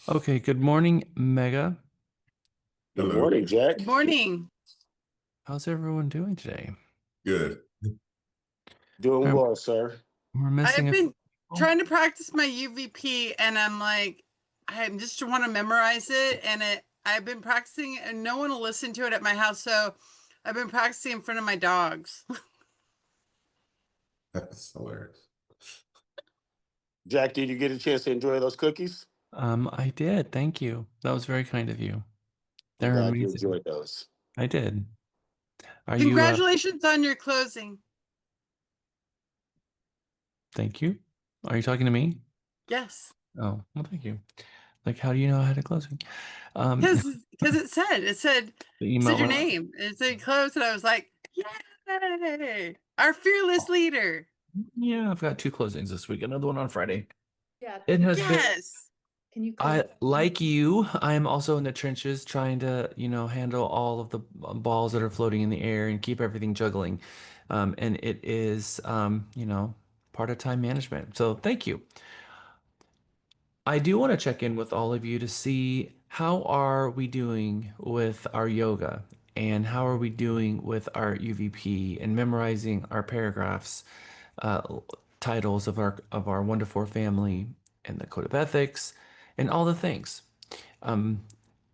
Okay, good morning, Mega. Good Hello. morning, Jack. Good morning. How's everyone doing today? Good. Doing Um, well, sir. we're missing I've a few been people. trying to practice my UVP and I'm like, I just want to memorize it. And I've been practicing and no one will listen to it at my house. So I've been practicing in front of my dogs. That's hilarious. Jack, did you get a chance to enjoy those cookies? I did. Thank you. That was very kind of you. I'm They're glad you amazing. enjoyed those. I did. Are you, Congratulations on your closing. thank you. Are you talking to me? Yes. Oh, well, thank you. Like, how do you know I had a closing? Um, Because the it said email your went out. name. It said close and I was like, yay, our fearless leader. Yeah, I've got two closings this week, another one on Friday. Yeah, It has been Yes. can you I close? like you. I am also in the trenches trying to, handle all of the balls that are floating in the air and keep everything juggling. And it is, part of time management. So thank you. I do want to check in with all of you to see how are we doing with our yoga and how are we doing with our UVP and memorizing our paragraphs, uh, titles of our one to four family and the code of ethics and all the things. Um,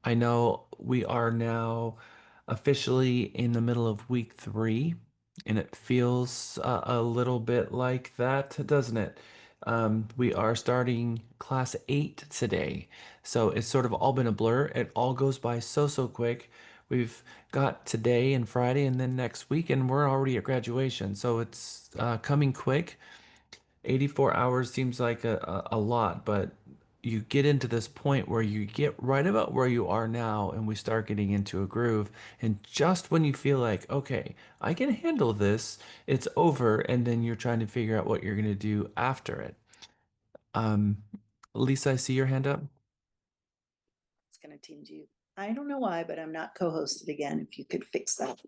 I know we are now officially in the middle of week 3, and it feels a little bit like that, doesn't it? We are starting class 8 today, so it's sort of all been a blur. It all goes by so quick. We've got today and Friday, and then next week, and we're already at graduation, so it's coming quick. 84 hours seems like a lot, but you get into this point where you get right about where you are now and we start getting into a groove. And just when you feel like, okay, I can handle this, it's over. And then you're trying to figure out what you're going to do after it. Um, Lisa, I see your hand up. It's gonna team you. I don't know why, but I'm not co-hosted again. If you could fix that.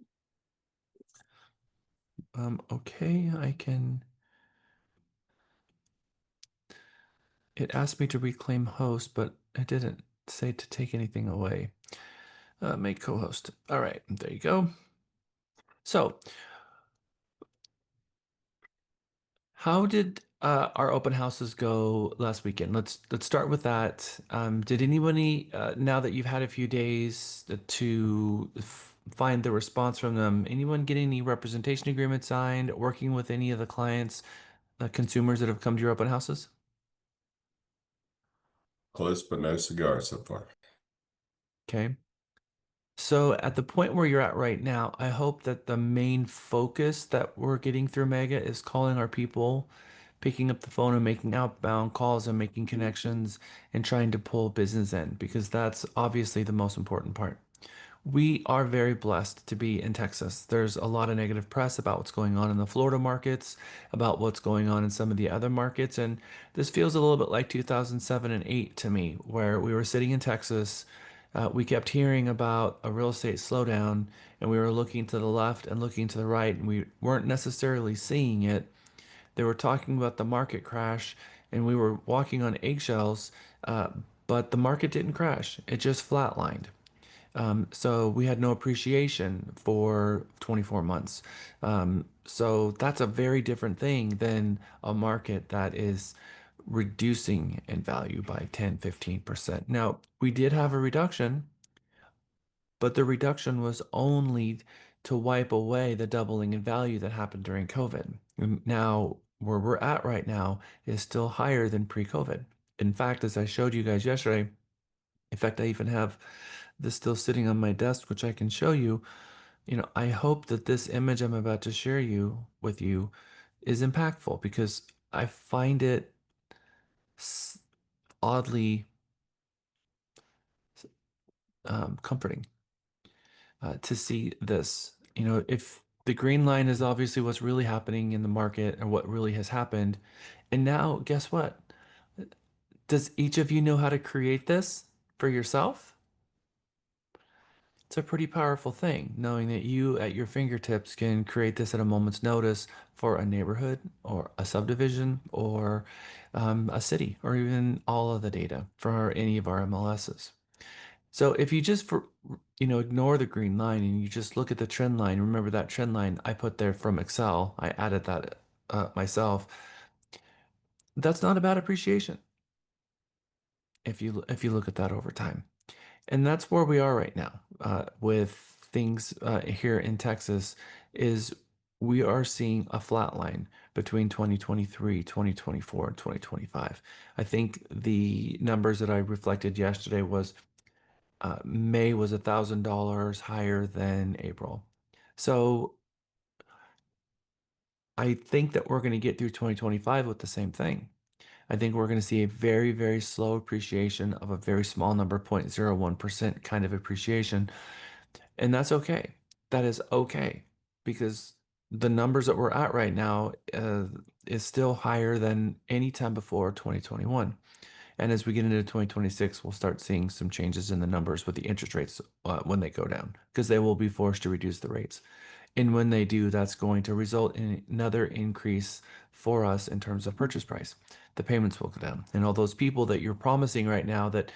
Okay, I can. It asked me to reclaim host, but it didn't say to take anything away. Make co-host. All right, there you go. So, how did our open houses go last weekend? Let's start with that. Did anybody, now that you've had a few days to find the response from them, anyone get any representation agreement signed, working with any of the clients, consumers that have come to your open houses? Close but no cigar so far. Okay. So at the point where you're at right now, I hope that the main focus that we're getting through Mega is calling our people, picking up the phone and making outbound calls and making connections and trying to pull business in because that's obviously the most important part. We are very blessed to be in Texas. There's a lot of negative press about what's going on in the Florida markets, about what's going on in some of the other markets, and this feels a little bit like 2007 and 8 to me, where we were sitting in Texas. We kept hearing about a real estate slowdown, and we were looking to the left and looking to the right, and we weren't necessarily seeing it. They were talking about the market crash, and we were walking on eggshells, but the market didn't crash. It just flatlined. So we had no appreciation for 24 months. So that's a very different thing than a market that is reducing in value by 10, 15%. Now, we did have a reduction, but the reduction was only to wipe away the doubling in value that happened during COVID. And now, where we're at right now is still higher than pre-COVID. In fact, as I showed you guys yesterday, in fact, I even have this still sitting on my desk, which I can show you. I hope that this image I'm about to share with you is impactful because I find it oddly comforting to see this. If the green line is obviously what's really happening in the market and what really has happened, and now guess what? Does each of you know how to create this for yourself? It's a pretty powerful thing, knowing that you at your fingertips can create this at a moment's notice for a neighborhood or a subdivision or a city or even all of the data for any of our MLSs. So if you just ignore the green line and you just look at the trend line, remember that trend line I put there from Excel, I added that myself. That's not a bad appreciation if you look at that over time. And that's where we are right now with things here in Texas is we are seeing a flat line between 2023, 2024, and 2025. I think the numbers that I reflected yesterday was May was $1,000 higher than April. So I think that we're going to get through 2025 with the same thing. I think we're going to see a very, very slow appreciation of a very small number, 0.01% kind of appreciation. And that's okay. That is okay because the numbers that we're at right now is still higher than any time before 2021. And as we get into 2026, we'll start seeing some changes in the numbers with the interest rates when they go down because they will be forced to reduce the rates. And when they do, that's going to result in another increase for us in terms of purchase price. The payments will go down. And all those people that you're promising right now that,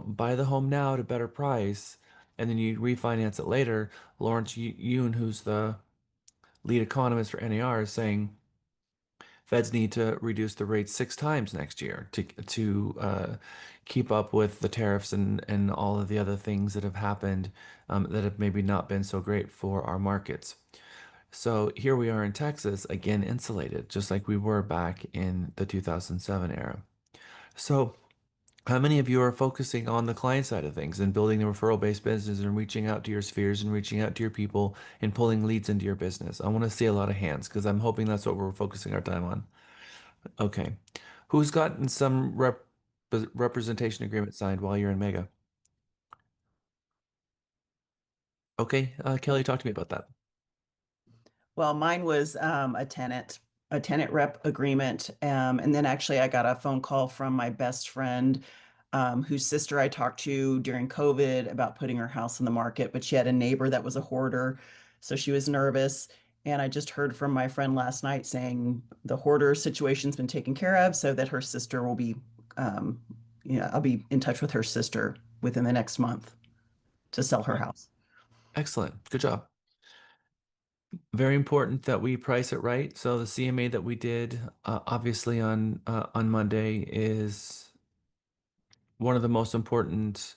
buy the home now at a better price, and then you refinance it later. Lawrence Yun, who's the lead economist for NAR, is saying Feds need to reduce the rates 6 times next year to keep up with the tariffs and all of the other things that have happened that have maybe not been so great for our markets. So here we are in Texas, again insulated, just like we were back in the 2007 era. So how many of you are focusing on the client side of things and building the referral-based business and reaching out to your spheres and reaching out to your people and pulling leads into your business? I want to see a lot of hands because I'm hoping that's what we're focusing our time on. Okay. Who's gotten some representation agreement signed while you're in Mega? Okay, Kelly, talk to me about that. Well, mine was a tenant rep agreement. And then actually I got a phone call from my best friend, whose sister I talked to during COVID about putting her house on the market, but she had a neighbor that was a hoarder. So she was nervous. And I just heard from my friend last night saying the hoarder situation's been taken care of, so that her sister will be, I'll be in touch with her sister within the next month to sell her house. Excellent. Good job. Very important that we price it right. So the CMA that we did, obviously on Monday, is one of the most important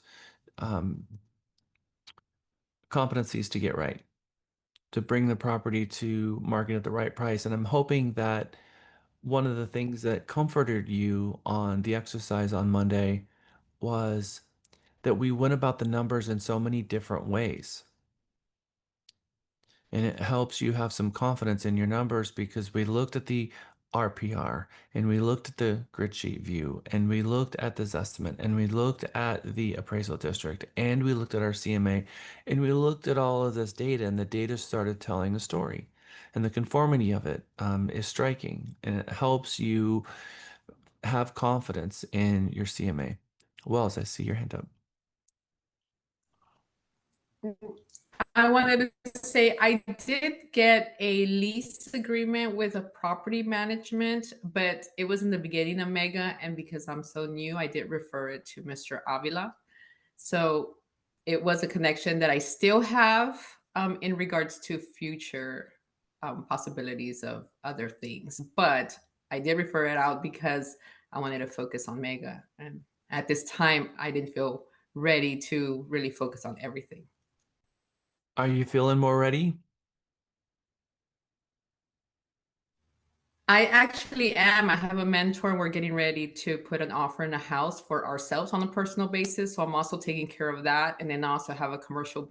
competencies to get right, to bring the property to market at the right price. And I'm hoping that one of the things that comforted you on the exercise on Monday was that we went about the numbers in so many different ways. And it helps you have some confidence in your numbers because we looked at the RPR and we looked at the grid sheet view and we looked at this estimate and we looked at the appraisal district and we looked at our CMA and we looked at all of this data, and the data started telling a story, and the conformity of it is striking, and it helps you have confidence in your CMA. Wells, I see your hand up. I wanted to say I did get a lease agreement with a property management, but it was in the beginning of Mega. And because I'm so new, I did refer it to Mr. Avila. So it was a connection that I still have in regards to future possibilities of other things. But I did refer it out because I wanted to focus on Mega. And at this time, I didn't feel ready to really focus on everything. Are you feeling more ready? I actually am. I have a mentor. We're getting ready to put an offer in a house for ourselves on a personal basis. So I'm also taking care of that. And then I also have a commercial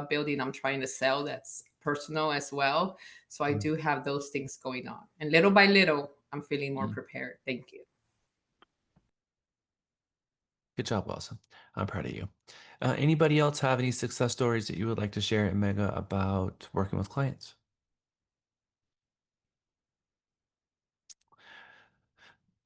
building I'm trying to sell that's personal as well. So I do have those things going on. And little by little, I'm feeling more prepared. Thank you. Good job, Wilson. I'm proud of you. Anybody else have any success stories that you would like to share at Mega about working with clients?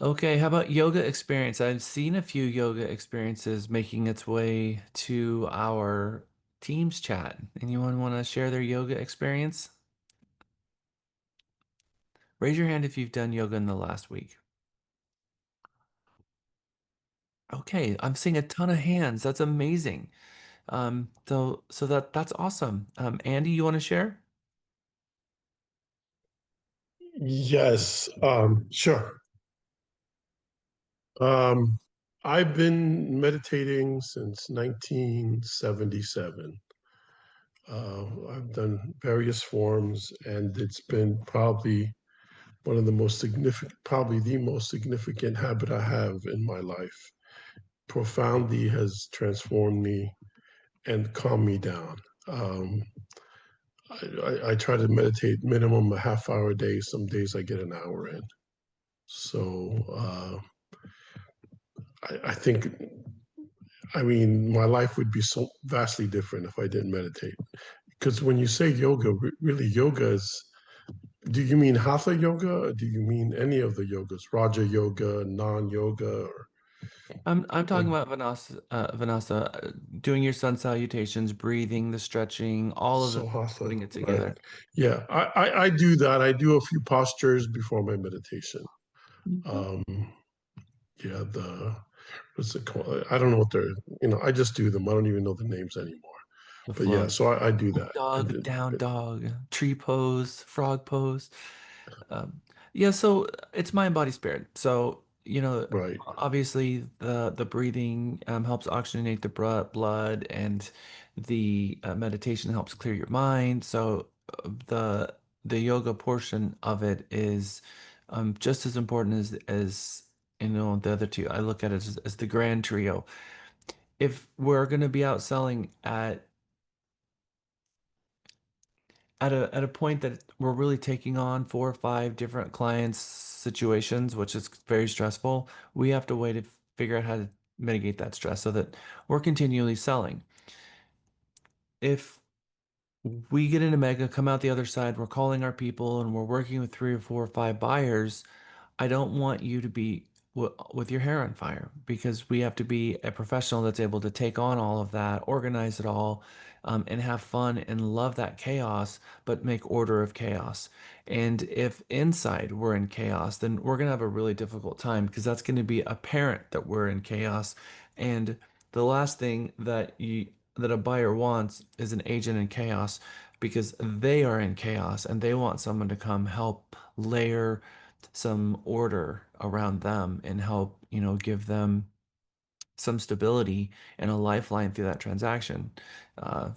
Okay, how about yoga experience? I've seen a few yoga experiences making its way to our Teams chat. Anyone want to share their yoga experience? Raise your hand if you've done yoga in the last week. Okay, I'm seeing a ton of hands. That's amazing. So that's awesome. Andy, you want to share? Yes, sure. I've been meditating since 1977. I've done various forms, and it's been probably one of the most significant, probably the most significant habit I have in my life. Profoundly has transformed me and calmed me down. Um, I try to meditate minimum a half hour a day. Some days I get an hour in. So I think, I mean, my life would be so vastly different if I didn't meditate. Because when you say yoga, really yoga is, do you mean hatha yoga? Or do you mean any of the yogas? Raja yoga, non-yoga, I'm talking or about Vanessa, doing your sun salutations, breathing, the stretching, all of it, so hatha, putting it right? together. Yeah, I do that. I do a few postures before my meditation. Mhm. Um, yeah, what's it called? I don't know what they're, I just do them. I don't even know the names anymore. The But yeah, flow. so I do Up that. I dog, did, down dog, tree pose, frog pose. Um, yeah, so it's mind, body, spirit. So, right. obviously the breathing helps oxygenate the blood, and the meditation helps clear your mind. So the yoga portion of it is just as important as the other two. I look at it as the grand trio. If we're going to be out selling at a point that we're really taking on 4 or 5 different clients situations, which is very stressful, we have to wait to figure out how to mitigate that stress so that we're continually selling. If we get into Mega, come out the other side, we're calling our people and we're working with 3 or 4 or 5 buyers, I don't want you to be with your hair on fire, because we have to be a professional that's able to take on all of that, organize it all, and have fun and love that chaos, but make order of chaos. And if inside we're in chaos, then we're going to have a really difficult time, because that's going to be apparent that we're in chaos. And the last thing that a buyer wants is an agent in chaos, because they are in chaos and they want someone to come help layer some order around them and help, give them some stability and a lifeline through that transaction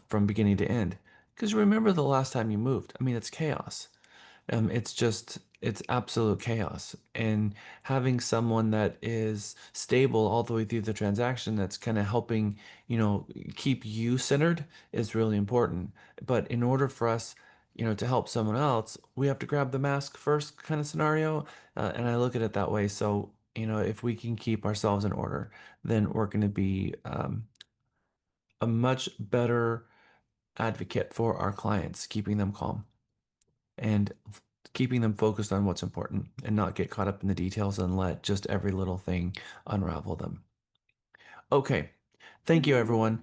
from beginning to end. Because remember the last time you moved, I mean, it's chaos. It's absolute chaos. And having someone that is stable all the way through the transaction, that's kind of helping, keep you centered, is really important. But in order for us, to help someone else, we have to grab the mask first kind of scenario. And I look at it that way. So, if we can keep ourselves in order, then we're going to be a much better advocate for our clients, keeping them calm and keeping them focused on what's important and not get caught up in the details and let just every little thing unravel them. Okay, thank you, everyone.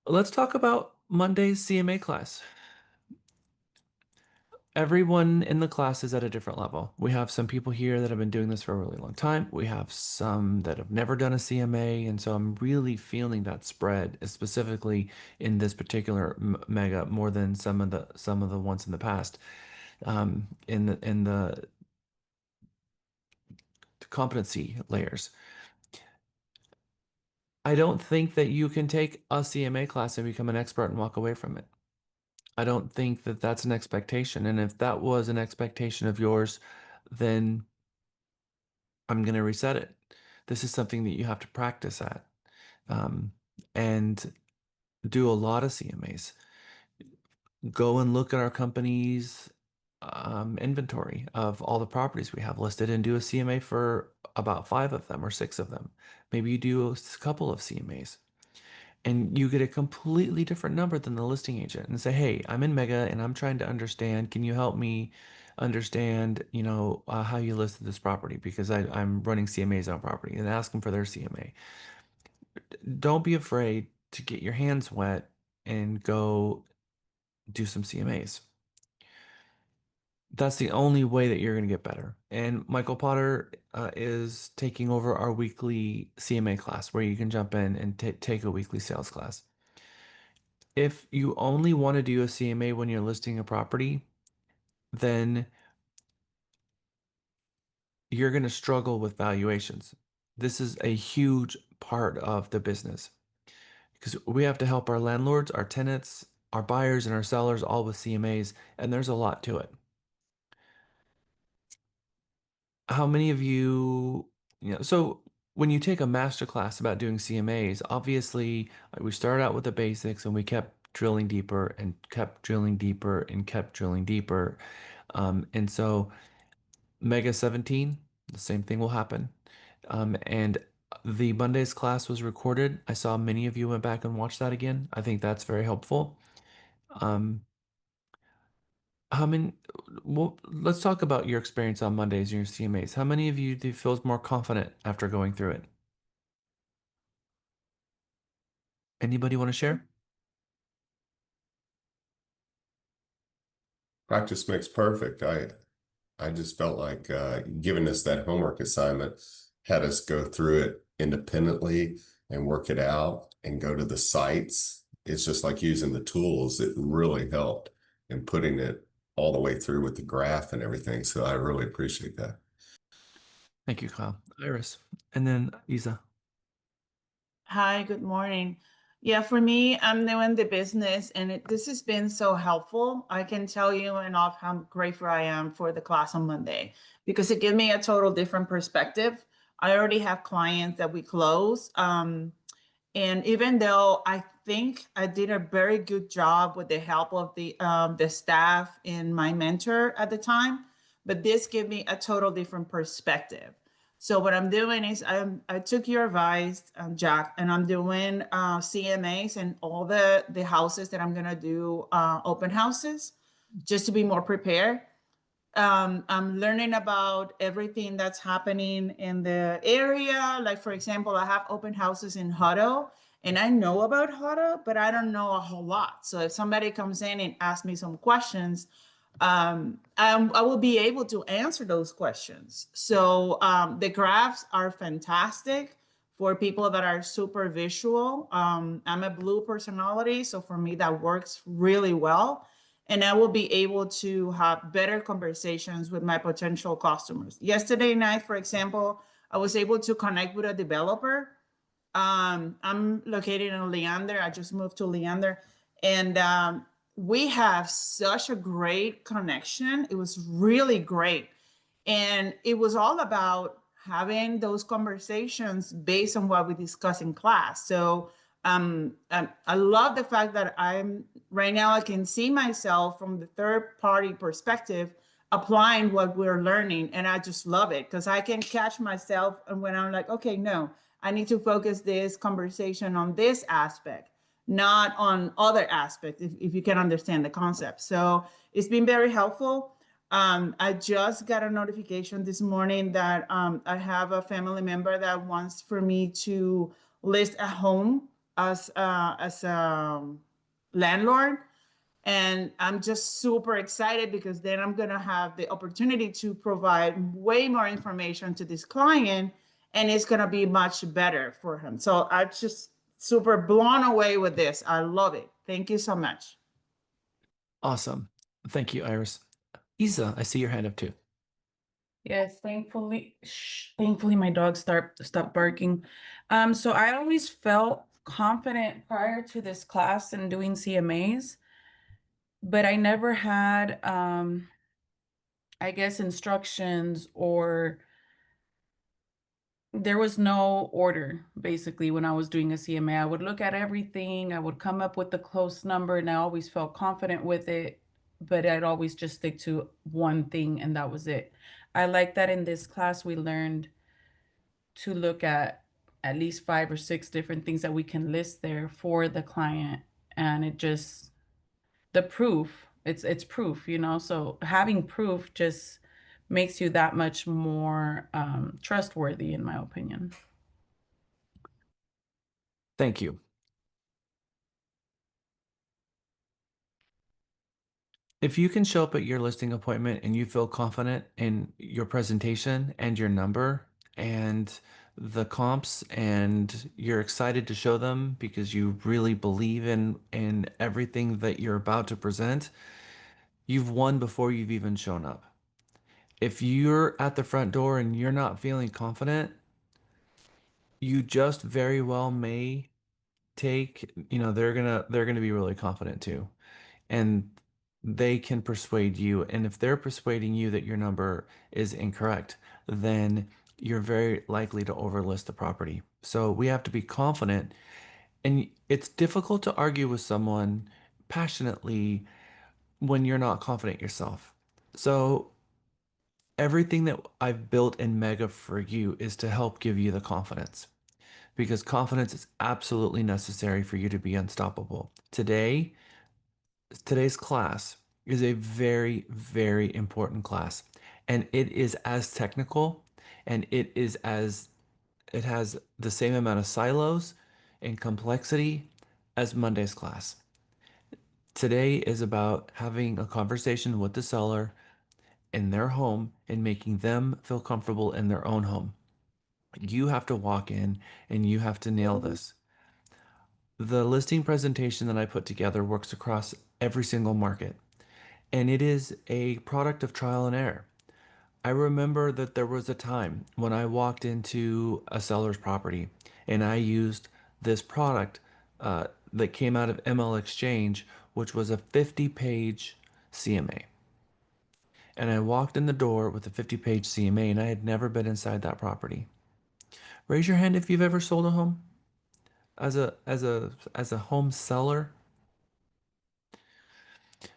Let's talk about Monday's CMA class. Everyone in the class is at a different level. We have some people here that have been doing this for a really long time. We have some that have never done a CMA, and so I'm really feeling that spread, specifically in this particular mega, more than some of the ones in the past. In the competency layers. I don't think that you can take a CMA class and become an expert and walk away from it. I don't think that that's an expectation. And if that was an expectation of yours, then I'm going to reset it. This is something that you have to practice at, um, and do a lot of CMAs. Go and look at our company's inventory of all the properties we have listed and do a CMA for about 5 of them or 6 of them. Maybe you do a couple of CMAs and you get a completely different number than the listing agent and say, hey, I'm in Mega and I'm trying to understand. Can you help me understand, how you listed this property? Because I'm running CMAs on property, and ask them for their CMA. Don't be afraid to get your hands wet and go do some CMAs. That's the only way that you're going to get better. And Michael Potter is taking over our weekly CMA class where you can jump in and take a weekly sales class. If you only want to do a CMA when you're listing a property, then you're going to struggle with valuations. This is a huge part of the business because we have to help our landlords, our tenants, our buyers, and our sellers all with CMAs, and there's a lot to it. How many of you, so when you take a master class about doing CMAs, obviously we started out with the basics and we kept drilling deeper and kept drilling deeper and kept drilling deeper. And so MEGA-17, the same thing will happen. And the Monday's class was recorded. I saw many of you went back and watched that again. I think that's very helpful. How many, well, let's talk about your experience on Mondays and your CMAs. How many of you do you feel more confident after going through it? Anybody want to share? Practice makes perfect. I just felt like giving us that homework assignment had us go through it independently and work it out and go to the sites. It's just like using the tools. It really helped in putting it all the way through with the graph and everything. So I really appreciate that. Thank you, Kyle. Iris. And then Isa. Hi, good morning. Yeah, for me, I'm new in the business and this has been so helpful. I can tell you enough how grateful I am for the class on Monday because it gave me a total different perspective. I already have clients that we close. And even though I think I did a very good job with the help of the staff and my mentor at the time, but this gave me a total different perspective. So what I'm doing is I took your advice, Jack, and I'm doing CMAs and all the houses that I'm gonna do open houses just to be more prepared. I'm learning about everything that's happening in the area. Like, for example, I have open houses in Hutto, and I know about Hutto, but I don't know a whole lot. So if somebody comes in and asks me some questions, I will be able to answer those questions. So the graphs are fantastic for people that are super visual. I'm a blue personality, so for me that works really well. And I will be able to have better conversations with my potential customers. Yesterday night, for example, I was able to connect with a developer. I'm located in Leander. I just moved to Leander. And we have such a great connection. It was really great. And it was all about having those conversations based on what we discuss in class. So I love the fact that right now I can see myself from the third party perspective applying what we're learning. And I just love it because I can catch myself and when I'm like, okay, no, I need to focus this conversation on this aspect, not on other aspects, if you can understand the concept. So it's been very helpful. I just got a notification this morning that I have a family member that wants for me to list a home as a landlord. And I'm just super excited because then I'm going to have the opportunity to provide way more information to this client and it's going to be much better for him. So I'm just super blown away with this. I love it. Thank you so much. Awesome. Thank you, Iris. Isa, I see your hand up too. Yes, thankfully my dog stopped barking. So I always felt confident prior to this class and doing CMAs, but I never had I guess instructions or there was no order basically when I was doing a CMA. I would look at everything, I would come up with the close number, and I always felt confident with it, but I'd always just stick to one thing and that was it. I like that in this class we learned to look at least 5 or 6 different things that we can list there for the client, and it just the proof, it's proof, so having proof just makes you that much more trustworthy, in my opinion. Thank you. If you can show up at your listing appointment and you feel confident in your presentation and your number and the comps, and you're excited to show them because you really believe in everything that you're about to present, you've won before you've even shown up. If you're at the front door and you're not feeling confident, you just very well may take, they're gonna be really confident too. And they can persuade you. And if they're persuading you that your number is incorrect, then you're very likely to overlist the property. So we have to be confident. And it's difficult to argue with someone passionately when you're not confident yourself. So everything that I've built in Mega for you is to help give you the confidence, because confidence is absolutely necessary for you to be unstoppable. Today's class is a very, very important class, and it is as technical, and it has the same amount of silos and complexity as Monday's class. Today is about having a conversation with the seller in their home and making them feel comfortable in their own home. You have to walk in and you have to nail this. The listing presentation that I put together works across every single market, and it is a product of trial and error. I remember that there was a time when I walked into a seller's property and I used this product that came out of ML Exchange, which was a 50-page CMA. And I walked in the door with a 50-page CMA, and I had never been inside that property. Raise your hand if you've ever sold a home as a home seller.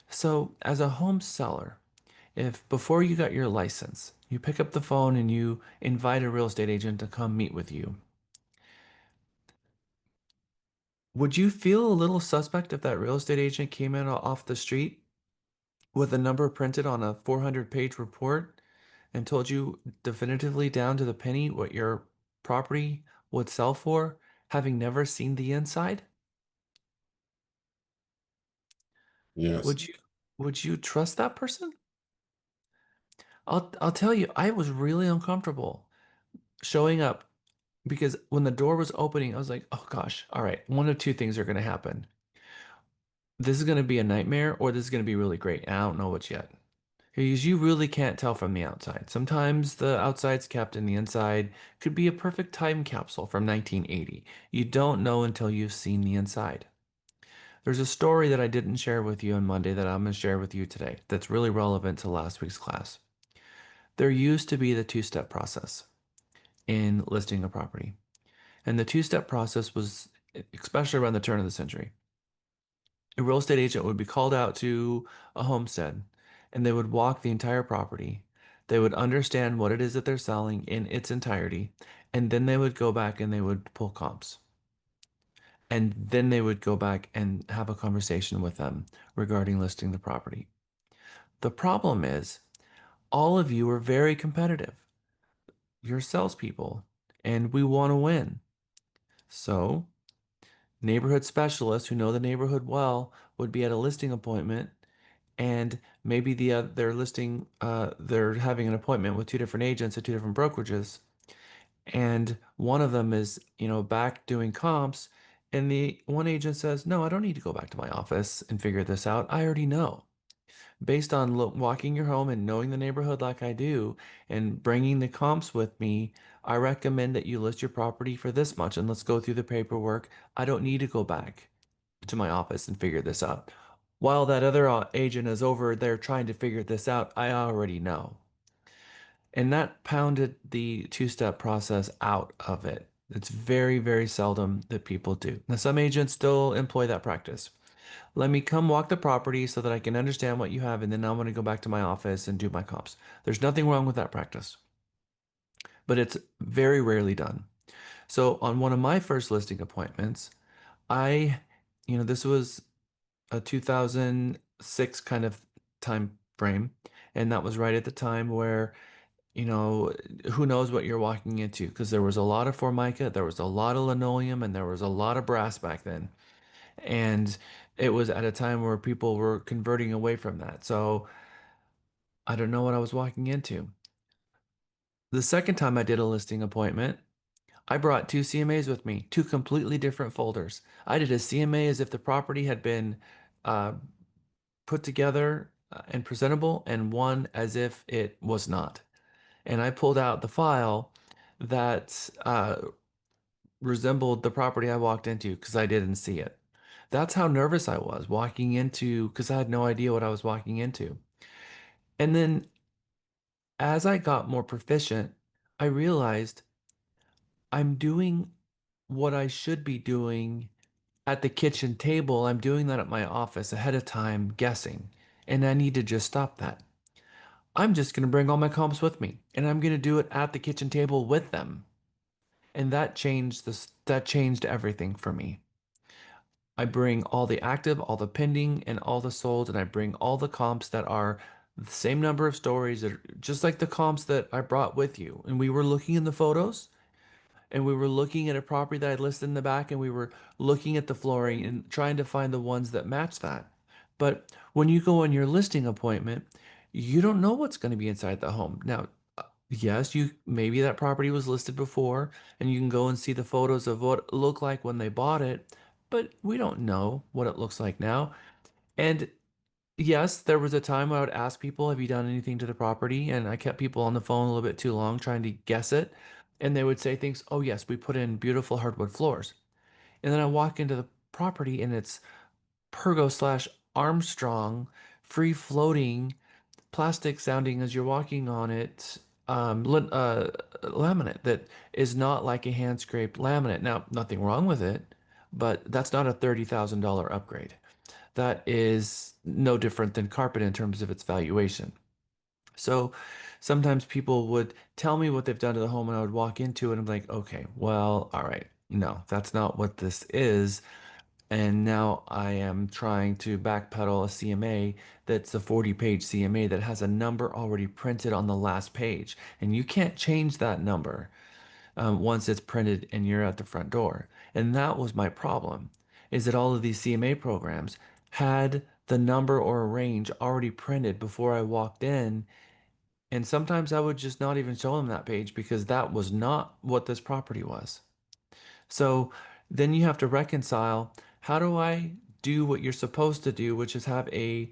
So, as a home seller, if before you got your license, you pick up the phone and you invite a real estate agent to come meet with you, would you feel a little suspect if that real estate agent came in off the street with a number printed on a 400-page report and told you definitively down to the penny what your property would sell for, having never seen the inside? Yes. Would you trust that person? I'll tell you, I was really uncomfortable showing up, because when the door was opening, I was like, oh gosh, all right, one of two things are going to happen. This is going to be a nightmare, or this is going to be really great. And I don't know which yet. Because you really can't tell from the outside. Sometimes the outside's kept and the inside could be a perfect time capsule from 1980. You don't know until you've seen the inside. There's a story that I didn't share with you on Monday that I'm going to share with you today that's really relevant to last week's class. There used to be the two-step process in listing a property. And the two-step process was, especially around the turn of the century, a real estate agent would be called out to a homestead and they would walk the entire property. They would understand what it is that they're selling in its entirety. And then they would go back and they would pull comps. And then they would go back and have a conversation with them regarding listing the property. The problem is, all of you are very competitive. You're salespeople, and we want to win. So, neighborhood specialists who know the neighborhood well would be at a listing appointment, and maybe they're having an appointment with two different agents at two different brokerages, and one of them is back doing comps, and the one agent says, no, I don't need to go back to my office and figure this out. I already know. Based on walking your home and knowing the neighborhood like I do and bringing the comps with me, I recommend that you list your property for this much and let's go through the paperwork. I don't need to go back to my office and figure this out. While that other agent is over there trying to figure this out, I already know. And that pounded the two-step process out of it. It's very, very seldom that people do. Now, some agents still employ that practice. Let me come walk the property so that I can understand what you have, and then I'm going to go back to my office and do my comps. There's nothing wrong with that practice, but it's very rarely done. So on one of my first listing appointments, this was a 2006 kind of time frame, and that was right at the time where, who knows what you're walking into, because there was a lot of Formica, there was a lot of linoleum, and there was a lot of brass back then. And it was at a time where people were converting away from that. So I don't know what I was walking into. The second time I did a listing appointment, I brought two CMAs with me, two completely different folders. I did a CMA as if the property had been uh, put together and presentable, and one as if it was not. And I pulled out the file that resembled the property I walked into because I didn't see it. That's how nervous I was walking into, because I had no idea what I was walking into. And then as I got more proficient, I realized I'm doing what I should be doing at the kitchen table. I'm doing that at my office ahead of time, guessing. And I need to just stop that. I'm just going to bring all my comps with me and I'm going to do it at the kitchen table with them. And that changed everything for me. I bring all the active, all the pending, and all the sold, and I bring all the comps that are the same number of stories, that are just like the comps that I brought with you. And we were looking in the photos, and we were looking at a property that I listed in the back, and we were looking at the flooring and trying to find the ones that match that. But when you go on your listing appointment, you don't know what's going to be inside the home. Now, yes, you maybe that property was listed before, and you can go and see the photos of what it looked like when they bought it, but we don't know what it looks like now. And yes, there was a time when I would ask people, have you done anything to the property? And I kept people on the phone a little bit too long trying to guess it. And they would say things, oh, yes, we put in beautiful hardwood floors. And then I walk into the property and it's Pergo slash Armstrong, free floating, plastic sounding as you're walking on it, laminate that is not like a hand scraped laminate. Now, nothing wrong with it, but that's not a $30,000 upgrade. That is no different than carpet in terms of its valuation. So sometimes people would tell me what they've done to the home and I would walk into it and I'm like, okay, well, all right. No, that's not what this is. And now I am trying to backpedal a CMA that's a 40-page CMA that has a number already printed on the last page. And you can't change that number once it's printed and you're at the front door. And that was my problem, is that all of these CMA programs had the number or a range already printed before I walked in. And sometimes I would just not even show them that page because that was not what this property was. So then you have to reconcile, how do I do what you're supposed to do, which is have a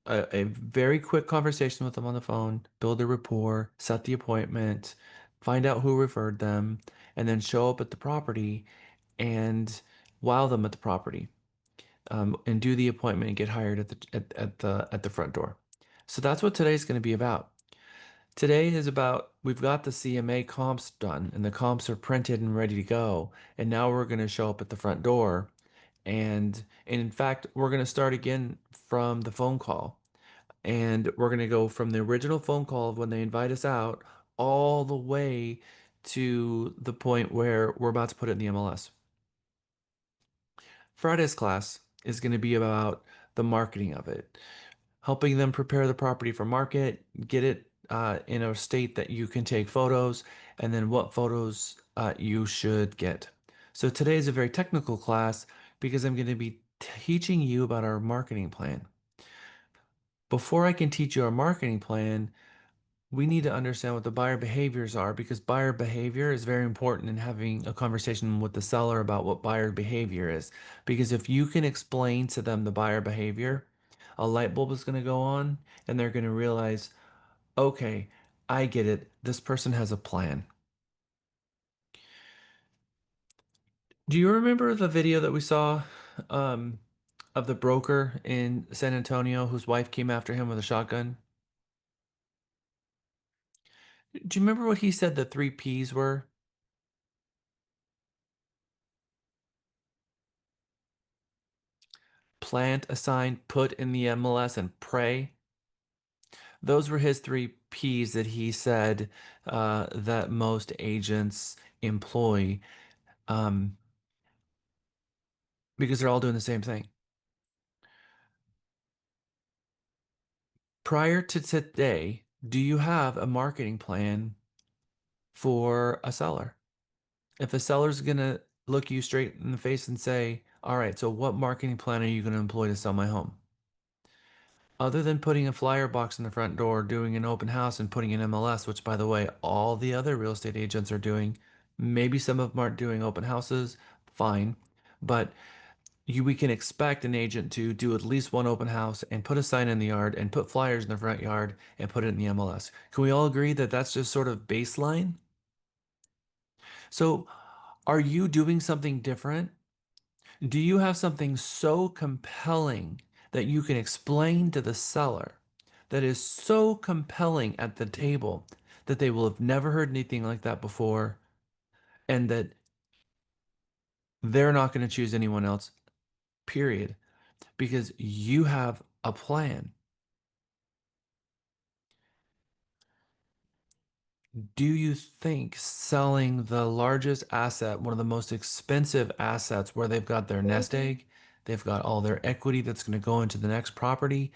very quick conversation with them on the phone, build a rapport, set the appointment, find out who referred them, and then show up at the property and wow them at the property, and do the appointment and get hired at the front door. So that's what today's going to be about. Today is about, we've got the CMA comps done and the comps are printed and ready to go. And now we're going to show up at the front door. And in fact, we're going to start again from the phone call. And we're going to go from the original phone call of when they invite us out all the way to the point where we're about to put it in the MLS. Friday's class is going to be about the marketing of it, helping them prepare the property for market, get it in a state that you can take photos, and then what photos you should get. So today is a very technical class because I'm going to be teaching you about our marketing plan. Before I can teach you our marketing plan, we need to understand what the buyer behaviors are, because buyer behavior is very important in having a conversation with the seller about what buyer behavior is. Because if you can explain to them the buyer behavior, a light bulb is going to go on and they're going to realize, okay, I get it. This person has a plan. Do you remember the video that we saw um, of the broker in San Antonio whose wife came after him with a shotgun? Do you remember what he said the 3 Ps were? Plant, assign, put in the MLS, and pray. Those were his 3 Ps that he said that most agents employ, because they're all doing the same thing. Prior to today, do you have a marketing plan for a seller? If a seller's going to look you straight in the face and say, All right, so what marketing plan are you going to employ to sell my home? Other than putting a flyer box in the front door, doing an open house, and putting an MLS, which by the way, all the other real estate agents are doing, maybe some of them aren't doing open houses, fine. But we can expect an agent to do at least one open house and put a sign in the yard and put flyers in the front yard and put it in the MLS. Can we all agree that that's just sort of baseline? So, are you doing something different? Do you have something so compelling that you can explain to the seller that is so compelling at the table that they will have never heard anything like that before and that they're not going to choose anyone else, period, because you have a plan? Do you think selling the largest asset, one of the most expensive assets where they've got their nest egg, they've got all their equity that's going to go into the next property,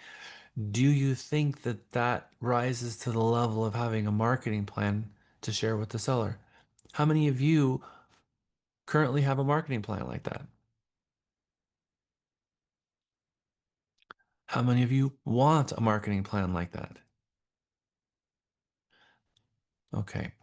do you think that that rises to the level of having a marketing plan to share with the seller? How many of you currently have a marketing plan like that? How many of you want a marketing plan like that? Okay.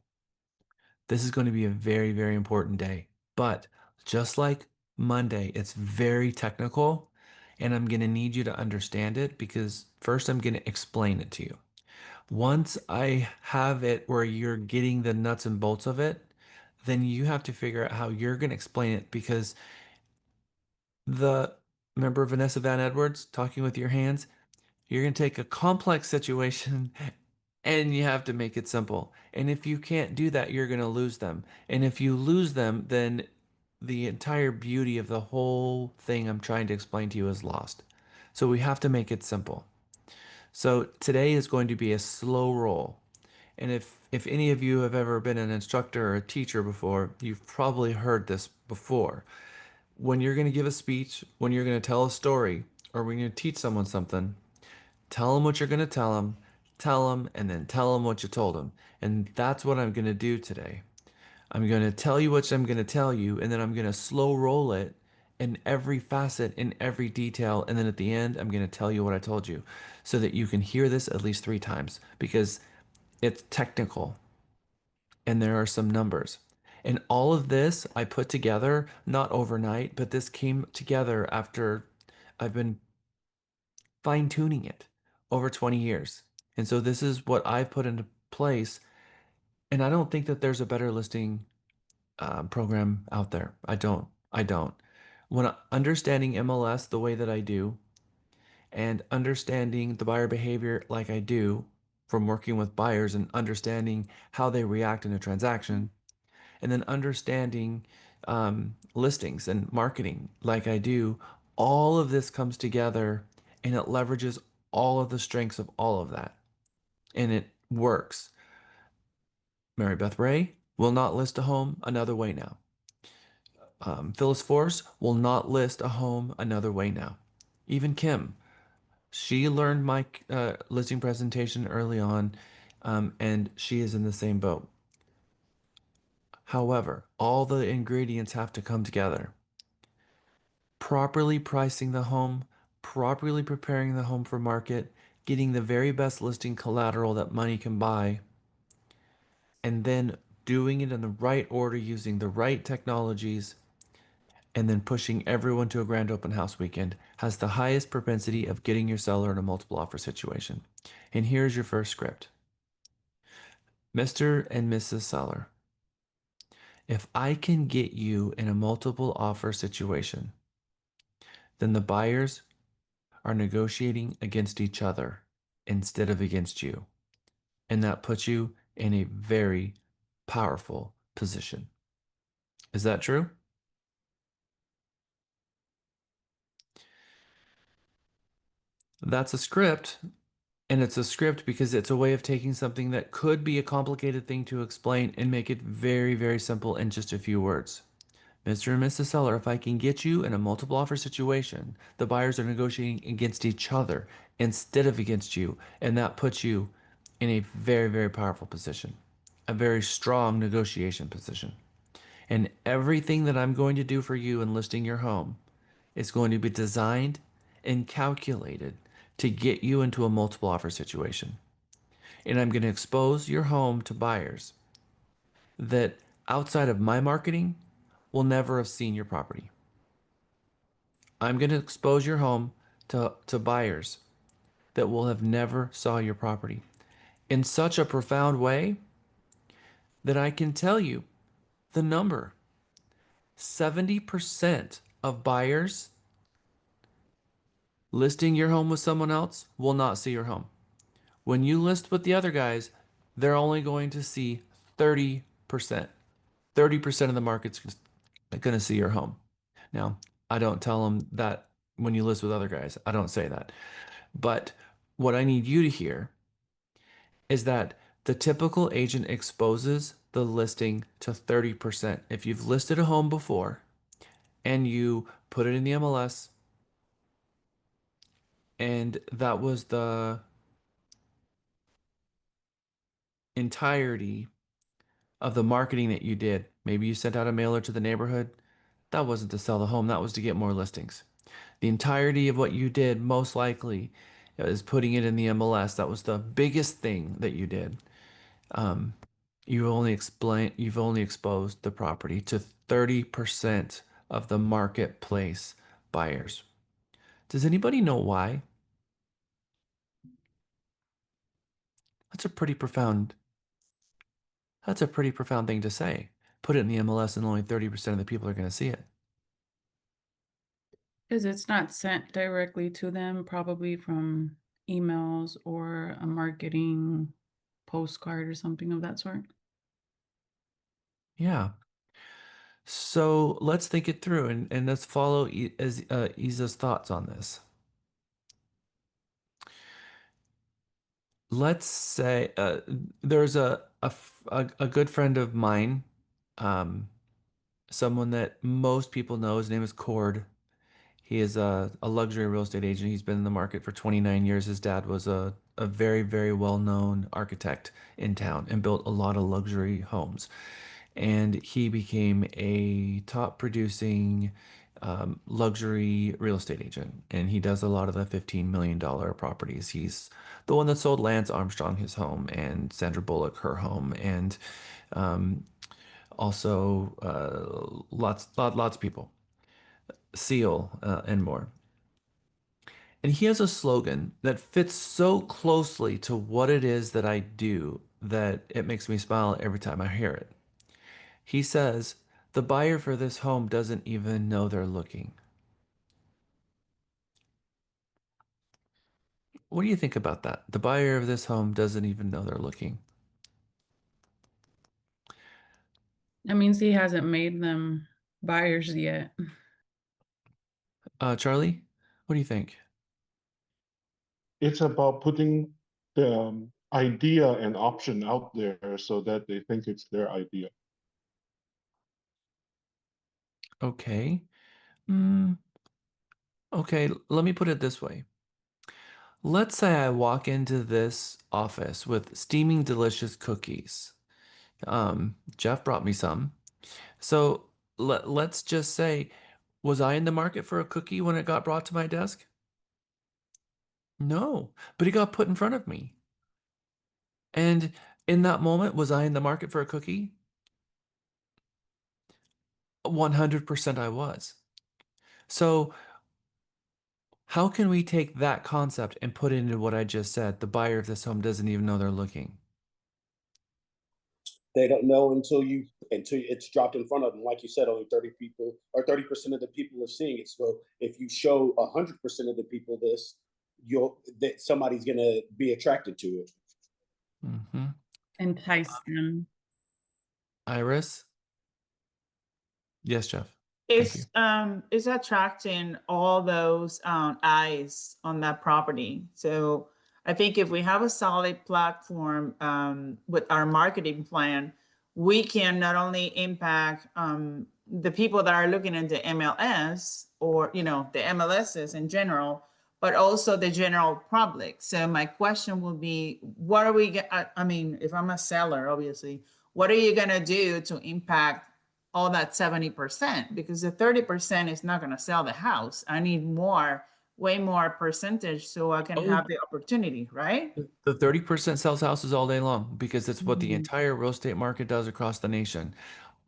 This is going to be a very, very important day. But just like Monday, it's very technical, and I'm going to need you to understand it because first I'm going to explain it to you. Once I have it where you're getting the nuts and bolts of it, then you have to figure out how you're going to explain it because the remember Vanessa Van Edwards talking with your hands? You're going to take a complex situation and you have to make it simple. And if you can't do that, you're going to lose them. And if you lose them, then the entire beauty of the whole thing I'm trying to explain to you is lost. So we have to make it simple. So today is going to be a slow roll. And if any of you have ever been an instructor or a teacher before, you've probably heard this before. When you're going to give a speech, when you're going to tell a story, or when you're going to teach someone something, tell them what you're going to tell them, and then tell them what you told them. And that's what I'm going to do today. I'm going to tell you what I'm going to tell you, and then I'm going to slow roll it in every facet, in every detail. And then at the end, I'm going to tell you what I told you so that you can hear this at least 3 times because it's technical and there are some numbers. And all of this I put together, not overnight, but this came together after I've been fine tuning it over 20 years. And so this is what I've put into place. And I don't think that there's a better listing program out there. I don't. I don't. When understanding MLS the way that I do and understanding the buyer behavior like I do from working with buyers and understanding how they react in a transaction, and then understanding listings and marketing like I do, all of this comes together and it leverages all of the strengths of all of that. And it works. Mary Beth Ray will not list a home another way now. Phyllis Force will not list a home another way now. Even Kim, she learned my listing presentation early on, and she is in the same boat. However, all the ingredients have to come together. Properly pricing the home, properly preparing the home for market, getting the very best listing collateral that money can buy, and then doing it in the right order using the right technologies, and then pushing everyone to a grand open house weekend has the highest propensity of getting your seller in a multiple offer situation. And here's your first script. Mr. and Mrs. Seller, if I can get you in a multiple offer situation, then the buyers are negotiating against each other instead of against you. And that puts you in a very powerful position. Is that true? That's a script, and it's a script because it's a way of taking something that could be a complicated thing to explain and make it very, very simple in just a few words. Mr. and Mrs. Seller, if I can get you in a multiple offer situation, the buyers are negotiating against each other instead of against you, and that puts you in a very, very powerful position, a very strong negotiation position. And everything that I'm going to do for you in listing your home is going to be designed and calculated to get you into a multiple offer situation. And I'm going to expose your home to buyers that outside of my marketing will never have seen your property. I'm going to expose your home to buyers that will have never saw your property in such a profound way that I can tell you the number. 70% of buyers listing your home with someone else will not see your home. When you list with the other guys, they're only going to see 30%. 30% of the market's going to see your home. Now, I don't tell them that when you list with other guys. I don't say that. But what I need you to hear is that the typical agent exposes the listing to 30%. If you've listed a home before and you put it in the MLS and that was the entirety of the marketing that you did, maybe you sent out a mailer to the neighborhood, that wasn't to sell the home, that was to get more listings. The entirety of what you did most likely is putting it in the MLS. That was the biggest thing that you did. You've only exposed the property to 30% of the marketplace buyers. Does anybody know why? That's a pretty profound thing to say. Put it in the MLS and only 30% of the people are going to see it. Because it's not sent directly to them, probably from emails or a marketing postcard or something of that sort. Yeah. So let's think it through and let's follow Isa's thoughts on this. Let's say there's a good friend of mine, someone that most people know. His name is Cord. He is a luxury real estate agent. He's been in the market for 29 years. His dad was a very, very well-known architect in town and built a lot of luxury homes. And he became a top producing luxury real estate agent. And he does a lot of the $15 million properties. He's the one that sold Lance Armstrong his home and Sandra Bullock her home. And also lots of people. Seal and more. And he has a slogan that fits so closely to what it is that I do that it makes me smile every time I hear it. He says, the buyer for this home doesn't even know they're looking. What do you think about that? The buyer of this home doesn't even know they're looking. That means he hasn't made them buyers yet. Charlie, what do you think? It's about putting the idea and option out there so that they think it's their idea. Okay. Okay, let me put it this way. Let's say I walk into this office with steaming delicious cookies. Jeff brought me some. So let's just say, was I in the market for a cookie when it got brought to my desk? No, but it got put in front of me. And in that moment, was I in the market for a cookie? 100% I was. So how can we take that concept and put it into what I just said? The buyer of this home doesn't even know they're looking. They don't know until it's dropped in front of them. Like you said, only 30 people or 30% of the people are seeing it. So if you show 100% of the people this, somebody's gonna be attracted to it. Mm-hmm. Entice them. Iris? Yes, Jeff. Thank you. It's attracting all those eyes on that property. So I think if we have a solid platform with our marketing plan, we can not only impact the people that are looking into MLS or the MLSs in general, but also the general public. So my question will be, what are we? I mean, if I'm a seller, obviously, what are you gonna do to impact all that 70%, because the 30% is not going to sell the house. I need more, way more percentage so I can Oh. have the opportunity, right? The 30% sells houses all day long because it's what the Mhm. entire real estate market does across the nation.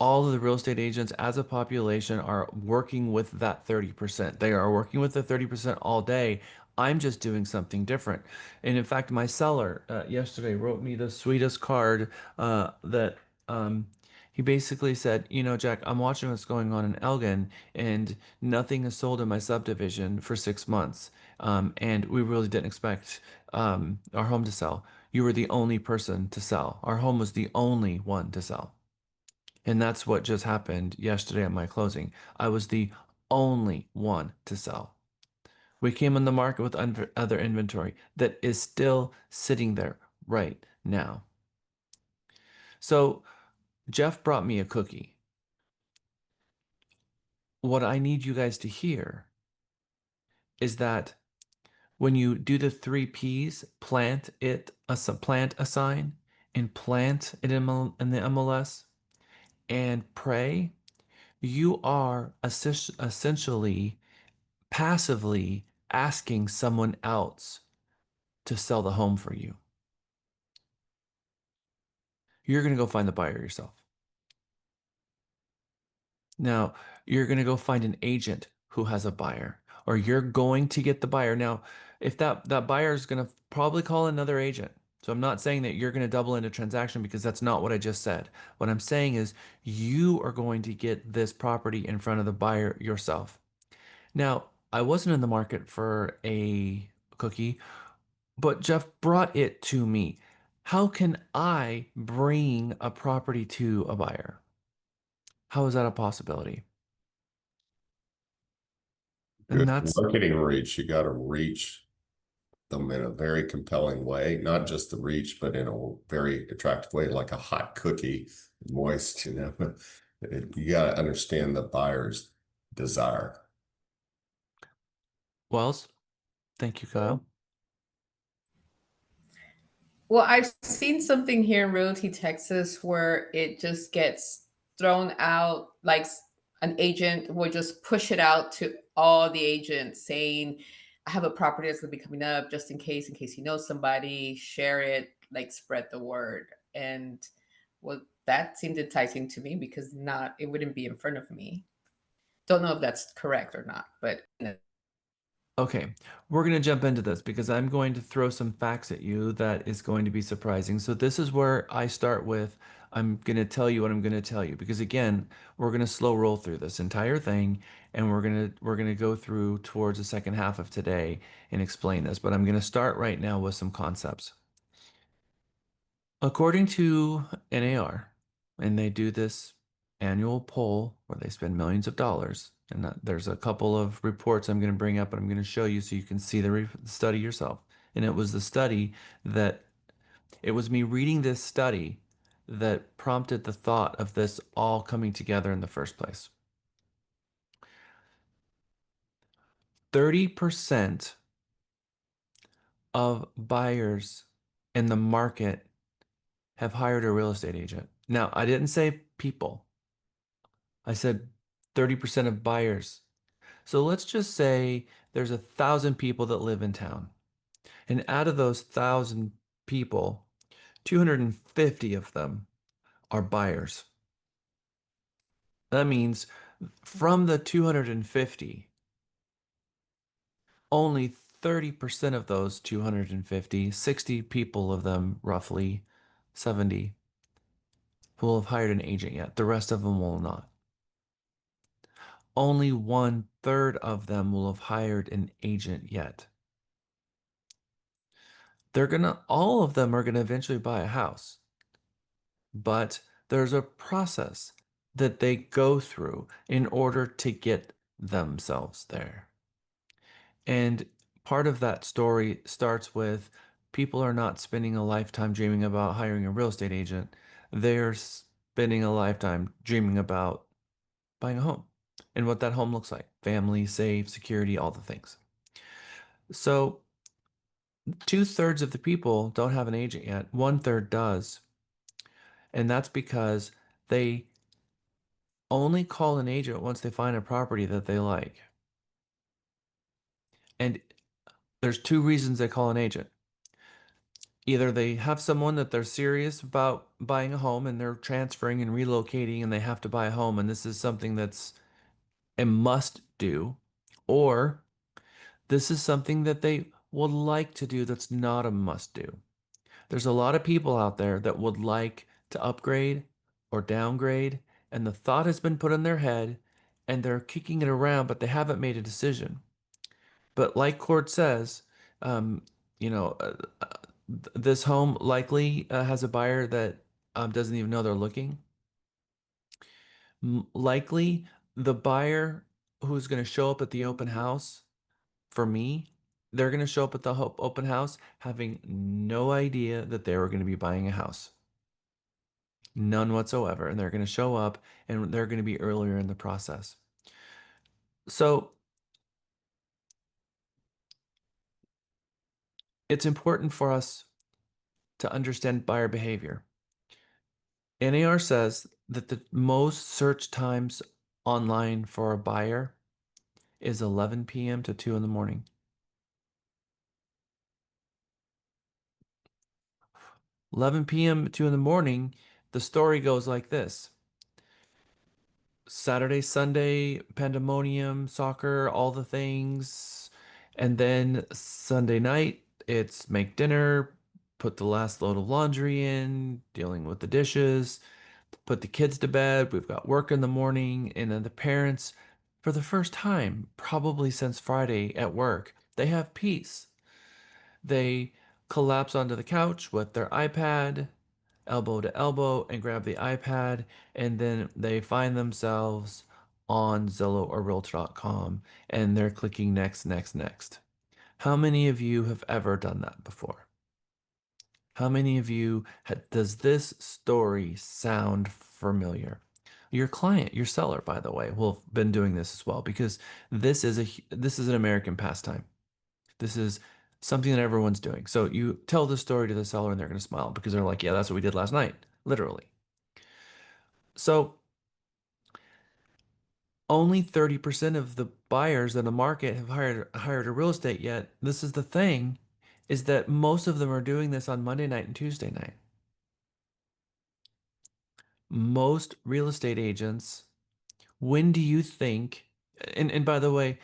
All of the real estate agents as a population are working with that 30%. They are working with the 30% all day. I'm just doing something different. And in fact, my seller yesterday wrote me the sweetest card that he basically said, you know, Jack, I'm watching what's going on in Elgin and nothing is sold in my subdivision for 6 months. And we really didn't expect our home to sell. You were the only person to sell. Our home was the only one to sell. And that's what just happened yesterday at my closing. I was the only one to sell. We came on the market with other inventory that is still sitting there right now. So Jeff brought me a cookie. What I need you guys to hear is that when you do the 3 Ps, plant it, plant a sign, and plant it in the MLS, and pray, you are essentially passively asking someone else to sell the home for you. You're going to go find the buyer yourself. Now, you're going to go find an agent who has a buyer, or you're going to get the buyer. Now, if that buyer is going to probably call another agent. So I'm not saying that you're going to double into transaction because that's not what I just said. What I'm saying is you are going to get this property in front of the buyer yourself. Now, I wasn't in the market for a cookie, but Jeff brought it to me. How can I bring a property to a buyer? How is that a possibility? And Good that's marketing reach. You got to reach them in a very compelling way, not just the reach, but in a very attractive way, like a hot cookie, moist, you know. You got to understand the buyer's desire. Wells. Thank you, Kyle. Well, I've seen something here in Realty Texas where it just gets thrown out, like an agent will just push it out to all the agents saying, I have a property that's going to be coming up just in case you know somebody, share it, like spread the word. And well, that seemed enticing to me because it wouldn't be in front of me. Don't know if that's correct or not, but Okay, we're going to jump into this because I'm going to throw some facts at you that is going to be surprising. So this is where I start with, I'm going to tell you what I'm going to tell you because again, we're going to slow roll through this entire thing and we're going to go through towards the second half of today and explain this, but I'm going to start right now with some concepts. According to NAR, and they do this annual poll where they spend millions of dollars, and there's a couple of reports I'm going to bring up and I'm going to show you so you can see the study yourself. And it was the study that, it was me reading this study that prompted the thought of this all coming together in the first place. 30% of buyers in the market have hired a real estate agent. Now, I didn't say people. I said 30% of buyers. So let's just say there's 1,000 people that live in town. And out of those 1,000 people, 250 of them are buyers. That means from the 250, only 30% of those 250, 60 people of them, roughly 70, will have hired an agent yet. The rest of them will not. Only 1/3 of them will have hired an agent yet. All of them are gonna eventually buy a house, but there's a process that they go through in order to get themselves there. And part of that story starts with people are not spending a lifetime dreaming about hiring a real estate agent. They're spending a lifetime dreaming about buying a home and what that home looks like: family, safe, security, all the things. So 2/3 of the people don't have an agent yet. 1/3 does. And that's because they only call an agent once they find a property that they like. And there's two reasons they call an agent. Either they have someone that they're serious about buying a home and they're transferring and relocating and they have to buy a home and this is something that's a must do, or this is something that they would like to do that's not a must do. There's a lot of people out there that would like to upgrade or downgrade, and the thought has been put in their head and they're kicking it around, but they haven't made a decision. But like Court says, um, you know, this home likely has a buyer that doesn't even know they're looking. Likely, the buyer who's going to show up at the open house, for me, they're going to show up at the open house having no idea that they were going to be buying a house. None whatsoever. And they're going to show up and they're going to be earlier in the process. So it's important for us to understand buyer behavior. NAR says that the most search times online for a buyer is 11 p.m. to 2 in the morning. 11 p.m. 2 in the morning, the story goes like this. Saturday, Sunday, pandemonium, soccer, all the things. And then Sunday night, it's make dinner, put the last load of laundry in, dealing with the dishes, put the kids to bed. We've got work in the morning. And then the parents, for the first time, probably since Friday at work, they have peace. They collapse onto the couch with their iPad, elbow to elbow, and grab the iPad, and then they find themselves on Zillow or Realtor.com, and they're clicking next, next, next. How many of you have ever done that before? How many of you does this story sound familiar? Your client, your seller, by the way, will have been doing this as well because this is an American pastime. This is something that everyone's doing. So you tell the story to the seller and they're going to smile because they're like, yeah, that's what we did last night, literally. So only 30% of the buyers in the market have hired a real estate yet. This is the thing, is that most of them are doing this on Monday night and Tuesday night. Most real estate agents, when do you think, and by the way,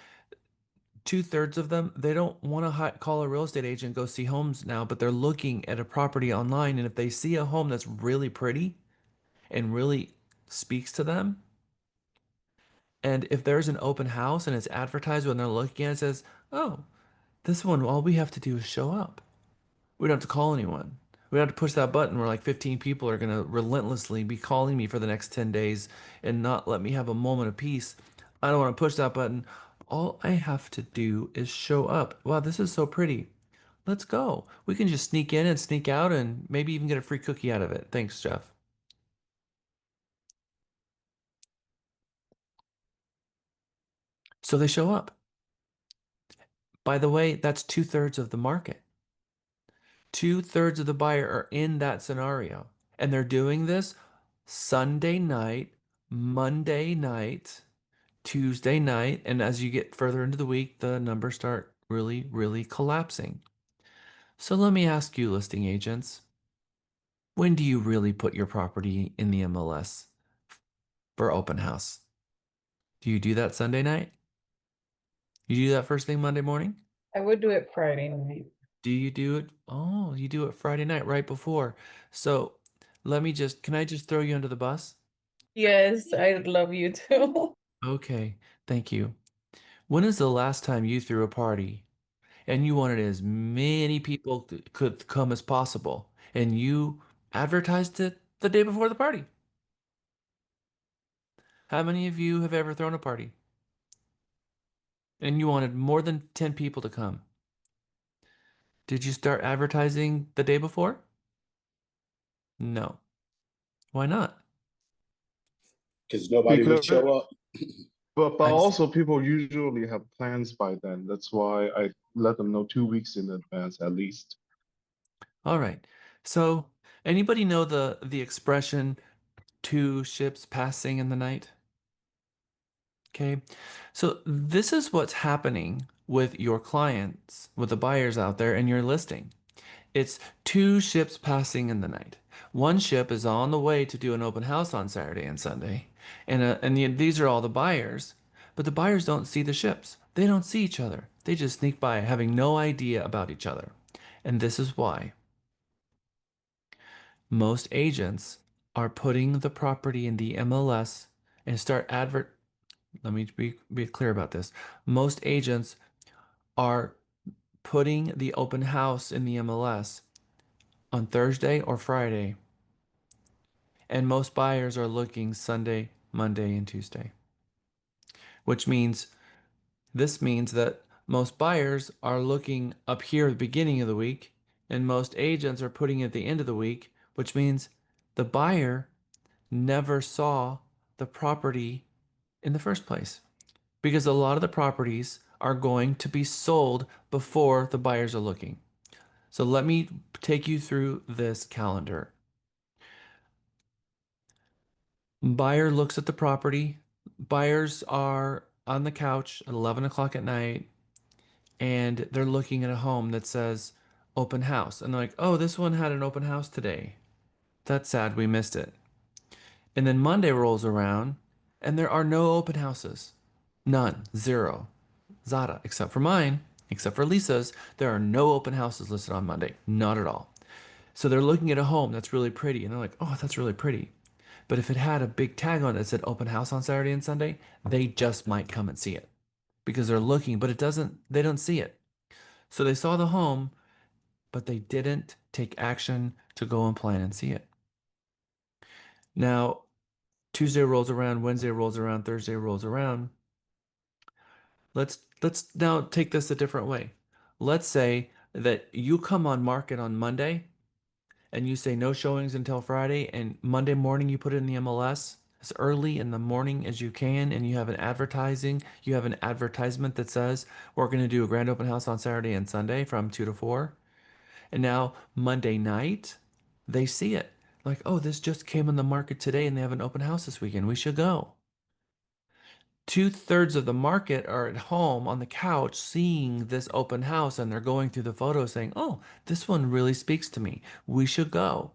2/3 of them, they don't want to call a real estate agent, go see homes now, but they're looking at a property online. And if they see a home that's really pretty and really speaks to them, and if there's an open house and it's advertised when they're looking at it, it says, oh, this one, all we have to do is show up. We don't have to call anyone. We don't have to push that button where like 15 people are going to relentlessly be calling me for the next 10 days and not let me have a moment of peace. I don't want to push that button. All I have to do is show up. Wow, this is so pretty. Let's go. We can just sneak in and sneak out and maybe even get a free cookie out of it. Thanks, Jeff. So they show up. By the way, that's 2/3 of the market. 2/3 of the buyer are in that scenario. And they're doing this Sunday night, Monday night, Tuesday night. And as you get further into the week, the numbers start really, really collapsing. So let me ask you, listing agents, when do you really put your property in the MLS for open house? Do you do that Sunday night? You do that first thing Monday morning? I would do it Friday night. Do you do it? Oh, you do it Friday night right before. So can I just throw you under the bus? Yes, I'd love you to. Okay, thank you. When is the last time you threw a party and you wanted as many people could come as possible and you advertised it the day before the party? How many of you have ever thrown a party and you wanted more than 10 people to come? Did you start advertising the day before? No. Why not? Because nobody would Because, show up. but I see. also people usually have plans by then. That's why I let them know 2 weeks in advance at least. All right. So, anybody know the expression two ships passing in the night? Okay. So this is what's happening with your clients, with the buyers out there in your listing. It's two ships passing in the night. One ship is on the way to do an open house on Saturday and Sunday, and these are all the buyers, but the buyers don't see the ships. They don't see each other. They just sneak by, having no idea about each other. And this is why most agents are putting the property in the MLS and start advert. Let me be clear about this. Most agents are putting the open house in the MLS on Thursday or Friday, and most buyers are looking Sunday, Monday, and Tuesday. Which means this means that most buyers are looking up here at the beginning of the week, and most agents are putting it at the end of the week, which means the buyer never saw the property in the first place. Because a lot of the properties are going to be sold before the buyers are looking. So let me take you through this calendar. Buyer looks at the property. Buyers are on the couch at 11 o'clock at night, and they're looking at a home that says open house. And they're like, oh, this one had an open house today. That's sad, we missed it. And then Monday rolls around, and there are no open houses. None. Zero. Zada. Except for mine, except for Lisa's, there are no open houses listed on Monday. Not at all. So they're looking at a home that's really pretty, and they're like, oh, that's really pretty. But if it had a big tag on it that said open house on Saturday and Sunday, they just might come and see it because they're looking, but they don't see it. So they saw the home, but they didn't take action to go and plan and see it. Now, Tuesday rolls around, Wednesday rolls around, Thursday rolls around. Let's now take this a different way. Let's say that you come on market on Monday and you say no showings until Friday, and Monday morning you put it in the MLS as early in the morning as you can, and you have an advertisement that says we're going to do a grand open house on Saturday and Sunday from 2 to 4. And now Monday night, they see it. Like, oh, this just came on the market today and they have an open house this weekend. We should go. 2/3 of the market are at home on the couch seeing this open house, and they're going through the photos saying, oh, this one really speaks to me. We should go.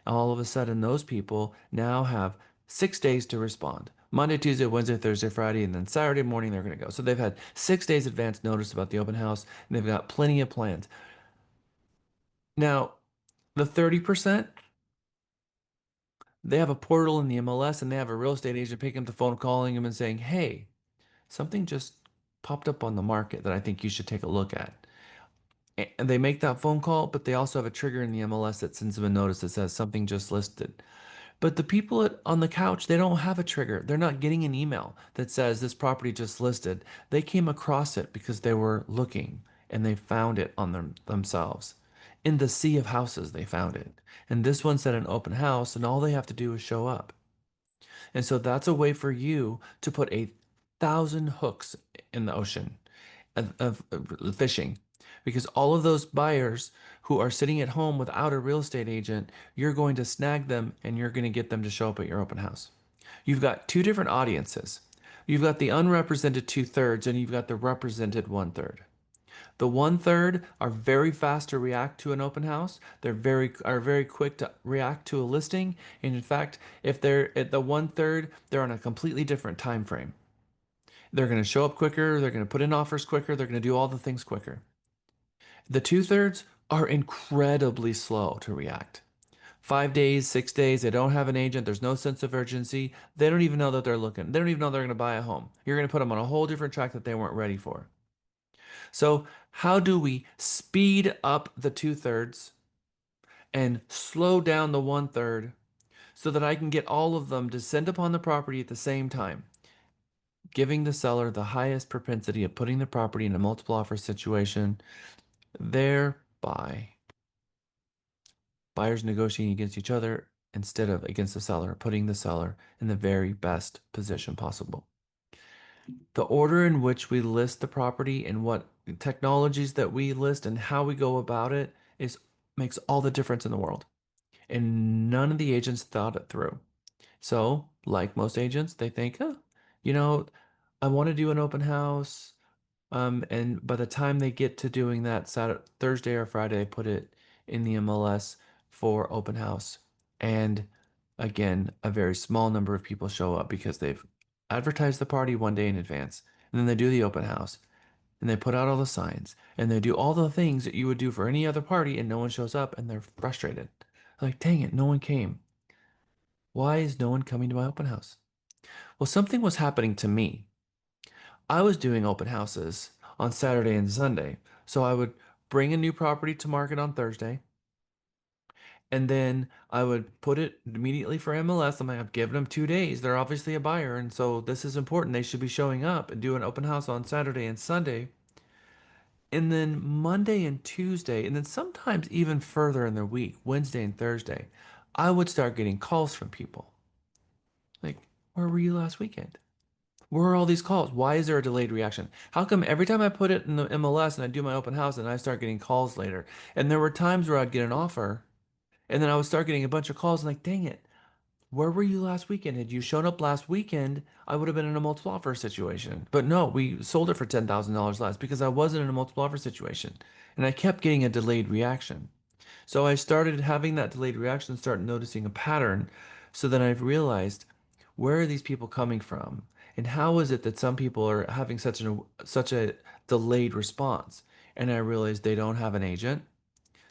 All of a sudden, those people now have 6 days to respond. Monday, Tuesday, Wednesday, Thursday, Friday, and then Saturday morning they're going to go. So they've had 6 days advance notice about the open house, and they've got plenty of plans. Now, the 30%, they have a portal in the MLS, and they have a real estate agent picking up the phone, calling them and saying, hey, something just popped up on the market that I think you should take a look at. And they make that phone call, but they also have a trigger in the MLS that sends them a notice that says something just listed. But the people on the couch, they don't have a trigger. They're not getting an email that says this property just listed. They came across it because they were looking and they found it on themselves. In the sea of houses, they found it. And this one said an open house, and all they have to do is show up. And so that's a way for you to put 1,000 hooks in the ocean of fishing. Because all of those buyers who are sitting at home without a real estate agent, you're going to snag them and you're going to get them to show up at your open house. You've got two different audiences. You've got the unrepresented 2/3 and you've got the represented 1/3. The 1/3 are very fast to react to an open house. They're very quick to react to a listing. And in fact, if they're at the 1/3, they're on a completely different time frame. They're going to show up quicker. They're going to put in offers quicker. They're going to do all the things quicker. The 2/3 are incredibly slow to react. 5 days, 6 days, they don't have an agent. There's no sense of urgency. They don't even know that they're looking. They don't even know they're going to buy a home. You're going to put them on a whole different track that they weren't ready for. So how do we speed up the 2/3 and slow down the 1/3 so that I can get all of them to descend upon the property at the same time, giving the seller the highest propensity of putting the property in a multiple offer situation, thereby buyers negotiating against each other instead of against the seller, putting the seller in the very best position possible. The order in which we list the property and what technologies that we list and how we go about it makes all the difference in the world. And none of the agents thought it through. So, like most agents, they think, oh, you know, I want to do an open house. And by the time they get to doing that Saturday, Thursday or Friday, I put it in the MLS for open house. And again, a very small number of people show up because they've advertised the party one day in advance. And then they do the open house and they put out all the signs and they do all the things that you would do for any other party and no one shows up and they're frustrated. Like, dang it, no one came. Why is no one coming to my open house? Well, something was happening to me. I was doing open houses on Saturday and Sunday. So I would bring a new property to market on Thursday. And then I would put it immediately for MLS. I'm like, I've given them 2 days. They're obviously a buyer. And so this is important. They should be showing up and do an open house on Saturday and Sunday. And then Monday and Tuesday, and then sometimes even further in the week, Wednesday and Thursday, I would start getting calls from people. Like, where were you last weekend? Where are all these calls? Why is there a delayed reaction? How come every time I put it in the MLS and I do my open house and I start getting calls later? And there were times where I'd get an offer and then I would start getting a bunch of calls and like, dang it, where were you last weekend? Had you shown up last weekend, I would have been in a multiple offer situation. But no, we sold it for $10,000 less because I wasn't in a multiple offer situation. And I kept getting a delayed reaction. So I started having that delayed reaction, start noticing a pattern. So then I've realized, where are these people coming from? And how is it that some people are having such a delayed response? And I realized they don't have an agent,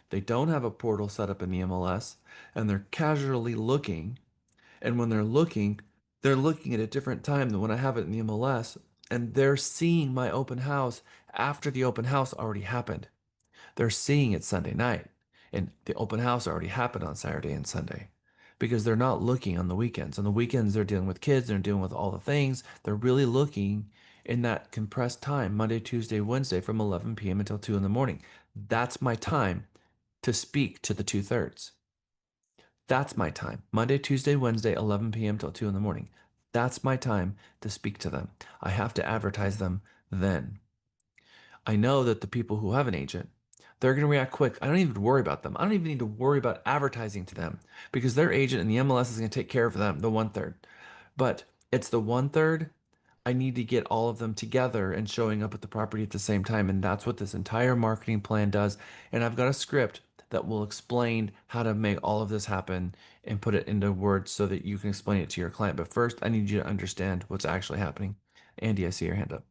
they don't have a portal set up in the MLS, and they're casually looking. And when they're looking at a different time than when I have it in the MLS, and they're seeing my open house after the open house already happened. They're seeing it Sunday night, and the open house already happened on Saturday and Sunday because they're not looking on the weekends. On the weekends, they're dealing with kids, they're dealing with all the things. They're really looking in that compressed time, Monday, Tuesday, Wednesday, from 11 p.m. until 2 in the morning. That's my time to speak to the 2/3. That's my time. Monday, Tuesday, Wednesday, 11 p.m. till 2 in the morning. That's my time to speak to them. I have to advertise them then. I know that the people who have an agent, they're going to react quick. I don't even worry about them. I don't even need to worry about advertising to them because their agent in the MLS is going to take care of them, the 1/3. But it's the 1/3. I need to get all of them together and showing up at the property at the same time. And that's what this entire marketing plan does. And I've got a script that will explain how to make all of this happen and put it into words so that you can explain it to your client. But first, I need you to understand what's actually happening. Andy, I see your hand up.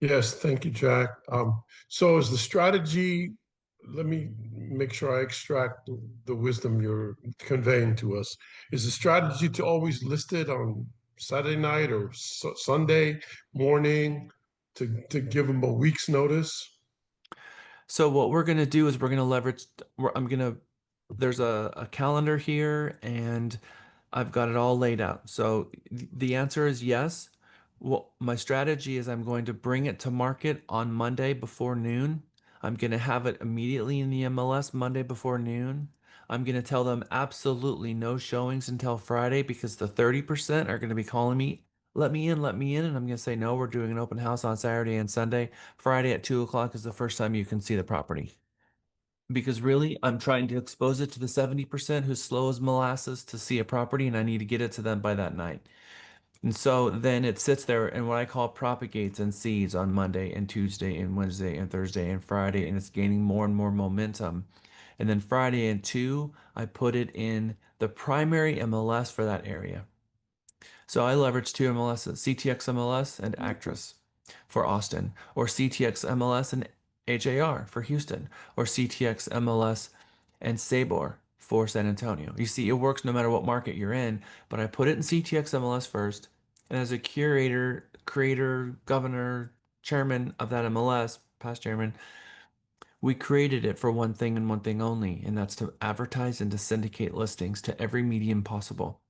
Yes, thank you, Jack. So is the strategy, let me make sure I extract the wisdom you're conveying to us. Is the strategy to always list it on Saturday night or Sunday morning to give them a week's notice? So what we're going to do is we're going to leverage, there's a calendar here and I've got it all laid out. So the answer is yes. Well, my strategy is I'm going to bring it to market on Monday before noon. I'm going to have it immediately in the MLS Monday before noon. I'm going to tell them absolutely no showings until Friday because the 30% are going to be calling me, let me in, let me in. And I'm going to say, no, we're doing an open house on Saturday and Sunday. Friday at 2 o'clock is the first time you can see the property. Because really, I'm trying to expose it to the 70% who's slow as molasses to see a property, and I need to get it to them by that night. And so then it sits there and what I call propagates and seeds on Monday and Tuesday and Wednesday and Thursday and Friday, and it's gaining more and more momentum. And then Friday and 2, I put it in the primary MLS for that area. So I leverage two MLSs, CTX MLS and Actress for Austin, or CTX MLS and HAR for Houston, or CTX MLS and Sabor for San Antonio. You see, it works no matter what market you're in, but I put it in CTX MLS first, and as a curator, creator, governor, chairman of that MLS, past chairman, we created it for one thing and one thing only, and that's to advertise and to syndicate listings to every medium possible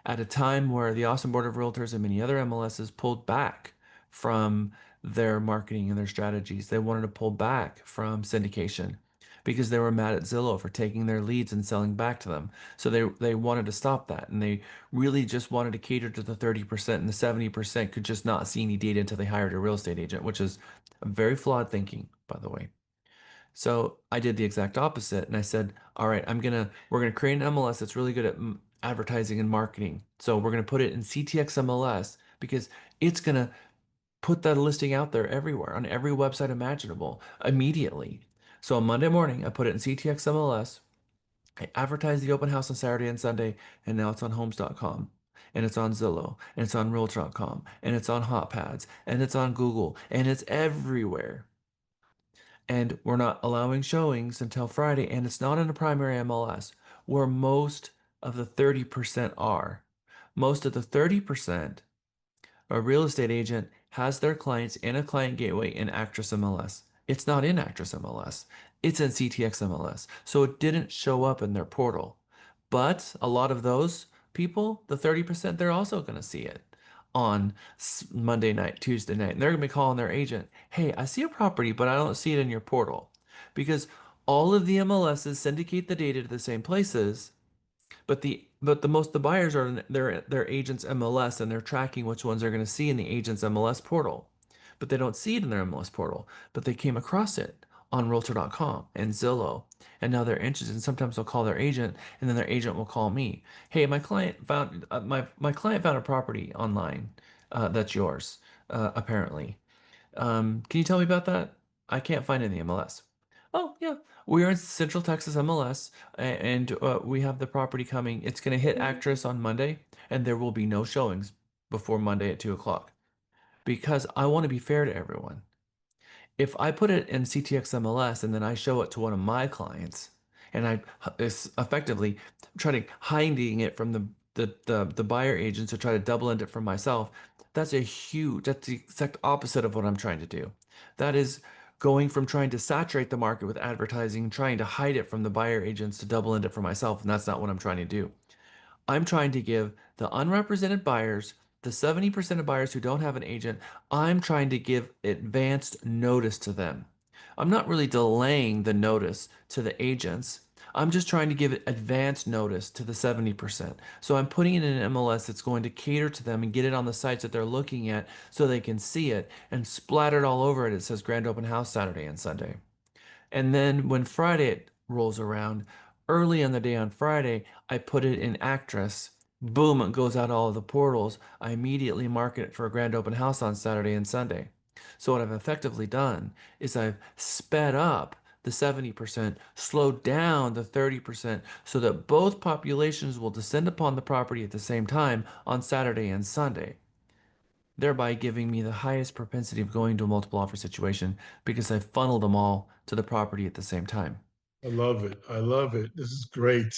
at a time where the Austin Board of Realtors and many other MLSs pulled back from their marketing and their strategies. They wanted to pull back from syndication because they were mad at Zillow for taking their leads and selling back to them. So they wanted to stop that. And they really just wanted to cater to the 30%, and the 70% could just not see any data until they hired a real estate agent, which is very flawed thinking, by the way. So I did the exact opposite, and I said, "All right, we're gonna create an MLS that's really good advertising and marketing. So we're going to put it in CTX MLS because it's going to put that listing out there everywhere on every website imaginable immediately. So on Monday morning, I put it in CTX MLS. I advertised the open house on Saturday and Sunday, and now it's on homes.com. And it's on Zillow, and it's on Realtor.com, and it's on HotPads, and it's on Google, and it's everywhere. And we're not allowing showings until Friday, and it's not in a primary MLS where most of the 30% are. Most of the 30%, a real estate agent has their clients in a client gateway in Actress MLS. It's not in Actress MLS. It's in CTX MLS. So it didn't show up in their portal. But a lot of those people, the 30%, they're also going to see it on Monday night, Tuesday night. And they're going to be calling their agent, hey, I see a property, but I don't see it in your portal. Because all of the MLSs syndicate the data to the same places, but the buyers are in their agent's MLS, and they're tracking which ones they're going to see in the agent's MLS portal. But they don't see it in their MLS portal, but they came across it on Realtor.com and Zillow, and now they're interested. And sometimes they'll call their agent, and then their agent will call me. Hey, my client found my client found a property online that's yours, apparently. Can you tell me about that? I can't find it in the MLS. Oh, yeah. We're in Central Texas MLS, and we have the property coming. It's going to hit Actress on Monday, and there will be no showings before Monday at 2 o'clock because I want to be fair to everyone. If I put it in CTX MLS and then I show it to one of my clients, and I effectively try to hiding it from the buyer agents to try to double end it for myself, that's the exact opposite of what I'm trying to do. That is going from trying to saturate the market with advertising, trying to hide it from the buyer agents to double end it for myself, and that's not what I'm trying to do. I'm trying to give the unrepresented buyers, the 70% of buyers who don't have an agent, I'm trying to give advanced notice to them. I'm not really delaying the notice to the agents. I'm just trying to give advanced notice to the 70%. So I'm putting it in an MLS that's going to cater to them and get it on the sites that they're looking at so they can see it, and splattered all over it. It says Grand Open House Saturday and Sunday. And then when Friday rolls around, early in the day on Friday, I put it in Actress. Boom, it goes out all of the portals. I immediately market it for a grand open house on Saturday and Sunday. So what I've effectively done is I've sped up the 70%, slowed down the 30% so that both populations will descend upon the property at the same time on Saturday and Sunday, thereby giving me the highest propensity of going to a multiple offer situation because I funneled them all to the property at the same time. I love it. I love it. This is great.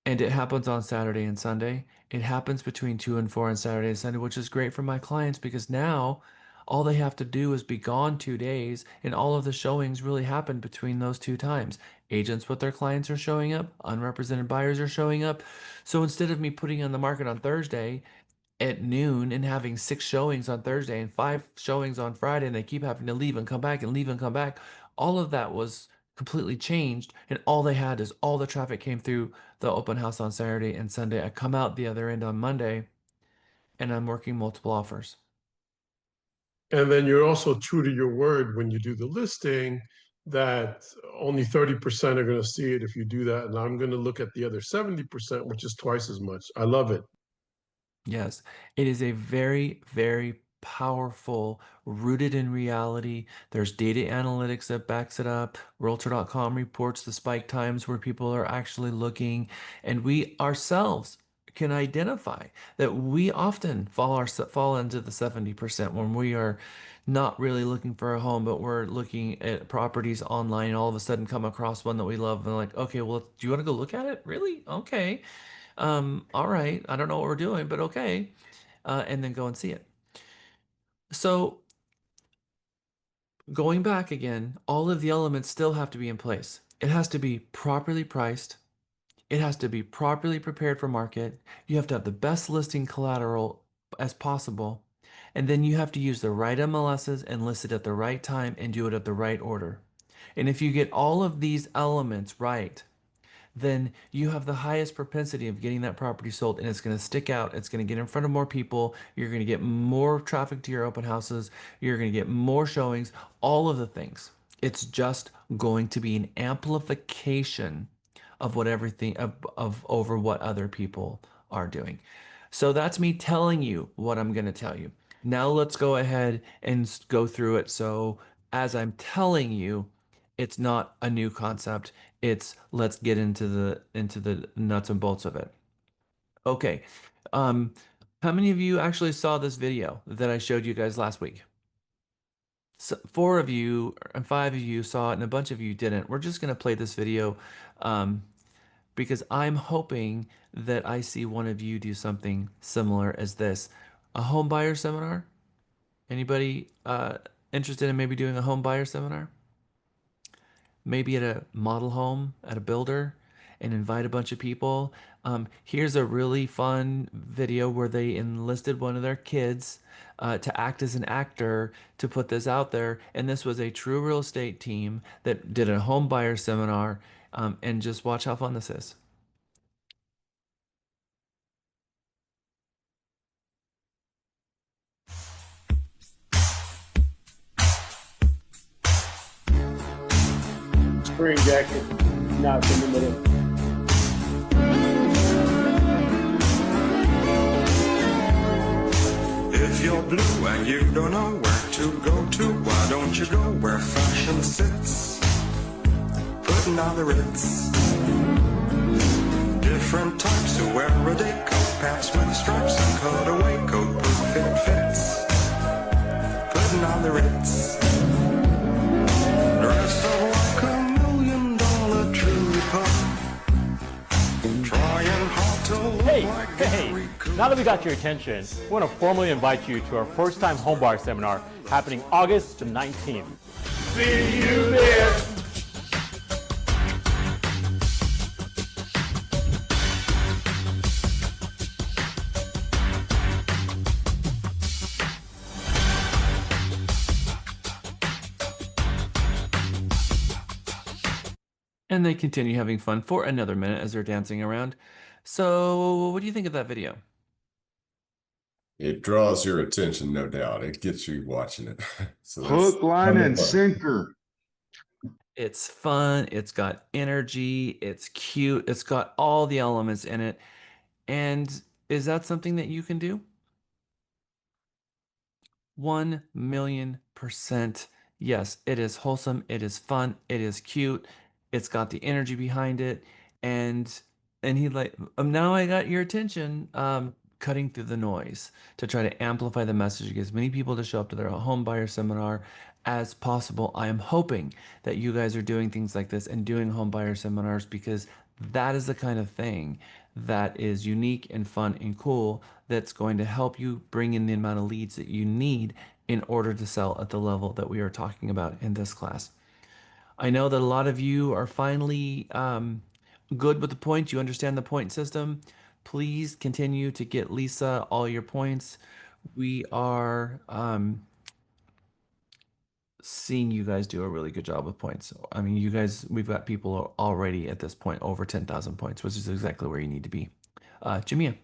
And it happens on Saturday and Sunday. It happens between 2 and 4 on Saturday and Sunday, which is great for my clients because now all they have to do is be gone 2 days, and all of the showings really happen between those two times. Agents with their clients are showing up, unrepresented buyers are showing up. So instead of me putting on the market on Thursday at noon and having 6 showings on Thursday and 5 showings on Friday, and they keep having to leave and come back and leave and come back, all of that was completely changed. And all they had is all the traffic came through the open house on Saturday and Sunday. I come out the other end on Monday and I'm working multiple offers. And then you're also true to your word when you do the listing that only 30% are going to see it if you do that. And I'm going to look at the other 70%, which is twice as much. I love it. Yes, it is a very, very powerful, rooted in reality. There's data analytics that backs it up. Realtor.com reports the spike times where people are actually looking, and we ourselves can identify that we often fall into the 70% when we are not really looking for a home, but we're looking at properties online, and all of a sudden come across one that we love and like, okay, well, do you want to go look at it? Really? Okay. All right. I don't know what we're doing, but okay. And then go and see it. So going back again, all of the elements still have to be in place. It has to be properly priced. It has to be properly prepared for market. You have to have the best listing collateral as possible. And then you have to use the right MLSs and list it at the right time and do it at the right order. And if you get all of these elements right, then you have the highest propensity of getting that property sold, and it's going to stick out. It's going to get in front of more people. You're going to get more traffic to your open houses. You're going to get more showings, all of the things. It's just going to be an amplification of what everything of over what other people are doing. So that's me telling you what I'm going to tell you. Now let's go ahead and go through it. So as I'm telling you, it's not a new concept. It's let's get into the nuts and bolts of it. Okay. Um, how many of you actually saw this video that I showed you guys last week? So 4 of you and 5 of you saw it, and a bunch of you didn't. We're just going to play this video because I'm hoping that I see one of you do something similar as this. A home buyer seminar? Anybody interested in maybe doing a home buyer seminar? Maybe at a model home, at a builder, and invite a bunch of people. Here's a really fun video where they enlisted one of their kids to act as an actor to put this out there. And this was a true real estate team that did a home buyer seminar. And just watch how fun this is. Green jacket. Now it's in the middle. If you're blue and you don't know where to go to, why don't you go where fashion sits? Putting on the Ritz. Different types who wear a day coat, pants with stripes and cutaway coat, perfect fits. Putting on the Ritz. Dressed up like $1 million trooper. Trying hard to look like Gary Cooper. Now that we got your attention, we want to formally invite you to our first-time homebuyer seminar happening August the 19th. See you there. And they continue having fun for another minute as they're dancing around. So what do you think of that video? It draws your attention, no doubt. It gets you watching it. So Hook, line, and sinker. It's fun. It's got energy. It's cute. It's got all the elements in it. And is that something that you can do? 1,000,000%. Yes, it is wholesome. It is fun. It is cute. It's got the energy behind it. And he like, now I got your attention, cutting through the noise to try to amplify the message, to get as many people to show up to their home buyer seminar as possible. I am hoping that you guys are doing things like this and doing home buyer seminars, because that is the kind of thing that is unique and fun and cool, that's going to help you bring in the amount of leads that you need in order to sell at the level that we are talking about in this class. I know that a lot of you are finally good with the points. You understand the point system. Please continue to get Lisa all your points. We are seeing you guys do a really good job with points. I mean, you guys, we've got people already at this point over 10,000 points, which is exactly where you need to be. Jamia.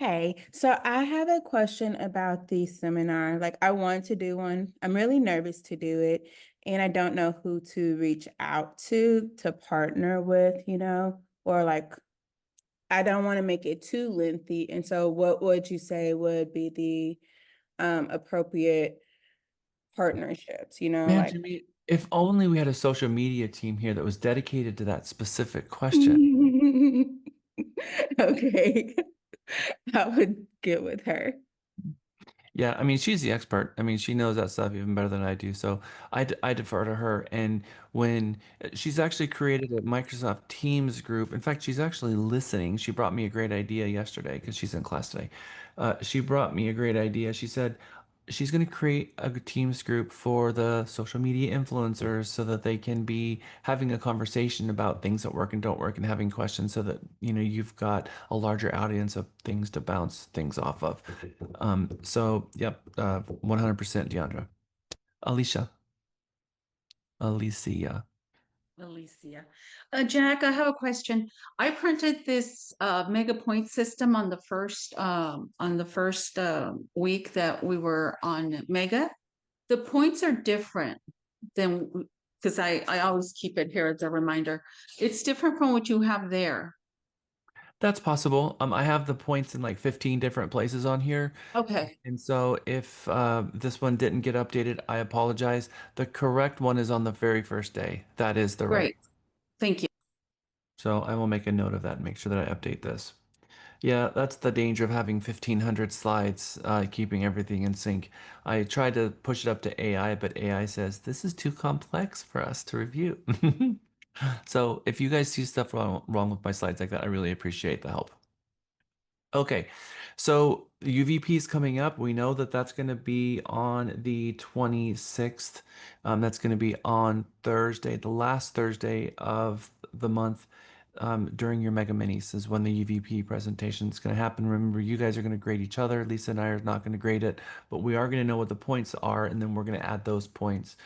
Hey, so I have a question about the seminar. Like, I want to do one. I'm really nervous to do it, and I don't know who to reach out to partner with, or like, I don't want to make it too lengthy. And so what would you say would be the appropriate partnerships, Man, like Jamia, if only we had a social media team here that was dedicated to that specific question. okay. I would get with her. Yeah, I mean, she's the expert. I mean, she knows that stuff even better than I do. So I defer to her. And when she's actually created a Microsoft Teams group, in fact, she's actually listening. She brought me a great idea yesterday because she's in class today. She brought me a great idea. She said she's going to create a Teams group for the social media influencers so that they can be having a conversation about things that work and don't work and having questions, so that, you've got a larger audience of things to bounce things off of. So, yep, 100% Deandra. Alicia. Jack, I have a question. I printed this mega point system on the first week that we were on Mega. The points are different than Because I always keep it here as a reminder. It's different from what you have there. That's possible. I have the points in like 15 different places on here. Okay, And so if this one didn't get updated, I apologize. The correct one is on the very first day. That is the right. great. Thank you. So I will make a note of that and make sure that I update this. Yeah, that's the danger of having 1,500 slides, keeping everything in sync. I tried to push it up to AI, but AI says this is too complex for us to review. So if you guys see stuff wrong with my slides like that, I really appreciate the help. Okay, so UVP is coming up. We know that that's going to be on the 26th. That's going to be on Thursday, the last Thursday of the month. During your Mega Minis is when the UVP presentation is going to happen. Remember, you guys are going to grade each other. Lisa and I are not going to grade it, but we are going to know what the points are, and then we're going to add those points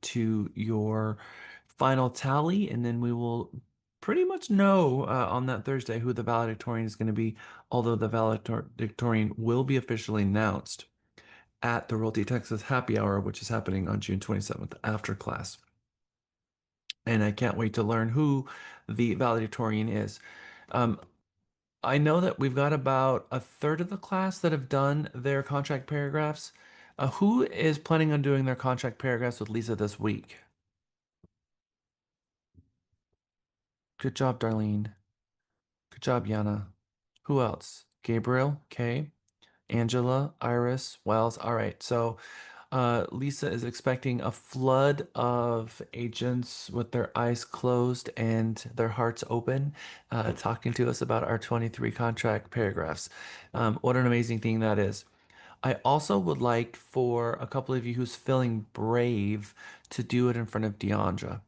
to your final tally, and then we will pretty much know on that Thursday who the valedictorian is going to be, although the valedictorian will be officially announced at the Realty Texas Happy Hour, which is happening on June 27th after class. And I can't wait to learn who the valedictorian is. I know that we've got about a third of the class that have done their contract paragraphs. Who is planning on doing their contract paragraphs with Lisa this week? Good job, Darlene. Good job, Yana. Who else? Gabriel, Kay, Angela, Iris, Wells. All right. So Lisa is expecting a flood of agents with their eyes closed and their hearts open, talking to us about our 23 contract paragraphs. What an amazing thing that is. I also would like for a couple of you who's feeling brave to do it in front of Deandra.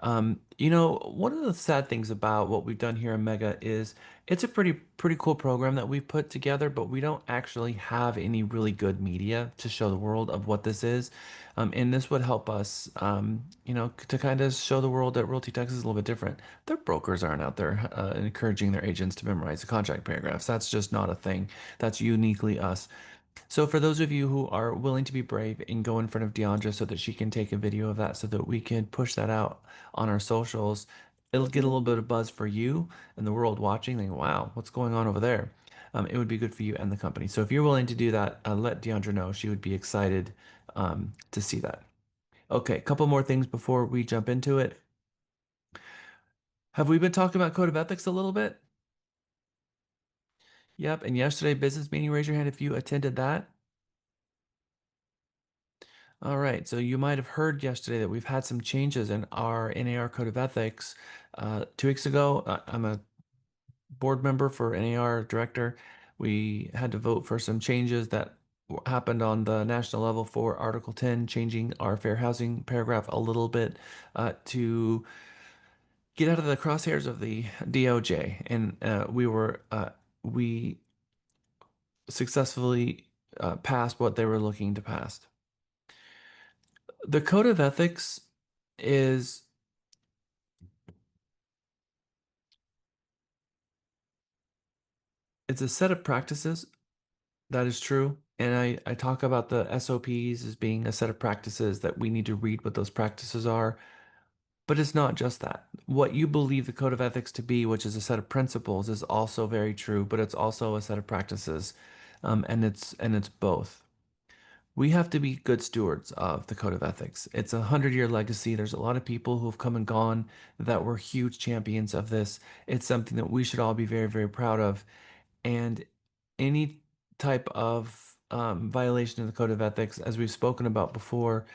One of the sad things about what we've done here in Mega is it's a pretty cool program that we've put together, but we don't actually have any really good media to show the world of what this is. And this would help us, to kind of show the world that Realty Texas is a little bit different. Their brokers aren't out there encouraging their agents to memorize the contract paragraphs. That's just not a thing. That's uniquely us. So for those of you who are willing to be brave and go in front of Deandra so that she can take a video of that so that we can push that out on our socials, it'll get a little bit of buzz for you and the world watching. Like, wow, what's going on over there? It would be good for you and the company. So if you're willing to do that, let Deandra know. She would be excited to see that. Okay, a couple more things before we jump into it. Have we been talking about code of ethics a little bit? Yep, and yesterday business meeting, raise your hand if you attended that. All right, so you might have heard yesterday that we've had some changes in our NAR Code of Ethics. 2 weeks ago, I'm a board member for NAR director. We had to vote for some changes that happened on the national level for Article 10, changing our fair housing paragraph a little bit to get out of the crosshairs of the DOJ. And we successfully passed what they were looking to pass. The code of ethics is it's a set of practices. That is true. And I talk about the SOPs as being a set of practices that we need to read what those practices are. But it's not just that. What you believe the code of ethics to be, which is a set of principles, is also very true, but it's also a set of practices. And it's both. We have to be good stewards of the code of ethics. It's a 100-year legacy. There's a lot of people who have come and gone that were huge champions of this. It's something that we should all be very, very proud of. And any type of violation of the code of ethics, as we've spoken about before,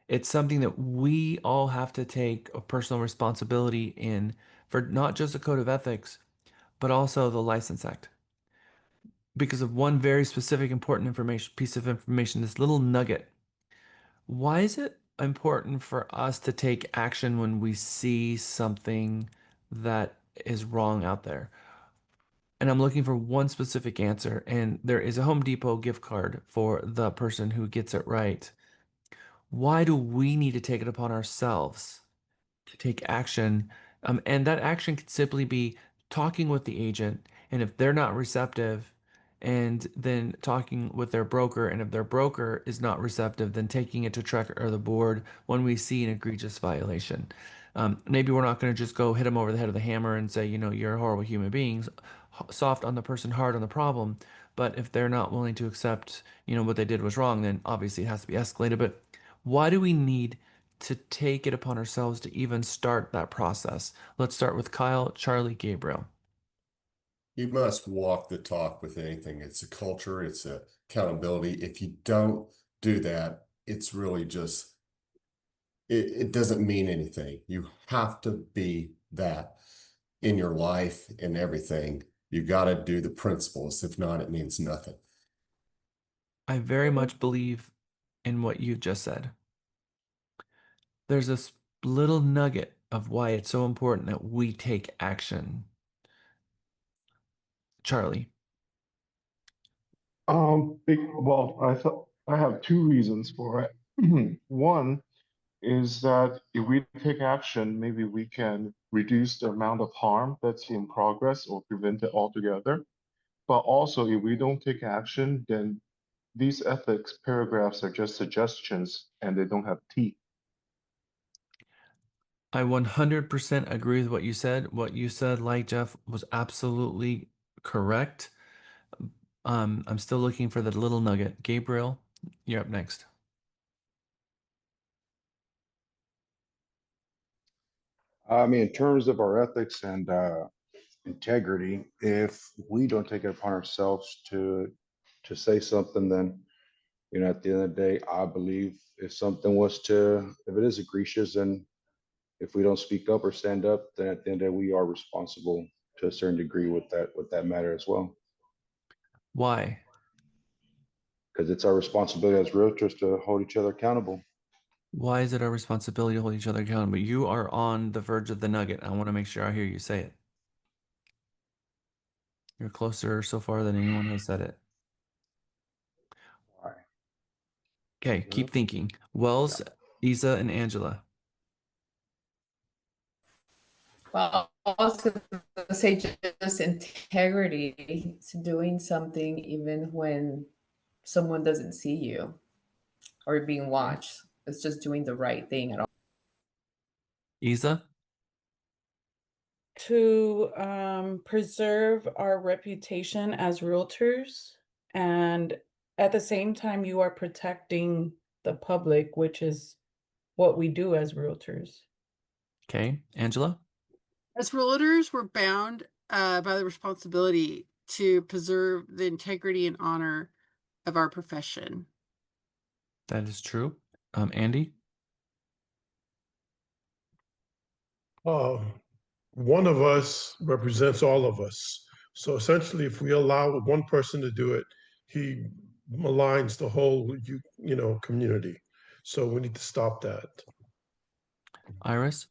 it's something that we all have to take a personal responsibility in for not just the code of ethics, but also the License Act. Because of one very specific important piece of information, this little nugget. Why is it important for us to take action when we see something that is wrong out there? And I'm looking for one specific answer, and there is a Home Depot gift card for the person who gets it right. Why do we need to take it upon ourselves to take action? And that action could simply be talking with the agent, and if they're not receptive, and then talking with their broker. And if their broker is not receptive, then taking it to TREC or the board when we see an egregious violation. Maybe we're not going to just go hit them over the head with a hammer and say, you're a horrible human beings, soft on the person, hard on the problem. But if they're not willing to accept, what they did was wrong, then obviously it has to be escalated. But why do we need to take it upon ourselves to even start that process? Let's start with Kyle, Charlie, Gabriel. You must walk the talk with anything. It's a culture, it's a accountability. If you don't do that, it's really just, it doesn't mean anything. You have to be that in your life and everything. You got to do the principles. If not, it means nothing. I very much believe in what you just said. There's this little nugget of why it's so important that we take action. Charlie. Well, I have two reasons for it. One is that if we take action, maybe we can reduce the amount of harm that's in progress or prevent it altogether. But also, if we don't take action, then these ethics paragraphs are just suggestions and they don't have teeth. I 100% agree with what you said. What you said, like Jeff, was absolutely correct. I'm still looking for the little nugget. Gabriel, you're up next. I mean, in terms of our ethics and integrity, if we don't take it upon ourselves to say something, then at the end of the day, I believe if it is egregious, and if we don't speak up or stand up, then at the end of the day, we are responsible to a certain degree with that matter as well. Why? Because it's our responsibility as realtors to hold each other accountable. Why is it our responsibility to hold each other accountable? You are on the verge of the nugget. I want to make sure I hear you say it. You're closer so far than anyone has said it. Why? Okay, keep thinking. Wells, Isa, and Angela. Well, I was going to say just integrity to doing something even when someone doesn't see you or being watched. It's just doing the right thing at all. Isa? To preserve our reputation as realtors, and at the same time you are protecting the public, which is what we do as realtors. Okay, Angela? As realtors, we're bound by the responsibility to preserve the integrity and honor of our profession. That is true. Andy? One of us represents all of us. So essentially, if we allow one person to do it, he maligns the whole, community. So we need to stop that. Iris?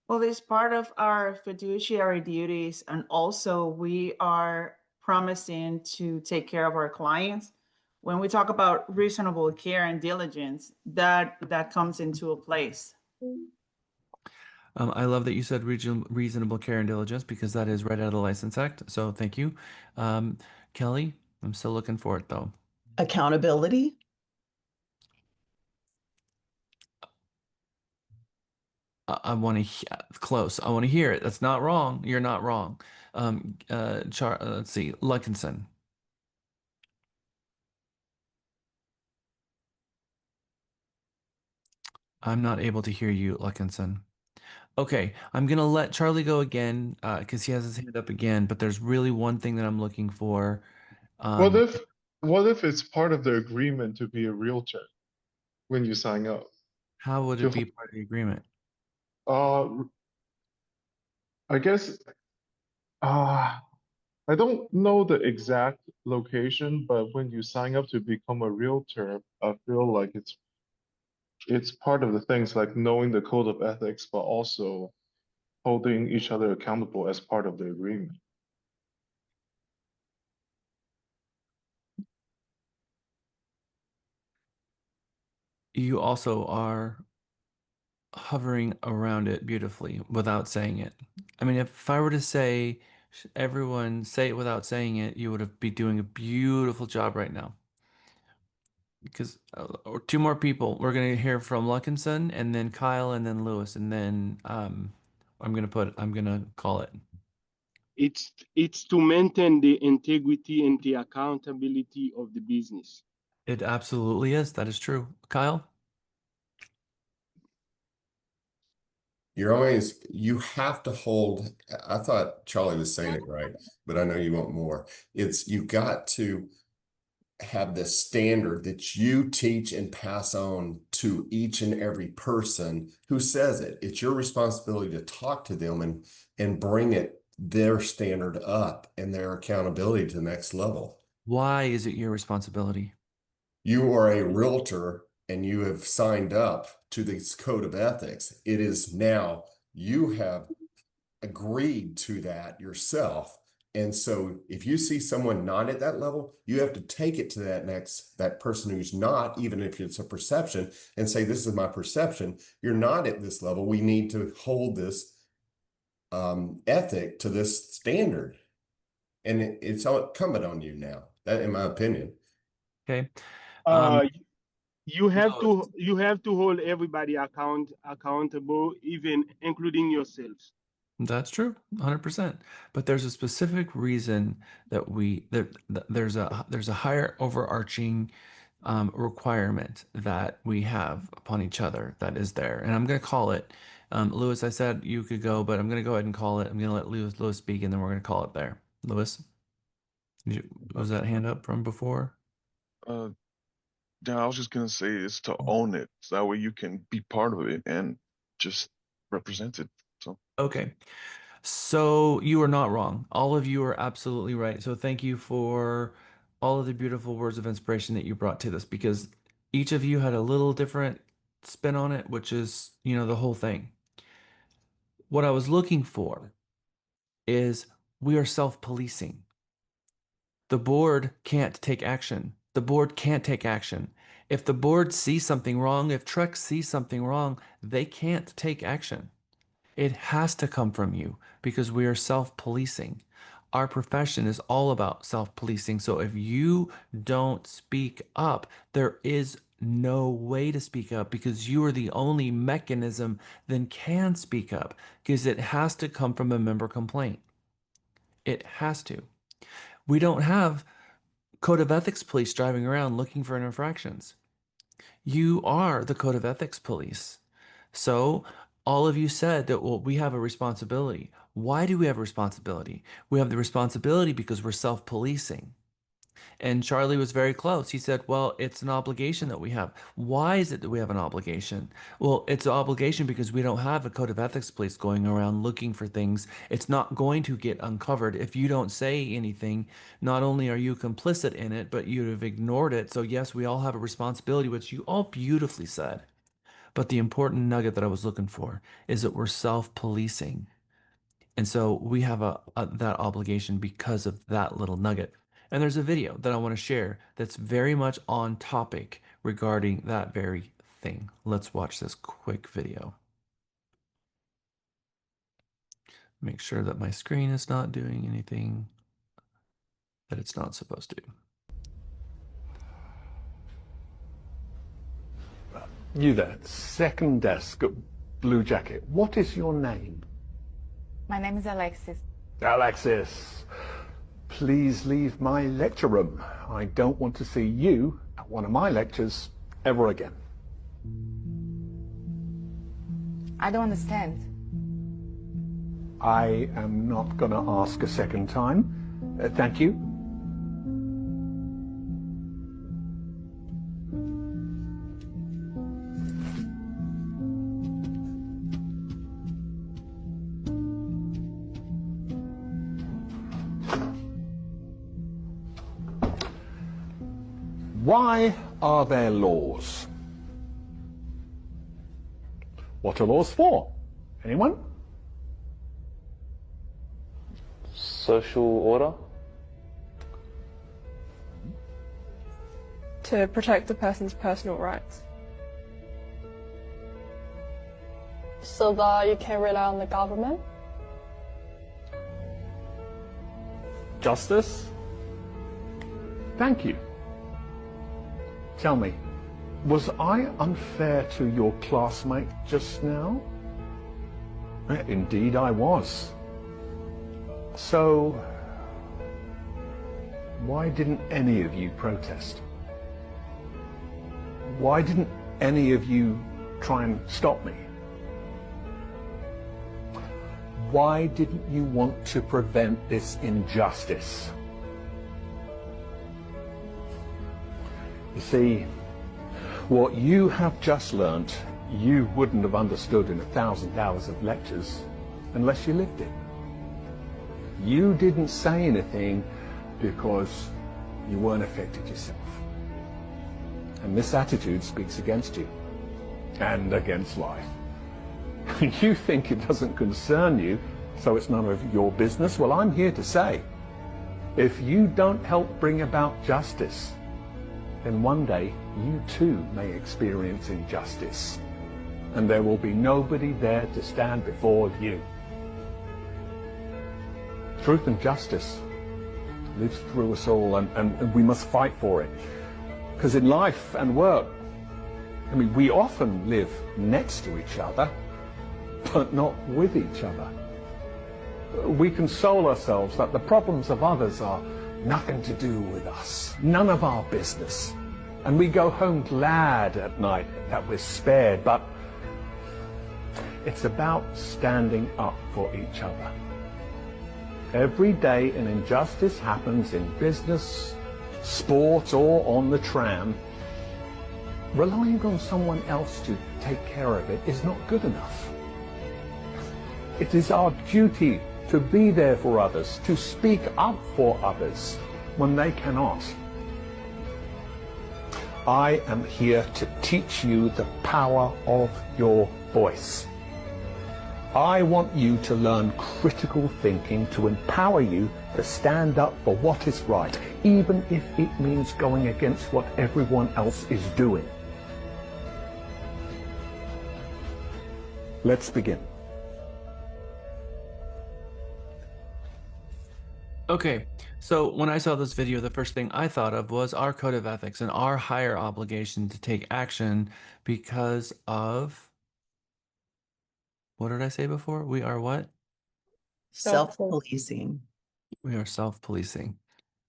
Well, it's part of our fiduciary duties, and also we are promising to take care of our clients. When we talk about reasonable care and diligence, that comes into a place. I love that you said reasonable care and diligence because that is right out of the License Act. So thank you. Kelly, I'm still looking for it though. Accountability. I want to close. I want to hear it. That's not wrong. You're not wrong. Let's see. Luckinson. I'm not able to hear you, Luckinson. Okay, I'm gonna let Charlie go again because he has his hand up again. But there's really one thing that I'm looking for. What if it's part of the agreement to be a realtor when you sign up? How would it be part of the agreement? I guess I don't know the exact location, but when you sign up to become a realtor, I feel like it's part of the things like knowing the code of ethics, but also holding each other accountable as part of the agreement. You also are hovering around it beautifully without saying it. I mean, if I were to say Everyone say it without saying it. You would be doing a beautiful job right now. Because or two more people. We're gonna hear from Luckinson and then Kyle and then Lewis and then I'm gonna call it. It's to maintain the integrity and the accountability of the business. It absolutely is. That is true. Kyle? You have to hold, I thought Charlie was saying it right, but I know you want more. You got to have this standard that you teach and pass on to each and every person who says it. It's your responsibility to talk to them and bring their standard up and their accountability to the next level. Why is it your responsibility? You are a realtor and you have signed up to this code of ethics. It is now you have agreed to that yourself. And so if you see someone not at that level, you have to take it to that person who's not, even if it's a perception, and say, this is my perception. You're not at this level. We need to hold this ethic to this standard. And it's all incumbent on you now, that in my opinion. Okay. You have to hold everybody accountable, even including yourselves. That's true, 100%. But there's a specific reason that there's a higher overarching requirement that we have upon each other that is there. And I'm going to call it, Lewis, I said you could go, but I'm going to go ahead and call it. I'm going to let Lewis speak and then we're going to call it there. Lewis, was that hand up from before? Yeah, I was just gonna say it's to own it, so that way you can be part of it and just represent it. So okay, so you are not wrong. All of you are absolutely right. So thank you for all of the beautiful words of inspiration that you brought to this, because each of you had a little different spin on it, which is, the whole thing. What I was looking for is we are self-policing. The board can't take action. The board can't take action. If the board sees something wrong, if TREC sees something wrong, they can't take action. It has to come from you because we are self-policing. Our profession is all about self-policing. So if you don't speak up, there is no way to speak up because you are the only mechanism that can speak up because it has to come from a member complaint. It has to. We don't have code of ethics police driving around looking for infractions. You are the code of ethics police. So all of you said that, well, we have a responsibility. Why do we have a responsibility? We have the responsibility because we're self-policing. And Charlie was very close. He said, well, it's an obligation that we have. Why is it that we have an obligation? Well, it's an obligation because we don't have a code of ethics police going around looking for things. It's not going to get uncovered. If you don't say anything, not only are you complicit in it, but you have ignored it. So yes, we all have a responsibility, which you all beautifully said. But the important nugget that I was looking for is that we're self-policing. And so we have that obligation because of that little nugget. And there's a video that I want to share that's very much on topic regarding that very thing. Let's watch this quick video. Make sure that my screen is not doing anything that it's not supposed to. You there, second desk, blue jacket. What is your name? My name is Alexis. Alexis, please leave my lecture room. I don't want to see you at one of my lectures ever again. I don't understand. I am not going to ask a second time. Thank you. Why are there laws? What are laws for? Anyone? Social order. To protect the person's personal rights. So that you can rely on the government? Justice? Thank you. Tell me, was I unfair to your classmate just now? Indeed I was. So, why didn't any of you protest? Why didn't any of you try and stop me? Why didn't you want to prevent this injustice? You see, what you have just learnt, you wouldn't have understood in 1,000 hours of lectures unless you lived it. You didn't say anything because you weren't affected yourself. And this attitude speaks against you and against life. You think it doesn't concern you, so it's none of your business. Well, I'm here to say, if you don't help bring about justice, then one day you too may experience injustice, and there will be nobody there to stand before you. Truth and justice lives through us all, and we must fight for it. Because in life and work, I mean, we often live next to each other, but not with each other. We console ourselves that the problems of others are nothing to do with us, none of our business. And we go home glad at night that we're spared, but it's about standing up for each other. Every day an injustice happens in business, sport, or on the tram. Relying on someone else to take care of it is not good enough. It is our duty to be there for others, to speak up for others when they cannot. I am here to teach you the power of your voice. I want you to learn critical thinking to empower you to stand up for what is right, even if it means going against what everyone else is doing. Let's begin. Okay, so when I saw this video, the first thing I thought of was our code of ethics and our higher obligation to take action because of, what did I say before? We are what? Self-policing. We are self-policing.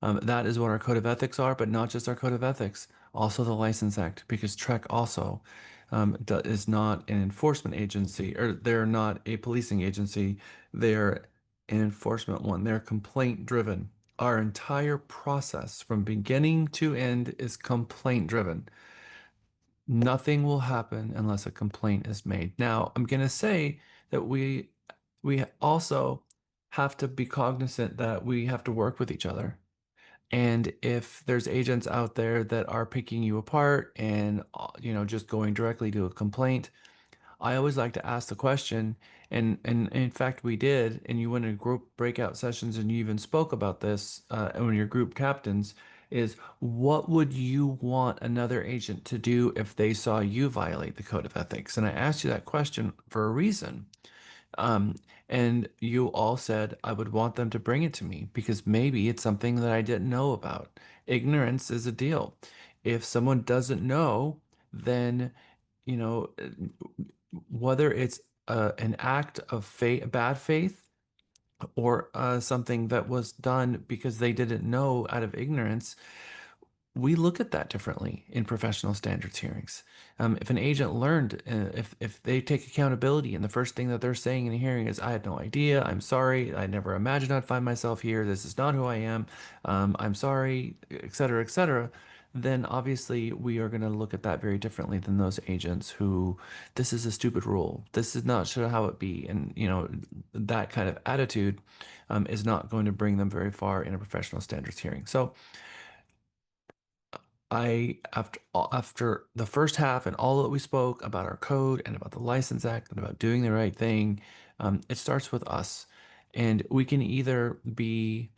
That is what our code of ethics are, but not just our code of ethics, also the License Act, because TREC also is not an enforcement agency, or they're not a policing agency. They're an enforcement one. They're complaint driven. Our entire process from beginning to end is complaint driven. Nothing will happen unless a complaint is made. Now, I'm going to say that we also have to be cognizant that we have to work with each other. And if there's agents out there that are picking you apart and just going directly to a complaint, I always like to ask the question, and in fact we did, and you went in group breakout sessions and you even spoke about this when your group captains, is what would you want another agent to do if they saw you violate the code of ethics? And I asked you that question for a reason. And you all said I would want them to bring it to me because maybe it's something that I didn't know about. Ignorance is a deal. If someone doesn't know, then, whether it's an act of bad faith, or something that was done because they didn't know out of ignorance, we look at that differently in professional standards hearings. If an agent learned, if they take accountability and the first thing that they're saying in a hearing is, I had no idea, I'm sorry, I never imagined I'd find myself here, this is not who I am, I'm sorry, et cetera, then obviously we are going to look at that very differently than those agents who, this is a stupid rule, this is not sure how it be, and that kind of attitude is not going to bring them very far in a professional standards hearing. So after the first half and all that we spoke about our code and about the License Act and about doing the right thing, it starts with us. And we can either be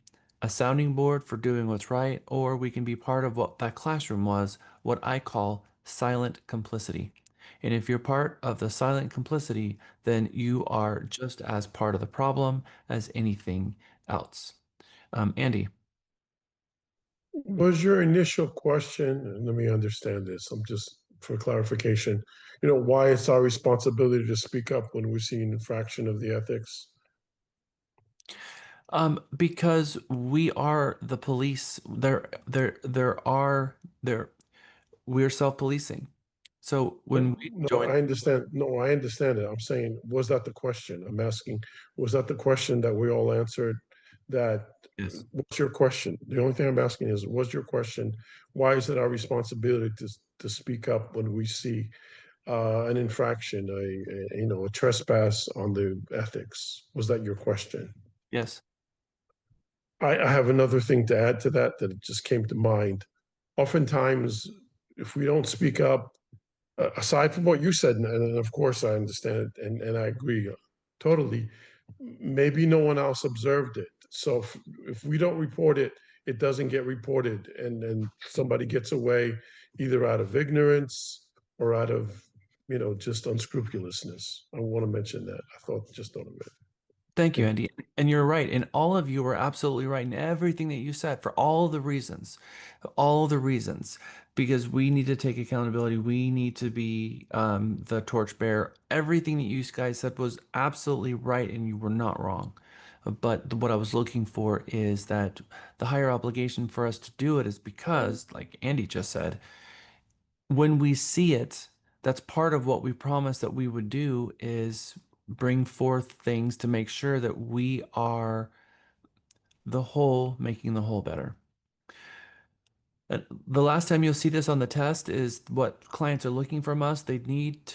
a sounding board for doing what's right, or we can be part of what that classroom was, what I call silent complicity. And if you're part of the silent complicity, then you are just as part of the problem as anything else. Andy. Was your initial question, and let me understand this, I'm just for clarification, why it's our responsibility to speak up when we see an infraction of the ethics? Because we are the police. We're self-policing. So when we No, join, I understand. No, I understand it. I'm saying, was that the question? I'm asking, was that the question that we all answered? That yes. what's your question? The only thing I'm asking is, was your question, why is it our responsibility to speak up when we see an infraction, a trespass on the ethics? Was that your question? Yes. I have another thing to add to that just came to mind. Oftentimes, if we don't speak up, aside from what you said, and of course I understand it, and I agree totally, maybe no one else observed it. So if we don't report it, it doesn't get reported, and somebody gets away either out of ignorance or out of, just unscrupulousness. I want to mention that. I thought just thought of it. Thank you, Andy. And you're right. And all of you are absolutely right in everything that you said for all the reasons, because we need to take accountability. We need to be the torchbearer. Everything that you guys said was absolutely right, and you were not wrong. But what I was looking for is that the higher obligation for us to do it is because, like Andy just said, when we see it, that's part of what we promised that we would do is bring forth things to make sure that we are the whole making the whole better. The last time you'll see this on the test is what clients are looking from us. They want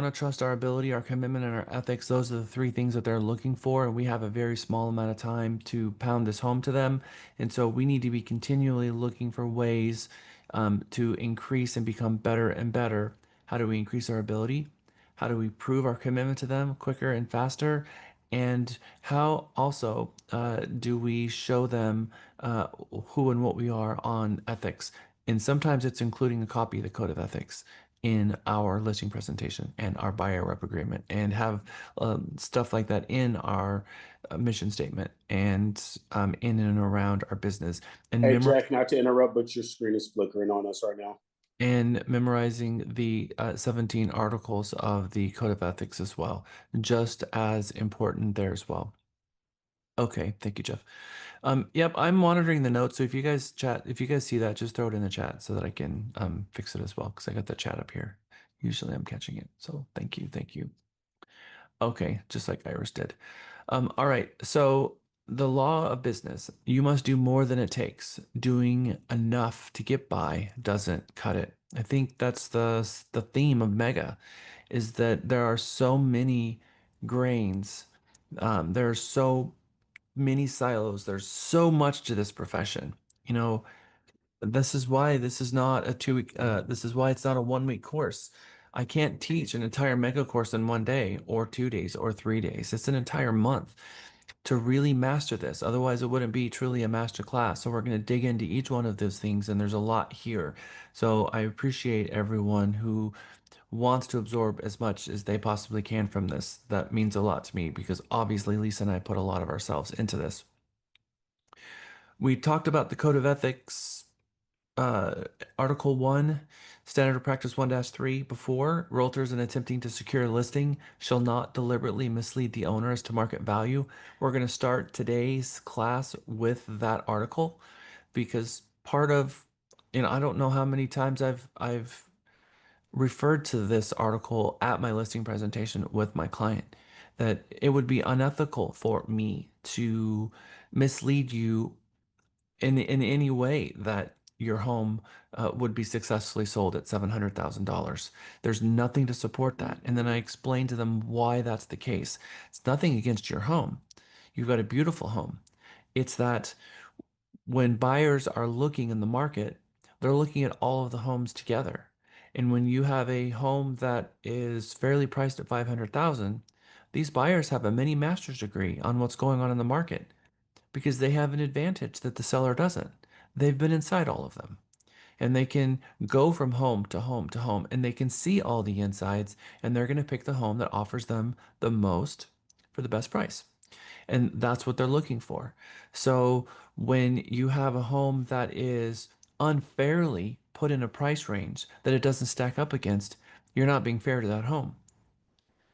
to trust our ability, our commitment, and our ethics. Those are the three things that they're looking for. And we have a very small amount of time to pound this home to them. And so we need to be continually looking for ways to increase and become better and better. How do we increase our ability? How do we prove our commitment to them quicker and faster? And how also do we show them who and what we are on ethics? And sometimes it's including a copy of the Code of Ethics in our listing presentation and our buyer rep agreement, and have stuff like that in our mission statement and in and around our business. And Hey, Jack, not to interrupt, but your screen is flickering on us right now. And memorizing the 17 articles of the Code of Ethics as well, just as important there as well. Okay, thank you, Jeff. Yep, I'm monitoring the notes. So if you guys see that, just throw it in the chat so that I can fix it as well, because I got the chat up here. Usually I'm catching it. So thank you, thank you. Okay, just like Iris did. All right, so the law of business, you must do more than it takes. Doing enough to get by doesn't cut it. I think that's the theme of Mega, is that there are so many grains. There are so many silos. There's so much to this profession. This is why this is not a 2 week, this is why it's not a 1 week course. I can't teach an entire mega course in 1 day or 2 days or 3 days. It's an entire month to really master this. Otherwise, it wouldn't be truly a master class. So we're going to dig into each one of those things, and there's a lot here. So I appreciate everyone who wants to absorb as much as they possibly can from this. That means a lot to me, because obviously Lisa and I put a lot of ourselves into this. We talked about the Code of Ethics, Article 1, Standard of Practice 1-3 before. Realtors in attempting to secure a listing shall not deliberately mislead the owner as to market value. We're going to start today's class with that article, because part of, I don't know how many times I've referred to this article at my listing presentation with my client, that it would be unethical for me to mislead you in any way that your home would be successfully sold at $700,000. There's nothing to support that. And then I explained to them why that's the case. It's nothing against your home. You've got a beautiful home. It's that when buyers are looking in the market, they're looking at all of the homes together. And when you have a home that is fairly priced at 500,000, these buyers have a mini master's degree on what's going on in the market, because they have an advantage that the seller doesn't. They've been inside all of them, and they can go from home to home to home, and they can see all the insides, and they're going to pick the home that offers them the most for the best price. And that's what they're looking for. So when you have a home that is unfairly put in a price range that it doesn't stack up against, you're not being fair to that home.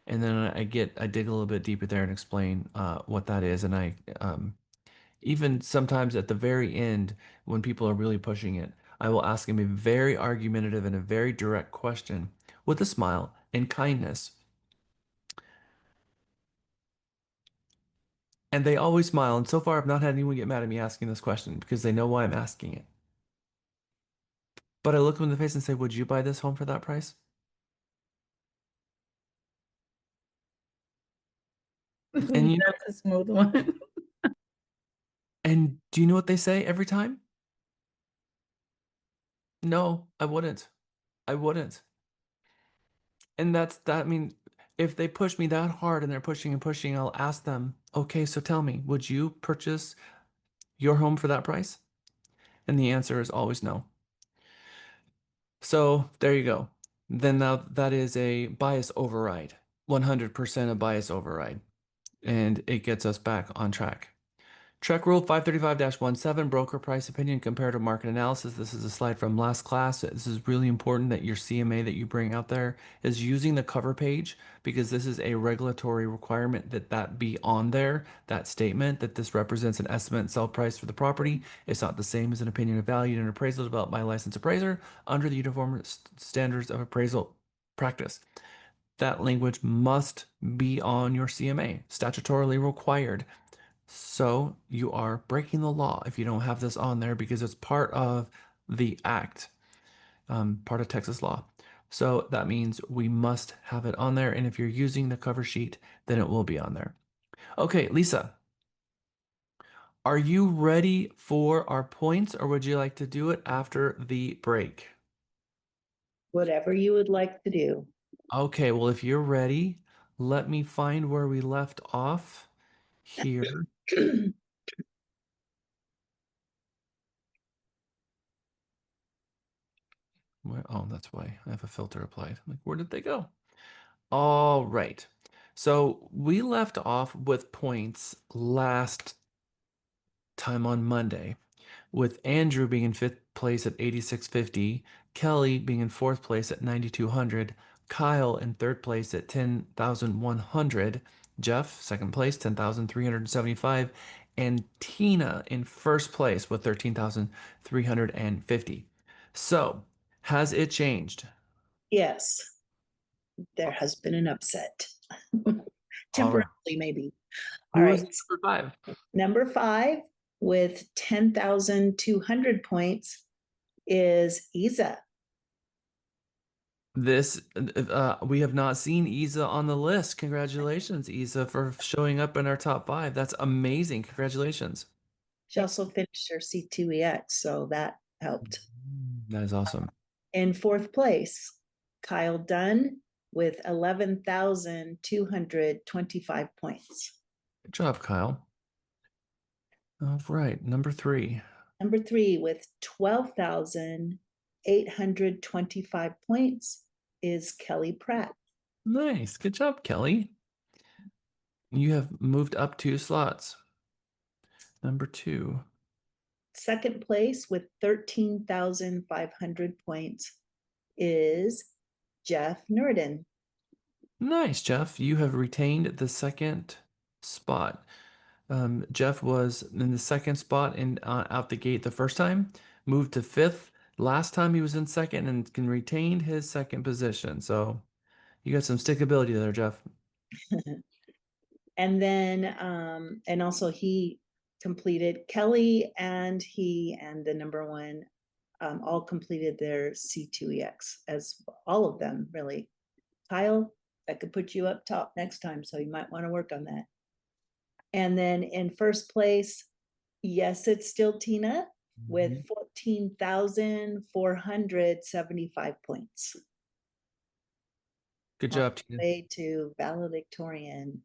And then I dig a little bit deeper there and explain what that is. And even sometimes at the very end, when people are really pushing it, I will ask them a very argumentative and a very direct question with a smile and kindness. And they always smile. And so far, I've not had anyone get mad at me asking this question because they know why I'm asking it. But I look them in the face and say, would you buy this home for that price? And you That's a smooth one. and do you know what they say every time? No, I wouldn't. I wouldn't. And I mean, if they push me that hard and they're pushing and pushing, I'll ask them, okay, so tell me, would you purchase your home for that price? And the answer is always no. So there you go. Then now that is a bias override, 100% a bias override. And it gets us back on track. TREC Rule 535-17, broker price opinion compared to market analysis. This is a slide from last class. This is really important that your CMA that you bring out there is using the cover page because this is a regulatory requirement that be on there, that statement that this represents an estimate and sell price for the property. It's not the same as an opinion of value and appraisal developed by a licensed appraiser under the uniform standards of appraisal practice. That language must be on your CMA, statutorily required. So you are breaking the law if you don't have this on there because it's part of the act, part of Texas law. So that means we must have it on there. And if you're using the cover sheet, then it will be on there. Okay, Lisa, are you ready for our points or would you like to do it after the break? Whatever you would like to do. Okay, well, if you're ready, let me find where we left off here. Oh, that's why I have a filter applied. Like, where did they go? All right. So we left off with points last time on Monday, with Andrew being in fifth place at 8650, Kelly being in fourth place at 9200, Kyle in third place at 10,100, Jeff second place 10,375, and Tina in first place with 13,350. So, has it changed? Yes, there has been an upset. Temporarily, maybe. All right. Number 5? Number 5 with 10,200 points is Isa. This we have not seen Isa on the list. Congratulations, Isa, for showing up in our top 5. That's amazing. Congratulations. She also finished her C2EX, so that helped. That is awesome. In fourth place, Kyle Dunn with 11,225 points. Good job, Kyle. All right, number 3. Number 3 with 12,825 points is Kelly Pratt. Nice. Good job, Kelly. You have moved up 2 slots. Number 2. Second place with 13,500 points is Jeff Nurden. Nice, Jeff. You have retained the second spot. Jeff was in the second spot and out the gate the first time, moved to 5th. Last time he was in second and can retain his second position. So you got some stickability there, Jeff. And then, and also he completed, Kelly and he and the number 1 all completed their C2EX, as all of them really. Kyle, that could put you up top next time, so you might want to work on that. And then in first place, yes, it's still Tina with 14,475 points. Good job, Tina. Way to valedictorian.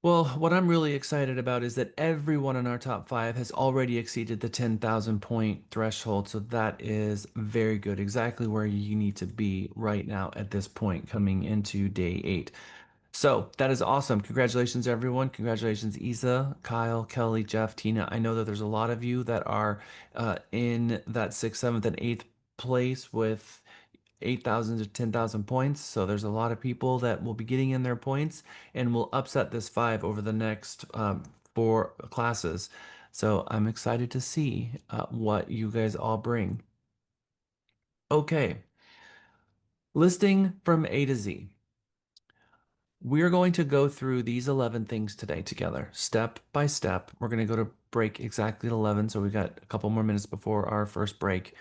Well, what I'm really excited about is that everyone in our top 5 has already exceeded the 10,000 point threshold. So that is very good. Exactly where you need to be right now at this point coming into day 8. So that is awesome. Congratulations, everyone. Congratulations, Isa, Kyle, Kelly, Jeff, Tina. I know that there's a lot of you that are in that 6th, 7th, and 8th place with 8,000 to 10,000 points. So there's a lot of people that will be getting in their points and will upset this 5 over the next 4 classes. So I'm excited to see what you guys all bring. Okay. Listing from A to Z. We're going to go through these 11 things today together, step by step. We're going to go to break exactly at 11, so we've got a couple more minutes before our first break.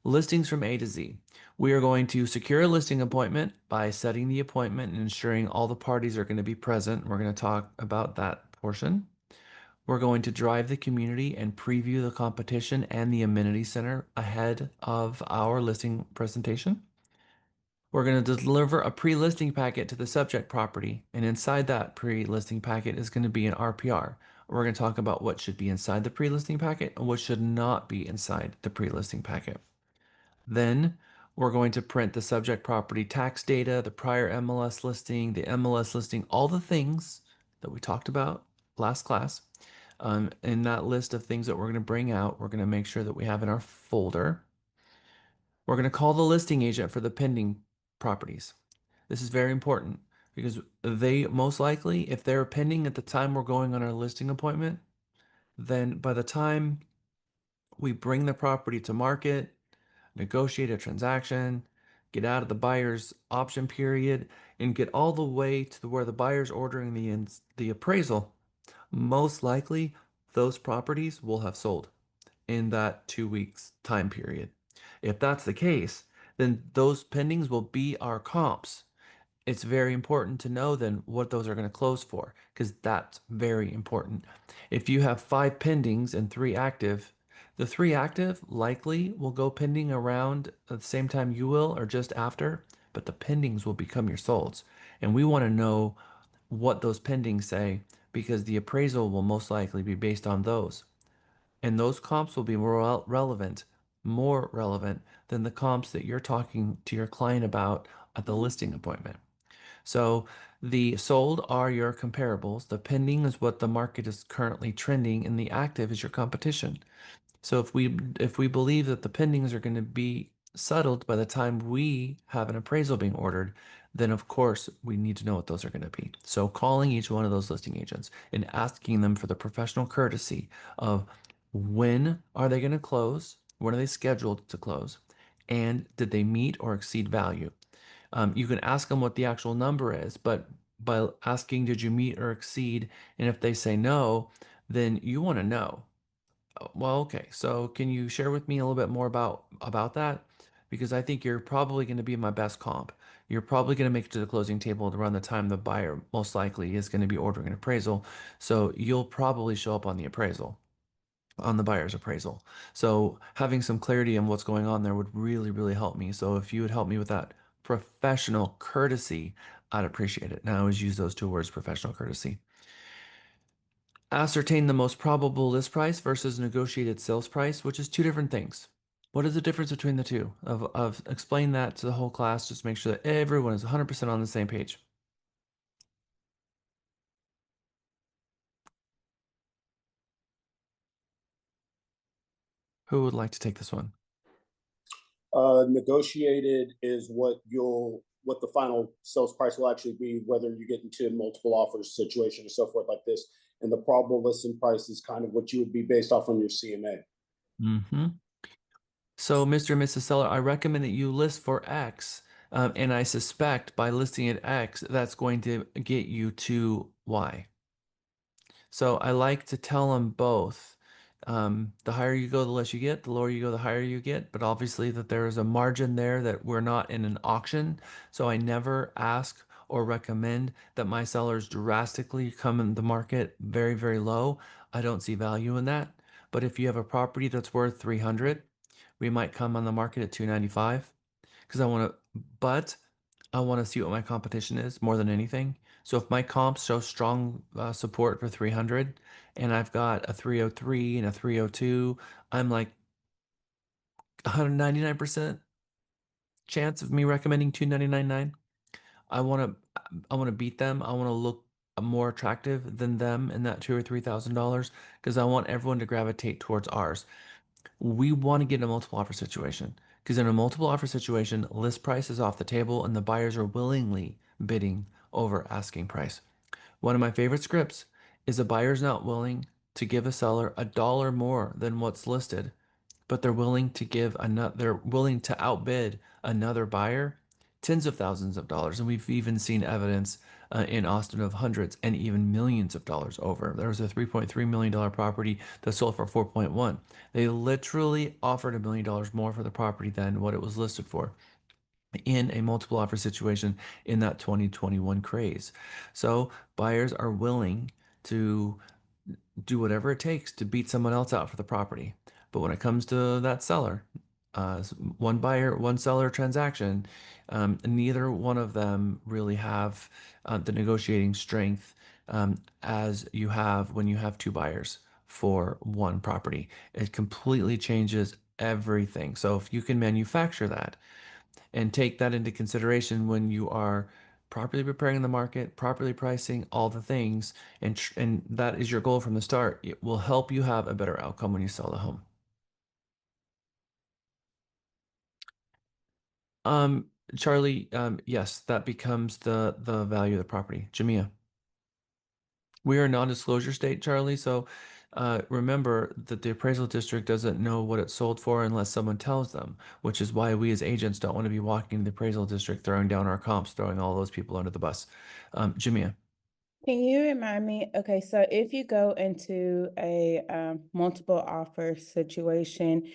Listings from A to Z. We are going to secure a listing appointment by setting the appointment and ensuring all the parties are going to be present. We're going to talk about that portion. We're going to drive the community and preview the competition and the amenity center ahead of our listing presentation. We're going to deliver a pre-listing packet to the subject property, and inside that pre-listing packet is going to be an RPR. We're going to talk about what should be inside the pre-listing packet and what should not be inside the pre-listing packet. Then we're going to print the subject property tax data, the prior MLS listing, the MLS listing, all the things that we talked about last class. In that list of things that we're going to bring out, we're going to make sure that we have in our folder. We're going to call the listing agent for the pending properties. This is very important because they most likely, if they're pending at the time we're going on our listing appointment, then by the time we bring the property to market, negotiate a transaction, get out of the buyer's option period, and get all the way to where the buyer's ordering the appraisal, most likely those properties will have sold in that 2 weeks time period. If that's the case, then those pendings will be our comps. It's very important to know then what those are going to close for, because that's very important. If you have 5 pendings and 3 active, the 3 active likely will go pending around at the same time you will or just after, but the pendings will become your solds. And we want to know what those pendings say because the appraisal will most likely be based on those. And those comps will be more relevant than the comps that you're talking to your client about at the listing appointment. So the sold are your comparables. The pending is what the market is currently trending, and the active is your competition. So if we believe that the pendings are going to be settled by the time we have an appraisal being ordered, then of course we need to know what those are going to be. So calling each one of those listing agents and asking them for the professional courtesy of when are they going to close, when are they scheduled to close, and did they meet or exceed value. You can ask them what the actual number is, but by asking, did you meet or exceed? And if they say no, then you want to know. Well, okay. So can you share with me a little bit more about that? Because I think you're probably going to be my best comp. You're probably going to make it to the closing table around the time the buyer most likely is going to be ordering an appraisal. So you'll probably show up on the appraisal, on the buyer's appraisal. So having some clarity on what's going on there would really, really help me. So if you would help me with that professional courtesy, I'd appreciate it. Now I always use those 2 words, professional courtesy. Ascertain the most probable list price versus negotiated sales price, which is 2 different things. What is the difference between the two? Of explain that to the whole class, just make sure that everyone is 100% on the same page. Who would like to take this one? Negotiated is what the final sales price will actually be, whether you get into multiple offers situation or so forth like this. And the probable listing price is kind of what you would be based off on your CMA. Mm-hmm. So, Mr. and Mrs. Seller, I recommend that you list for X, and I suspect by listing at X, that's going to get you to Y. So I like to tell them both. The higher you go, the less you get. The lower you go, the higher you get. But obviously that there is a margin there that we're not in an auction. So I never ask or recommend that my sellers drastically come in the market very, very low. I don't see value in that. But if you have a property that's worth 300, we might come on the market at 295 because I want to see what my competition is more than anything. So if my comps show strong support for 300 and I've got a 303 and a 302, I'm like 199% chance of me recommending 299.9. I want to beat them. I want to look more attractive than them in that $2,000 or $3,000 because I want everyone to gravitate towards ours. We want to get in a multiple offer situation because in a multiple offer situation, list price is off the table and the buyers are willingly bidding over asking price. One of my favorite scripts is a buyer's not willing to give a seller $1 more than what's listed, but they're willing to outbid another buyer tens of thousands of dollars. And we've even seen evidence in Austin of hundreds and even millions of dollars over. There was a $3.3 million property that sold for 4.1. They literally offered $1 million more for the property than what it was listed for in a multiple offer situation in that 2021 craze. So buyers are willing to do whatever it takes to beat someone else out for the property. But when it comes to that seller, one buyer, one seller transaction, neither one of them really have the negotiating strength as you have when you have two buyers for one property. It completely changes everything. So if you can manufacture that and take that into consideration when you are properly preparing the market, properly pricing all the things, and that is your goal from the start, it will help you have a better outcome when you sell the home. Charlie, yes, that becomes the value of the property. Jamia. We are a non-disclosure state, Charlie, so remember that the appraisal district doesn't know what it's sold for unless someone tells them, which is why we as agents don't want to be walking in the appraisal district, throwing down our comps, throwing all those people under the bus. Jamia. Can you remind me? Okay, so if you go into a multiple offer situation,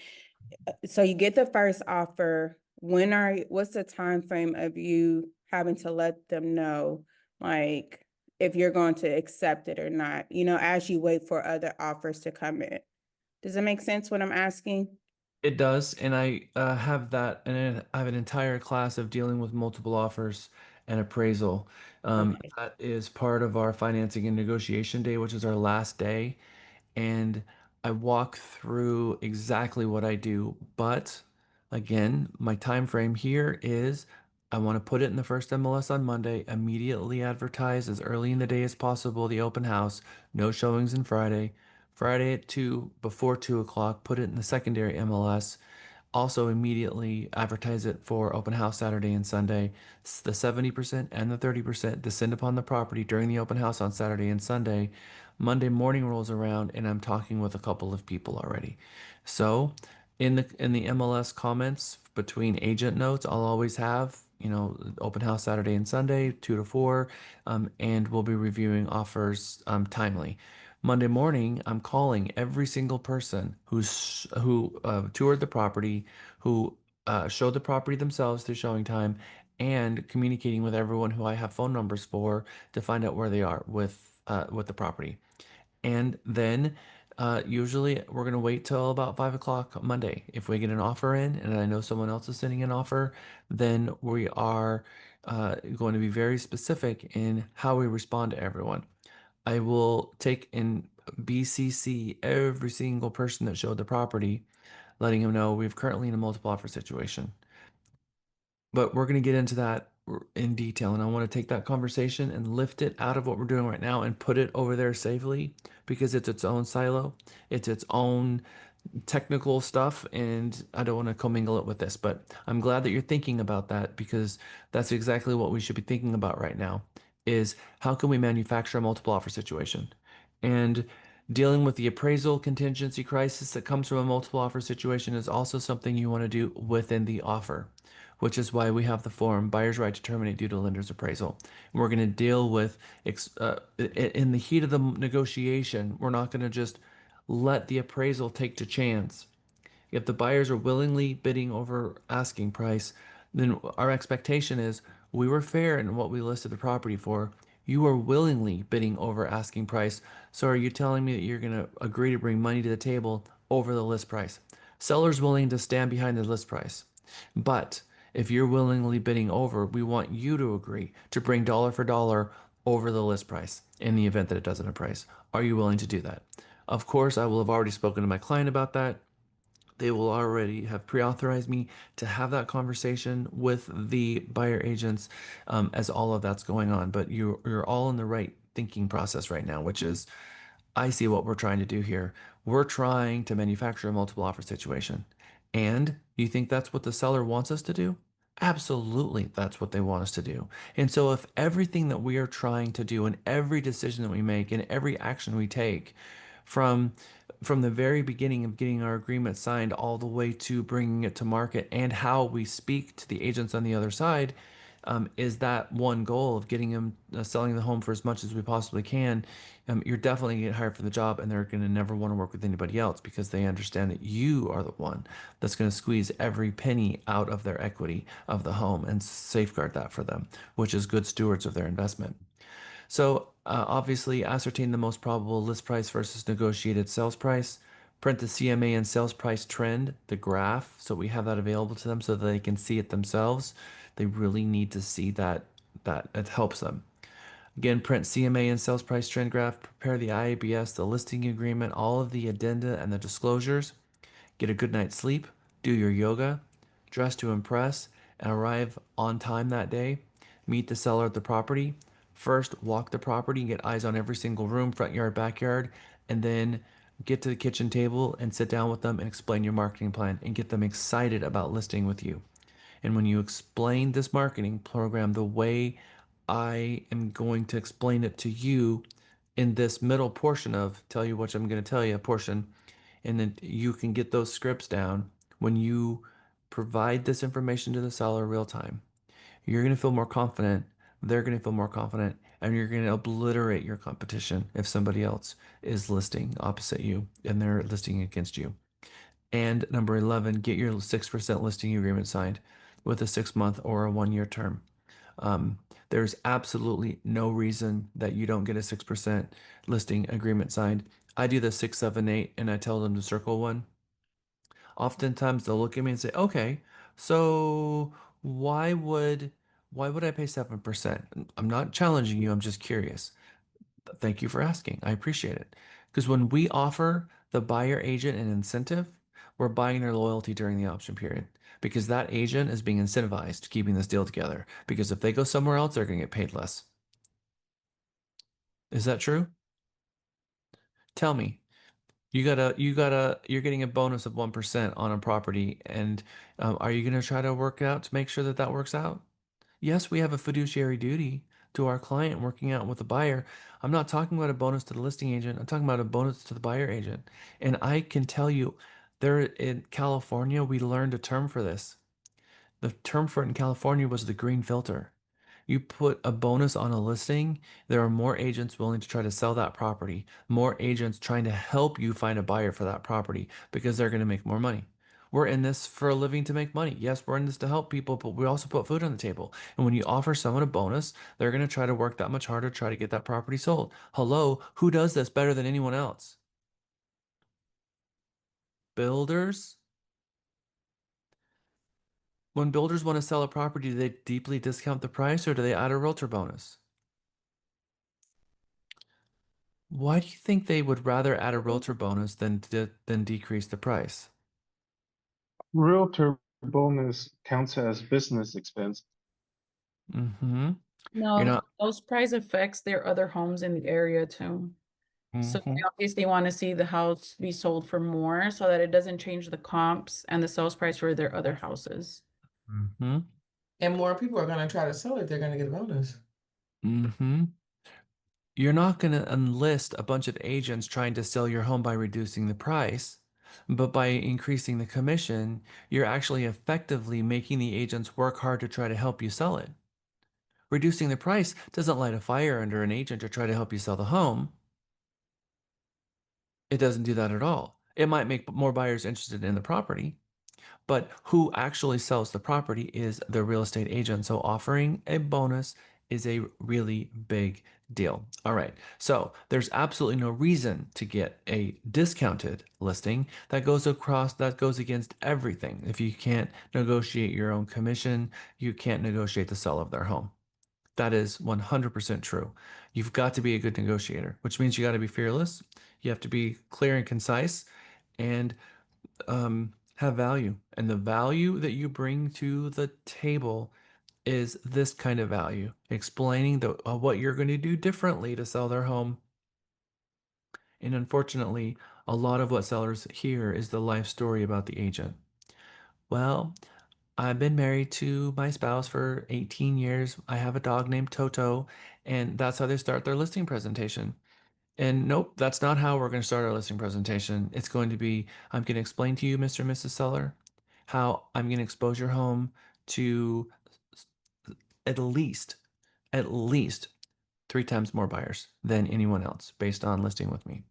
so you get the first offer, what's the time frame of you having to let them know, like, if you're going to accept it or not, as you wait for other offers to come in? Does it make sense what I'm asking? It does, and I have that, and I have an entire class of dealing with multiple offers and appraisal. Okay. That is part of our financing and negotiation day, which is our last day, and I walk through exactly what I do. But again, my time frame here is I want to put it in the first MLS on Monday, immediately advertise as early in the day as possible the open house, no showings on Friday. Friday at 2, before 2 o'clock, put it in the secondary MLS. Also, immediately advertise it for open house Saturday and Sunday. The 70% and the 30% descend upon the property during the open house on Saturday and Sunday. Monday morning rolls around and I'm talking with a couple of people already. So, in the MLS comments between agent notes, I'll always have, open house Saturday and Sunday, 2 to 4, and we'll be reviewing offers timely. Monday morning, I'm calling every single person who toured the property, who showed the property themselves through showing time, and communicating with everyone who I have phone numbers for to find out where they are with the property. And then usually we're going to wait till about 5 o'clock Monday. If we get an offer in and I know someone else is sending an offer, then we are going to be very specific in how we respond to everyone. I will take in BCC every single person that showed the property, letting them know we're currently in a multiple offer situation. But we're going to get into that in detail, and I want to take that conversation and lift it out of what we're doing right now and put it over there safely because it's its own silo. It's its own technical stuff, and I don't want to commingle it with this, but I'm glad that you're thinking about that because that's exactly what we should be thinking about right now is how can we manufacture a multiple offer situation? And dealing with the appraisal contingency crisis that comes from a multiple offer situation is also something you want to do within the offer, which is why we have the form buyer's right to terminate due to lender's appraisal. And we're going to deal with in the heat of the negotiation, we're not going to just let the appraisal take to chance. If the buyers are willingly bidding over asking price, then our expectation is we were fair in what we listed the property for. You are willingly bidding over asking price. So are you telling me that you're going to agree to bring money to the table over the list price? Seller's willing to stand behind the list price. But if you're willingly bidding over, we want you to agree to bring dollar for dollar over the list price in the event that it doesn't appraise. Are you willing to do that? Of course, I will have already spoken to my client about that, They will already have pre-authorized me to have that conversation with the buyer agents as all of that's going on. But you're all in the right thinking process right now, which is I see what we're trying to do here. We're trying to manufacture a multiple offer situation. And you think that's what the seller wants us to do? Absolutely, that's what they want us to do. And so, if everything that we are trying to do and every decision that we make and every action we take from the very beginning of getting our agreement signed all the way to bringing it to market and how we speak to the agents on the other side is that one goal of getting them selling the home for as much as we possibly can, you're definitely going to get hired for the job and they're going to never want to work with anybody else because they understand that you are the one that's going to squeeze every penny out of their equity of the home and safeguard that for them, which is good stewards of their investment. So obviously ascertain the most probable list price versus negotiated sales price. Print the CMA and sales price trend, the graph, so we have that available to them so that they can see it themselves. They really need to see that it helps them. Again, print CMA and sales price trend graph, prepare the IABS, the listing agreement, all of the addenda and the disclosures. Get a good night's sleep, do your yoga, dress to impress, and arrive on time that day. Meet the seller at the property. First, walk the property and get eyes on every single room, front yard, backyard, and then get to the kitchen table and sit down with them and explain your marketing plan and get them excited about listing with you. And when you explain this marketing program the way I am going to explain it to you in this middle portion of tell you what I'm going to tell you portion, and then you can get those scripts down when you provide this information to the seller real time. You're going to feel more confident. They're going to feel more confident, and you're going to obliterate your competition if somebody else is listing opposite you and they're listing against you. And number 11, get your 6% listing agreement signed with a 6-month or a 1-year term. There's absolutely no reason that you don't get a 6% listing agreement signed. I do the 6, 7, 8, and I tell them to circle one. Oftentimes they'll look at me and say, okay, so why would I pay 7%? I'm not challenging you, I'm just curious. Thank you for asking. I appreciate it. Because when we offer the buyer agent an incentive, we're buying their loyalty during the option period because that agent is being incentivized keeping this deal together. Because if they go somewhere else, they're going to get paid less. Is that true? Tell me. You're getting a bonus of 1% on a property, and are you going to try to work out to make sure that that works out? Yes, we have a fiduciary duty to our client working out with the buyer. I'm not talking about a bonus to the listing agent. I'm talking about a bonus to the buyer agent. And I can tell you, there in California, we learned a term for this. The term for it in California was the green filter. You put a bonus on a listing, there are more agents willing to try to sell that property, more agents trying to help you find a buyer for that property because they're going to make more money. We're in this for a living to make money. Yes, we're in this to help people, but we also put food on the table. And when you offer someone a bonus, they're going to try to work that much harder to try to get that property sold. Hello, who does this better than anyone else? Builders? When builders want to sell a property, do they deeply discount the price or do they add a realtor bonus? Why do you think they would rather add a realtor bonus than decrease the price? Realtor bonus counts as business expense. Mm-hmm. You're No, not. those price affects their other homes in the area too. So they Mm-hmm. obviously want to see the house be sold for more so that it doesn't change the comps and the sales price for their other houses. Mm-hmm. And more people are going to try to sell it. They're going to get a bonus. Mm-hmm. You're not going to enlist a bunch of agents trying to sell your home by reducing the price, but by increasing the commission, you're actually effectively making the agents work hard to try to help you sell it. Reducing the price doesn't light a fire under an agent to try to help you sell the home. It doesn't do that at all. It might make more buyers interested in the property, but who actually sells the property is the real estate agent. So offering a bonus is a really big deal. All right. So there's absolutely no reason to get a discounted listing that goes against everything. If you can't negotiate your own commission, you can't negotiate the sale of their home. That is 100% true. You've got to be a good negotiator, which means you got to be fearless. You have to be clear and concise and have value. And the value that you bring to the table is this kind of value, explaining what you're going to do differently to sell their home. And unfortunately, a lot of what sellers hear is the life story about the agent. Well, I've been married to my spouse for 18 years. I have a dog named Toto, and that's how they start their listing presentation. And nope, that's not how we're going to start our listing presentation. It's going to be, I'm going to explain to you, Mr. and Mrs. Seller, how I'm going to expose your home to at least, at least 3 times more buyers than anyone else based on listing with me.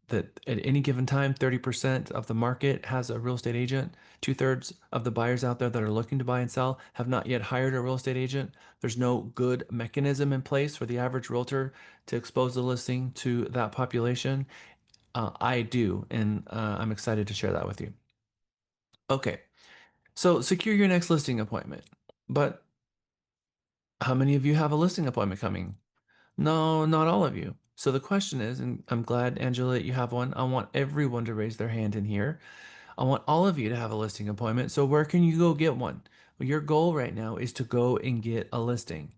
That at any given time, 30% of the market has a real estate agent. 2/3 of the buyers out there that are looking to buy and sell have not yet hired a real estate agent. There's no good mechanism in place for the average realtor to expose the listing to that population. I do, and I'm excited to share that with you. Okay, so secure your next listing appointment. But how many of you have a listing appointment coming? No, not all of you. So the question is, and I'm glad, Angela, that you have one. I want everyone to raise their hand in here. I want all of you to have a listing appointment. So where can you go get one? Well, your goal right now is to go and get a listing.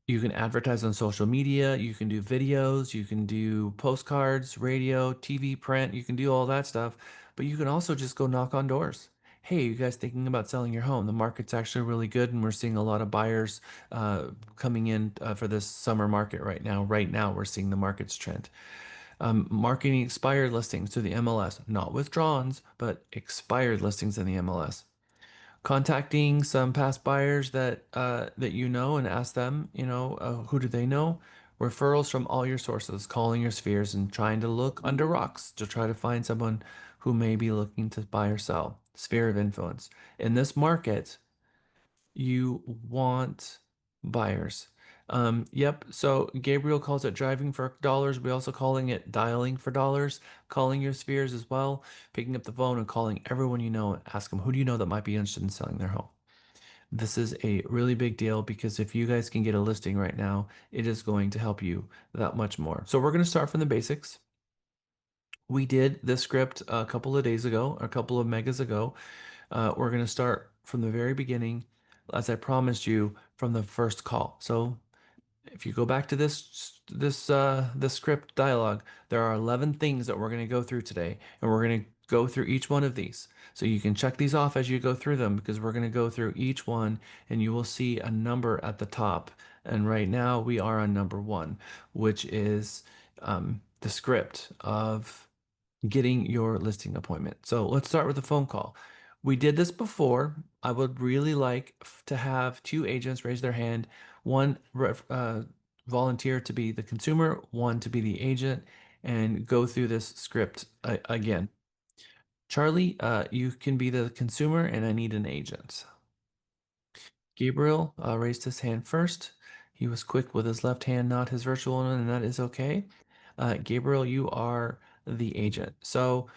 You can advertise on social media, you can do videos, you can do postcards, radio, TV, print, you can do all that stuff, but you can also just go knock on doors. Hey, you guys thinking about selling your home? The market's actually really good, and we're seeing a lot of buyers coming in for this summer market right now. Right now, we're seeing the market's trend. Marketing expired listings to the MLS, not withdrawns, but expired listings in the MLS. Contacting some past buyers that you know and ask them, who do they know? Referrals from all your sources, calling your spheres and trying to look under rocks to try to find someone who may be looking to buy or sell. Sphere of influence. In this market, you want buyers. Yep. So Gabriel calls it driving for dollars. We also calling it dialing for dollars, calling your spheres as well, picking up the phone and calling everyone you know and ask them, who do you know that might be interested in selling their home? This is a really big deal because if you guys can get a listing right now, it is going to help you that much more. So we're going to start from the basics. We did this script a couple of days ago, a couple of megas ago. We're going to start from the very beginning, as I promised you, from the first call. So if you go back to this script dialogue, there are 11 things that we're going to go through today, and we're going to go through each one of these. So you can check these off as you go through them because we're going to go through each one, and you will see a number at the top. And right now we are on number 1, which is the script of getting your listing appointment. So let's start with a phone call. We did this before. I would really like to have 2 agents raise their hand, one volunteer to be the consumer, one to be the agent, and go through this script again. Charlie, you can be the consumer, and I need an agent. Gabriel raised his hand first. He was quick with his left hand, not his virtual one, and that is okay. Gabriel, you are the agent. So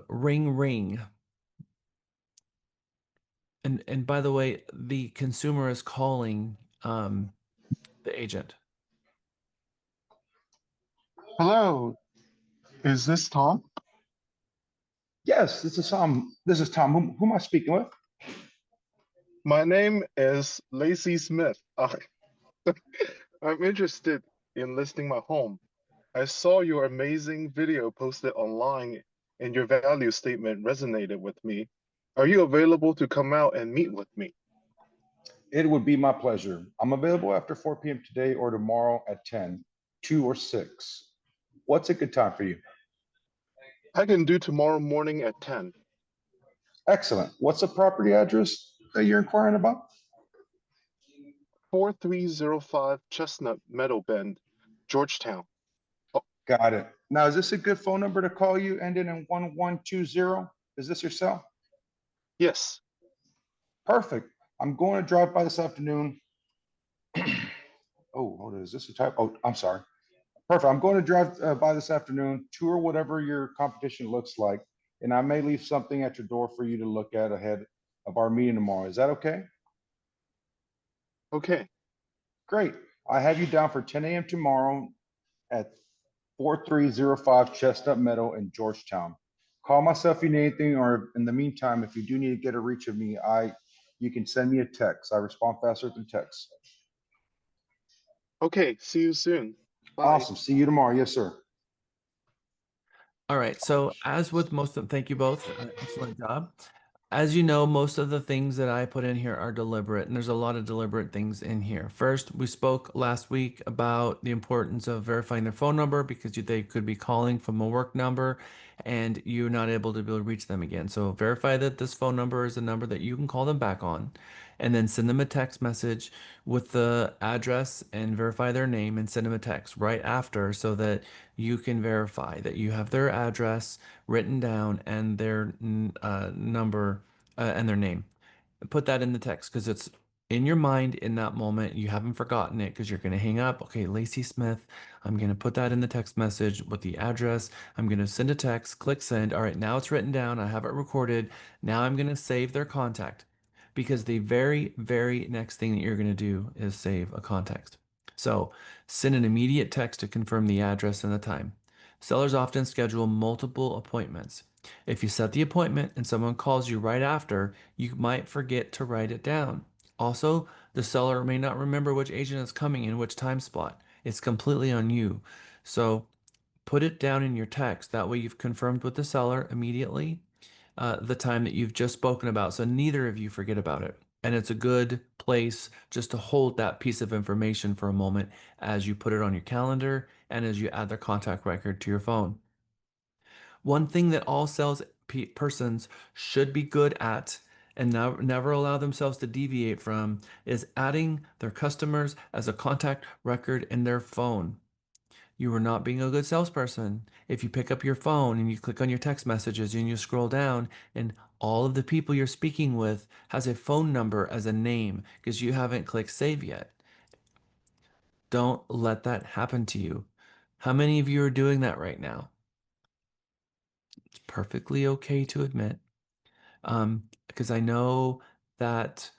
ring ring. And by the way, the consumer is calling the agent. Hello, is this Tom? Yes, this is Tom. This is Tom. Who am I speaking with? My name is Lacey Smith. I'm interested in listing my home. I saw your amazing video posted online and your value statement resonated with me. Are you available to come out and meet with me? It would be my pleasure. I'm available after 4 p.m. today or tomorrow at 10, 2 or 6. What's a good time for you? I can do tomorrow morning at 10. Excellent. What's the property address that you're inquiring about? 4305 Chestnut Meadow Bend, Georgetown. Oh. Got it. Now, is this a good phone number to call you ending in 1120? Is this your cell? Yes. Perfect. I'm going to drive by this afternoon. Oh, hold on. Is this a type? Oh, I'm sorry. Perfect. I'm going to drive by this afternoon, tour whatever your competition looks like, and I may leave something at your door for you to look at ahead of our meeting tomorrow. Is that okay? Okay. Great. I have you down for 10 a.m. tomorrow at 4305 Chestnut Meadow in Georgetown. call myself if you need anything, or in the meantime, if you do need to get a reach of me, you can send me a text. I respond faster than text. Okay, see you soon. Bye. Awesome. See you tomorrow. Yes, sir. All right. So as with most of, thank you both. Excellent job. As you know, most of the things that I put in here are deliberate, and there's a lot of deliberate things in here. First, we spoke last week about the importance of verifying their phone number because they could be calling from a work number and you're not able to be able to reach them again. So verify that this phone number is a number that you can call them back on, and then send them a text message with the address and verify their name and send them a text right after so that you can verify that you have their address written down and their number and their name. Put that in the text because it's in your mind in that moment. You haven't forgotten it because you're going to hang up. Okay, Lacey Smith. I'm going to put that in the text message with the address. I'm going to send a text, click send. All right, now it's written down. I have it recorded. Now I'm going to save their contact because the very, very next thing that you're going to do is save a contact. So send an immediate text to confirm the address and the time. Sellers often schedule multiple appointments. If you set the appointment and someone calls you right after, you might forget to write it down. Also, the seller may not remember which agent is coming in which time slot. It's completely on you. So put it down in your text. That way you've confirmed with the seller immediately the time that you've just spoken about. So neither of you forget about it. And it's a good place just to hold that piece of information for a moment as you put it on your calendar and as you add their contact record to your phone. One thing that all sales persons should be good at and never allow themselves to deviate from is adding their customers as a contact record in their phone. You are not being a good salesperson if you pick up your phone and you click on your text messages and you scroll down and all of the people you're speaking with has a phone number as a name because you haven't clicked save yet. Don't let that happen to you. How many of you are doing that right now? It's perfectly okay to admit. Because I know that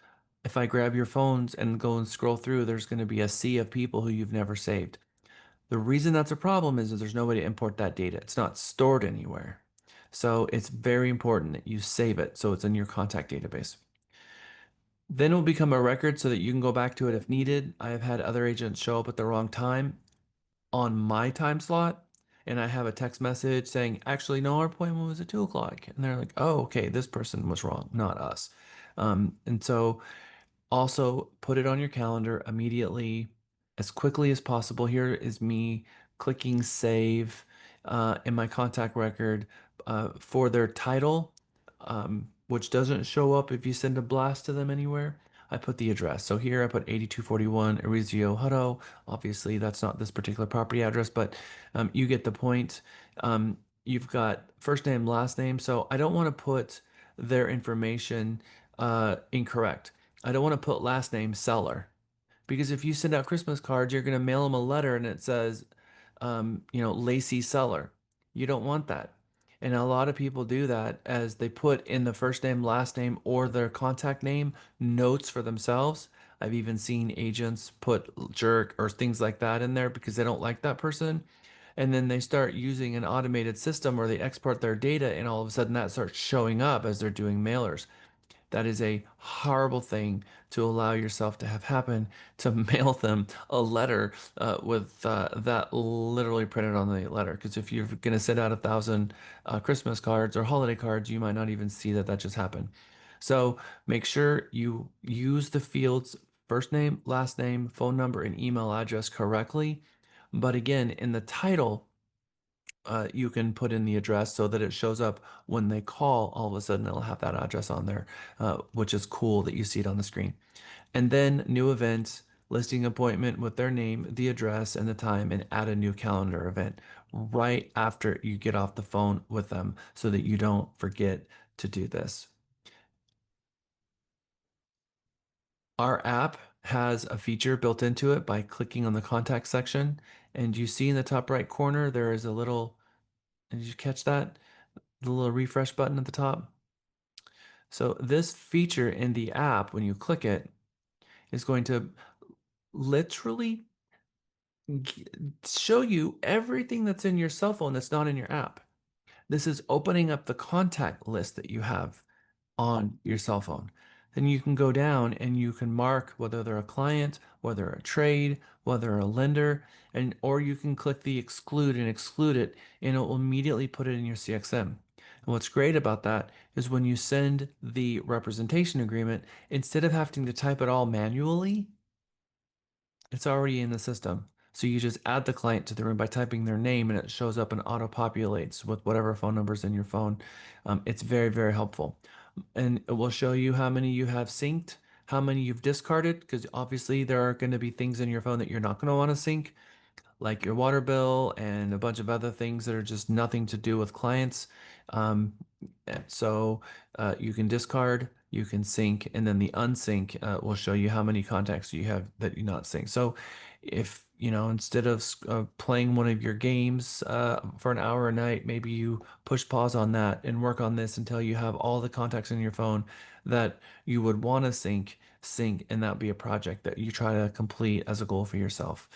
if I grab your phones and go and scroll through, there's going to be a sea of people who you've never saved. The reason that's a problem is that there's no way to import that data. It's not stored anywhere. So it's very important that you save it so it's in your contact database. Then it will become a record so that you can go back to it if needed. I have had other agents show up at the wrong time on my time slot, and I have a text message saying, actually, no, our appointment was at 2 o'clock. And they're like, oh, okay, this person was wrong, not us. And so also put it on your calendar immediately, as quickly as possible. Here is me clicking save in my contact record for their title, which doesn't show up if you send a blast to them anywhere. I put the address. So here I put 8241 Erizio Hutto. Obviously, that's not this particular property address, but you get the point. You've got first name, last name. So I don't want to put their information incorrect. I don't want to put last name seller because if you send out Christmas cards, you're going to mail them a letter and it says, Lacey Seller. You don't want that. And a lot of people do that as they put in the first name, last name, or their contact name notes for themselves. I've even seen agents put jerk or things like that in there because they don't like that person. And then they start using an automated system where they export their data and all of a sudden that starts showing up as they're doing mailers. That is a horrible thing to allow yourself to have happen, to mail them a letter with that literally printed on the letter. Because if you're going to send out 1,000 Christmas cards or holiday cards, you might not even see that that just happened. So make sure you use the fields first name, last name, phone number, and email address correctly. But again, in the title, you can put in the address so that it shows up when they call. All of a sudden, it'll have that address on there, which is cool that you see it on the screen. And then new events, listing appointment with their name, the address, and the time, and add a new calendar event right after you get off the phone with them so that you don't forget to do this. Our app has a feature built into it by clicking on the contact section. And you see in the top right corner, there is a little, did you catch that? The little refresh button at the top. So this feature in the app, when you click it, is going to literally show you everything that's in your cell phone that's not in your app. This is opening up the contact list that you have on your cell phone. Then you can go down and you can mark whether they're a client, whether a trade, whether a lender, and or you can click the exclude and exclude it, and it will immediately put it in your CXM. And what's great about that is when you send the representation agreement, instead of having to type it all manually, it's already in the system. So you just add the client to the room by typing their name and it shows up and auto populates with whatever phone number's in your phone. It's very, very helpful. And it will show you how many you have synced, how many you've discarded, because obviously there are going to be things in your phone that you're not going to want to sync, like your water bill and a bunch of other things that are just nothing to do with clients. So you can discard, you can sync, and then the unsync will show you how many contacts you have that you not sync. So if you know, instead of playing one of your games for an hour a night, maybe you push pause on that and work on this until you have all the contacts in your phone that you would want to sync, and that be a project that you try to complete as a goal for yourself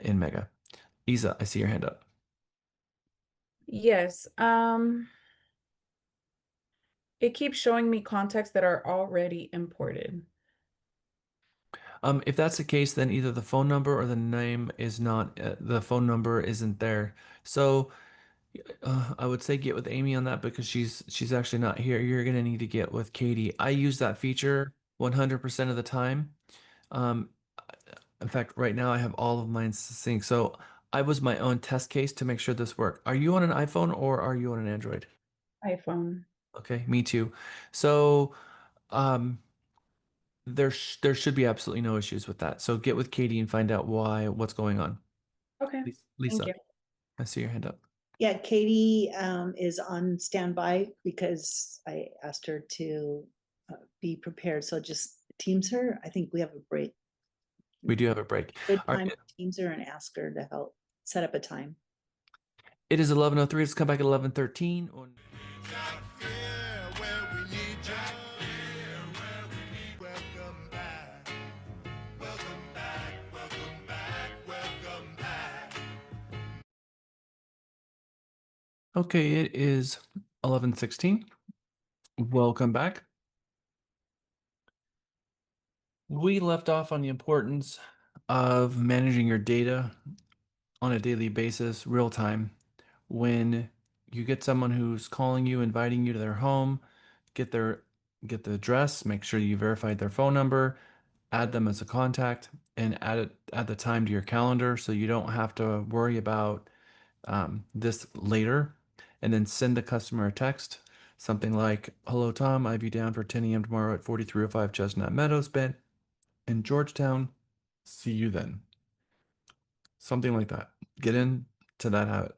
in Mega. Isa, I see your hand up. Yes. It keeps showing me contacts that are already imported. If that's the case, then either the phone number or the name is not, the phone number isn't there. So I would say get with Amy on that because she's actually not here. You're gonna need to get with Katie. I use that feature 100% of the time. Um, in fact, right now I have all of mine synced. So I was my own test case to make sure this worked. Are you on an iPhone or are you on an Android? iPhone. Okay, me too. So um, there should be absolutely no issues with that. So get with Katie and find out what's going on. Okay. Lisa, Thank you. I see your hand up. Yeah, Katie is on standby because I asked her to be prepared. So just Teams her. I think we have a break. We do have a break. Good All time right. to Teams her and ask her to help set up a time. It is 11:03. Let's come back at 11:13. Okay, it is 11:16. Welcome back. We left off on the importance of managing your data on a daily basis, real time. When you get someone who's calling you, inviting you to their home, get the address, make sure you verified their phone number, add them as a contact, and add the time to your calendar so you don't have to worry about this later. And then send the customer a text, something like, "Hello, Tom. I'll be down for 10 a.m. tomorrow at 4305 Chestnut Meadows, Ben in Georgetown. See you then." Something like that. Get into that habit.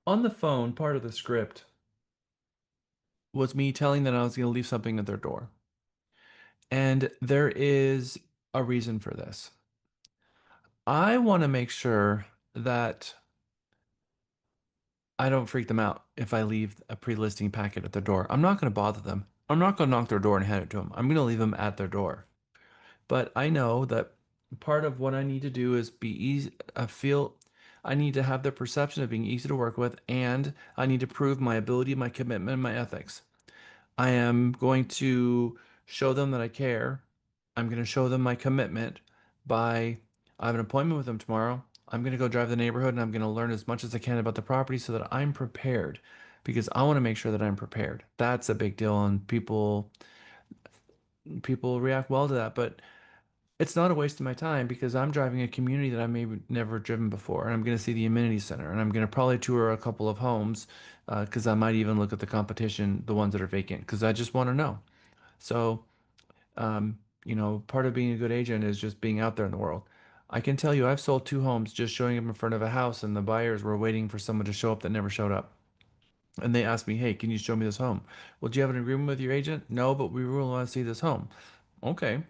On the phone, part of the script was me telling them I was going to leave something at their door. And there is a reason for this. I want to make sure that I don't freak them out if I leave a pre-listing packet at their door. I'm not going to bother them. I'm not going to knock their door and hand it to them. I'm going to leave them at their door. But I know that part of what I need to do is be easy. I need to have the perception of being easy to work with, and I need to prove my ability, my commitment, and my ethics. I am going to show them that I care. I'm going to show them my commitment by I have an appointment with them tomorrow. I'm going to go drive the neighborhood and I'm going to learn as much as I can about the property so that I'm prepared because I want to make sure that I'm prepared. That's a big deal and people react well to that, but it's not a waste of my time because I'm driving a community that I maybe never driven before, and I'm going to see the amenity center, and I'm going to probably tour a couple of homes because I might even look at the competition, the ones that are vacant, because I just want to know. So, part of being a good agent is just being out there in the world. I can tell you, I've sold 2 homes just showing up in front of a house, and the buyers were waiting for someone to show up that never showed up. And they asked me, "Hey, can you show me this home?" "Well, do you have an agreement with your agent?" "No, but we really want to see this home." "Okay."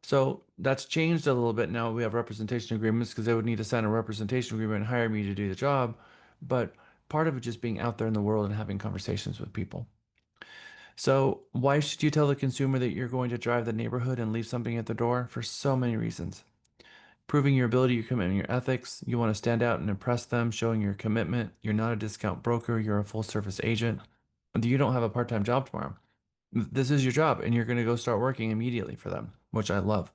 So that's changed a little bit now. We have representation agreements because they would need to sign a representation agreement and hire me to do the job. But part of it just being out there in the world and having conversations with people. So why should you tell the consumer that you're going to drive the neighborhood and leave something at the door? For so many reasons. proving your ability, your commitment, your ethics. You want to stand out and impress them, showing your commitment. You're not a discount broker, you're a full service agent. You don't have a part time job tomorrow. This is your job, and you're going to go start working immediately for them, which I love.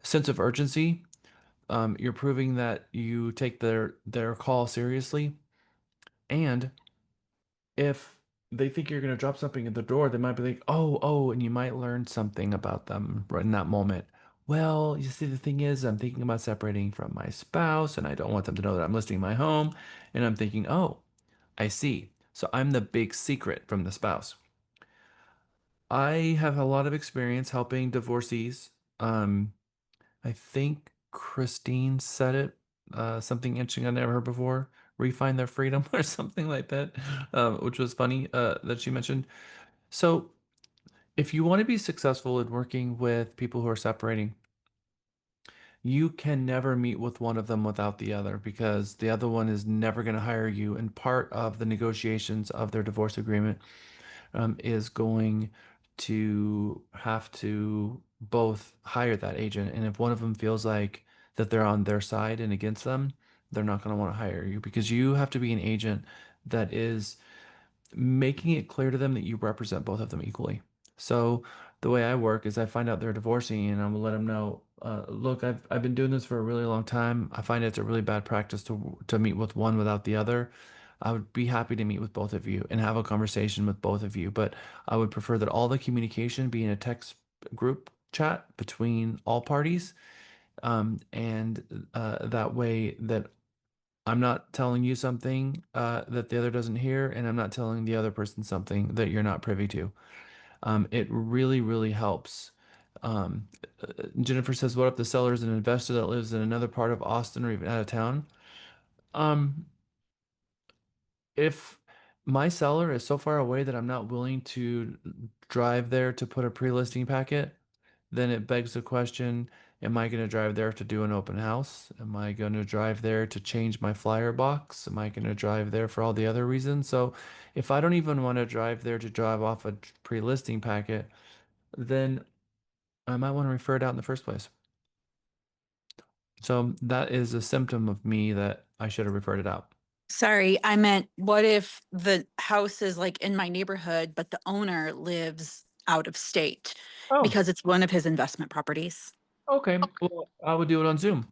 Sense of urgency. You're proving that you take their call seriously, and if they think you're going to drop something at the door, they might be like, oh, and you might learn something about them right in that moment. Well, you see, the thing is, I'm thinking about separating from my spouse, and I don't want them to know that I'm listing my home. And I'm thinking, oh, I see. So I'm the big secret from the spouse. I have a lot of experience helping divorcees. Um, I think Christine said it, something interesting I've never heard before, refine their freedom or something like that, which was funny that she mentioned. So, if you want to be successful in working with people who are separating, you can never meet with one of them without the other because the other one is never going to hire you. And part of the negotiations of their divorce agreement is going to have to both hire that agent. And if one of them feels like that they're on their side and against them, they're not going to want to hire you because you have to be an agent that is making it clear to them that you represent both of them equally. So the way I work is I find out they're divorcing and I'm gonna let them know, look, I've been doing this for a really long time. I find it's a really bad practice to meet with one without the other. I would be happy to meet with both of you and have a conversation with both of you, but I would prefer that all the communication be in a text group chat between all parties. And that way that I'm not telling you something that the other doesn't hear, and I'm not telling the other person something that you're not privy to. It really, really helps. Um, Jennifer says, "What if the seller is an investor that lives in another part of Austin or even out of town?" Um, if my seller is so far away that I'm not willing to drive there to put a pre-listing packet, then it begs the question, am I going to drive there to do an open house? Am I going to drive there to change my flyer box? Am I going to drive there for all the other reasons? So if I don't even want to drive there to drive off a pre-listing packet, then I might want to refer it out in the first place. So that is a symptom of me that I should have referred it out. Sorry, I meant what if the house is like in my neighborhood, but the owner lives out of state Oh, because it's one of his investment properties? okay. Well, I would do it on Zoom.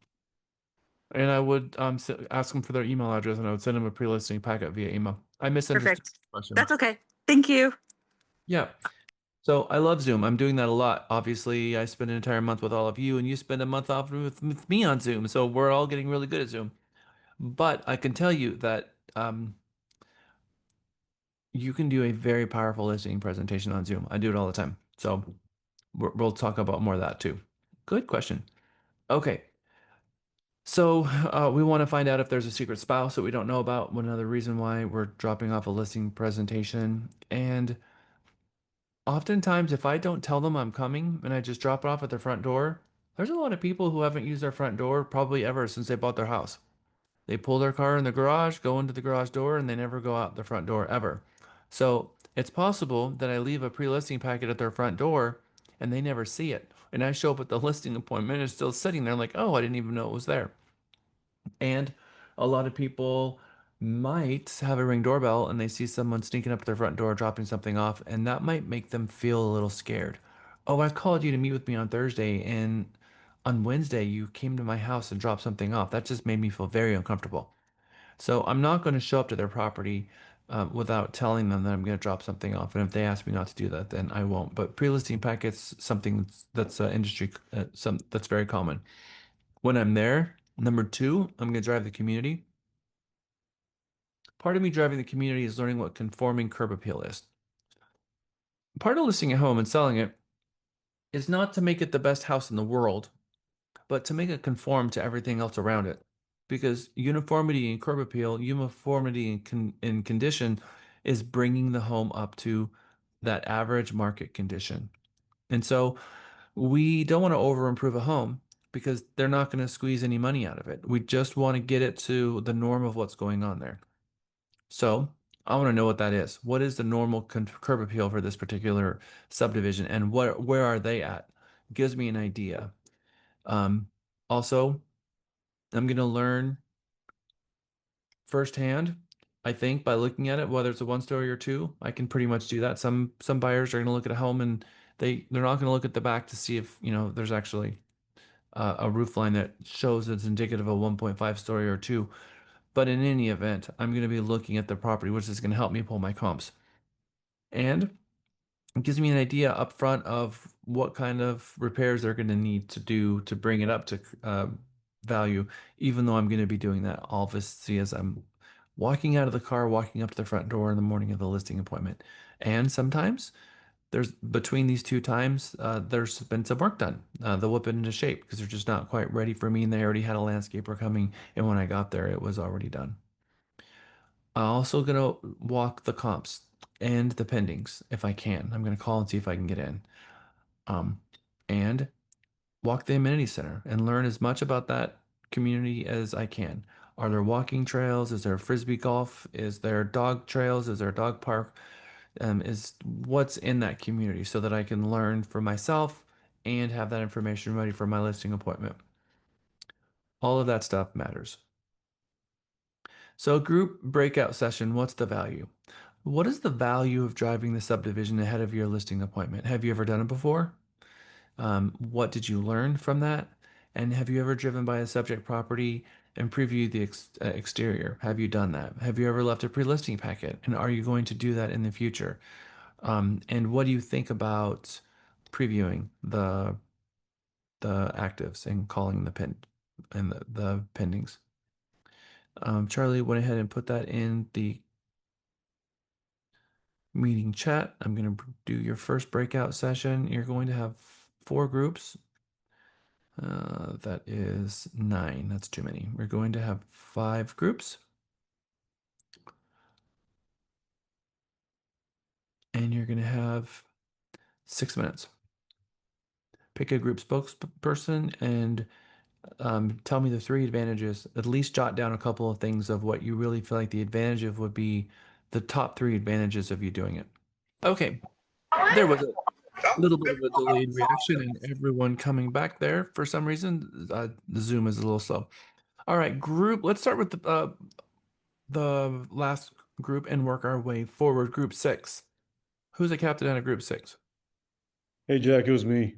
And I would ask them for their email address and I would send them a pre-listing packet via email. I misunderstood Perfect. the question. That's okay. Thank you. Yeah. So I love Zoom. I'm doing that a lot. Obviously, I spend an entire month with all of you, and you spend a month off with me on Zoom. So we're all getting really good at Zoom. But I can tell you that you can do a very powerful listing presentation on Zoom. I do it all the time. So we'll talk about more of that too. Good question. Okay. So we want to find out if there's a secret spouse that we don't know about. One other reason why we're dropping off a listing presentation. And oftentimes, if I don't tell them I'm coming and I just drop it off at their front door, there's a lot of people who haven't used their front door probably ever since they bought their house. They pull their car in the garage, go into the garage door, and they never go out the front door ever. So it's possible that I leave a pre-listing packet at their front door and they never see it. And I show up at the listing appointment and it's still sitting there like, oh, I didn't even know it was there. And a lot of people might have a ring doorbell and they see someone sneaking up to their front door, dropping something off, and that might make them feel a little scared. Oh, I called you to meet with me on Thursday, and on Wednesday you came to my house and dropped something off. That just made me feel very uncomfortable. So I'm not going to show up to their property without telling them that I'm going to drop something off. And if they ask me not to do that, then I won't. But pre-listing packets, something that's industry, that's very common. When I'm there, number two, I'm going to drive the community. Part of me driving the community is learning what conforming curb appeal is. Part of listing a home and selling it is not to make it the best house in the world, but to make it conform to everything else around it. Because uniformity in curb appeal, uniformity in condition is bringing the home up to that average market condition. And so we don't want to over improve a home because they're not going to squeeze any money out of it. We just want to get it to the norm of what's going on there. So I want to know what that is. What is the normal curb appeal for this particular subdivision and where are they at? Gives me an idea. Also, I'm going to learn firsthand, I think, by looking at it, whether it's a 1 story or two. I can pretty much do that. Some buyers are going to look at a home and they're not going to look at the back to see if, there's actually a roof line that shows it's indicative of a 1.5 story or two. But in any event, I'm going to be looking at the property, which is going to help me pull my comps. And it gives me an idea up front of what kind of repairs they're going to need to do to bring it up to value, even though I'm going to be doing that obviously as I'm walking out of the car, walking up to the front door in the morning of the listing appointment. And sometimes there's between these two times, there's been some work done. They'll whip it into shape because they're just not quite ready for me, and they already had a landscaper coming. And when I got there, it was already done. I'm also gonna walk the comps and the pendings if I can. I'm gonna call and see if I can get in. And walk the amenity center and learn as much about that community as I can. Are there walking trails? Is there frisbee golf? Is there dog trails? Is there a dog park? Is what's in that community so that I can learn for myself and have that information ready for my listing appointment. All of that stuff matters. So, group breakout session, what's the value? What is the value of driving the subdivision ahead of your listing appointment? Have you ever done it before? What did you learn from that? And have you ever driven by a subject property and previewed the exterior? Have you done that? Have you ever left a pre-listing packet? And are you going to do that in the future? And what do you think about previewing the actives and calling the pin and the pendings? Charlie went ahead and put that in the meeting chat. I'm going to do your first breakout session. You're going to have 4 groups. That is 9. That's too many. We're going to have 5 groups. And you're going to have 6 minutes. Pick a group spokesperson and tell me the 3 advantages. At least jot down a couple of things of what you really feel like the advantage of would be the top 3 advantages of you doing it. Okay, there was a little bit of a delayed reaction and everyone coming back there for some reason. The Zoom is a little slow. All right, group. Let's start with the last group and work our way forward. Group 6. Who's the captain out of group 6? Hey, Jack, it was me.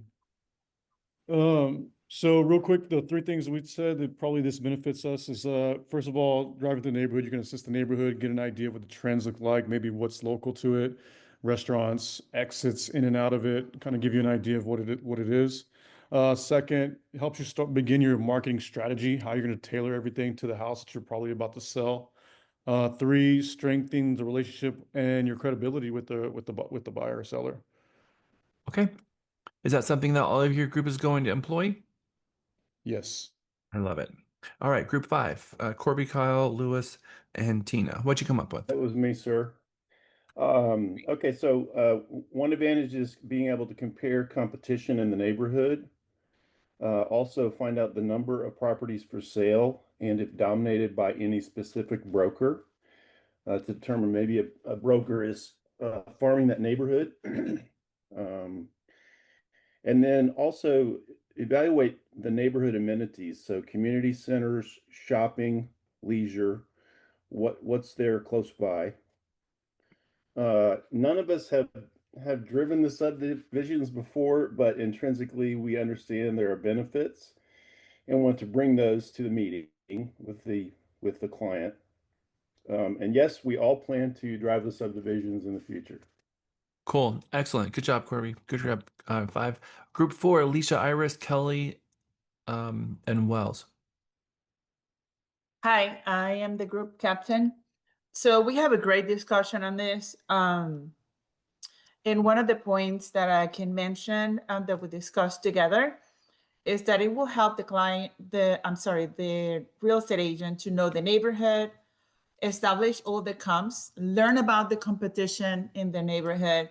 So real quick, the 3 things we said that probably this benefits us is, first of all, driving through the neighborhood, you can assess the neighborhood, get an idea of what the trends look like, maybe what's local to it, restaurants, exits in and out of it, kind of give you an idea of what it is. Second, it helps you begin your marketing strategy, how you're going to tailor everything to the house that you're probably about to sell. 3, strengthening the relationship and your credibility with the buyer or seller. Okay. Is that something that all of your group is going to employ? Yes. I love it. All right, group 5, Corby, Kyle, Lewis, and Tina. What'd you come up with? That was me, sir. Okay, so one advantage is being able to compare competition in the neighborhood. Also find out the number of properties for sale and if dominated by any specific broker. To determine maybe a broker is farming that neighborhood. And then also evaluate the neighborhood amenities. So community centers, shopping, leisure, what's there close by. None of us have driven the subdivisions before, but intrinsically we understand there are benefits and want to bring those to the meeting with the client. And yes, we all plan to drive the subdivisions in the future. Cool. Excellent. Good job, Corby. Good job. 5. Group 4, Alicia, Iris, Kelly, and Wells. Hi, I am the group captain. So we have a great discussion on this. And one of the points that I can mention that we discussed together is that it will help the real estate agent to know the neighborhood, establish all the comps, learn about the competition in the neighborhood.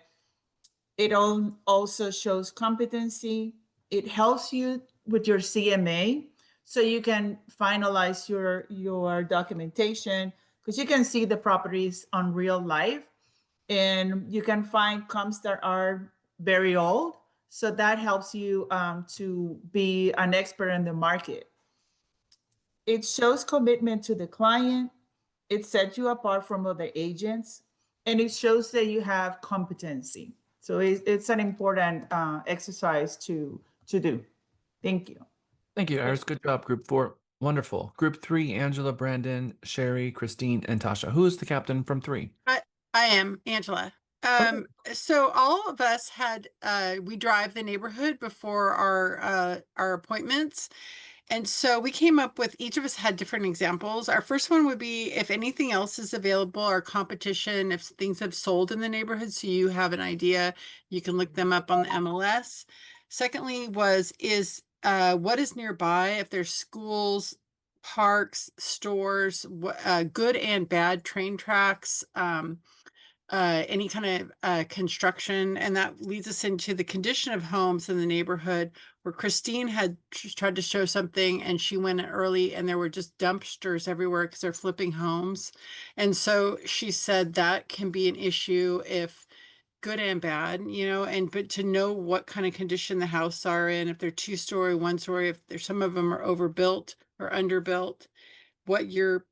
It also shows competency. It helps you with your CMA so you can finalize your documentation because you can see the properties on real life and you can find comps that are very old. So that helps you to be an expert in the market. It shows commitment to the client. It sets you apart from other agents, and it shows that you have competency. So it's an important exercise to do. Thank you. Thank you, Iris. Good job, Group 4. Wonderful. Group 3, Angela, Brandon, Sherry, Christine, and Tasha. Who is the captain from 3? I am Angela. So all of us had we drive the neighborhood before our appointments. And so we came up with, each of us had different examples. Our first one would be if anything else is available, our competition, if things have sold in the neighborhood, so you have an idea, you can look them up on the MLS. Secondly is what is nearby, if there's schools, parks, stores, good and bad train tracks, any kind of construction. And that leads us into the condition of homes in the neighborhood, where Christine had tried to show something and she went early and there were just dumpsters everywhere because they're flipping homes. And so she said that can be an issue if good and bad, but to know what kind of condition the house are in, if they're 2-story, 1-story, if there's some of them are overbuilt or underbuilt, what your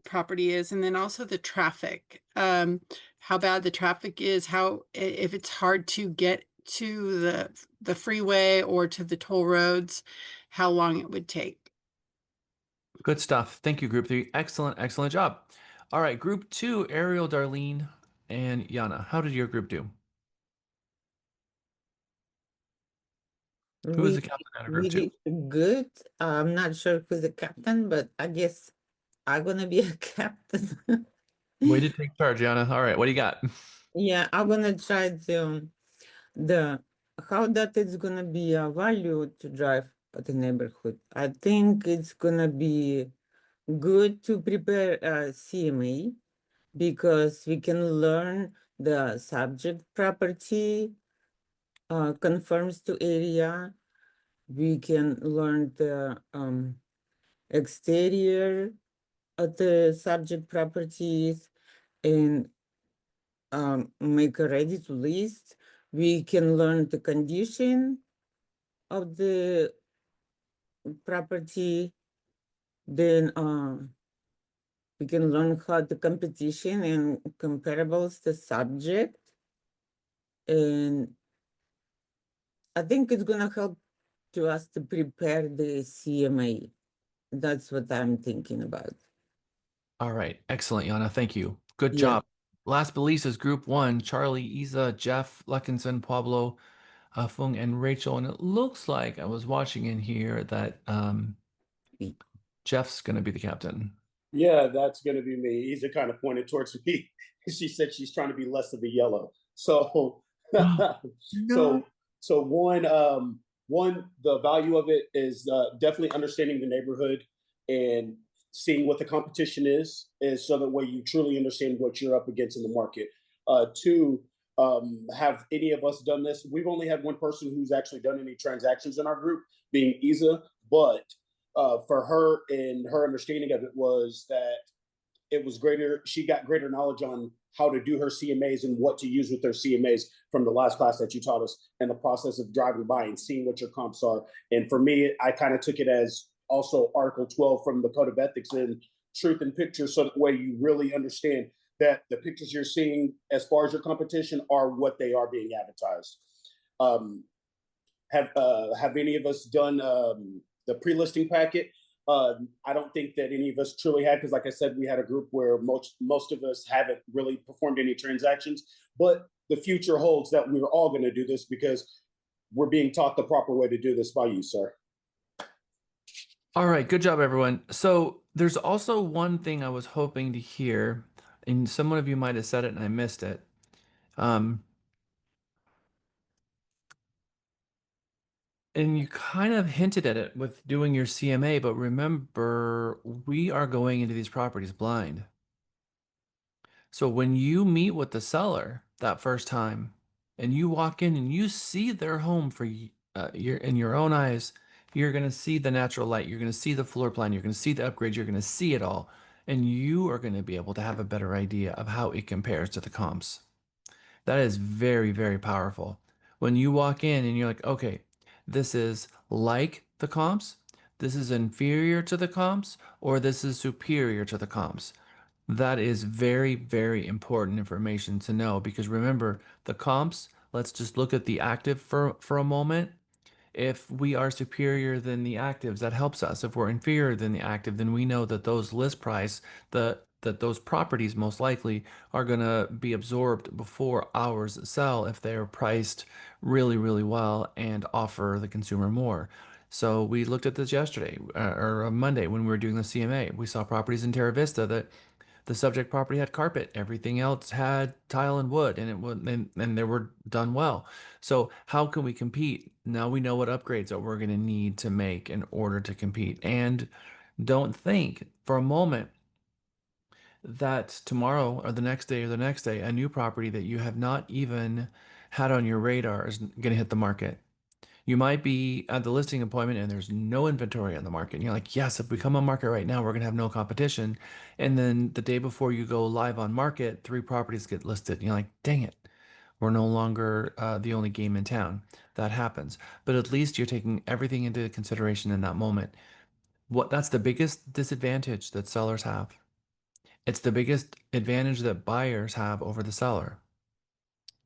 property is, and then also the traffic, how bad the traffic is, if it's hard to get to the freeway or to the toll roads, how long it would take. Good stuff. Thank you, Group 3. Excellent, excellent job. All right, Group 2, Ariel, Darlene, and Yana. How did your group do? Who is the captain out of Group 2? Good. I'm not sure who's the captain, but I guess I'm gonna be a captain. Way to take charge, Yana. All right, what do you got? Yeah, I'm gonna try the how that is gonna be a value to drive the neighborhood. I think it's gonna be good to prepare a CMA because we can learn the subject property conforms to area. We can learn the exterior of the subject properties and make a ready to list. We can learn the condition of the property. Then we can learn how the competition and comparables the subject. And I think it's gonna help to us to prepare the CMA. That's what I'm thinking about. All right, excellent, Yana. Thank you. Good job. Last but least is Group 1, Charlie, Isa, Jeff, Luckinson, Pablo, Fung, and Rachel. And it looks like I was watching in here that Jeff's going to be the captain. Yeah, that's going to be me. Isa kind of pointed towards me. She said she's trying to be less of a yellow. So, so one, the value of it is definitely understanding the neighborhood and seeing what the competition is so that way you truly understand what you're up against in the market. 2, have any of us done this? We've only had one person who's actually done any transactions in our group, being Isa, but for her and her understanding of it was that it was greater. She got greater knowledge on how to do her CMAs and what to use with their CMAs from the last class that you taught us, and the process of driving by and seeing what your comps are. And for me, I kind of took it as also Article 12 from the Code of Ethics and truth in pictures, so that way you really understand that the pictures you're seeing as far as your competition are what they are being advertised. Have any of us done the pre-listing packet? I don't think that any of us truly had, because like I said, we had a group where most of us haven't really performed any transactions, but the future holds that we're all going to do this because we're being taught the proper way to do this by you, sir. All right, good job, everyone. So there's also one thing I was hoping to hear, and some of you might have said it and I missed it. And you kind of hinted at it with doing your CMA, but remember, we are going into these properties blind. So when you meet with the seller that first time and you walk in and you see their home for in your own eyes, you're going to see the natural light. You're going to see the floor plan. You're going to see the upgrades. You're going to see it all. And you are going to be able to have a better idea of how it compares to the comps. That is very, very powerful. When you walk in and you're like, okay, this is like the comps. this is inferior to the comps or this is superior to the comps. That is very, very important information to know because remember, the comps, let's just look at the active for a moment. If we are superior than the actives, that helps us. If we're inferior than the active, then we know that those list price, that those properties most likely are going to be absorbed before ours sell if they're priced really, really well and offer the consumer more. So we looked at this yesterday or Monday when we were doing the CMA. We saw properties in Terra Vista that the subject property had carpet, everything else had tile and wood, and it would and they were done well. So how can we compete? Now we know what upgrades that we're going to need to make in order to compete. And don't think for a moment that tomorrow or the next day or the next day, a new property that you have not even had on your radar is going to hit the market. You might be at the listing appointment and there's no inventory on the market. And you're like, yes, if we come on market right now, we're going to have no competition. And then the day before you go live on market, 3 properties get listed. And you're like, dang it, we're no longer the only game in town. That happens. But at least you're taking everything into consideration in that moment. That's the biggest disadvantage that sellers have. It's the biggest advantage that buyers have over the seller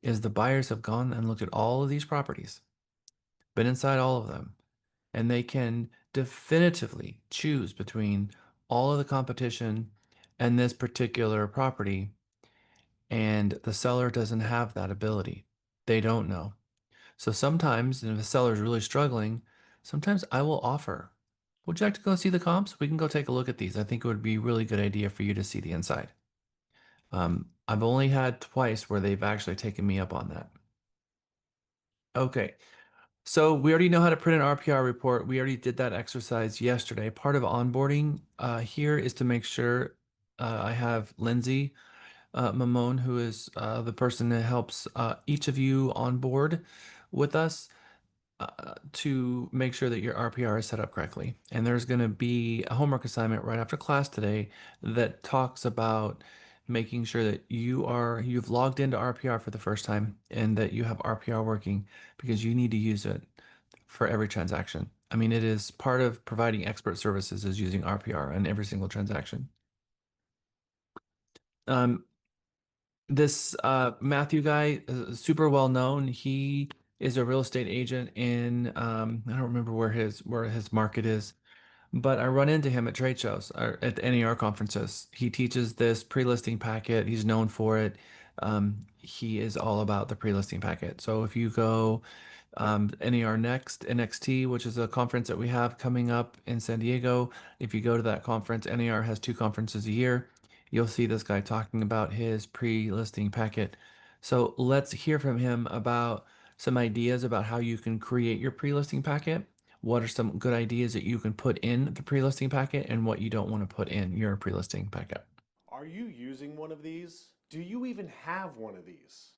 is the buyers have gone and looked at all of these properties, been inside all of them, and they can definitively choose between all of the competition and this particular property. And the seller doesn't have that ability. They don't know. So sometimes, if a seller is really struggling, sometimes I will offer, would you like to go see the comps? We can go take a look at these. I think it would be a really good idea for you to see the inside. I've only had twice where they've actually taken me up on that. Okay. So we already know how to print an RPR report. We already did that exercise yesterday. Part of onboarding here is to make sure I have Lindsay Mamone, who is the person that helps each of you on board with us to make sure that your RPR is set up correctly. And there's going to be a homework assignment right after class today that talks about making sure that you've logged into RPR for the first time and that you have RPR working because you need to use it for every transaction. I mean, it is part of providing expert services is using RPR on every single transaction. This Matthew guy is super well known. He is a real estate agent in I don't remember where his market is, but I run into him at trade shows or at the NAR conferences. He teaches this pre-listing packet. He's known for it. He is all about the pre-listing packet. So if you go NAR Next, NXT, which is a conference that we have coming up in San Diego, if you go to that conference, NAR has 2 conferences a year. You'll see this guy talking about his pre-listing packet. So let's hear from him about some ideas about how you can create your pre-listing packet. What are some good ideas that you can put in the pre-listing packet and what you don't want to put in your pre-listing packet? Are you using one of these? Do you even have one of these?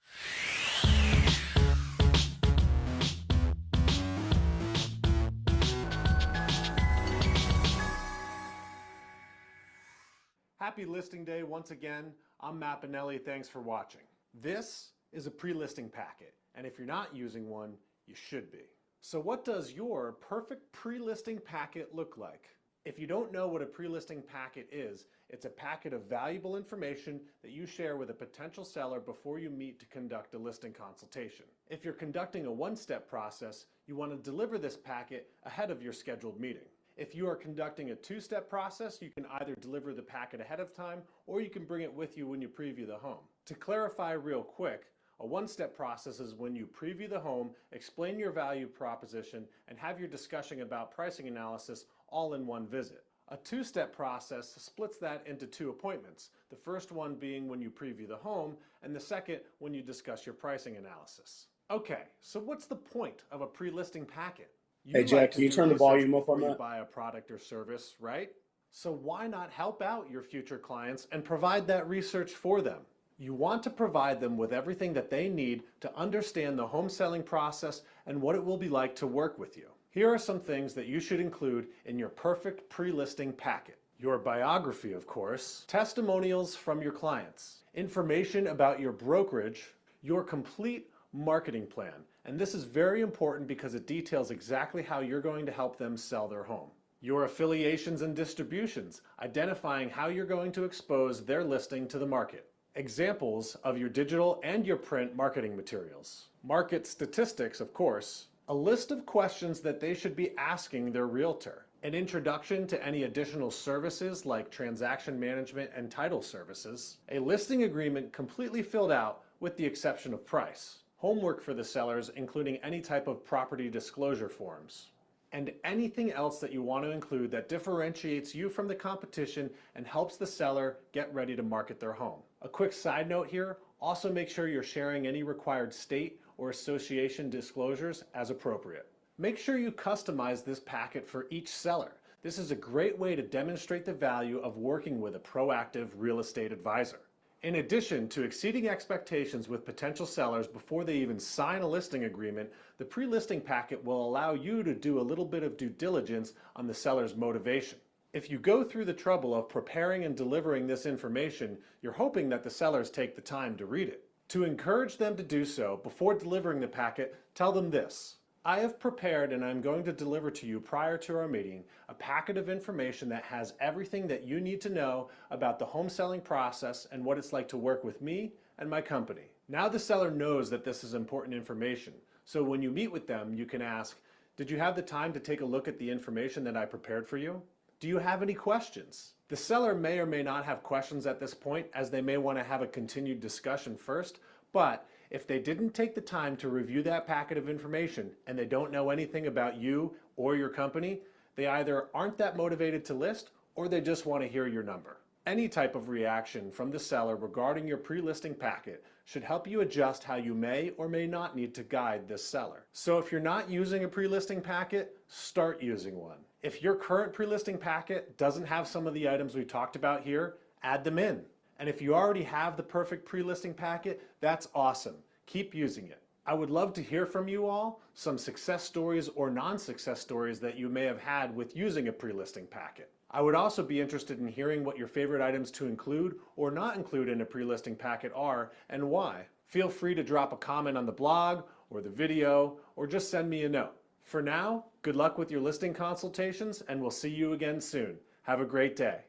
Happy listing day once again. I'm Matt Benelli. Thanks for watching. This is a pre-listing packet, and if you're not using one, you should be. So what does your perfect pre-listing packet look like? If you don't know what a pre-listing packet is, it's a packet of valuable information that you share with a potential seller before you meet to conduct a listing consultation. If you're conducting a one-step process, you want to deliver this packet ahead of your scheduled meeting. If you are conducting a 2-step process, you can either deliver the packet ahead of time or you can bring it with you when you preview the home. To clarify real quick, a 1-step process is when you preview the home, explain your value proposition, and have your discussion about pricing analysis all in one visit. A 2-step process splits that into 2 appointments, the first one being when you preview the home, and the second when you discuss your pricing analysis. Okay, so what's the point of a pre-listing packet? Hey, Jack, can you turn the volume up on before you that? buy a product or service, right? So why not help out your future clients and provide that research for them? You want to provide them with everything that they need to understand the home selling process and what it will be like to work with you. Here are some things that you should include in your perfect pre-listing packet. Your biography, of course, testimonials from your clients, information about your brokerage, your complete marketing plan. And this is very important because it details exactly how you're going to help them sell their home. Your affiliations and distributions, identifying how you're going to expose their listing to the market. Examples of your digital and your print marketing materials. Market statistics, of course. A list of questions that they should be asking their realtor. An introduction to any additional services like transaction management and title services. A listing agreement completely filled out with the exception of price. Homework for the sellers, including any type of property disclosure forms. And anything else that you want to include that differentiates you from the competition and helps the seller get ready to market their home. A quick side note here, also make sure you're sharing any required state or association disclosures as appropriate. Make sure you customize this packet for each seller. This is a great way to demonstrate the value of working with a proactive real estate advisor. In addition to exceeding expectations with potential sellers before they even sign a listing agreement, the pre-listing packet will allow you to do a little bit of due diligence on the seller's motivation. If you go through the trouble of preparing and delivering this information, you're hoping that the sellers take the time to read it. To encourage them to do so, before delivering the packet, tell them this. I have prepared and I'm going to deliver to you prior to our meeting a packet of information that has everything that you need to know about the home selling process and what it's like to work with me and my company. Now the seller knows that this is important information, so when you meet with them, you can ask, did you have the time to take a look at the information that I prepared for you? Do you have any questions? The seller may or may not have questions at this point, as they may want to have a continued discussion first, but if they didn't take the time to review that packet of information and they don't know anything about you or your company, they either aren't that motivated to list or they just want to hear your number. Any type of reaction from the seller regarding your pre-listing packet should help you adjust how you may or may not need to guide this seller. So if you're not using a pre-listing packet, start using one. If your current pre-listing packet doesn't have some of the items we talked about here, add them in. And if you already have the perfect pre-listing packet, that's awesome. Keep using it. I would love to hear from you all some success stories or non-success stories that you may have had with using a pre-listing packet. I would also be interested in hearing what your favorite items to include or not include in a pre-listing packet are and why. Feel free to drop a comment on the blog or the video or just send me a note. For now, good luck with your listing consultations and we'll see you again soon. Have a great day.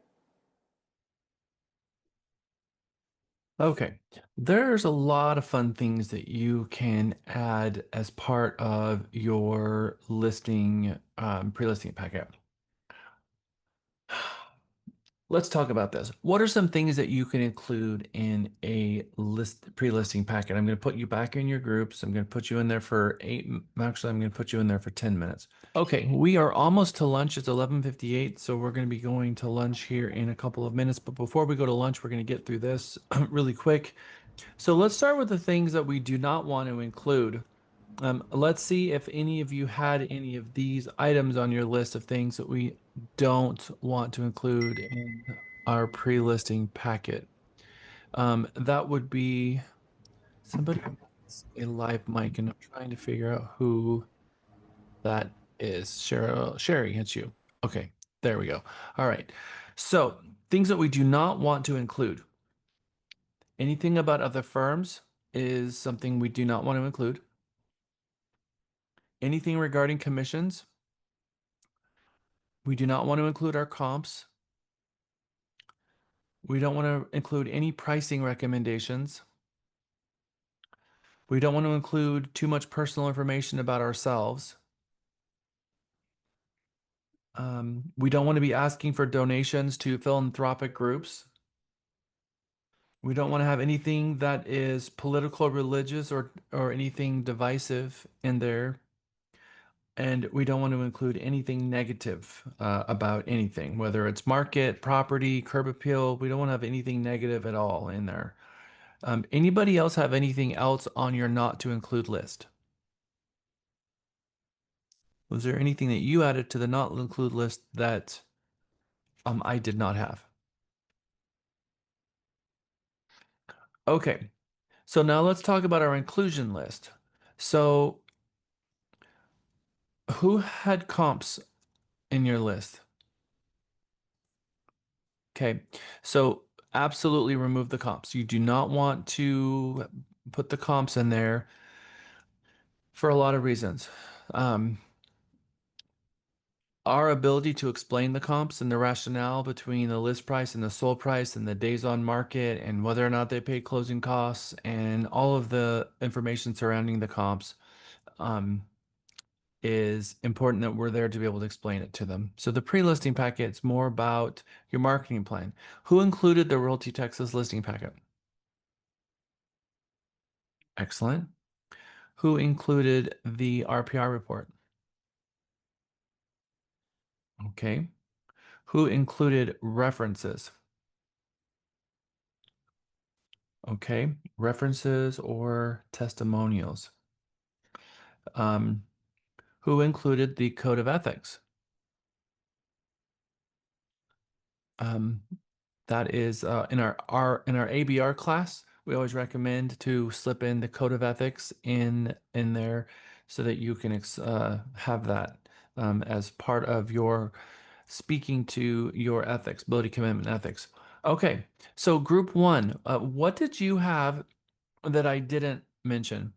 Okay, there's a lot of fun things that you can add as part of your listing, pre-listing packet. Let's talk about this. What are some things that you can include in a pre-listing packet? I'm going to put you back in your groups. I'm going to put you in there for actually, I'm going to put you in there for 10 minutes. Okay, we are almost to lunch. It's 11:58, so we're going to be going to lunch here in a couple of minutes. But before we go to lunch, we're going to get through this really quick. So let's start with the things that we do not want to include. Let's see if any of you had any of these items on your list of things that we don't want to include in our pre-listing packet. That would be somebody has a live mic, and I'm trying to figure out who that is. Sherry, it's you. Okay, there we go. All right. So things that we do not want to include. Anything about other firms is something we do not want to include. Anything regarding commissions, we do not want to include our comps. We don't want to include any pricing recommendations. We don't want to include too much personal information about ourselves. We don't want to be asking for donations to philanthropic groups. We don't want to have anything that is political, religious, or anything divisive in there. And we don't want to include anything negative about anything, whether it's market, property, curb appeal. We don't want to have anything negative at all in there. Anybody else have anything else on your not to include list? Was there anything that you added to the not to include list that I did not have? Okay, so now let's talk about our inclusion list. So who had comps in your list? Okay, so absolutely remove the comps. You do not want to put the comps in there for a lot of reasons. our ability to explain the comps and the rationale between the list price and the sold price and the days on market and whether or not they paid closing costs and all of the information surrounding the comps is important that we're there to be able to explain it to them. So the pre-listing packet is more about your marketing plan. Who included the Realty Texas listing packet? Excellent. Who included the RPR report? Okay. Who included references? Okay. References or testimonials. Who included the code of ethics? That is in our ABR class. We always recommend to slip in the code of ethics in there so that you can have that as part of your speaking to your ethics, ability commitment ethics. Okay, so group one, what did you have that I didn't mention?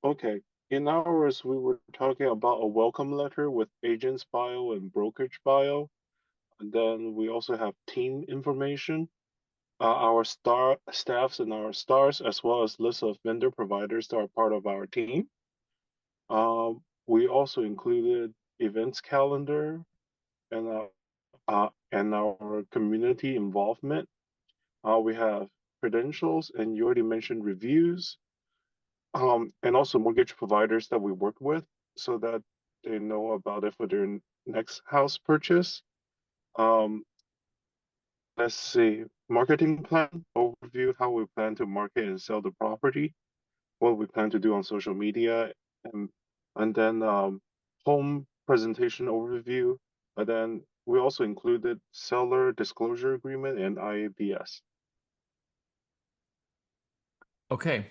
Okay. In ours, we were talking about a welcome letter with agent's bio and brokerage bio. And then we also have team information, our staffs and our stars, as well as lists of vendor providers that are part of our team. We also included events calendar and our community involvement. We have credentials, and you already mentioned reviews, and also mortgage providers that we work with so that they know about it for their next house purchase. Let's see, marketing plan overview, how we plan to market and sell the property, what we plan to do on social media, and then home presentation overview. And then we also included seller disclosure agreement and IABS. Okay,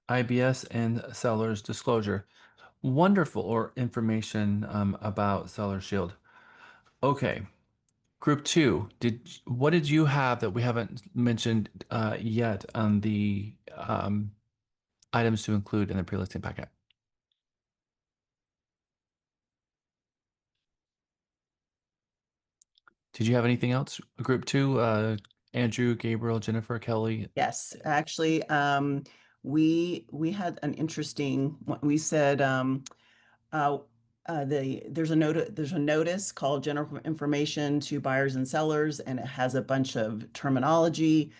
IBS and seller's disclosure. Wonderful or information about Seller Shield. Okay, group two. What did you have that we haven't mentioned yet on the items to include in the pre-listing packet? Did you have anything else? Group two, Andrew, Gabriel, Jennifer, Kelly. Yes, actually, we had an interesting. We said there's a notice called general information to buyers and sellers, and it has a bunch of terminology,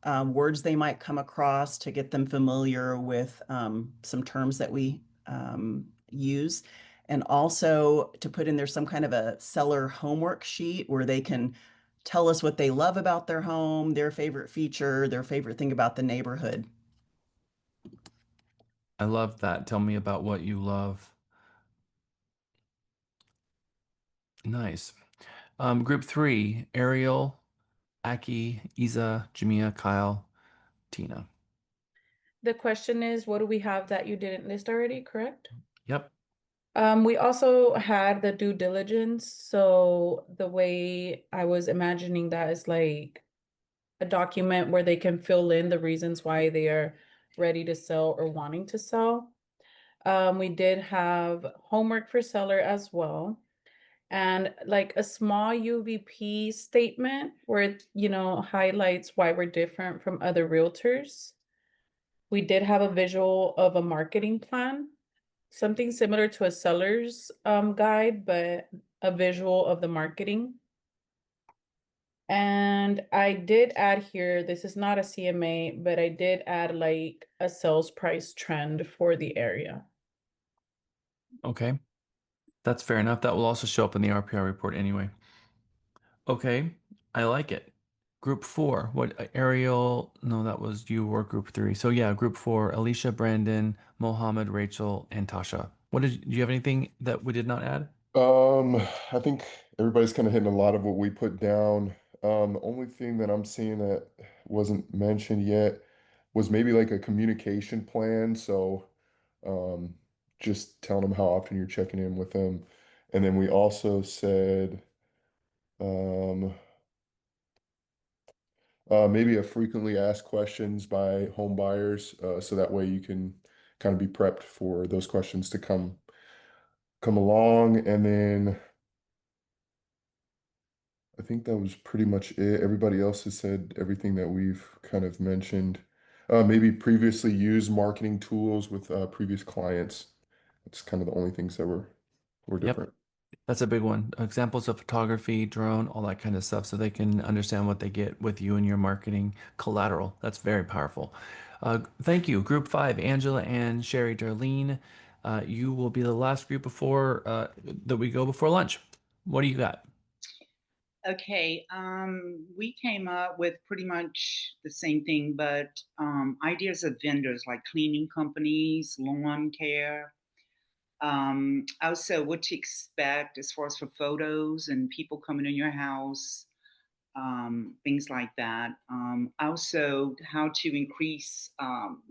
words they might come across to get them familiar with some terms that we use, and also to put in there some kind of a seller homework sheet where they can tell us what they love about their home, their favorite feature, their favorite thing about the neighborhood. I love that. Tell me about what you love. Nice. Group three, Ariel, Aki, Isa, Jamia, Kyle, Tina. The question is, what do we have that you didn't list already, correct? Yep. We also had the due diligence. So the way I was imagining that is like a document where they can fill in the reasons why they are ready to sell or wanting to sell. We did have homework for seller as well. And like a small UVP statement where it, highlights why we're different from other realtors. We did have a visual of a marketing plan, something similar to a seller's guide, but a visual of the marketing. And I did add here, this is not a CMA, but I did add like a sales price trend for the area. Okay. That's fair enough. That will also show up in the RPR report anyway. Okay. I like it. Group four, what Ariel? No, that was you or group three. So yeah, group four, Alicia, Brandon, Mohammed, Rachel, and Tasha. Do you have anything that we did not add? I think everybody's kind of hitting a lot of what we put down. The only thing that I'm seeing that wasn't mentioned yet was maybe like a communication plan. So, um, just telling them how often you're checking in with them. And then we also said, um, maybe a frequently asked questions by home buyers, so that way you can kind of be prepped for those questions to come. come along. And then I think that was pretty much it. Everybody else has said everything that we've kind of mentioned. Maybe previously used marketing tools with previous clients. That's kind of the only things that were Yep. different. That's a big one. Examples of photography, drone, all that kind of stuff, so they can understand what they get with you and your marketing collateral. That's very powerful. Thank you, Group 5, Angela and Sherry Darlene. You will be the last group before that we go before lunch. What do you got? Okay, we came up with pretty much the same thing, but ideas of vendors like cleaning companies, lawn care. Also, what to expect as far as for photos and people coming in your house, things like that. Also, how to increase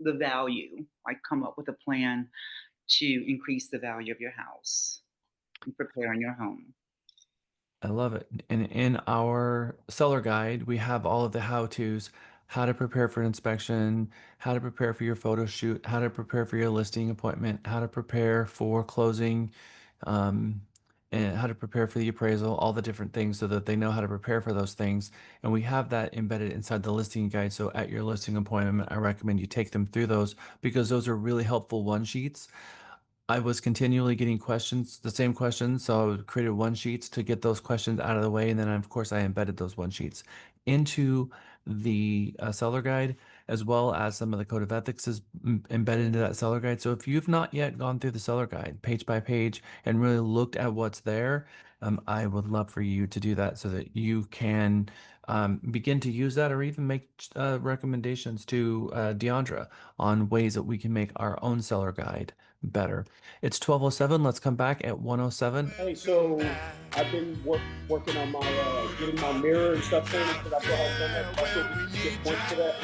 the value, like come up with a plan to increase the value of your house and prepare on your home. I love it. And in our seller guide, we have all of the how-tos, how to prepare for an inspection, how to prepare for your photo shoot, how to prepare for your listing appointment, how to prepare for closing, um, and how to prepare for the appraisal, all the different things so that they know how to prepare for those things. And we have that embedded inside the listing guide. So at your listing appointment, I recommend you take them through those because those are really helpful one sheets. I was continually getting questions, the same questions, so I created one sheets to get those questions out of the way, and then of course I embedded those one sheets into the seller guide, as well as some of the code of ethics is embedded into that seller guide. So if you've not yet gone through the seller guide page by page and really looked at what's there, I would love for you to do that so that you can begin to use that or even make recommendations to Deandra on ways that we can make our own seller guide better. It's 12:07. Let's come back at 1:07. Hey, so I've been working on my getting my mirror and stuff painted because I still haven't done that. Do I still get points for that?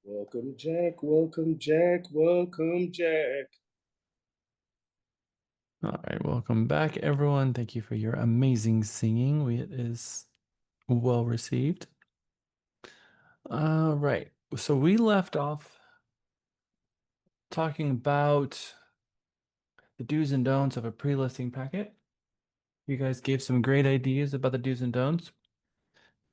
Welcome, Jack. Welcome, Jack. Welcome, Jack. All right, welcome back, everyone. Thank you for your amazing singing. It is well received. All right, so we left off talking about the do's and don'ts of a pre-listing packet. You guys gave some great ideas about the do's and don'ts.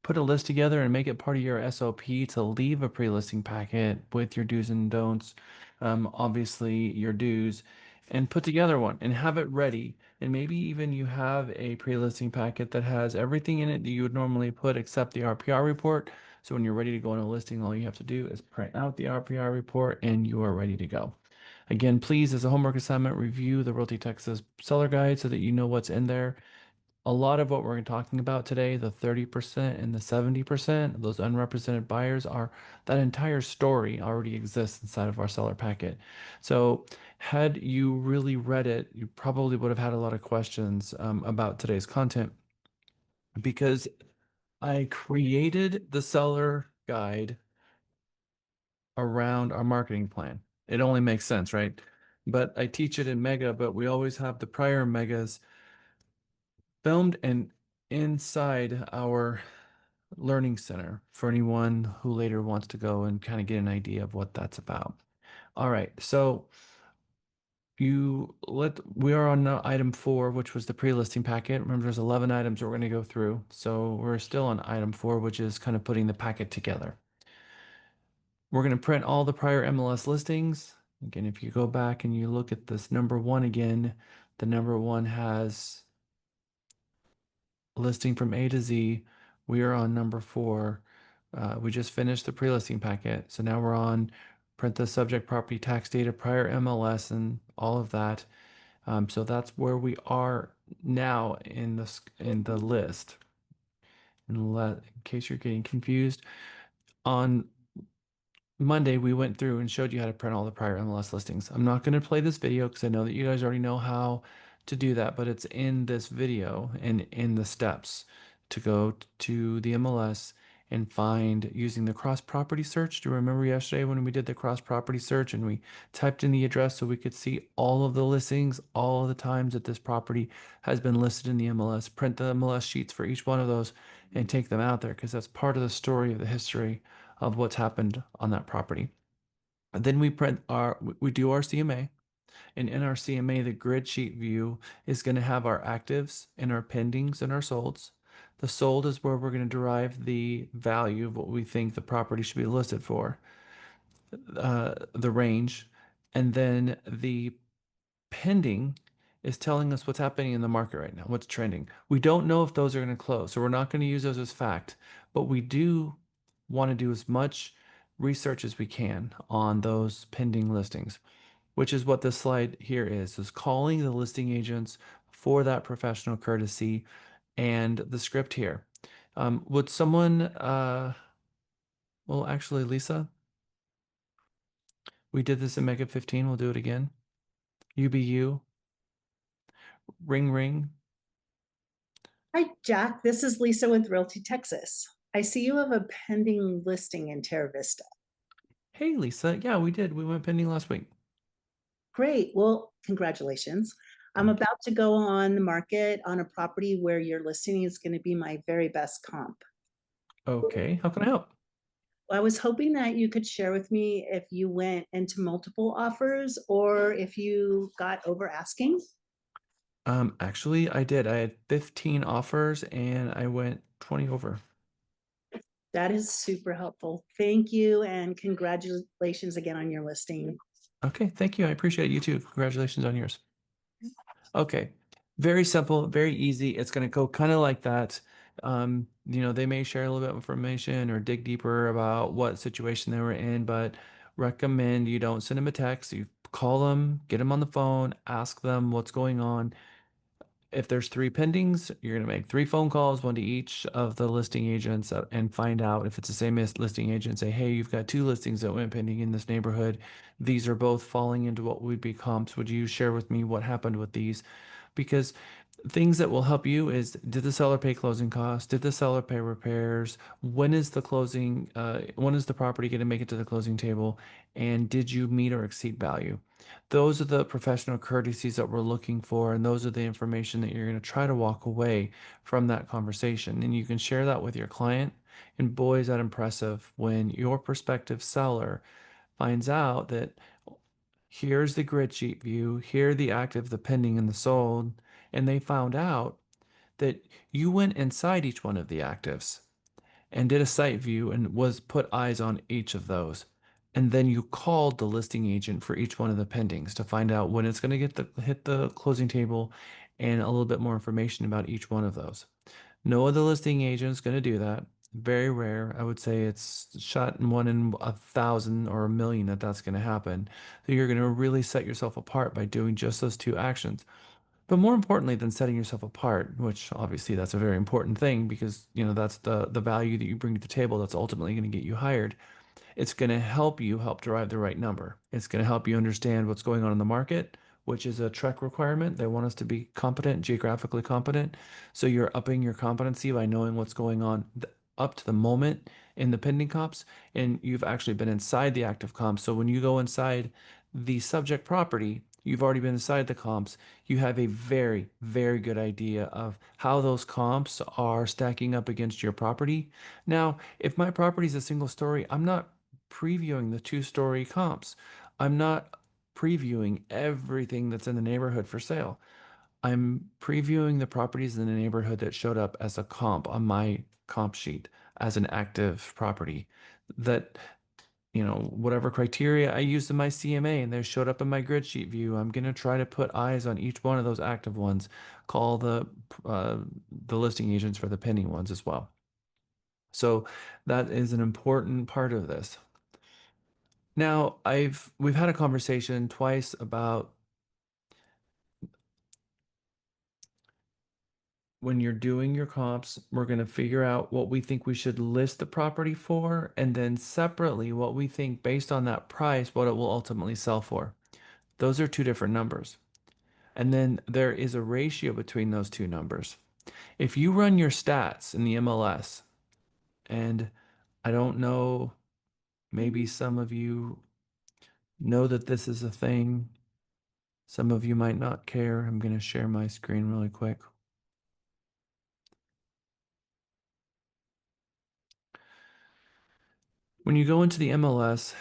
Put a list together and make it part of your SOP to leave a pre-listing packet with your do's and don'ts, obviously your do's, and put together one and have it ready. And maybe even you have a pre-listing packet that has everything in it that you would normally put except the RPR report. So when you're ready to go on a listing, all you have to do is print out the RPR report and you are ready to go. Again, please, as a homework assignment, review the Realty Texas seller guide so that you know what's in there. A lot of what we're talking about today, the 30% and the 70%, those unrepresented buyers are that entire story already exists inside of our seller packet. So had you really read it, you probably would have had a lot of questions about today's content because I created the seller guide around our marketing plan. It only makes sense, right? But I teach it in Mega, but we always have the prior Megas filmed and inside our learning center for anyone who later wants to go and kind of get an idea of what that's about. All right, so we are on item 4, which was the pre-listing packet. Remember, there's 11 items we're going to go through. So we're still on item 4, which is kind of putting the packet together. We're going to print all the prior MLS listings. Again, if you go back and you look at this number 1 again, the number 1 has listing from A to Z. We are on number 4. We just finished the pre-listing packet. So now we're on print the subject property tax data, prior MLS, and all of that. So that's where we are now in the list. In case you're getting confused, on Monday, we went through and showed you how to print all the prior MLS listings. I'm not going to play this video because I know that you guys already know how to do that, but it's in this video and in the steps to go to the MLS and find using the cross property search. Do you remember yesterday when we did the cross property search and we typed in the address so we could see all of the listings, all of the times that this property has been listed in the MLS, print the MLS sheets for each one of those and take them out there because that's part of the story of the history of what's happened on that property. And then we do our CMA, and in our CMA, the grid sheet view is going to have our actives and our pendings and our solds. The sold is where we're going to derive the value of what we think the property should be listed for, the range, and then the pending is telling us what's happening in the market right now, what's trending. We don't know if those are going to close, so we're not going to use those as fact, but we do want to do as much research as we can on those pending listings, which is what this slide here is calling the listing agents for that professional courtesy and the script here. Would someone, well, actually, Lisa, we did this in MEGA-15. We'll do it again. UBU, ring, ring. Hi, Jack. This is Lisa with Realty Texas. I see you have a pending listing in Terra Vista. Hey, Lisa. Yeah, we did. We went pending last week. Great. Well, congratulations. I'm about to go on the market on a property where your listing is going to be my very best comp. Okay. How can I help? I was hoping that you could share with me if you went into multiple offers or if you got over asking. Actually, I did. I had 15 offers and I went 20 over. That is super helpful. Thank you, and congratulations again on your listing. Okay, thank you. I appreciate it. You too. Congratulations on yours. Okay, very simple, very easy. It's going to go kind of like that. They may share a little bit of information or dig deeper about what situation they were in, but recommend you don't send them a text. You call them, get them on the phone, ask them what's going on. If there's 3 pendings, you're going to make 3 phone calls, one to each of the listing agents, and find out if it's the same listing agent. Say, hey, you've got 2 listings that went pending in this neighborhood. These are both falling into what would be comps. Would you share with me what happened with these? Because things that will help you is, did the seller pay closing costs? Did the seller pay repairs? When is the closing? When is the property going to make it to the closing table? And did you meet or exceed value? Those are the professional courtesies that we're looking for, and those are the information that you're going to try to walk away from that conversation. And you can share that with your client. And boy, is that impressive when your prospective seller finds out that here's the grid sheet view, here are the active, the pending, and the sold, and they found out that you went inside each one of the actives and did a site view and was put eyes on each of those. And then you called the listing agent for each one of the pendings to find out when it's going to hit the closing table and a little bit more information about each one of those. No other listing agent is going to do that. Very rare. I would say it's shot in 1 in 1,000 or 1,000,000 that that's going to happen. So you're going to really set yourself apart by doing just those 2 actions. But more importantly than setting yourself apart, which obviously that's a very important thing because that's the value that you bring to the table that's ultimately going to get you hired. It's going to help you help drive the right number. It's going to help you understand what's going on in the market, which is a TREC requirement. They want us to be competent, geographically competent. So you're upping your competency by knowing what's going on up to the moment in the pending comps, and you've actually been inside the active comps. So when you go inside the subject property, you've already been inside the comps. You have a very, very good idea of how those comps are stacking up against your property. Now, if my property is a single story, I'm not previewing the 2-story comps. I'm not previewing everything that's in the neighborhood for sale. I'm previewing the properties in the neighborhood that showed up as a comp on my comp sheet as an active property that, whatever criteria I used in my CMA and they showed up in my grid sheet view, I'm going to try to put eyes on each one of those active ones, call the listing agents for the pending ones as well. So that is an important part of this. Now, we've had a conversation twice about when you're doing your comps, we're going to figure out what we think we should list the property for, and then separately what we think based on that price, what it will ultimately sell for. Those are 2 different numbers. And then there is a ratio between those 2 numbers. If you run your stats in the MLS, and I don't know, maybe some of you know that this is a thing. Some of you might not care. I'm going to share my screen really quick. When you go into the MLS,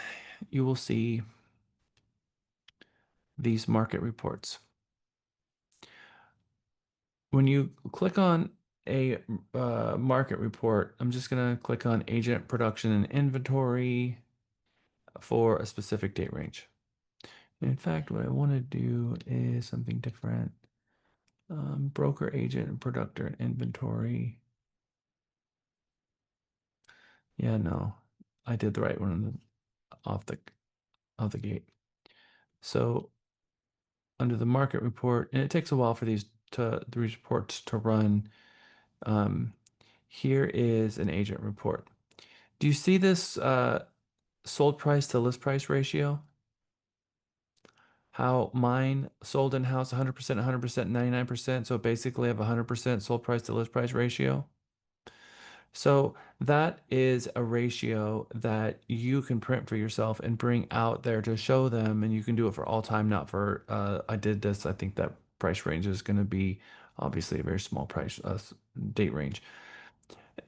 you will see these market reports. When you click on a market report, I'm just going to click on agent production and inventory for a specific date range. In fact, what I want to do is something different. Broker, agent, and producer and inventory. Yeah, no, I did the right one off the gate. So under the market report, and it takes a while for these reports to run. Here is an agent report. Do you see this sold price to list price ratio? How mine sold in house 100%, 100%, 99%. So basically I have 100% sold price to list price ratio. So that is a ratio that you can print for yourself and bring out there to show them, and you can do it for all time, not for I did this. I think that price range is going to be obviously a very small price date range.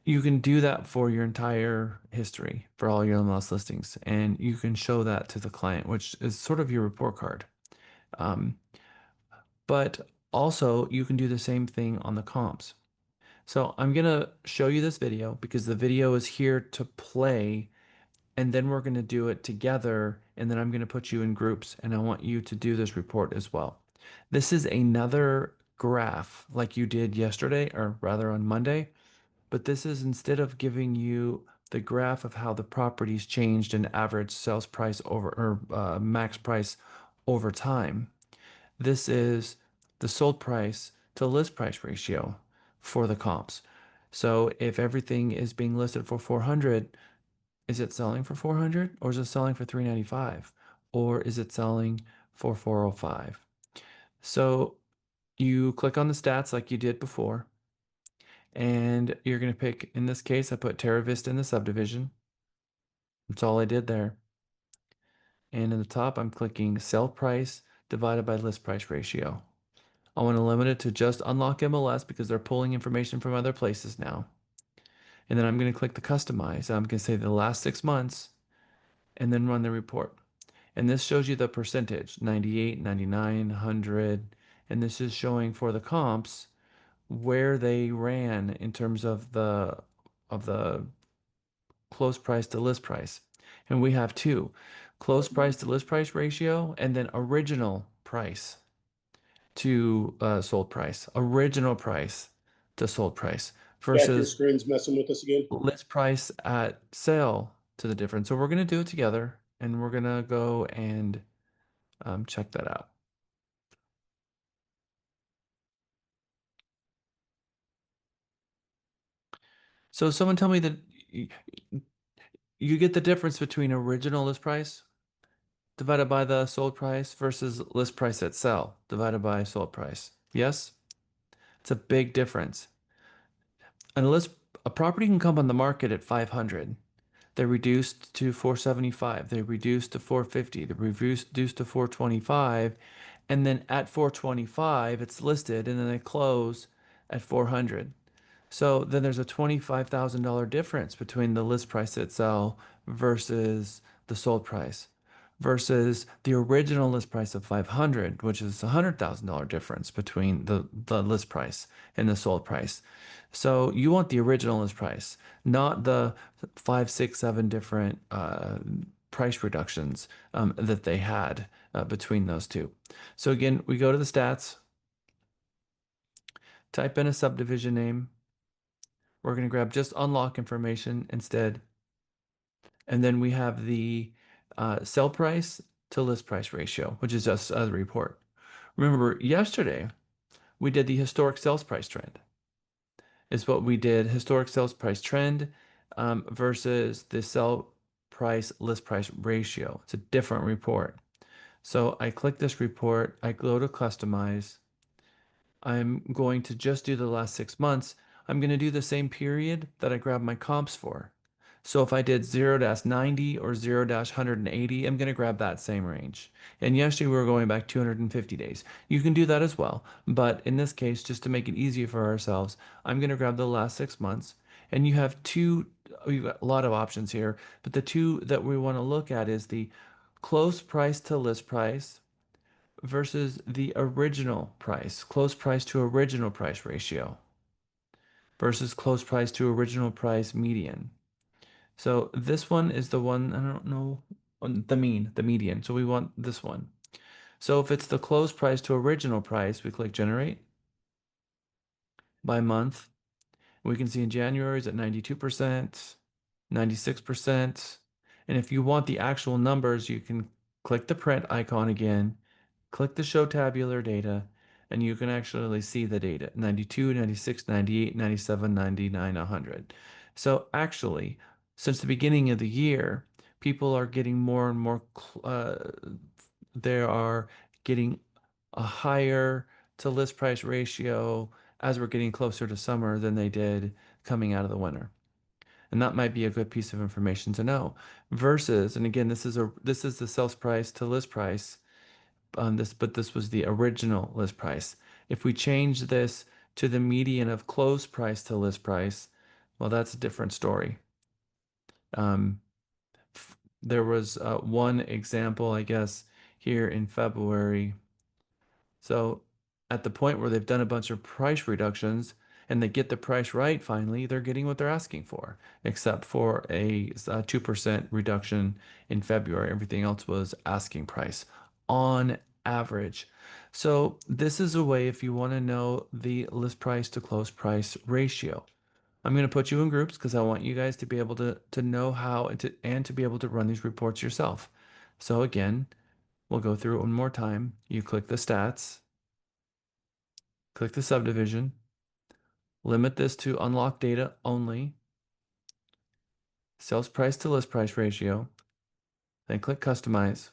You can do that for your entire history for all your MLS listings, and you can show that to the client, which is sort of your report card. But also you can do the same thing on the comps. So I'm going to show you this video because the video is here to play, and then we're going to do it together, and then I'm going to put you in groups, and I want you to do this report as well. This is another graph like you did yesterday, or rather on Monday, but this is instead of giving you the graph of how the property's changed in average sales price over or max price over time. This is the sold price to list price ratio for the comps. So if everything is being listed for 400, is it selling for 400 or is it selling for 395 or is it selling for 405? So you click on the stats like you did before, and you're going to pick, in this case, I put Terra Vista in the subdivision. That's all I did there. And in the top, I'm clicking sell price divided by list price ratio. I want to limit it to just unlock MLS because they're pulling information from other places now. And then I'm going to click the customize. I'm going to say the last 6 months and then run the report. And this shows you the percentage, 98, 99, 100. And this is showing for the comps where they ran in terms of the close price to list price. And we have two, close price to list price ratio and then original price to sold price, original price to sold price Jack, your versus screen's messing with us again. list price at sale to the difference. So we're going to do it together, and we're going to go and check that out. So someone tell me that you get the difference between original list price divided by the sold price versus list price at sale divided by sold price. Yes? It's a big difference. A property can come on the market at 500. They reduced to 475. They reduced to 450. They reduced to 425. And then at 425, it's listed, and then they close at 400. So then there's a $25,000 difference between the list price at sale versus the sold price versus the original list price of 500, which is a $100,000 difference between the list price and the sold price. So you want the original list price, not the 5, 6, 7 different price reductions that they had between those two. So again, we go to the stats, type in a subdivision name. We're going to grab just unlock information instead. And then we have the sell price to list price ratio, which is just a report. Remember, yesterday we did the historic sales price trend. Is what we did, historic sales price trend versus the sell price list price ratio. It's a different report. So I click this report, I go to customize. I'm going to just do the last 6 months. I'm going to do the same period that I grabbed my comps for. So if I did 0-90 or 0-180, I'm going to grab that same range. And yesterday we were going back 250 days. You can do that as well. But in this case, just to make it easier for ourselves, I'm going to grab the last 6 months. And you have two, we've got a lot of options here, but the two that we want to look at is the close price to list price versus the original price, close price to original price ratio versus close price to original price median. So this one is the one, I don't know, the median. So we want this one. So if it's the close price to original price, we click generate by month. We can see in January is at 92%, 96%. And if you want the actual numbers, you can click the print icon again, click the show tabular data, and you can actually see the data 92, 96, 98, 97, 99, 100. So actually, since the beginning of the year, people are getting more and more, they are getting a higher to list price ratio as we're getting closer to summer than they did coming out of the winter. And that might be a good piece of information to know. Versus, and again, this is the sales price to list price. But this was the original list price. If we change this to the median of close price to list price, well, that's a different story. There was one example, I guess, here in February. So at the point where they've done a bunch of price reductions and they get the price right, finally, they're getting what they're asking for, except for a 2% reduction in February. Everything else was asking price on average. So this is a way if you want to know the list price to close price ratio. I'm going to put you in groups because I want you guys to be able to know how and to be able to run these reports yourself. So again, we'll go through it one more time. You click the stats, click the subdivision, limit this to unlocked data only, sales price to list price ratio, then click customize.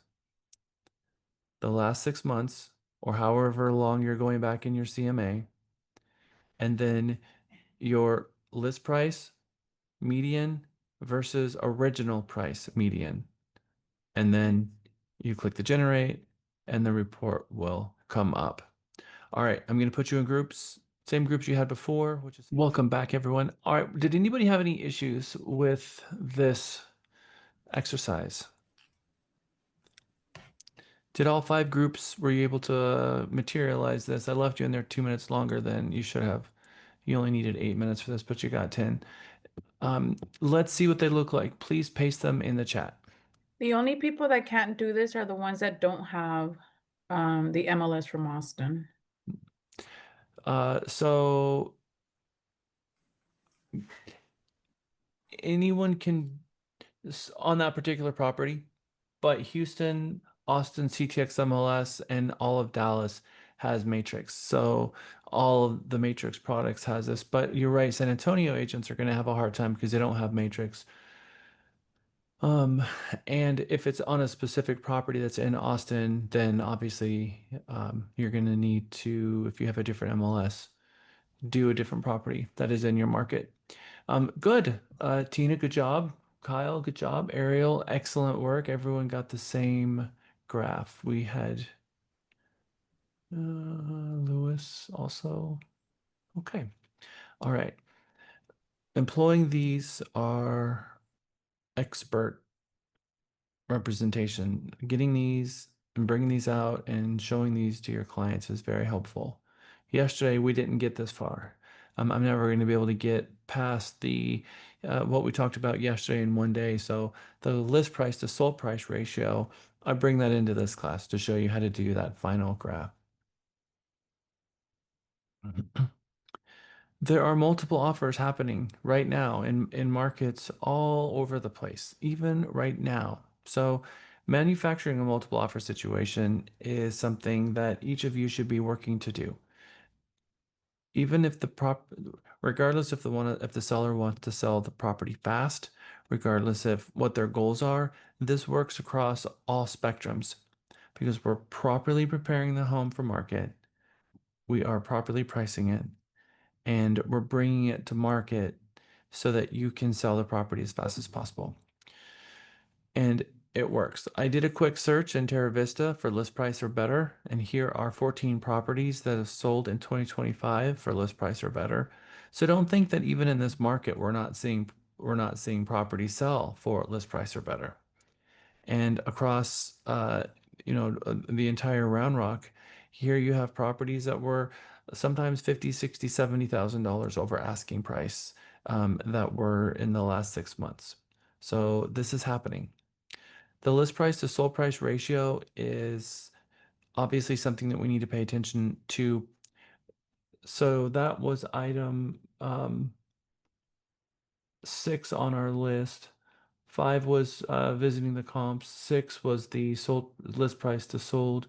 The last 6 months or however long you're going back in your CMA, and then your list price median versus original price median. And then you click the generate and the report will come up. All right, I'm going to put you in groups, same groups you had before, which is welcome back, everyone. All right, did anybody have any issues with this exercise? Did all 5 groups, were you able to materialize this? I left you in there 2 minutes longer than you should have. You only needed 8 minutes for this, but you got 10. Let's see what they look like. Please paste them in the chat. The only people that can't do this are the ones that don't have the MLS from Austin. So anyone can on that particular property, but Houston, Austin, CTX MLS, and all of Dallas has Matrix. So all of the Matrix products has this, but you're right, San Antonio agents are going to have a hard time because they don't have Matrix. And if it's on a specific property that's in Austin, then obviously you're going to need to, if you have a different MLS, do a different property that is in your market. Good. Tina, good job. Kyle, good job. Ariel, excellent work. Everyone got the same graph. We had Lewis also. Okay. All right. Employing these are expert representation. Getting these and bringing these out and showing these to your clients is very helpful. Yesterday, we didn't get this far. I'm never going to be able to get past the what we talked about yesterday in one day. So the list price to sold price ratio, I bring that into this class to show you how to do that final graph. There are multiple offers happening right now in markets all over the place, even right now. So manufacturing a multiple offer situation is something that each of you should be working to do. Even if regardless if the seller wants to sell the property fast, regardless of what their goals are, this works across all spectrums because we're properly preparing the home for market. We are properly pricing it, and we're bringing it to market so that you can sell the property as fast as possible. And it works. I did a quick search in Terra Vista for list price or better, and here are 14 properties that have sold in 2025 for list price or better. So don't think that even in this market we're not seeing properties sell for list price or better. And across the entire Round Rock, here you have properties that were sometimes 50, 60, $70,000 over asking price that were in the last 6 months. So this is happening. The list price to sold price ratio is obviously something that we need to pay attention to. So that was item 6 on our list. 5 was visiting the comps. 6 was the sold list price to sold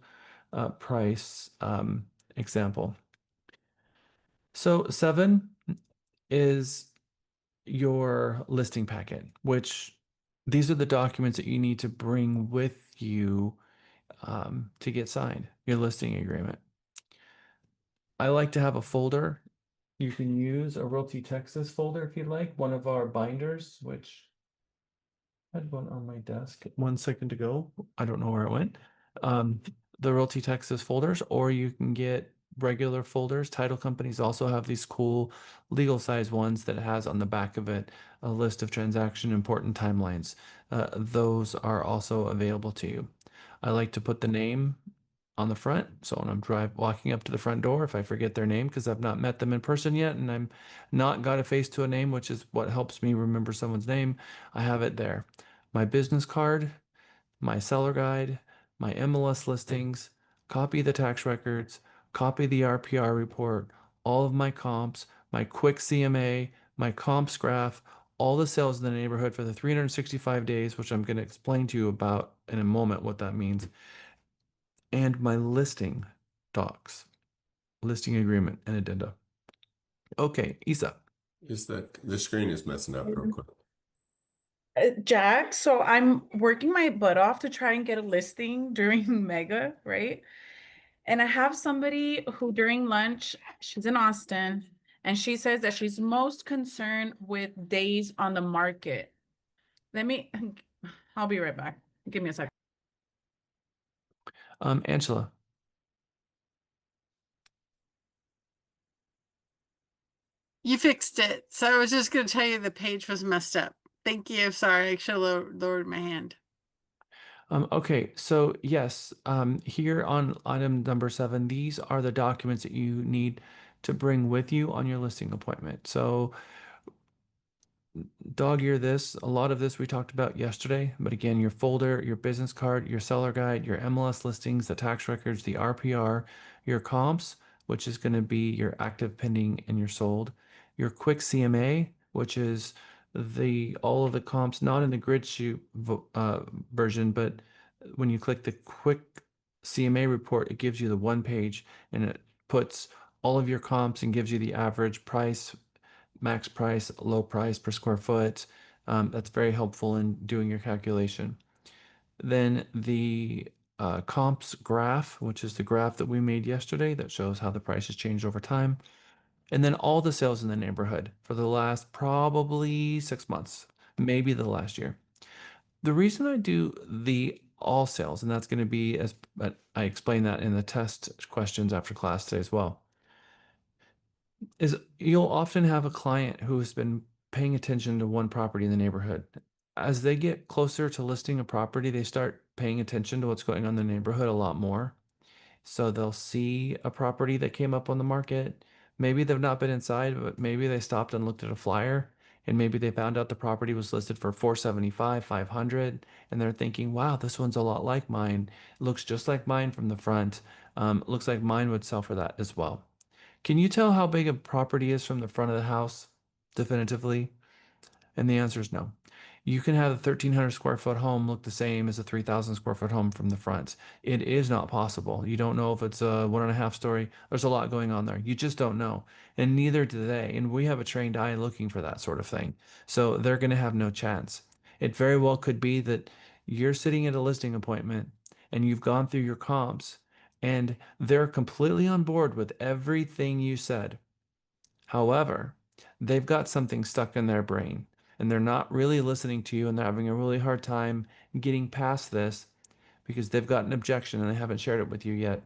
price example. So 7 is your listing packet, which these are the documents that you need to bring with you to get signed, your listing agreement. I like to have a folder. You can use a Realty Texas folder if you'd like, one of our binders, which I had one on my desk 1 second ago. I don't know where it went. The Realty Texas folders, or you can get regular folders. Title companies also have these cool legal size ones that has on the back of it a list of transaction important timelines. Those are also available to you. I like to put the name on the front. So when I'm walking up to the front door, if I forget their name because I've not met them in person yet and I'm not got a face to a name, which is what helps me remember someone's name, I have it there. My business card, my seller guide, my MLS listings, copy of the tax records, copy of the RPR report, all of my comps, my quick CMA, my comps graph, all the sales in the neighborhood for the 365 days, which I'm going to explain to you about in a moment what that means, and my listing docs, listing agreement and addenda. Okay, Isa. The screen is messing up real quick. Jack, so I'm working my butt off to try and get a listing during Mega, right? And I have somebody who during lunch, she's in Austin, and she says that she's most concerned with days on the market. I'll be right back. Give me a second. Angela. You fixed it. So I was just going to tell you the page was messed up. Thank you. Sorry, I should have lowered my hand. Okay, so yes, here on item number 7, these are the documents that you need to bring with you on your listing appointment. So dog ear this, a lot of this we talked about yesterday, but again, your folder, your business card, your seller guide, your MLS listings, the tax records, the RPR, your comps, which is going to be your active, pending, and your sold, your quick CMA, which is all of the comps, not in the grid shoot version, but when you click the quick CMA report, it gives you the 1 page and it puts all of your comps and gives you the average price, max price, low price per square foot. That's very helpful in doing your calculation. Then the comps graph, which is the graph that we made yesterday that shows how the price has changed over time. And then all the sales in the neighborhood for the last probably 6 months, maybe the last year. The reason I do the all sales, and that's going to be but I explain that in the test questions after class today as well, is you'll often have a client who has been paying attention to one property in the neighborhood. As they get closer to listing a property, they start paying attention to what's going on in the neighborhood a lot more. So they'll see a property that came up on the market. Maybe they've not been inside, but maybe they stopped and looked at a flyer and maybe they found out the property was listed for 475, 500, and they're thinking, wow, this one's a lot like mine. It looks just like mine from the front. Looks like mine would sell for that as well. Can you tell how big a property is from the front of the house definitively? And the answer is no. You can have a 1,300 square foot home look the same as a 3,000 square foot home from the front. It is not possible. You don't know if it's a 1.5 story. There's a lot going on there. You just don't know. And neither do they. And we have a trained eye looking for that sort of thing. So they're going to have no chance. It very well could be that you're sitting at a listing appointment and you've gone through your comps and they're completely on board with everything you said. However, they've got something stuck in their brain and they're not really listening to you and they're having a really hard time getting past this because they've got an objection and they haven't shared it with you yet.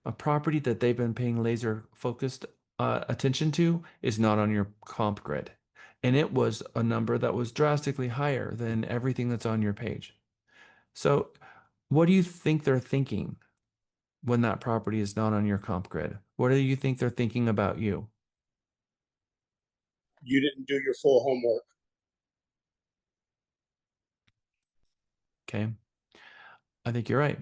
A property that they've been paying laser focused attention to is not on your comp grid. And it was a number that was drastically higher than everything that's on your page. So, what do you think they're thinking when that property is not on your comp grid? What do you think they're thinking about you? You didn't do your full homework. Okay. I think you're right.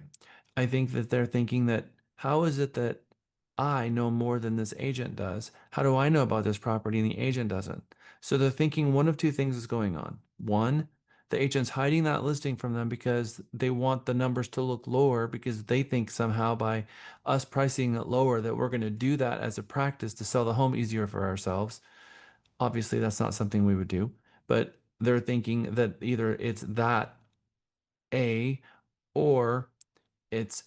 I think that they're thinking that how is it that I know more than this agent does? How do I know about this property and the agent doesn't? So they're thinking one of two things is going on. One, the agent's hiding that listing from them because they want the numbers to look lower because they think somehow by us pricing it lower that we're going to do that as a practice to sell the home easier for ourselves. Obviously, that's not something we would do, but they're thinking that either it's that A or it's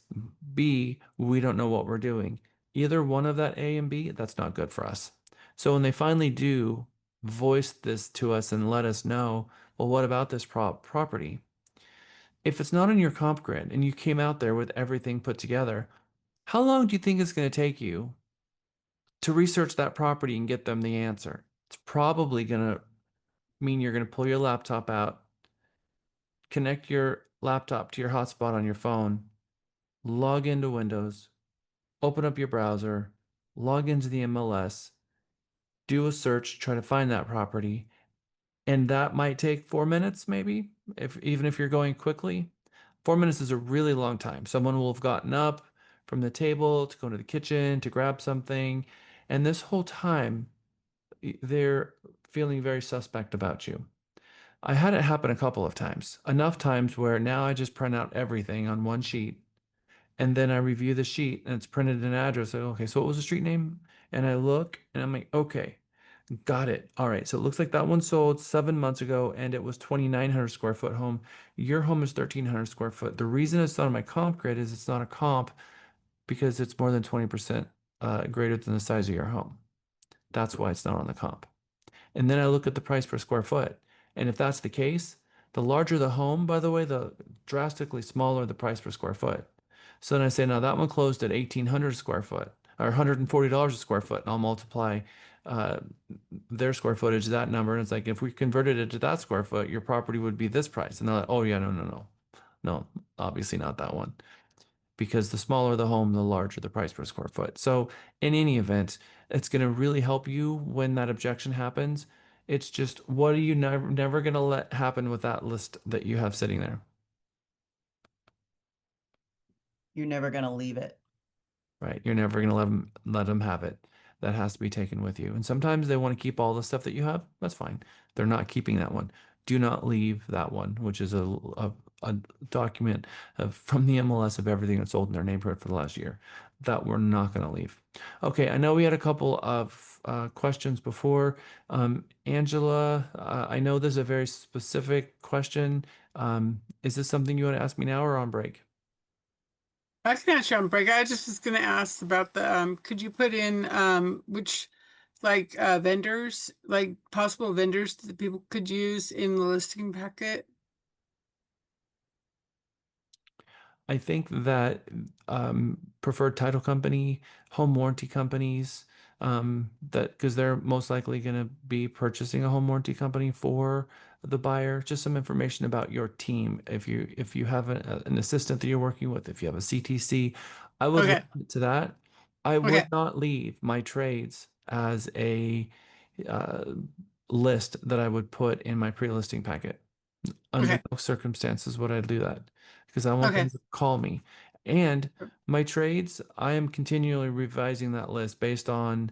B, we don't know what we're doing. Either one of that A and B, that's not good for us. So when they finally do voice this to us and let us know, well, what about this property? If it's not on your comp grid and you came out there with everything put together, how long do you think it's going to take you to research that property and get them the answer? It's probably going to mean you're going to pull your laptop out, connect your laptop to your hotspot on your phone, log into Windows, open up your browser, log into the MLS, do a search, try to find that property, and that might take 4 minutes, maybe, even if you're going quickly. 4 minutes is a really long time. Someone will have gotten up from the table to go to the kitchen to grab something, and this whole time they're feeling very suspect about you. I had it happen a couple of times, enough times where now I just print out everything on one sheet and then I review the sheet and it's printed an address. Like, okay, so what was the street name? And I look and I'm like, okay, got it. All right. So it looks like that one sold 7 months ago and it was 2,900 square foot home. Your home is 1,300 square foot. The reason it's not on my comp grid is it's not a comp because it's more than 20% greater than the size of your home. That's why it's not on the comp. And then I look at the price per square foot. And if that's the case, the larger the home, by the way, the drastically smaller the price per square foot. So then I say, now that one closed at 1,800 square foot or $140 a square foot, and I'll multiply uh, their square footage to that number. And it's like, if we converted it to that square foot, your property would be this price. And they're like, oh, yeah, no, obviously not that one. Because the smaller the home, the larger the price per square foot. So in any event, it's going to really help you when that objection happens. It's just, what are you never going to let happen with that list that you have sitting there? You're never going to leave it. Right? You're never going to let them have it. That has to be taken with you. And sometimes they want to keep all the stuff that you have. That's fine. They're not keeping that one. Do not leave that one, which is a document from the MLS of everything that's sold in their neighborhood for the last year. That we're not going to leave. Okay, I know we had a couple of questions before. Angela, I know there's a very specific question. Is this something you want to ask me now or on break? I can ask you on break. I just was gonna ask about the could you put in which like vendors, like possible vendors that people could use in the listing packet? I think that preferred title company, home warranty companies, that because they're most likely going to be purchasing a home warranty company for the buyer. Just some information about your team. If you have an assistant that you're working with, if you have a CTC, I would Okay. look to that. I Okay. would not leave my trades as a uh, list that I would put in my pre-listing packet. Under Okay. no circumstances would I do that because I want them Okay. to call me. And my trades, I am continually revising that list based on,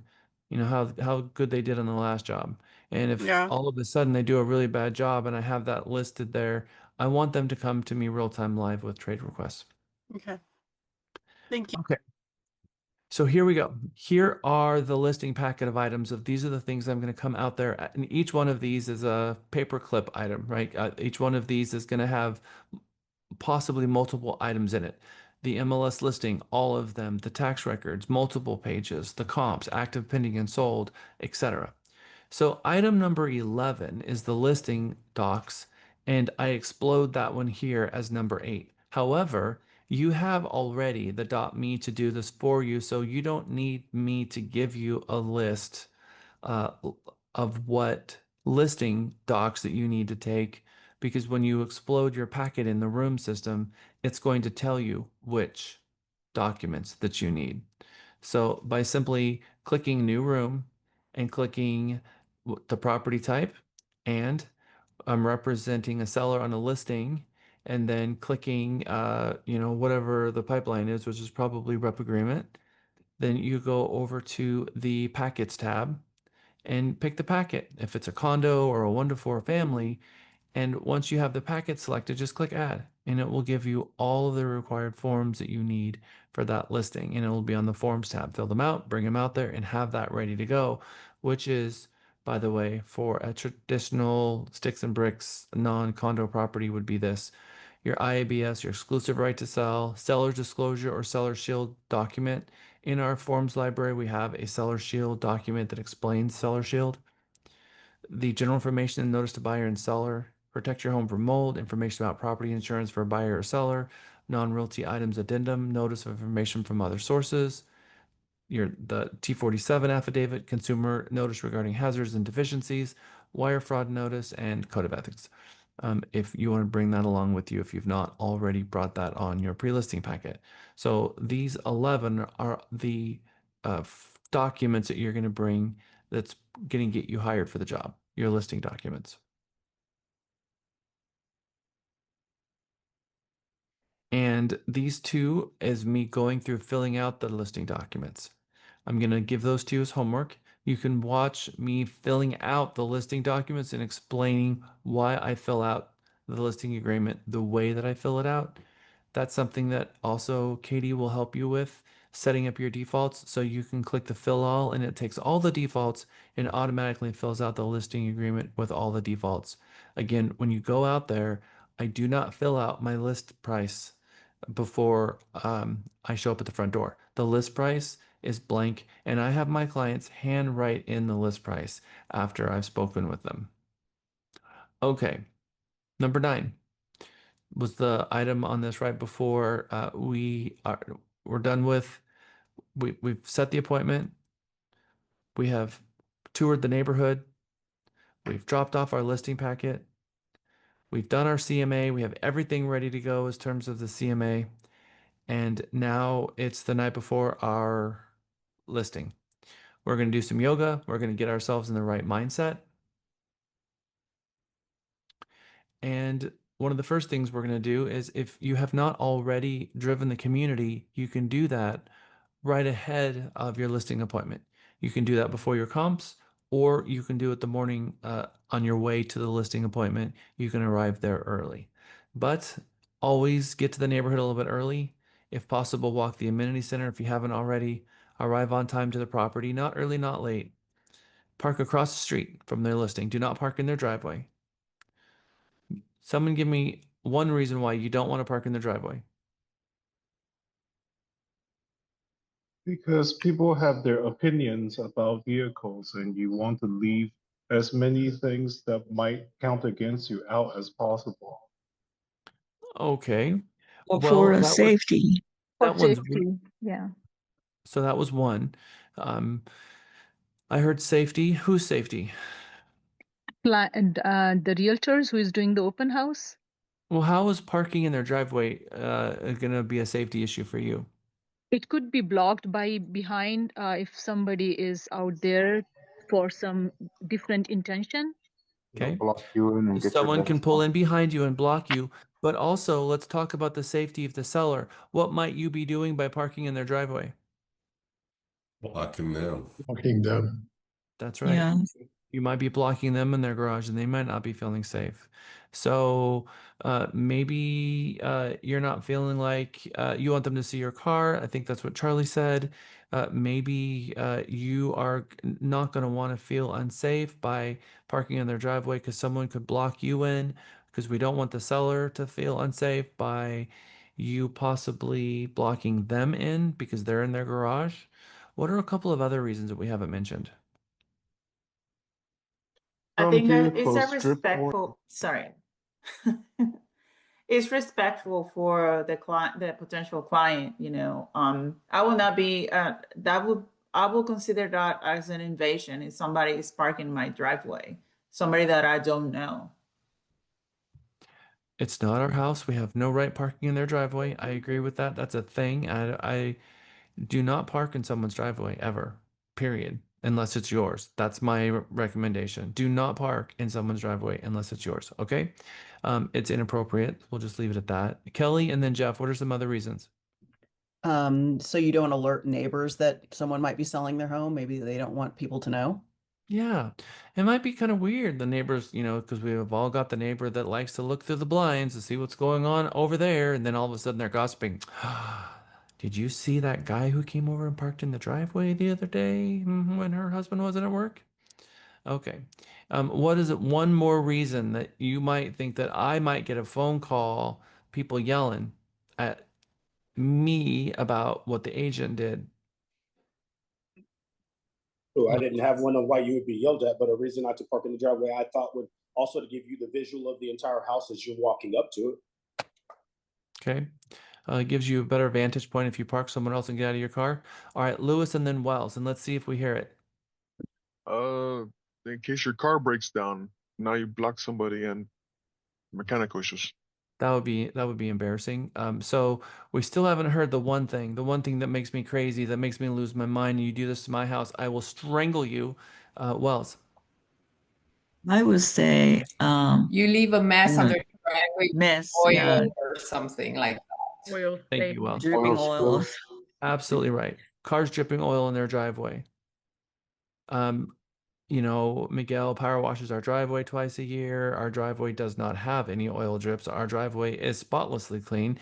how good they did on the last job. And if Yeah. all of a sudden they do a really bad job and I have that listed there, I want them to come to me real time live with trade requests. Okay. Thank you. Okay. So here we go. Here are the listing packet of items of these are the things I'm going to come out there. And each one of these is a paperclip item, right? Each one of these is going to have possibly multiple items in it. The MLS listing, all of them, the tax records, multiple pages, the comps, active, pending, and sold, etc. So item number 11 is the listing docs, and I explode that one here as number 8. However, You have already the .me to do this for you, so you don't need me to give you a list uh, of what listing docs that you need to take, because when you explode your packet in the room system, it's going to tell you which documents that you need. So by simply clicking new room and clicking the property type, and I'm representing a seller on a listing, and then clicking whatever the pipeline is, which is probably rep agreement, then you go over to the packets tab and pick the packet. If it's a condo or a 1 to 4 family, and once you have the packet selected, just click add, and it will give you all of the required forms that you need for that listing. And it will be on the forms tab. Fill them out, bring them out there, and have that ready to go, which is, by the way, for a traditional sticks and bricks non-condo property would be this: your IABS, your exclusive right to sell, seller's disclosure or seller shield document. In our forms library, we have a seller shield document that explains seller shield, the general information and notice to buyer and seller, protect your home from mold, information about property insurance for a buyer or seller, non-realty items addendum, notice of information from other sources, the T47 affidavit, consumer notice regarding hazards and deficiencies, wire fraud notice, and code of ethics. If you want to bring that along with you, if you've not already brought that on your pre-listing packet. So these 11 are the documents that you're going to bring that's going to get you hired for the job, your listing documents. And these two is me going through filling out the listing documents. I'm going to give those to you as homework. You can watch me filling out the listing documents and explaining why I fill out the listing agreement the way that I fill it out. That's something that also Katie will help you with, setting up your defaults. So you can click the fill all, and it takes all the defaults and automatically fills out the listing agreement with all the defaults. Again, when you go out there, I do not fill out my list price before I show up at the front door. The list price is blank, and I have my clients hand write in the list price after I've spoken with them. Okay, number 9 was the item on this right before we're done with. We've set the appointment. We have toured the neighborhood. We've dropped off our listing packet. We've done our CMA. We have everything ready to go in terms of the CMA. And now it's the night before our listing. We're going to do some yoga. We're going to get ourselves in the right mindset. And one of the first things we're going to do is, if you have not already driven the community, you can do that right ahead of your listing appointment. You can do that before your comps, or you can do it the morning on your way to the listing appointment. You can arrive there early, but always get to the neighborhood a little bit early. If possible, walk the amenity center if you haven't already. Arrive on time to the property, not early, not late. Park across the street from their listing. Do not park in their driveway. Someone give me one reason why you don't want to park in their driveway. Because people have their opinions about vehicles, and you want to leave as many things that might count against you out as possible. Okay. Or Well, for that was safety. For that one's safety, yeah. so that was one. I heard safety. Whose safety? The realtors who is doing the open house. Well, how is parking in their driveway going to be a safety issue for you? It could be blocked by behind if somebody is out there for some different intention. They'll Okay. block you in and get your Someone can gas pull money. in behind you and block you, but also let's talk about the safety of the seller. What might you be doing by parking in their driveway? Blocking them. Blocking them. That's right. Yeah. You might be blocking them in their garage, and they might not be feeling safe. So maybe you're not feeling like you want them to see your car. I think that's what Charlie said. Maybe you are not going to want to feel unsafe by parking in their driveway, because someone could block you in, because we don't want the seller to feel unsafe by you possibly blocking them in because they're in their garage. What are a couple of other reasons that we haven't mentioned? I Some think it's a vehicles strip for respectful, sorry. it's respectful for the client, the potential client, you know. I will not be I will consider that as an invasion if somebody is parking my driveway, somebody that I don't know. It's not our house. We have no right parking in their driveway. I agree with that. That's a thing. I do not park in someone's driveway ever, period, unless it's yours. That's my recommendation. Do not park in someone's driveway unless it's yours. Okay. It's inappropriate. We'll just leave it at that. Kelly and then Jeff, what are some other reasons? So you don't alert neighbors that someone might be selling their home. Maybe they don't want people to know. Yeah, it might be kind of weird. The neighbors, because we have all got the neighbor that likes to look through the blinds to see what's going on over there, and then all of a sudden they're gossiping. Did you see that guy who came over and parked in the driveway the other day when her husband wasn't at work? Okay. What is it? One more reason that you might think that I might get a phone call, people yelling at me about what the agent did. Oh, I didn't have one on why you would be yelled at, but a reason not to park in the driveway I thought would also to give you the visual of the entire house as you're walking up to it. Okay. It gives you a better vantage point if you park somewhere else and get out of your car. All right, Lewis and then Wells, and let's see if we hear it. In case your car breaks down, now you block somebody and mechanical issues. That would be embarrassing. So we still haven't heard the one thing that makes me crazy, that makes me lose my mind. You do this to my house, I will strangle you. Wells. I would say you leave a mess under the driveway, mess, oil yeah. or something like that. Oil, Thank you, Wells. Dripping oil. Absolutely right. Cars dripping oil in their driveway. Miguel power washes our driveway twice a year. Our driveway does not have any oil drips. Our driveway is spotlessly clean.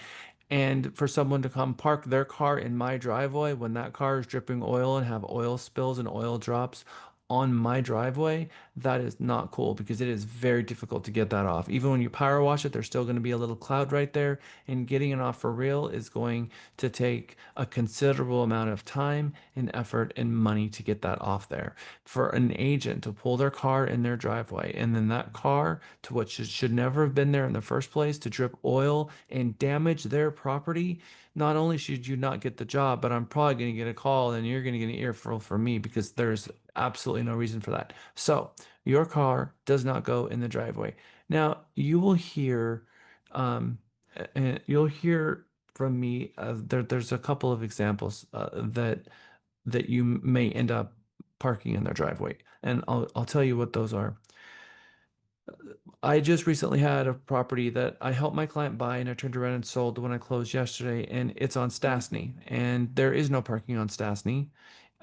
And for someone to come park their car in my driveway when that car is dripping oil and have oil spills and oil drops on my driveway, that is not cool because it is very difficult to get that off. Even when you power wash it, there's still going to be a little cloud right there, and getting it off for real is going to take a considerable amount of time and effort and money to get that off there. For an agent to pull their car in their driveway and then that car, to what should never have been there in the first place, to drip oil and damage their property, not only should you not get the job, but I'm probably going to get a call and you're going to get an earful from me because there's absolutely no reason for that. So your car does not go in the driveway. Now you will hear, you'll hear from me. There's a couple of examples that you may end up parking in their driveway, and I'll tell you what those are. I just recently had a property that I helped my client buy and I turned around and sold when I closed yesterday, and it's on Stastny, and there is no parking on Stastny.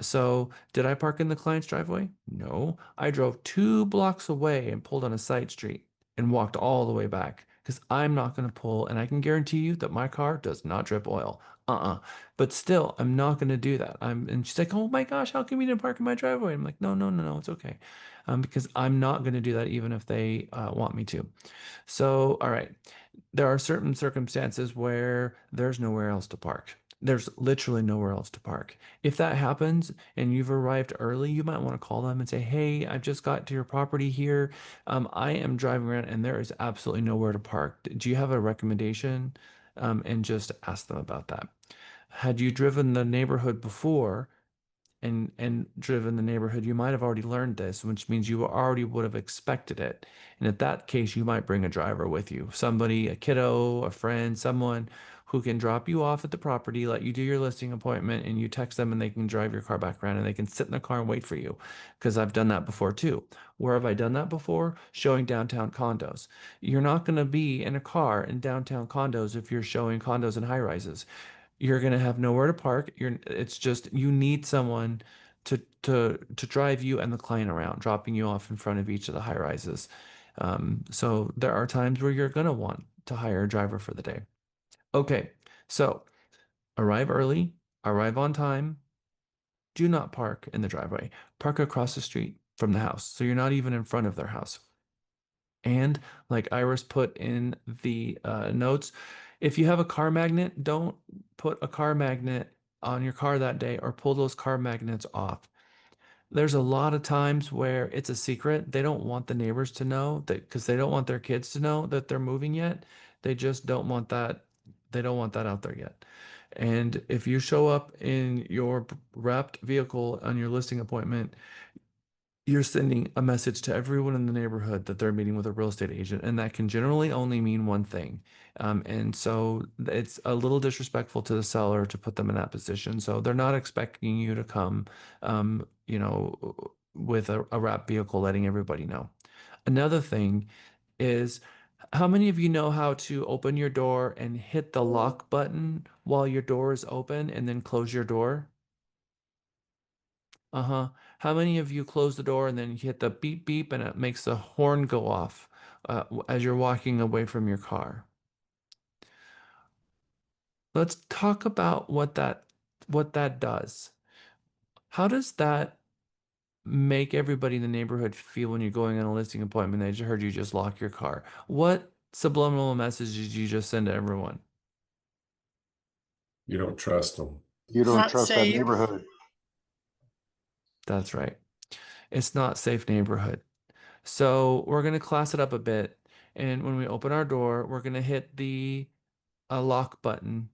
So did I park in the client's driveway? No. I drove 2 blocks away and pulled on a side street and walked all the way back because I'm not going to pull, and I can guarantee you that my car does not drip oil. But still, I'm not going to do that. And she's like, "Oh my gosh, how come you didn't park in my driveway?" I'm like, "No, no, no, no, it's okay." Because I'm not going to do that even if they want me to. So, all right, there are certain circumstances where there's nowhere else to park. There's literally nowhere else to park. If that happens and you've arrived early, you might want to call them and say, "Hey, I've just got to your property here. I am driving around and there is absolutely nowhere to park. Do you have a recommendation?" And just ask them about that. Had you driven the neighborhood before and driven the neighborhood, you might have already learned this, which means you already would have expected it. And at that case, you might bring a driver with you, somebody, a kiddo, a friend, someone who can drop you off at the property, let you do your listing appointment, and you text them and they can drive your car back around and they can sit in the car and wait for you. Because I've done that before too. Where have I done that before? Showing downtown condos. You're not going to be in a car in downtown condos if you're showing condos and high rises. You're going to have nowhere to park. It's just you need someone to drive you and the client around, dropping you off in front of each of the high rises. So there are times where you're going to want to hire a driver for the day. Okay, so arrive early, arrive on time. Do not park in the driveway. Park across the street from the house, so you're not even in front of their house. And like Iris put in the notes, if you have a car magnet, don't put a car magnet on your car that day or pull those car magnets off. There's a lot of times where it's a secret. They don't want the neighbors to know that because they don't want their kids to know that they're moving yet. They just don't want that. They don't want that out there yet. And if you show up in your wrapped vehicle on your listing appointment, you're sending a message to everyone in the neighborhood that they're meeting with a real estate agent, and that can generally only mean one thing. And so it's a little disrespectful to the seller to put them in that position. So they're not expecting you to come, with a wrap vehicle, letting everybody know. Another thing is, how many of you know how to open your door and hit the lock button while your door is open and then close your door? Uh-huh. How many of you close the door and then you hit the beep beep and it makes the horn go off as you're walking away from your car? Let's talk about what that does. How does that make everybody in the neighborhood feel when you're going on a listing appointment? They just heard you just lock your car. What subliminal message did you just send to everyone? You don't trust them. You It's don't not trust that safe. neighborhood. That's right. It's not safe neighborhood. So we're going to class it up a bit. And when we open our door, we're going to hit the lock button.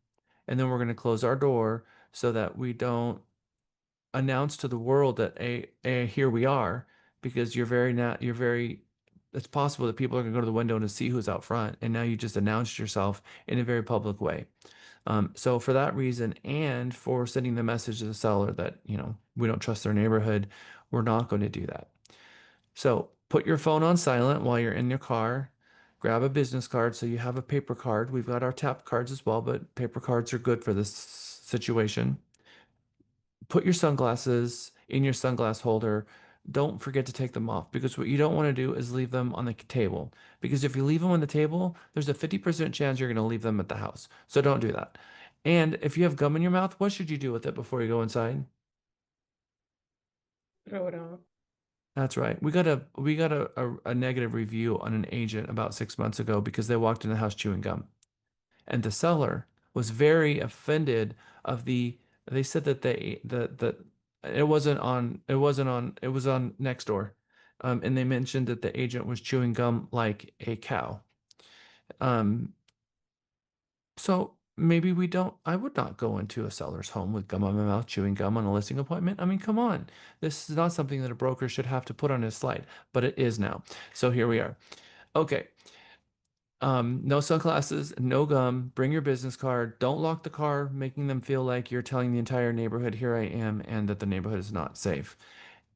And then we're going to close our door so that we don't announce to the world that here we are, because it's possible that people are going to go to the window to see who's out front. And now you just announced yourself in a very public way. So for that reason, and for sending the message to the seller that, we don't trust their neighborhood, we're not going to do that. So put your phone on silent while you're in your car. Grab a business card so you have a paper card. We've got our tap cards as well, but paper cards are good for this situation. Put your sunglasses in your sunglass holder. Don't forget to take them off, because what you don't want to do is leave them on the table. Because if you leave them on the table, there's a 50% chance you're going to leave them at the house. So don't do that. And if you have gum in your mouth, what should you do with it before you go inside? Throw it out. That's right. We got a negative review on an agent about 6 months ago because they walked in the house chewing gum. And the seller was very offended of they said that it was on next door. And they mentioned that the agent was chewing gum like a cow. So maybe I would not go into a seller's home with gum in my mouth, chewing gum on a listing appointment. I mean, come on. This is not something that a broker should have to put on his slide, but it is now. So here we are. Okay. No sunglasses, no gum, bring your business card. Don't lock the car, making them feel like you're telling the entire neighborhood, here I am, and that the neighborhood is not safe.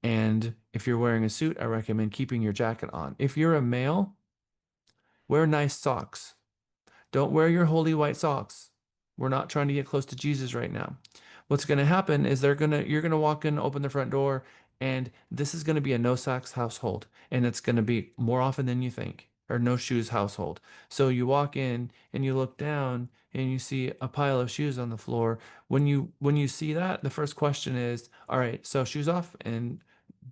And if you're wearing a suit, I recommend keeping your jacket on. If you're a male, wear nice socks. Don't wear your holy white socks. We're not trying to get close to Jesus right now. What's going to happen is you're going to walk in, open the front door, and this is going to be a no socks household. And it's going to be more often than you think, or no shoes household. So you walk in and you look down and you see a pile of shoes on the floor. When you see that, the first question is, all right, so shoes off, and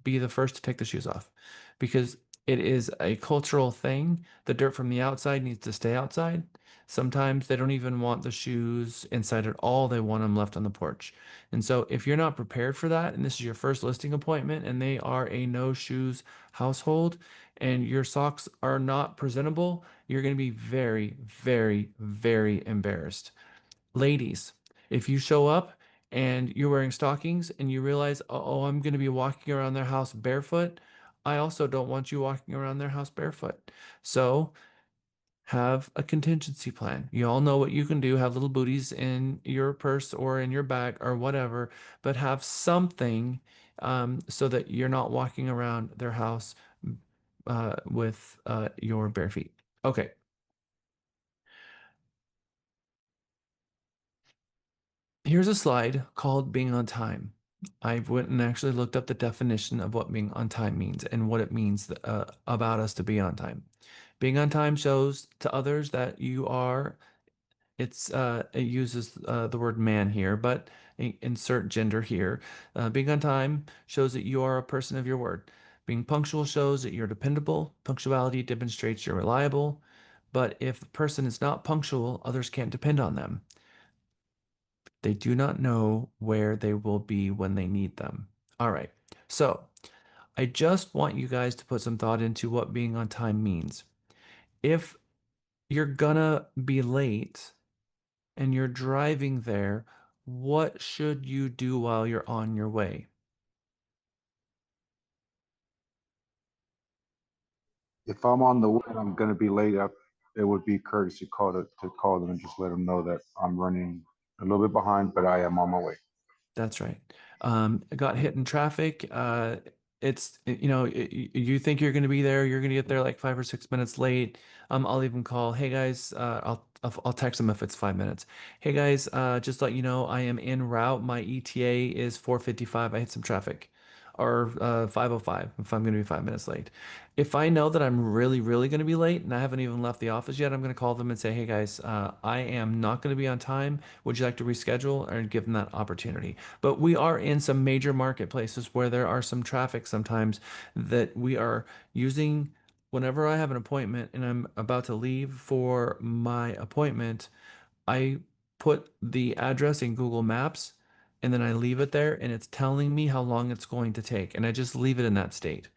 be the first to take the shoes off, because it is a cultural thing. The dirt from the outside needs to stay outside. Sometimes they don't even want the shoes inside at all. They want them left on the porch. And so if you're not prepared for that, and this is your first listing appointment, and they are a no shoes household, and your socks are not presentable, you're going to be very, very, very embarrassed. Ladies, if you show up and you're wearing stockings and you realize, oh, I'm going to be walking around their house barefoot, I also don't want you walking around their house barefoot. So have a contingency plan. You all know what you can do. Have little booties in your purse or in your bag or whatever, but have something so that you're not walking around their house with your bare feet. Okay. Here's a slide called being on time. I went and actually looked up the definition of what being on time means and what it means about us to be on time. Being on time shows to others that you are, it uses the word man here, but insert gender here. Being on time shows that you are a person of your word. Being punctual shows that you're dependable. Punctuality demonstrates you're reliable. But if the person is not punctual, others can't depend on them. They do not know where they will be when they need them. All right. So I just want you guys to put some thought into what being on time means. If you're gonna be late and you're driving there, what should you do while you're on your way? If I'm on the way and I'm gonna be late, it would be courtesy call to call them and just let them know that I'm running a little bit behind, but I am on my way. That's right. I got hit in traffic. You think you're going to be there. You're going to get there like 5 or 6 minutes late. I'll even call, hey guys, I'll text them if it's 5 minutes. Hey guys, just let you know, I am en route. My ETA is 4:55. I hit some traffic, or 5:05 if I'm going to be 5 minutes late. If I know that I'm really, really going to be late and I haven't even left the office yet, I'm going to call them and say, hey guys, I am not going to be on time. Would you like to reschedule, or give them that opportunity? But we are in some major marketplaces where there are some traffic sometimes that we are using. Whenever I have an appointment and I'm about to leave for my appointment, I put the address in Google Maps and then I leave it there and it's telling me how long it's going to take. And I just leave it in that state.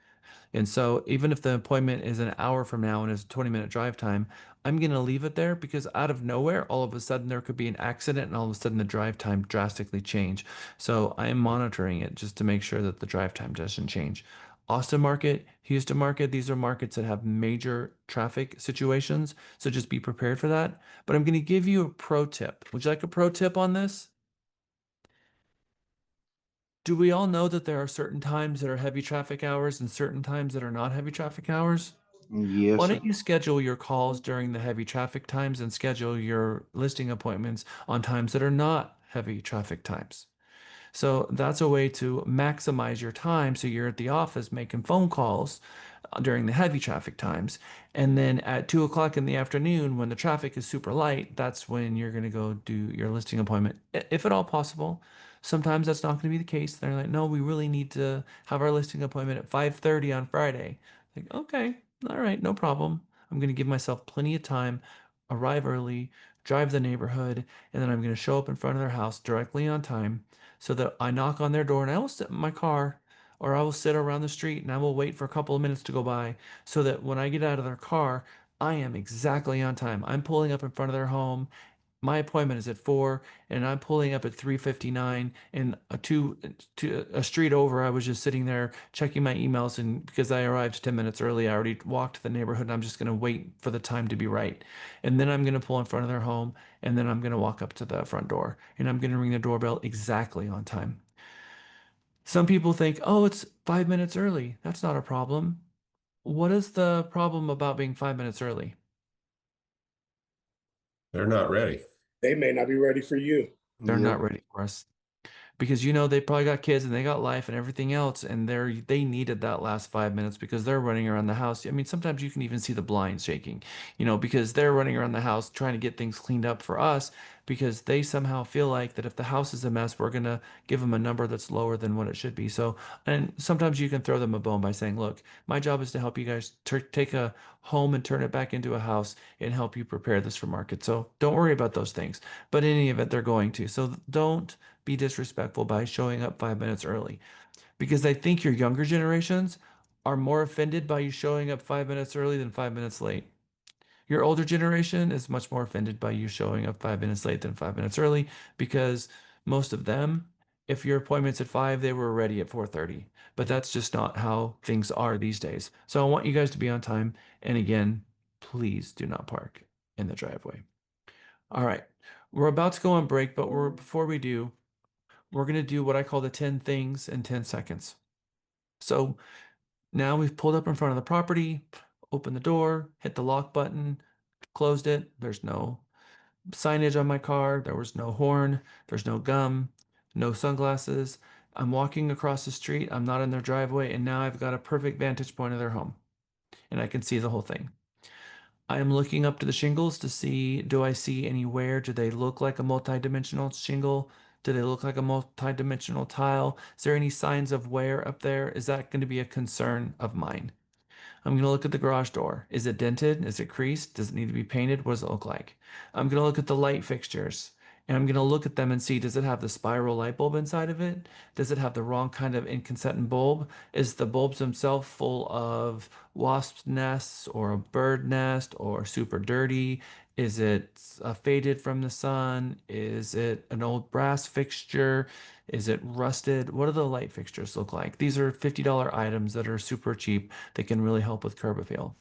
And so even if the appointment is an hour from now and it's a 20-minute drive time, I'm going to leave it there because out of nowhere, all of a sudden there could be an accident and all of a sudden the drive time drastically change. So I am monitoring it just to make sure that the drive time doesn't change. Austin market, Houston market, these are markets that have major traffic situations. So just be prepared for that. But I'm going to give you a pro tip. Would you like a pro tip on this? Do we all know that there are certain times that are heavy traffic hours and certain times that are not heavy traffic hours? Why Yes, sir. don't you schedule your calls during the heavy traffic times and schedule your listing appointments on times that are not heavy traffic times? So that's a way to maximize your time. So you're at the office making phone calls during the heavy traffic times. And then at 2 o'clock in the afternoon, when the traffic is super light, that's when you're going to go do your listing appointment, if at all possible. Sometimes that's not going to be the case. They're like, no, we really need to have our listing appointment at 5:30 on Friday. Like, okay, all right, no problem. I'm going to give myself plenty of time, arrive early, drive the neighborhood, and then I'm going to show up in front of their house directly on time so that I knock on their door and I will sit in my car or I will sit around the street and I will wait for a couple of minutes to go by so that when I get out of their car, I am exactly on time. I'm pulling up in front of their home. My appointment is at 4 and I'm pulling up at 3:59 and a street over I was just sitting there checking my emails, and because I arrived 10 minutes early, I already walked the neighborhood and I'm just going to wait for the time to be right. And then I'm going to pull in front of their home and then I'm going to walk up to the front door and I'm going to ring the doorbell exactly on time. Some people think, oh, it's 5 minutes early. That's not a problem. What is the problem about being 5 minutes early? They're not ready. They may not be ready for you. They're Yep. not ready for us. Because they probably got kids and they got life and everything else, and they needed that last 5 minutes because they're running around the house. I mean, sometimes you can even see the blinds shaking, because they're running around the house trying to get things cleaned up for us, because they somehow feel like that if the house is a mess, we're gonna give them a number that's lower than what it should be. So, and sometimes you can throw them a bone by saying, look, my job is to help you guys take a home and turn it back into a house and help you prepare this for market. So don't worry about those things. But in any event, they're going to. So don't be disrespectful by showing up 5 minutes early, because I think your younger generations are more offended by you showing up 5 minutes early than 5 minutes late. Your older generation is much more offended by you showing up 5 minutes late than 5 minutes early, because most of them, if your appointment's at 5, they were ready at 4:30. But that's just not how things are these days. So I want you guys to be on time. And again, please do not park in the driveway. All right. We're about to go on break, but before we do, we're going to do what I call the 10 things in 10 seconds. So now we've pulled up in front of the property, opened the door, hit the lock button, closed it. There's no signage on my car. There was no horn. There's no gum, no sunglasses. I'm walking across the street. I'm not in their driveway. And now I've got a perfect vantage point of their home and I can see the whole thing. I am looking up to the shingles to see, do I see any wear? Do they look like a multi-dimensional shingle? Do they look like a multi-dimensional tile? Is there any signs of wear up there? Is that going to be a concern of mine? I'm going to look at the garage door. Is it dented? Is it creased? Does it need to be painted? What does it look like? I'm going to look at the light fixtures. And I'm going to look at them and see, does it have the spiral light bulb inside of it? Does it have the wrong kind of incandescent bulb? Is the bulbs themselves full of wasp nests or a bird nest or super dirty? Is it faded from the sun? Is it an old brass fixture? Is it rusted? What do the light fixtures look like? These are $50 items that are super cheap that can really help with curb appeal.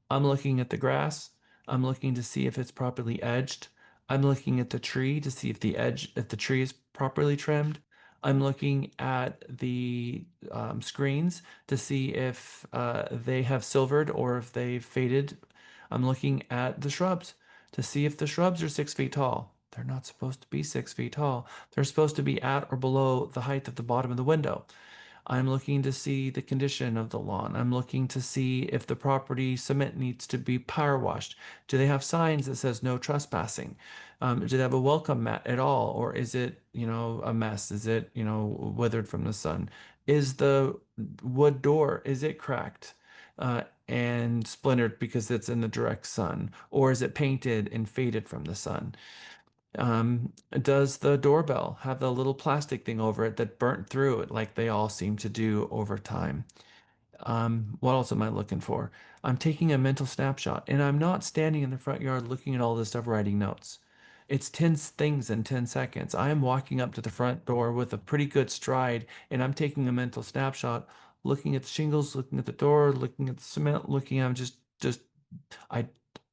I'm looking at the grass. I'm looking to see if it's properly edged. I'm looking at the tree to see if the tree is properly trimmed. I'm looking at the screens to see if they have silvered or if they've faded. I'm looking at the shrubs to see if the shrubs are 6 feet tall. They're not supposed to be 6 feet tall. They're supposed to be at or below the height of the bottom of the window. I'm looking to see the condition of the lawn. I'm looking to see if the property cement needs to be power washed. Do they have signs that says no trespassing? Do they have a welcome mat at all? Or is it, a mess? Is it, withered from the sun? Is the wood door, is it cracked? And splintered because it's in the direct sun? Or is it painted and faded from the sun? Does the doorbell have the little plastic thing over it that burnt through it like they all seem to do over time? What else am I looking for? I'm taking a mental snapshot and I'm not standing in the front yard looking at all this stuff writing notes. It's 10 things in 10 seconds. I am walking up to the front door with a pretty good stride and I'm taking a mental snapshot, looking at the shingles, looking at the door, looking at the cement, I'm I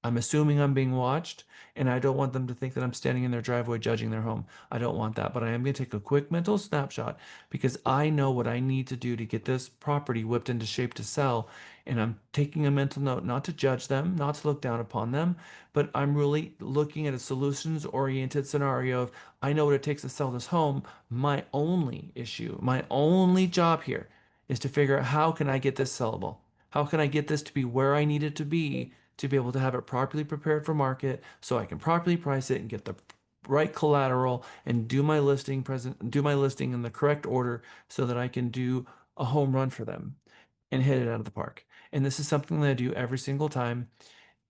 I'm assuming I'm being watched, and I don't want them to think that I'm standing in their driveway judging their home. I don't want that, but I am going to take a quick mental snapshot because I know what I need to do to get this property whipped into shape to sell, and I'm taking a mental note not to judge them, not to look down upon them, but I'm really looking at a solutions-oriented scenario of I know what it takes to sell this home. My only issue, my only job here is to figure out how can I get this sellable? How can I get this to be where I need it to be able to have it properly prepared for market so I can properly price it and get the right collateral and do my listing in the correct order so that I can do a home run for them and hit it out of the park. And this is something that I do every single time,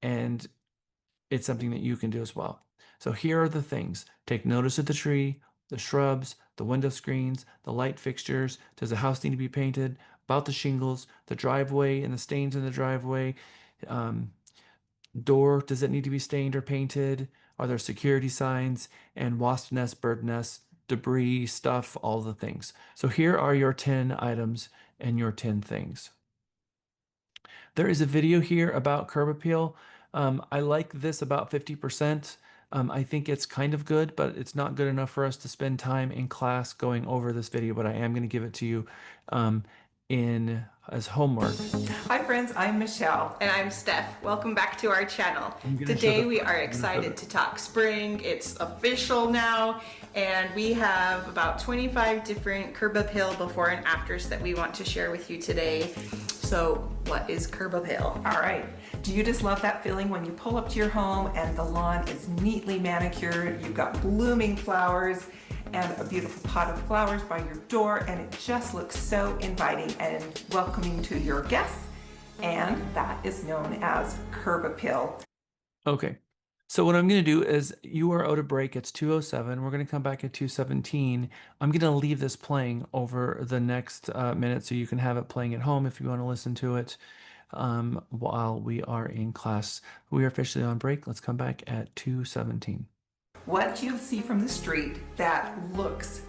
and it's something that you can do as well. So here are the things. Take notice of the tree, the shrubs, the window screens, the light fixtures. Does the house need to be painted? About the shingles, the driveway and the stains in the driveway. Door, does it need to be stained or painted? Are there security signs? And wasp nest, bird nest, debris, stuff, all the things. So here are your 10 items and your 10 things. There is a video here about curb appeal. I like this about 50%. I think it's kind of good, but it's not good enough for us to spend time in class going over this video, but I am going to give it to you as homework. Hi friends, I'm Michelle. And I'm Steph. Welcome back to our channel. Today we are excited to talk spring. It's official now, and we have about 25 different curb appeal before and afters that we want to share with you today. So what is curb appeal? All right. Do you just love that feeling when you pull up to your home and the lawn is neatly manicured, you've got blooming flowers and a beautiful pot of flowers by your door, and it just looks so inviting and welcoming to your guests, and that is known as curb appeal. Okay. So what I'm going to do is you are out of break. It's 2:07. We're going to come back at 2:17. I'm going to leave this playing over the next minute so you can have it playing at home if you want to listen to it while we are in class. We are officially on break. Let's come back at 2:17. What you see from the street that looks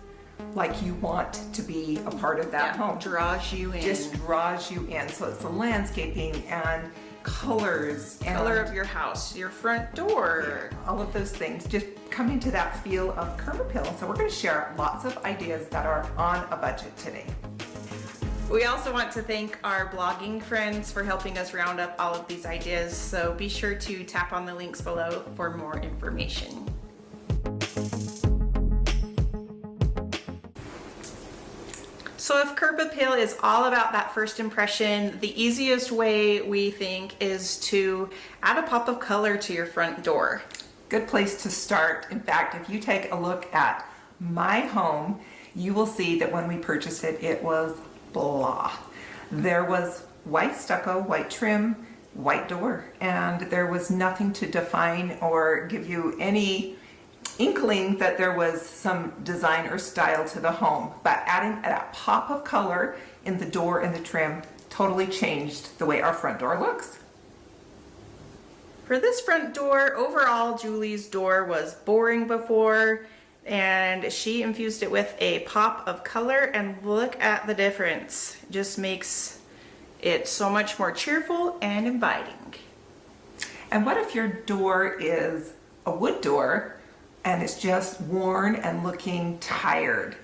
like you want to be a part of that home. Draws you in. Just draws you in. So it's the landscaping and colors and color of your house, your front door, all of those things just come into that feel of curb appeal. So we're going to share lots of ideas that are on a budget today. We also want to thank our blogging friends for helping us round up all of these ideas. So be sure to tap on the links below for more information. So if curb appeal is all about that first impression, the easiest way we think is to add a pop of color to your front door. Good place to start. In fact, if you take a look at my home, you will see that when we purchased it, it was blah. There was white stucco, white trim, white door, and there was nothing to define or give you any inkling that there was some design or style to the home, but adding that pop of color in the door and the trim totally changed the way our front door looks. For this front door, overall, Julie's door was boring before, and she infused it with a pop of color, and look at the difference. It just makes it so much more cheerful and inviting. And what if your door is a wood door and it's just worn and looking tired?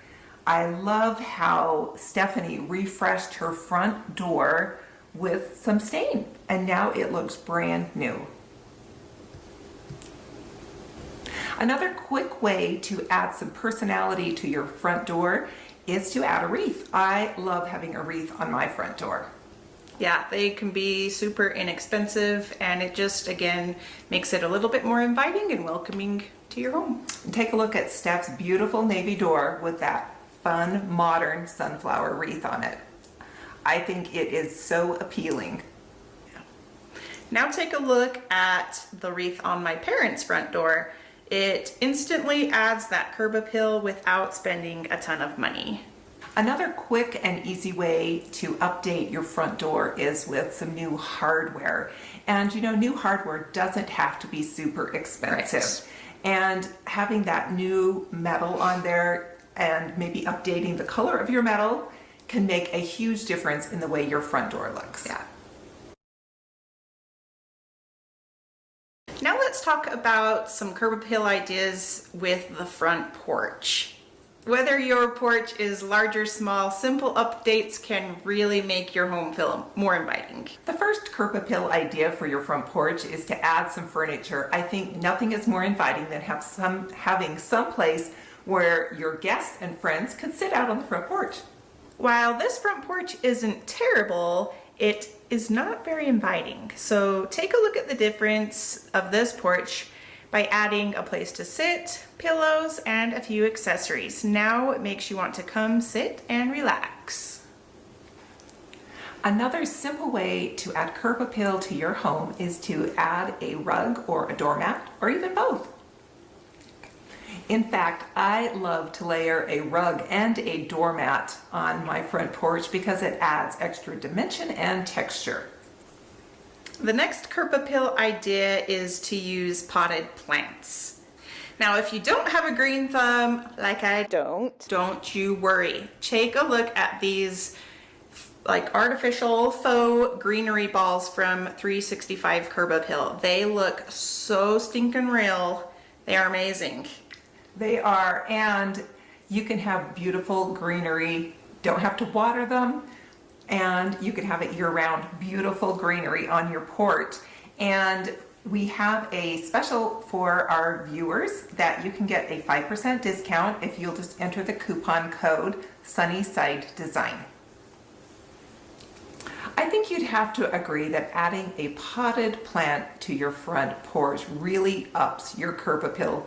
I love how Stephanie refreshed her front door with some stain, and now it looks brand new. Another quick way to add some personality to your front door is to add a wreath. I love having a wreath on my front door. Yeah, they can be super inexpensive, and it just, again, makes it a little bit more inviting and welcoming to your home. Take a look at Steph's beautiful navy door with that fun, modern sunflower wreath on it. I think it is so appealing. Now take a look at the wreath on my parents' front door. It instantly adds that curb appeal without spending a ton of money. Another quick and easy way to update your front door is with some new hardware. And you know, new hardware doesn't have to be super expensive. Right. And having that new metal on there and maybe updating the color of your metal can make a huge difference in the way your front door looks. Yeah. Now let's talk about some curb appeal ideas with the front porch. Whether your porch is large or small, simple updates can really make your home feel more inviting. The first curb appeal idea for your front porch is to add some furniture. I think nothing is more inviting than having some place where your guests and friends could sit out on the front porch. While this front porch isn't terrible, it is not very inviting. So take a look at the difference of this porch by adding a place to sit, pillows, and a few accessories. Now it makes you want to come sit and relax. Another simple way to add curb appeal to your home is to add a rug or a doormat, or even both. In fact, I love to layer a rug and a doormat on my front porch because it adds extra dimension and texture. The next curb appeal idea is to use potted plants. Now, if you don't have a green thumb, like I don't you worry. Take a look at these like artificial faux greenery balls from 365 Curb Appeal. They look so stinking real. They are amazing. They are, and you can have beautiful greenery. Don't have to water them. And you can have it year-round, beautiful greenery on your porch. And we have a special for our viewers that you can get a 5% discount if you'll just enter the coupon code Sunnyside Design. I think you'd have to agree that adding a potted plant to your front porch really ups your curb appeal.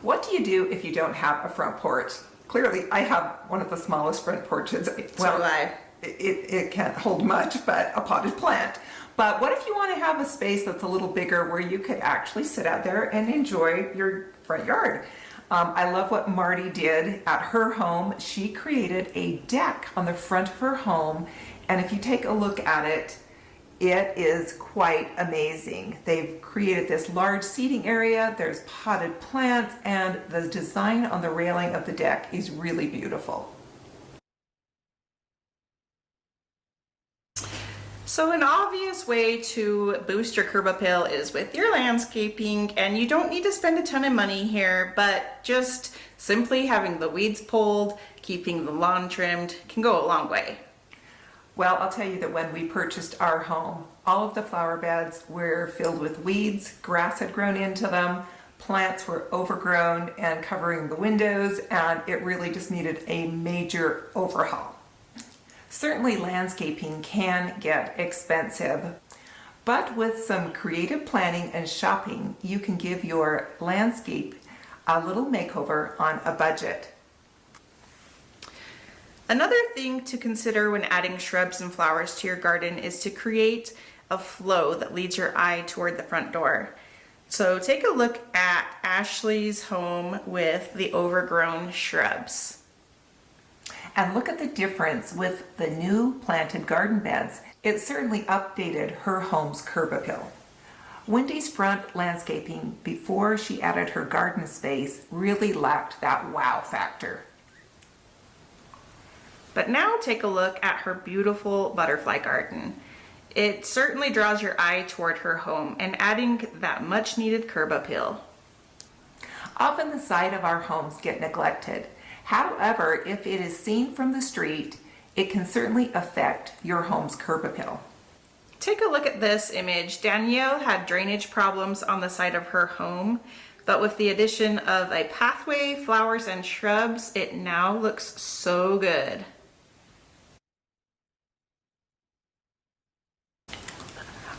What do you do if you don't have a front porch? Clearly, I have one of the smallest front porches. Well, so do I. It can't hold much, but a potted plant. But what if you want to have a space that's a little bigger where you could actually sit out there and enjoy your front yard? I love what Marty did at her home. She created a deck on the front of her home, and if you take a look at it, it is quite amazing. They've created this large seating area, there's potted plants, and the design on the railing of the deck is really beautiful. So an obvious way to boost your curb appeal is with your landscaping, and you don't need to spend a ton of money here, but just simply having the weeds pulled, keeping the lawn trimmed can go a long way. Well, I'll tell you that when we purchased our home, all of the flower beds were filled with weeds, grass had grown into them, plants were overgrown and covering the windows, and it really just needed a major overhaul. Certainly landscaping can get expensive, but with some creative planning and shopping, you can give your landscape a little makeover on a budget. Another thing to consider when adding shrubs and flowers to your garden is to create a flow that leads your eye toward the front door. So take a look at Ashley's home with the overgrown shrubs. And look at the difference with the new planted garden beds. It certainly updated her home's curb appeal. Wendy's front landscaping before she added her garden space really lacked that wow factor. But now take a look at her beautiful butterfly garden. It certainly draws your eye toward her home and adding that much needed curb appeal. Often the side of our homes get neglected. However, if it is seen from the street, it can certainly affect your home's curb appeal. Take a look at this image. Danielle had drainage problems on the side of her home, but with the addition of a pathway, flowers, and shrubs, it now looks so good.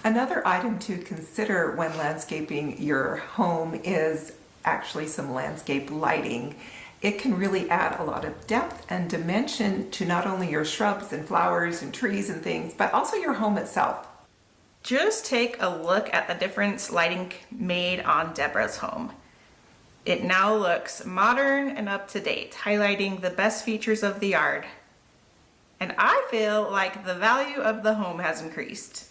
Another item to consider when landscaping your home is actually some landscape lighting. It can really add a lot of depth and dimension to not only your shrubs and flowers and trees and things, but also your home itself. Just take a look at the difference lighting made on Deborah's home. It now looks modern and up to date, highlighting the best features of the yard. And I feel like the value of the home has increased.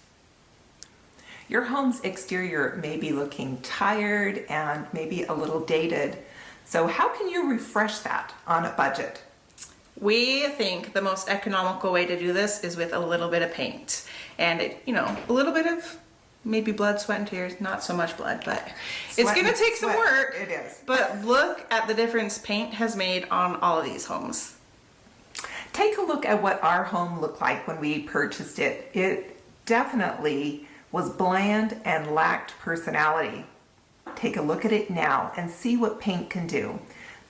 Your home's exterior may be looking tired and maybe a little dated. So how can you refresh that on a budget? We think the most economical way to do this is with a little bit of paint. And, a little bit of maybe blood, sweat, and tears. Not so much blood, but it's going to take some work. It is. But look at the difference paint has made on all of these homes. Take a look at what our home looked like when we purchased it. It definitely was bland and lacked personality. Take a look at it now and see what paint can do.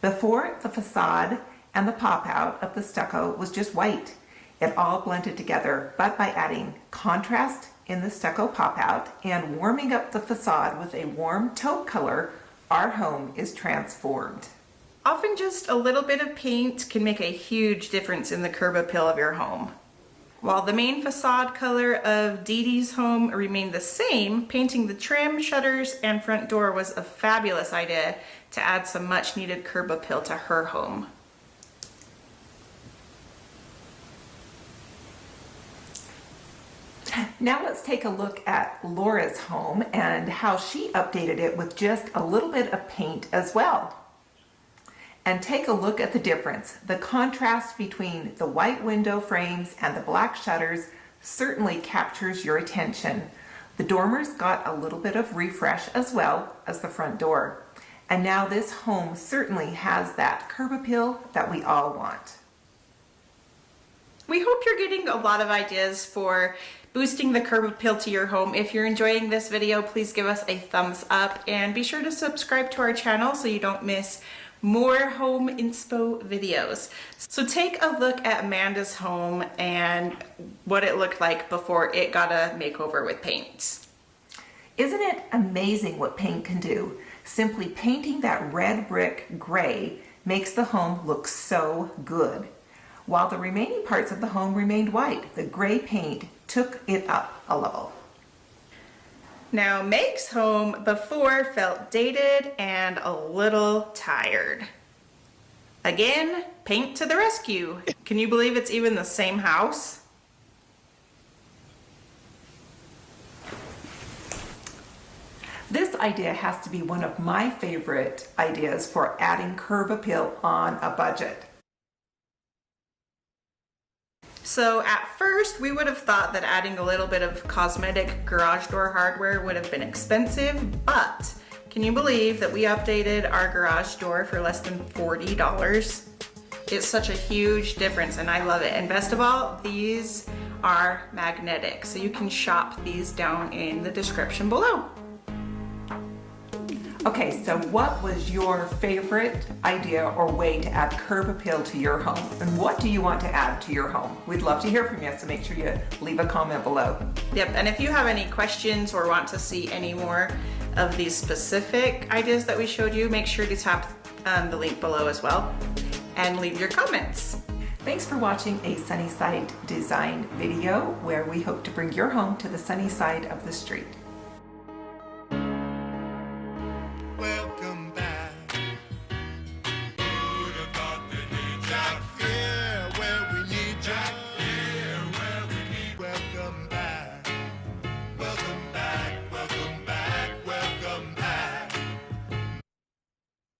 Before, the facade and the pop out of the stucco was just white. It all blended together, but by adding contrast in the stucco pop out and warming up the facade with a warm taupe color, our home is transformed. Often just a little bit of paint can make a huge difference in the curb appeal of your home. While the main facade color of Dee Dee's home remained the same, painting the trim, shutters, and front door was a fabulous idea to add some much needed curb appeal to her home. Now let's take a look at Laura's home and how she updated it with just a little bit of paint as well. And take a look at the difference. The contrast between the white window frames and the black shutters certainly captures your attention. The dormers got a little bit of refresh as well as the front door. And now this home certainly has that curb appeal that we all want. We hope you're getting a lot of ideas for boosting the curb appeal to your home. If you're enjoying this video, please give us a thumbs up and be sure to subscribe to our channel so you don't miss more home inspo videos. So take a look at Amanda's home and what it looked like before it got a makeover with paint. Isn't it amazing what paint can do? Simply painting that red brick gray makes the home look so good. While the remaining parts of the home remained white, the gray paint took it up a level. Now, Meg's home before felt dated and a little tired. Again, paint to the rescue. Can you believe it's even the same house? This idea has to be one of my favorite ideas for adding curb appeal on a budget. So at first, we would have thought that adding a little bit of cosmetic garage door hardware would have been expensive, but can you believe that we updated our garage door for less than $40? It's such a huge difference and I love it. And best of all, these are magnetic, so you can shop these down in the description below. Okay, so what was your favorite idea or way to add curb appeal to your home? And what do you want to add to your home? We'd love to hear from you, so make sure you leave a comment below. Yep, and if you have any questions or want to see any more of these specific ideas that we showed you, make sure to tap the link below as well and leave your comments. Thanks for watching a Sunnyside Design video where we hope to bring your home to the sunny side of the street.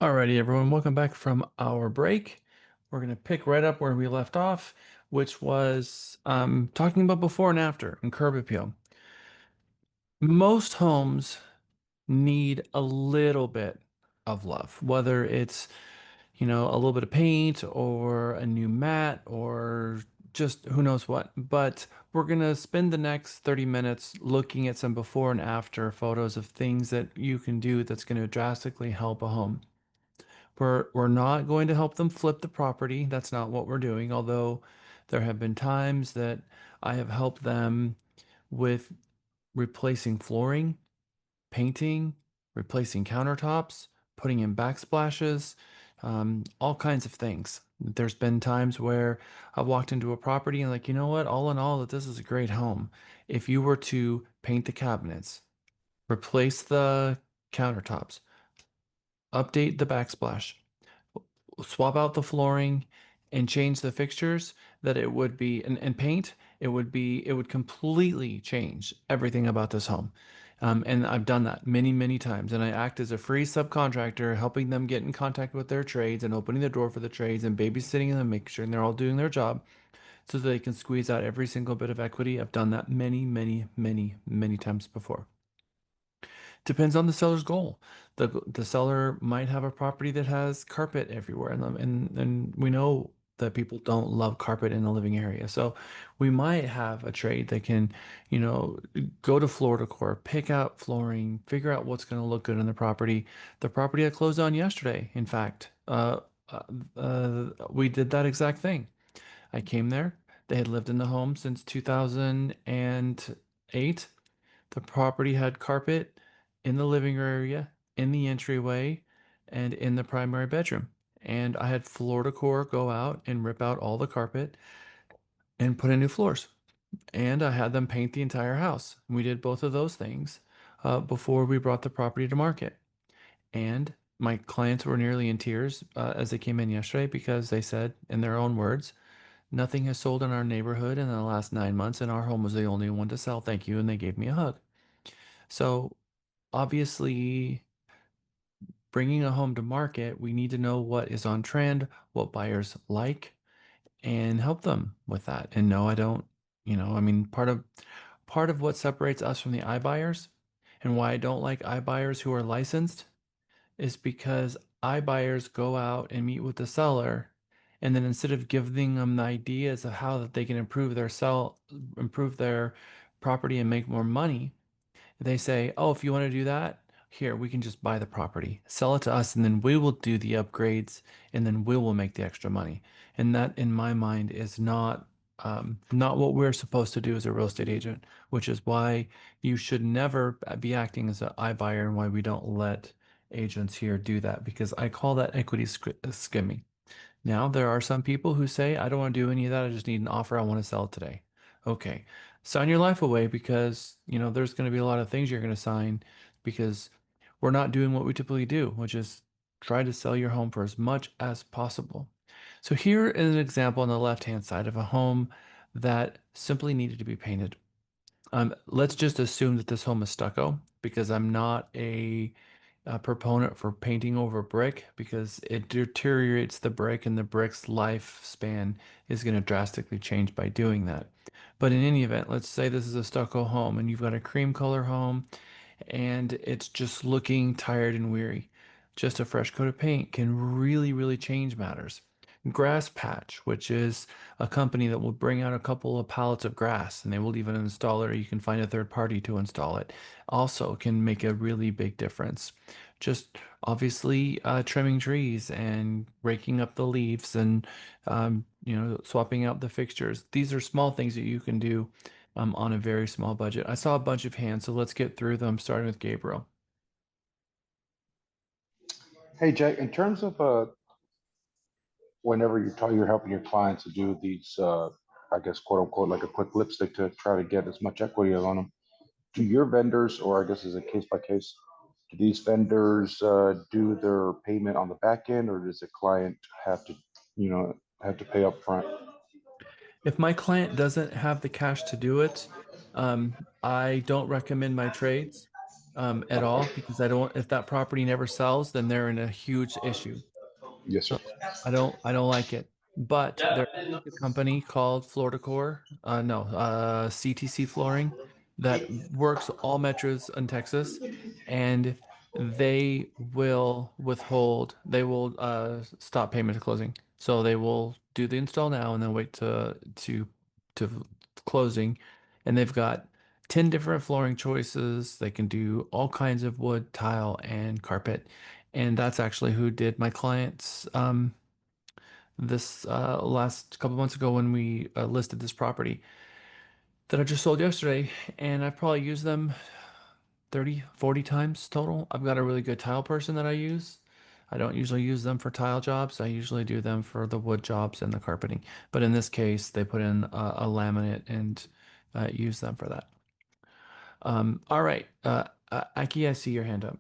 Alrighty, everyone, welcome back from our break. We're going to pick right up where we left off, which was talking about before and after and curb appeal. Most homes need a little bit of love, whether it's, a little bit of paint or a new mat or just who knows what. But we're going to spend the next 30 minutes looking at some before and after photos of things that you can do that's going to drastically help a home. We're not going to help them flip the property. That's not what we're doing, although there have been times that I have helped them with replacing flooring, painting, replacing countertops, putting in backsplashes, all kinds of things. There's been times where I've walked into a property and like, you know what, all in all, that this is a great home. If you were to paint the cabinets, replace the countertops, update the backsplash, swap out the flooring and change the fixtures, that it would be and paint, it would completely change everything about this home. And I've done that many times, and I act as a free subcontractor, helping them get in contact with their trades and opening the door for the trades and babysitting them, making sure they're all doing their job so that they can squeeze out every single bit of equity. I've done that many times before. Depends on the seller's goal. The seller might have a property that has carpet everywhere, and we know that people don't love carpet in the living area. So we might have a trade that can, go to floor decor, pick out flooring, figure out what's going to look good in the property. The property that closed on yesterday, in fact, we did that exact thing. I came there. They had lived in the home since 2008. The property had carpet in the living area, in the entryway, and in the primary bedroom. And I had floor decor go out and rip out all the carpet and put in new floors. And I had them paint the entire house. We did both of those things before we brought the property to market. And my clients were nearly in tears as they came in yesterday because they said, in their own words, nothing has sold in our neighborhood in the last 9 months, and our home was the only one to sell. Thank you. And they gave me a hug. So obviously, bringing a home to market, we need to know what is on trend, what buyers like, and help them with that. And no, I don't, I mean, part of what separates us from the iBuyers and why I don't like iBuyers who are licensed is because iBuyers go out and meet with the seller, and then instead of giving them the ideas of how that they can improve their property and make more money, they say, oh, if you want to do that, here, we can just buy the property, sell it to us, and then we will do the upgrades, and then we will make the extra money. And that, in my mind, is not what we're supposed to do as a real estate agent, which is why you should never be acting as an iBuyer and why we don't let agents here do that, because I call that equity skimming. Now, there are some people who say, I don't want to do any of that. I just need an offer. I want to sell it today. Okay. Sign your life away because, there's going to be a lot of things you're going to sign because we're not doing what we typically do, which is try to sell your home for as much as possible. So here is an example on the left-hand side of a home that simply needed to be painted. Let's just assume that this home is stucco because I'm not a proponent for painting over brick because it deteriorates the brick and the brick's lifespan is going to drastically change by doing that. But in any event, let's say this is a stucco home and you've got a cream color home and it's just looking tired and weary. Just a fresh coat of paint can really change matters. Grass Patch, which is a company that will bring out a couple of pallets of grass and they will even install it, or you can find a third party to install it, also can make a really big difference. Just obviously trimming trees and raking up the leaves and swapping out the fixtures. These are small things that you can do on a very small budget. I saw a bunch of hands, so let's get through them, starting with Gabriel. Hey, Jack, in terms of whenever you're helping your clients to do these, I guess, quote unquote, like a quick lipstick to try to get as much equity on them, do your vendors, or I guess is it case by case, do these vendors do their payment on the back end, or does the client have to, have to pay up front? If my client doesn't have the cash to do it, I don't recommend my trades. at all, because I don't, if that property never sells, then they're in a huge issue. Yes, sir. I don't like it. But there's a company called Florida Core, CTC Flooring, that works all metros in Texas, and they will stop payment to closing. So they will do the install now and then wait to closing. And they've got 10 different flooring choices. They can do all kinds of wood, tile, and carpet. And that's actually who did my client's this last couple months ago when we listed this property that I just sold yesterday. And I've probably used them 30, 40 times total. I've got a really good tile person that I use. I don't usually use them for tile jobs. I usually do them for the wood jobs and the carpeting. But in this case, they put in a laminate and use them for that. All right. Aki, I see your hand up.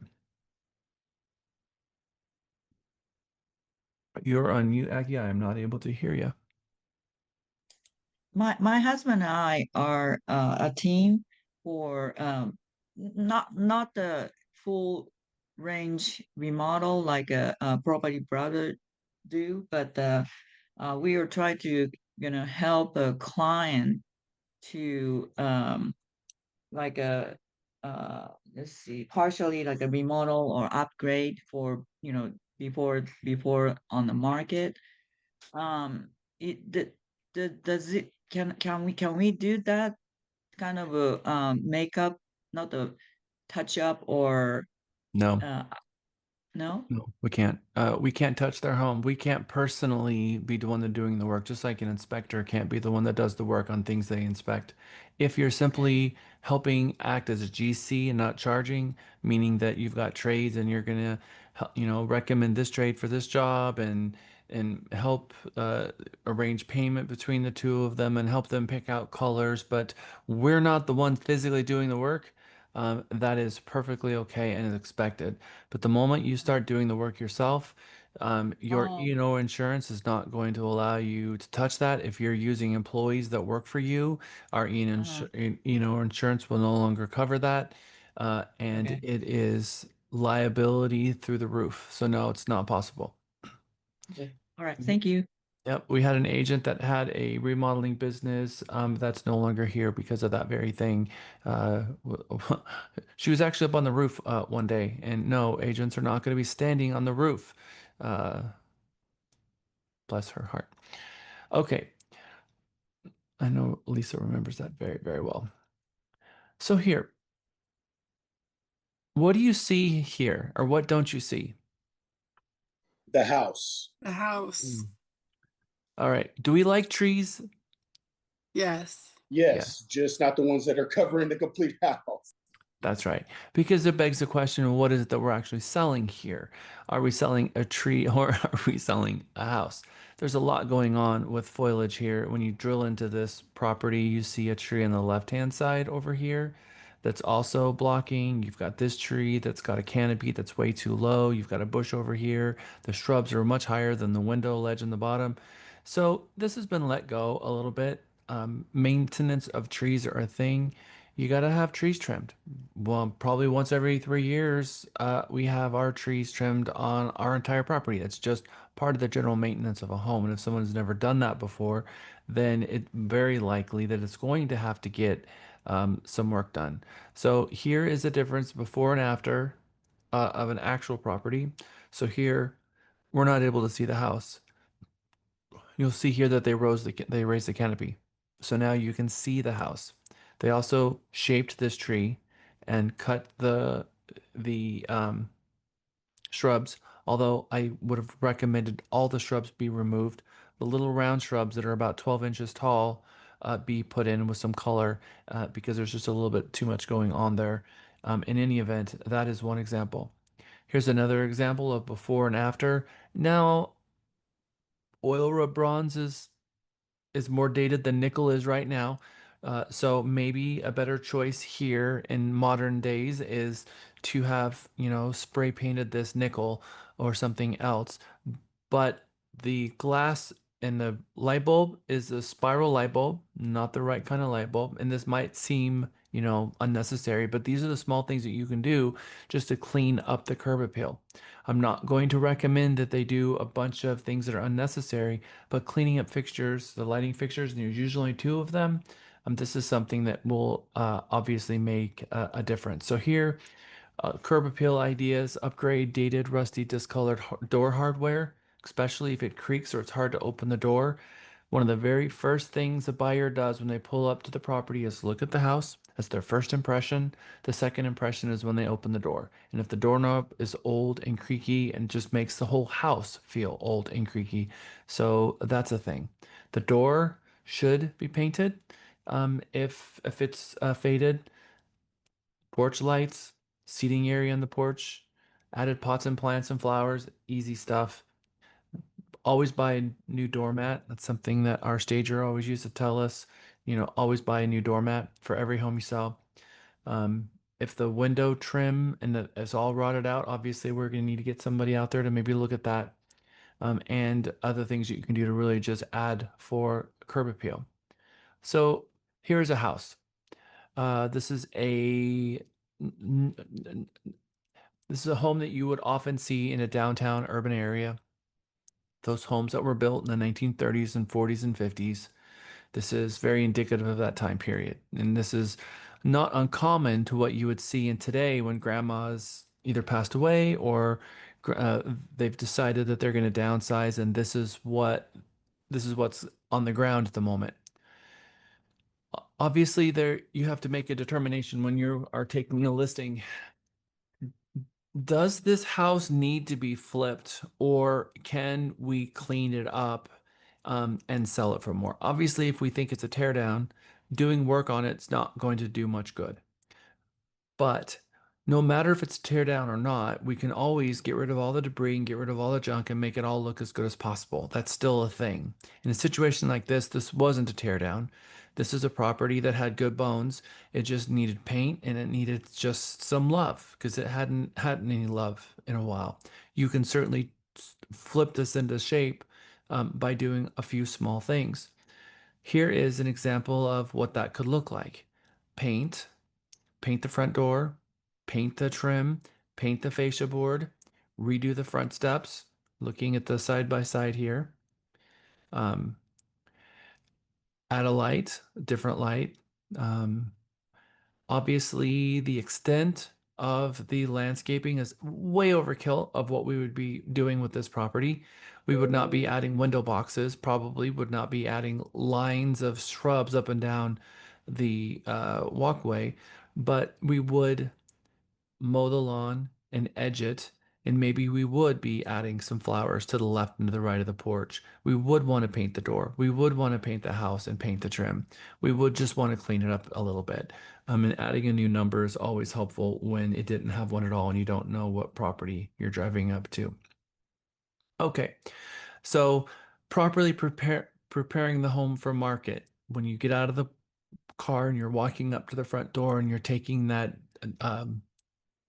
You're on mute, Aki. I am not able to hear you. My husband and I are a team for not the full range remodel like a property brother do, but we are trying to help a client to like a let's see, partially like a remodel or upgrade for before on the market. Does it can we do that kind of a makeup, not a touch up or No. no? No, we can't. We can't touch their home. We can't personally be the one that's doing the work, just like an inspector can't be the one that does the work on things they inspect. If you're simply helping act as a GC and not charging, meaning that you've got trades and you're gonna, recommend this trade for this job and help arrange payment between the two of them and help them pick out colors, but we're not the one physically doing the work. That is perfectly okay and is expected. But the moment you start doing the work yourself, your Oh, E&O insurance is not going to allow you to touch that. If you're using employees that work for you, our E&O insurance will no longer cover that. And okay. it is liability through the roof. So no, it's not possible. Okay. All right. Thank you. Yep, we had an agent that had a remodeling business that's no longer here because of that very thing. She was actually up on the roof one day, and no, agents are not going to be standing on the roof. Uh, Bless her heart. Okay, I know Lisa remembers that very, very well. So here, what do you see here, or what don't you see? The house. The house. All right, do we like trees? Yes. Yes, just not the ones that are covering the complete house. That's right. Because it begs the question, what is it that we're actually selling here? Are we selling a tree or are we selling a house? There's a lot going on with foliage here. When you drill into this property, you see a tree on the left-hand side over here that's also blocking. You've got this tree that's got a canopy that's way too low. You've got a bush over here. The shrubs are much higher than the window ledge in the bottom. So this has been let go a little bit. Maintenance of trees are a thing. You got to have trees trimmed. Well, probably once every 3 years, we have our trees trimmed on our entire property. It's just part of the general maintenance of a home. And if someone's never done that before, then it's very likely that it's going to have to get some work done. So here is the difference before and after of an actual property. So here, we're not able to see the house. You'll see here that they raised the canopy. So now you can see the house. They also shaped this tree and cut the shrubs, although I would have recommended all the shrubs be removed. The little round shrubs that are about 12 inches tall be put in with some color because there's just a little bit too much going on there. In any event, that is one example. Here's another example of before and after. Now, oil rub bronze is more dated than nickel is right now. So maybe a better choice here in modern days is to have, spray painted this nickel or something else. But the glass And the light bulb is a spiral light bulb, not the right kind of light bulb. And this might seem, you know, unnecessary, but these are the small things that you can do just to clean up the curb appeal. I'm not going to recommend that they do a bunch of things that are unnecessary, but cleaning up fixtures, the lighting fixtures, and there's usually two of them. This is something that will obviously make a difference. So here, curb appeal ideas: upgrade dated, rusty, discolored door hardware, especially if it creaks or it's hard to open the door. One of the very first things a buyer does when they pull up to the property is look at the house. That's their first impression. The second impression is when they open the door. And if the doorknob is old and creaky and just makes the whole house feel old and creaky, so that's a thing. The door should be painted. If it's faded, porch lights, seating area on the porch, added pots and plants and flowers, easy stuff. Always buy a new doormat. That's something that our stager always used to tell us. You know, always buy a new doormat for every home you sell. If the window trim and it's all rotted out, obviously we're going to need to get somebody out there to maybe look at that. And other things that you can do to really just add for curb appeal. So here's a house. This is a home that you would often see in a downtown urban area. Those homes that were built in the 1930s and 40s and 50s. This is very indicative of that time period. And this is not uncommon to what you would see in today when grandma's either passed away or they've decided that they're going to downsize, and this is what's on the ground at the moment. Obviously, there you have to make a determination when you are taking a listing. Does this house need to be flipped, or can we clean it up and sell it for more? Obviously, if we think it's a tear down, doing work on it's not going to do much good. But no matter if it's a tear down or not, we can always get rid of all the debris and get rid of all the junk and make it all look as good as possible. That's still a thing. In a situation like this wasn't a tear down. This is a property that had good bones. It just needed paint and it needed just some love because it hadn't had any love in a while. You can certainly flip this into shape by doing a few small things. Here is an example of what that could look like. Paint the front door, paint the trim, paint the fascia board, redo the front steps, looking at the side by side here. Add a light, a different light. Obviously, the extent of the landscaping is way overkill of what we would be doing with this property. We would not be adding window boxes, probably would not be adding lines of shrubs up and down the walkway, but we would mow the lawn and edge it, and maybe we would be adding some flowers to the left and to the right of the porch. We would want to paint the door. We would want to paint the house and paint the trim. We would just want to clean it up a little bit. And adding a new number is always helpful when it didn't have one at all and you don't know what property you're driving up to. Okay, so properly preparing the home for market. When you get out of the car and you're walking up to the front door and you're taking that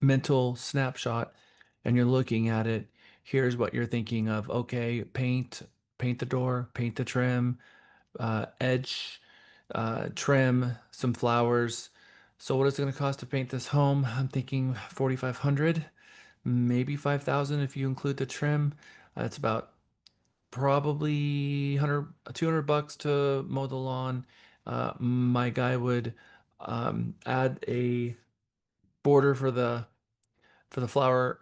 mental snapshot and you're looking at it, here's what you're thinking of. Okay, paint the door, paint the trim, edge, trim, some flowers. So what is it going to cost to paint this home? I'm thinking 4,500, maybe 5,000 if you include the trim. It's about probably 200 bucks to mow the lawn. My guy would add a border for the flower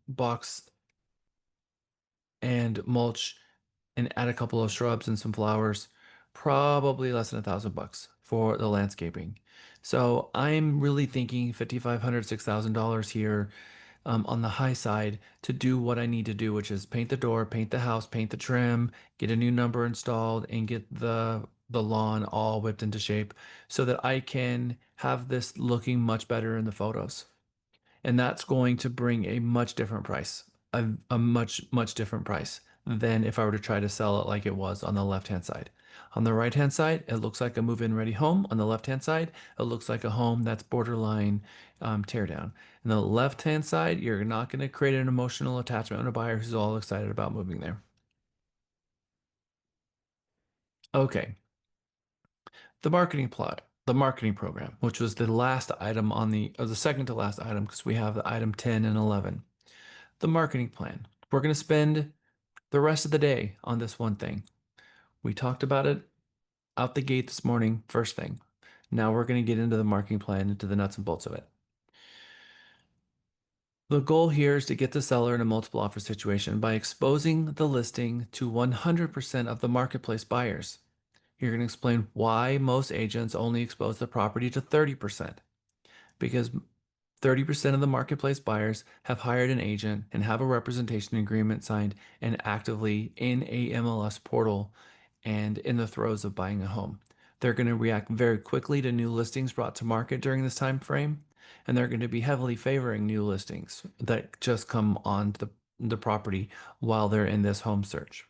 box and mulch and add a couple of shrubs and some flowers. Probably less than $1,000 for the landscaping. So I'm really thinking $5,500, $6,000 here on the high side to do what I need to do, which is paint the door, paint the house, paint the trim, get a new number installed, and get the lawn all whipped into shape so that I can have this looking much better in the photos. And that's going to bring a much different price, a much different price than if I were to try to sell it like it was on the left-hand side. On the right-hand side, it looks like a move-in ready home. On the left-hand side, it looks like a home that's borderline tear down. On the left-hand side, you're not going to create an emotional attachment on a buyer who's all excited about moving there. Okay. The marketing plot, the marketing program, which was the last item on or the second to last item, because we have the item 10 and 11. The marketing plan. We're going to spend the rest of the day on this one thing. We talked about it out the gate this morning, first thing. Now we're going to get into the marketing plan, into the nuts and bolts of it. The goal here is to get the seller in a multiple offer situation by exposing the listing to 100% of the marketplace buyers. You're going to explain why most agents only expose the property to 30%. Because 30% of the marketplace buyers have hired an agent and have a representation agreement signed and actively in a MLS portal and in the throes of buying a home. They're going to react very quickly to new listings brought to market during this time frame, and they're going to be heavily favoring new listings that just come on the property while they're in this home search.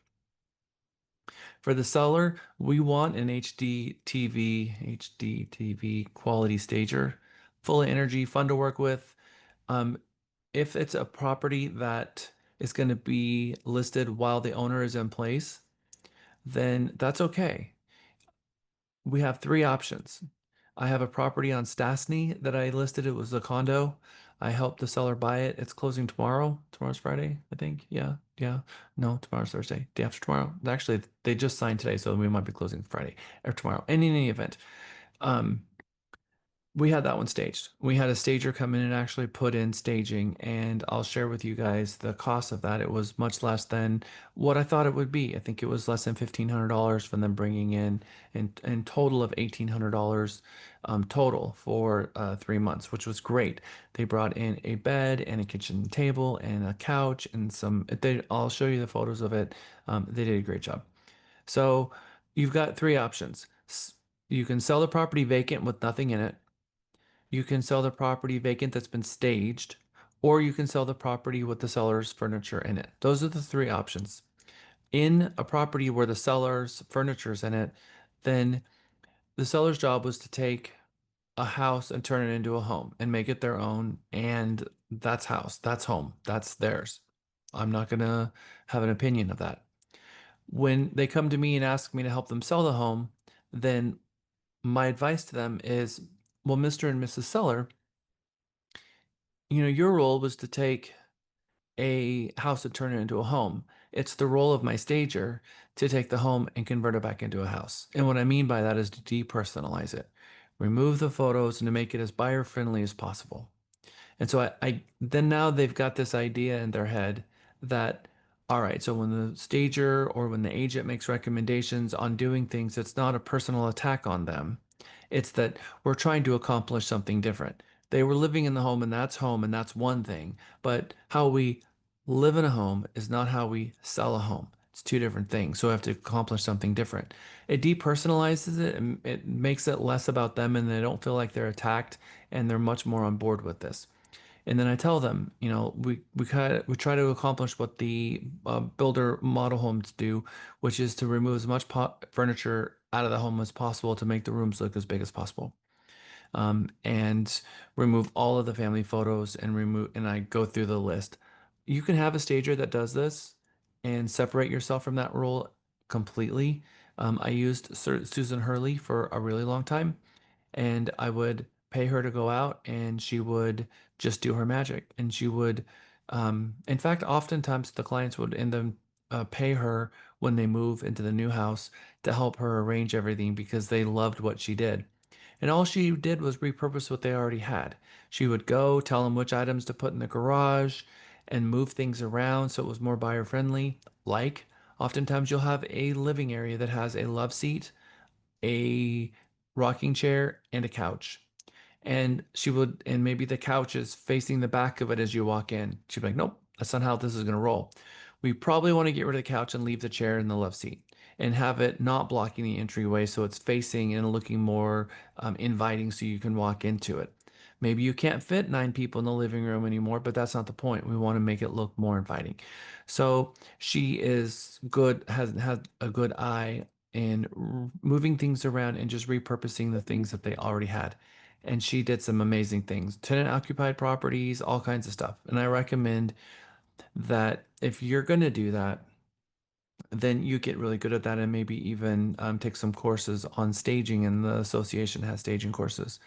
For the seller, we want an HD TV quality stager, full of energy, fun to work with. If it's a property that is going to be listed while the owner is in place, then that's okay. We have three options. I have a property on Stastny that I listed. It was a condo. I helped the seller buy it. It's closing tomorrow. Tomorrow's Friday, I think. Yeah. No, tomorrow's Thursday. Day after tomorrow. Actually, they just signed today, so we might be closing Friday or tomorrow. In any event, we had that one staged. We had a stager come in and actually put in staging, and I'll share with you guys the cost of that. It was much less than what I thought it would be. I think it was less than $1,500 from them bringing in total of $1,800 total for 3 months, which was great. They brought in a bed and a kitchen table and a couch and I'll show you the photos of it. They did a great job. So you've got three options. You can sell the property vacant with nothing in it. You can sell the property vacant that's been staged, or you can sell the property with the seller's furniture in it. Those are the three options. In a property where the seller's furniture is in it, then the seller's job was to take a house and turn it into a home and make it their own. And that's house, that's home, that's theirs. I'm not going to have an opinion of that. When they come to me and ask me to help them sell the home, then my advice to them is, well, Mr. and Mrs. Seller, your role was to take a house and turn it into a home. It's the role of my stager to take the home and convert it back into a house. And what I mean by that is to depersonalize it, remove the photos, and to make it as buyer friendly as possible. And so then now they've got this idea in their head that, all right, so when the stager or when the agent makes recommendations on doing things, it's not a personal attack on them. It's that we're trying to accomplish something different. They were living in the home and that's one thing. But how we live in a home is not how we sell a home. It's two different things. So we have to accomplish something different. It depersonalizes it and it makes it less about them, and they don't feel like they're attacked, and they're much more on board with this. And then I tell them, we try to accomplish what the builder model homes do, which is to remove as much furniture out of the home as possible to make the rooms look as big as possible, and remove all of the family photos and I go through the list. You can have a stager that does this and separate yourself from that role completely. I used Susan Hurley for a really long time, and I would pay her to go out and she would just do her magic. And she would, in fact, oftentimes the clients would end up pay her when they move into the new house to help her arrange everything because they loved what she did. And all she did was repurpose what they already had. She would go tell them which items to put in the garage and move things around so it was more buyer friendly. Like, oftentimes you'll have a living area that has a love seat, a rocking chair, and a couch. And maybe the couch is facing the back of it as you walk in. She'd be like, nope, that's not how this is going to roll. We probably want to get rid of the couch and leave the chair in the love seat and have it not blocking the entryway so it's facing and looking more inviting so you can walk into it. Maybe you can't fit 9 people in the living room anymore, but that's not the point. We want to make it look more inviting. So she has had a good eye in moving things around and just repurposing the things that they already had. And she did some amazing things, tenant occupied properties, all kinds of stuff. And I recommend that if you're going to do that, then you get really good at that and maybe even take some courses on staging, and the association has staging courses.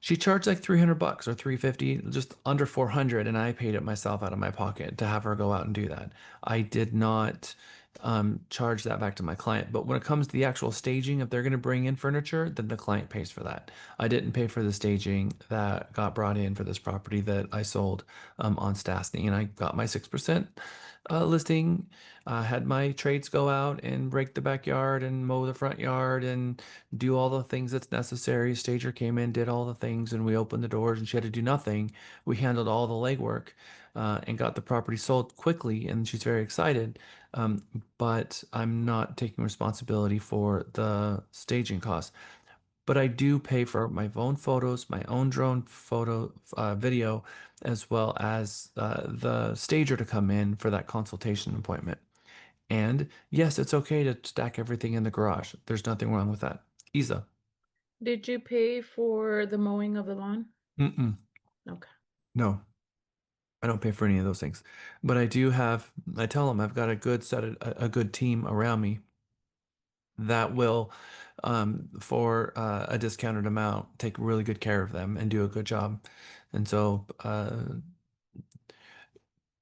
She charged like 300 bucks or 350, just under 400, and I paid it myself out of my pocket to have her go out and do that. I did not charge that back to my client. But when it comes to the actual staging, if they're going to bring in furniture, then the client pays for that. I didn't pay for the staging that got brought in for this property that I sold on Stastny, and I got my 6% listing. Had my trades go out and rake the backyard and mow the front yard and do all the things that's necessary. Stager came in, did all the things, and we opened the doors, and she had to do nothing. We handled all the legwork and got the property sold quickly, and she's very excited. But I'm not taking responsibility for the staging costs. But I do pay for my own photos, my own drone photo, video, as well as the stager to come in for that consultation appointment. And yes, it's okay to stack everything in the garage. There's nothing wrong with that. Isa. Did you pay for the mowing of the lawn? Mm-mm. Okay. No, I don't pay for any of those things. But I tell them I've got a good a good team around me that will, for a discounted amount, take really good care of them and do a good job. And so,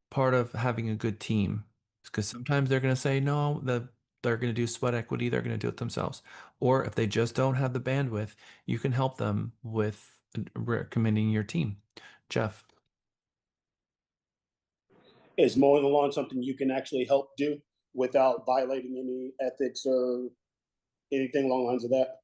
part of having a good team, because sometimes they're going to say no, they're going to do sweat equity, they're going to do it themselves. Or if they just don't have the bandwidth, you can help them with recommending your team. Jeff. Is mowing the lawn something you can actually help do without violating any ethics or anything along the lines of that?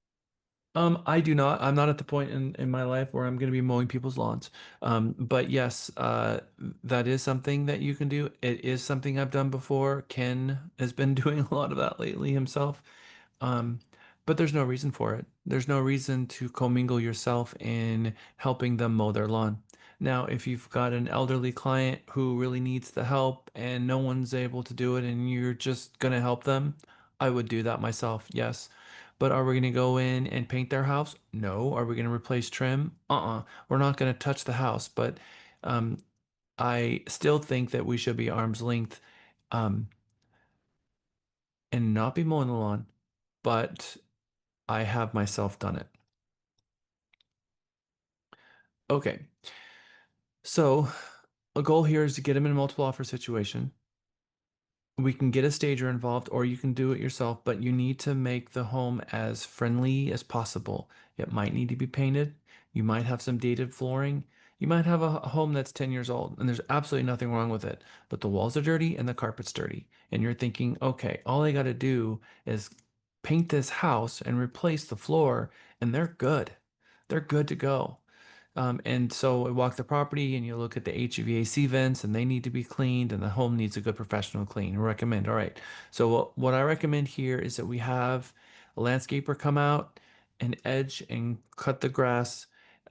I do not. I'm not at the point in my life where I'm going to be mowing people's lawns. But yes, that is something that you can do. It is something I've done before. Ken has been doing a lot of that lately himself. Um, but there's no reason for it. There's no reason to commingle yourself in helping them mow their lawn. Now, if you've got an elderly client who really needs the help and no one's able to do it and you're just going to help them, I would do that myself, yes. But are we going to go in and paint their house? No. Are we going to replace trim? We're not going to touch the house. But um, I still think that we should be arm's length um, and not be mowing the lawn. But I have myself done it. Okay. So a goal here is to get them in a multiple offer situation. We can get a stager involved, or you can do it yourself, but you need to make the home as friendly as possible. It might need to be painted. You might have some dated flooring. You might have a home that's 10 years old, and there's absolutely nothing wrong with it, but the walls are dirty and the carpet's dirty. And you're thinking, okay, all I got to do is paint this house and replace the floor, and they're good. They're good to go. And so I walk the property and you look at the HVAC vents and they need to be cleaned and the home needs a good professional clean. Recommend. All right. So what I recommend here is that we have a landscaper come out and edge and cut the grass,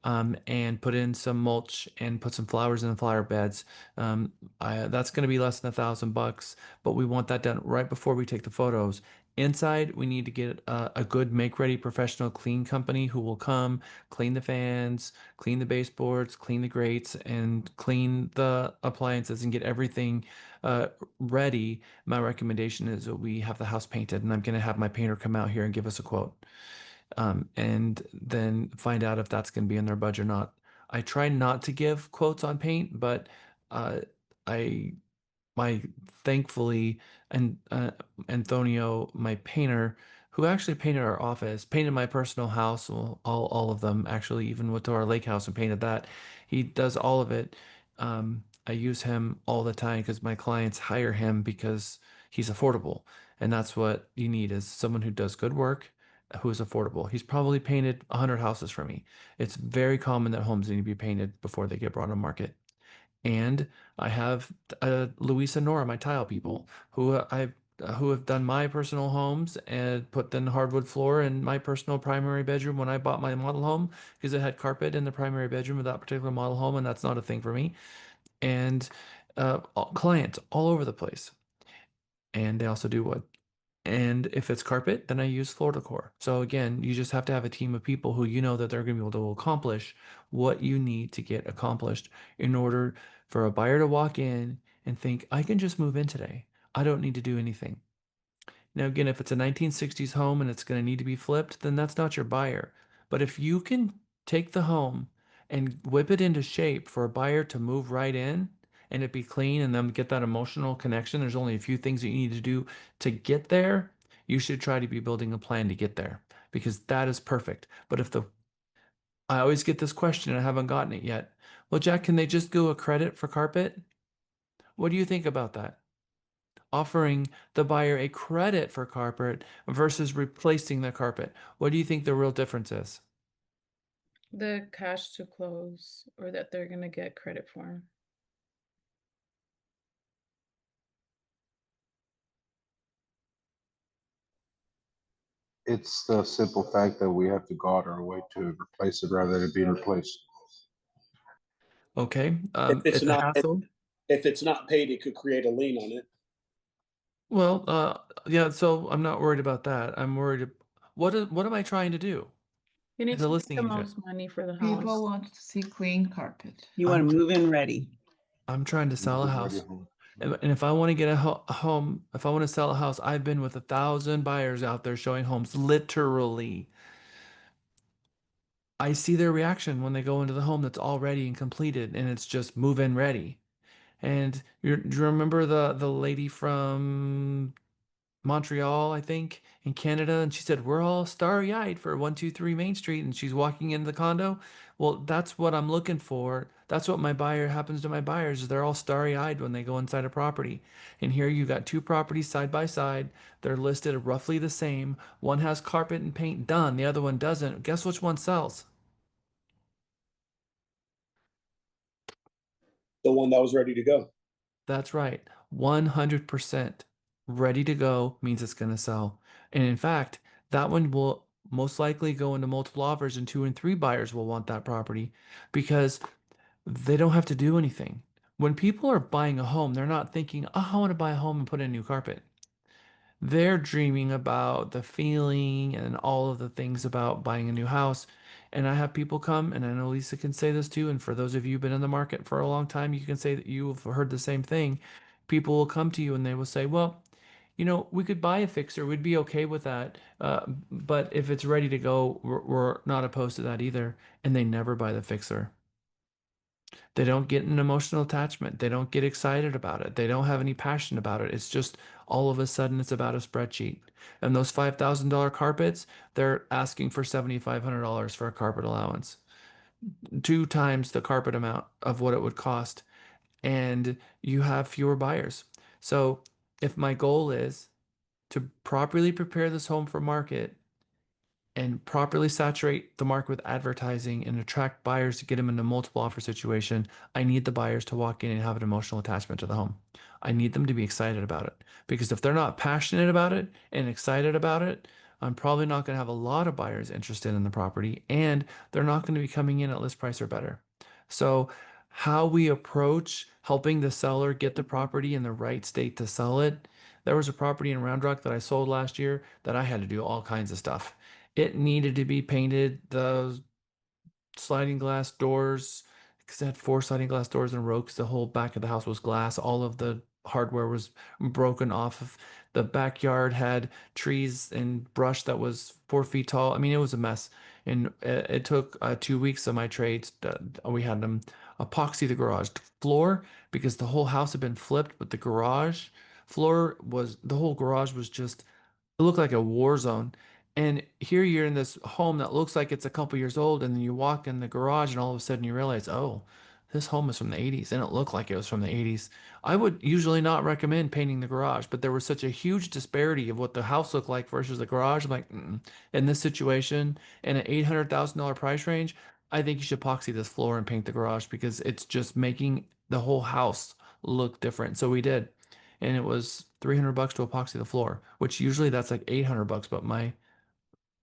and put in some mulch and put some flowers in the flower beds. That's going to be less than $1,000, but we want that done right before we take the photos. Inside, we need to get a good make-ready professional clean company who will come, clean the fans, clean the baseboards, clean the grates, and clean the appliances and get everything ready. My recommendation is that we have the house painted, and I'm going to have my painter come out here and give us a quote, and then find out if that's going to be in their budget or not. I try not to give quotes on paint, but I my thankfully, and Antonio, my painter, who actually painted our office, painted my personal house, well, all of them actually, even went to our lake house and painted that. He does all of it. I use him all the time because my clients hire him because he's affordable, and that's what you need is someone who does good work, who is affordable. He's probably painted 100 houses for me. It's very common that homes need to be painted before they get brought on market. And I have Luis and Nora, my tile people, who have done my personal homes and put in hardwood floor in my personal primary bedroom when I bought my model home because it had carpet in the primary bedroom of that particular model home, and that's not a thing for me. And clients all over the place, and they also do wood. And if it's carpet, then I use floor decor. So again, you just have to have a team of people who you know that they're going to be able to accomplish what you need to get accomplished in order for a buyer to walk in and think, I can just move in today. I don't need to do anything. Now, again, if it's a 1960s home and it's going to need to be flipped, then that's not your buyer. But if you can take the home and whip it into shape for a buyer to move right in and it be clean and them get that emotional connection, there's only a few things that you need to do to get there. You should try to be building a plan to get there because that is perfect. But I always get this question and I haven't gotten it yet. Well, Jack, can they just do a credit for carpet? What do you think about that? Offering the buyer a credit for carpet versus replacing the carpet. What do you think the real difference is? The cash to close or that they're going to get credit for. It's the simple fact that we have to go out our way to replace it rather than being replaced. Okay. If it's It's a not, hassle. if it's not paid, it could create a lien on it. Well, yeah, so I'm not worried about that. I'm worried. What am I trying to do You need as a to make listing the agent? most money for the People house. want to see clean carpet. You want to move in ready. I'm trying to sell a house. And if I want to get a home, if I want to sell a house, I've been with 1,000 buyers out there showing homes, literally. I see their reaction when they go into the home that's all ready and completed and it's just move-in ready. And do you remember the lady from Montreal, I think, in Canada, and she said, we're all starry-eyed for 123 Main Street, and she's walking into the condo. Well, that's what I'm looking for. That's what my buyer happens to my buyers is they're all starry-eyed when they go inside a property. And here you got two properties side by side. They're listed roughly the same. One has carpet and paint done, the other one doesn't. Guess which one sells? The one that was ready to go. That's right. 100% ready to go means it's going to sell. And in fact, that one will most likely go into multiple offers and 2 and 3 buyers will want that property because they don't have to do anything. When people are buying a home, they're not thinking, oh, I want to buy a home and put in new carpet. They're dreaming about the feeling and all of the things about buying a new house. And I have people come, and I know Lisa can say this too. And for those of you who've been in the market for a long time, you can say that you've heard the same thing. People will come to you and they will say, well, we could buy a fixer. We'd be okay with that. But if it's ready to go, we're not opposed to that either. And they never buy the fixer. They don't get an emotional attachment. They don't get excited about it. They don't have any passion about it. It's just all of a sudden it's about a spreadsheet. And those $5,000 carpets, they're asking for $7,500 for a carpet allowance, 2 times the carpet amount of what it would cost. And you have fewer buyers. So if my goal is to properly prepare this home for market, and properly saturate the market with advertising and attract buyers to get them in a multiple offer situation, I need the buyers to walk in and have an emotional attachment to the home. I need them to be excited about it because if they're not passionate about it and excited about it, I'm probably not going to have a lot of buyers interested in the property and they're not going to be coming in at list price or better. So how we approach helping the seller get the property in the right state to sell it. There was a property in Round Rock that I sold last year that I had to do all kinds of stuff. It needed to be painted. The sliding glass doors, because it had 4 sliding glass doors in a row, because the whole back of the house was glass. All of the hardware was broken off of the backyard, had trees and brush that was 4 feet tall. I mean, it was a mess. And it took 2 weeks of my trades. We had them epoxy the garage floor because the whole house had been flipped, but the garage floor was, the whole garage was just, it looked like a war zone. And here you're in this home that looks like it's a couple years old, and then you walk in the garage, and all of a sudden you realize, oh, this home is from the 80s, and it looked like it was from the 80s. I would usually not recommend painting the garage, but there was such a huge disparity of what the house looked like versus the garage. I'm like, in this situation, in an $800,000 price range, I think you should epoxy this floor and paint the garage because it's just making the whole house look different. So we did, and it was $300 to epoxy the floor, which usually that's like $800, but my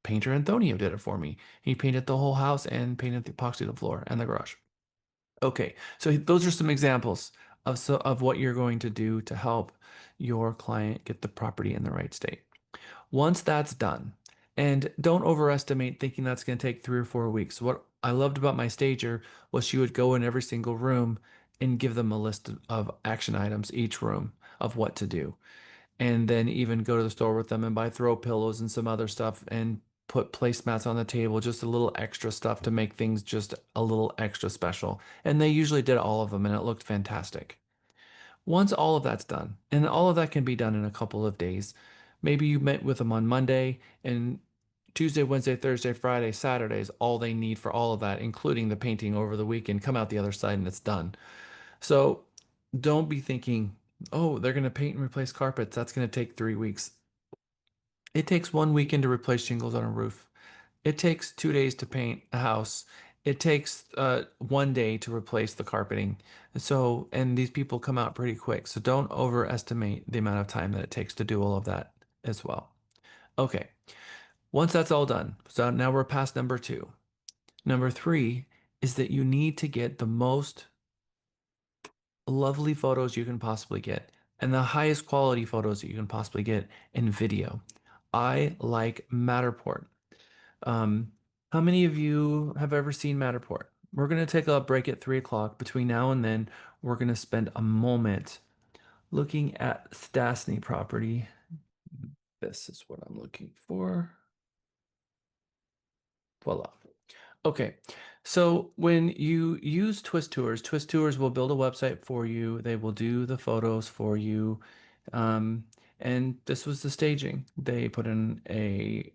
painter Antonio did it for me. He painted the whole house and painted the epoxy the floor and the garage. Okay, so those are some examples of what you're going to do to help your client get the property in the right state. Once that's done, and don't overestimate thinking that's going to take 3 or 4 weeks. What I loved about my stager was she would go in every single room and give them a list of action items, each room of what to do. and then even go to the store with them and buy throw pillows and some other stuff and put placemats on the table, just a little extra stuff to make things just a little extra special. And they usually did all of them and it looked fantastic. Once all of that's done, and all of that can be done in a couple of days, maybe you met with them on Monday and Tuesday, Wednesday, Thursday, Friday, Saturday is all they need for all of that, including the painting over the weekend. Come out the other side and it's done. So don't be thinking, oh, they're going to paint and replace carpets. That's going to take 3 weeks. It takes 1 weekend to replace shingles on a roof. It takes 2 days to paint a house. It takes 1 day to replace the carpeting. So, and these people come out pretty quick. So don't overestimate the amount of time that it takes to do all of that as well. Okay. Once that's all done, so now we're past number 2. Number 3 is that you need to get the most lovely photos you can possibly get and the highest quality photos that you can possibly get in video. I like Matterport. How many of you have ever seen Matterport? We're going to take a break at 3 o'clock. Between now and then, we're going to spend a moment looking at Stastny property. This is what I'm looking for. Voila. Okay, so when you use Twist Tours will build a website for you. They will do the photos for you. And this was the staging. They put in the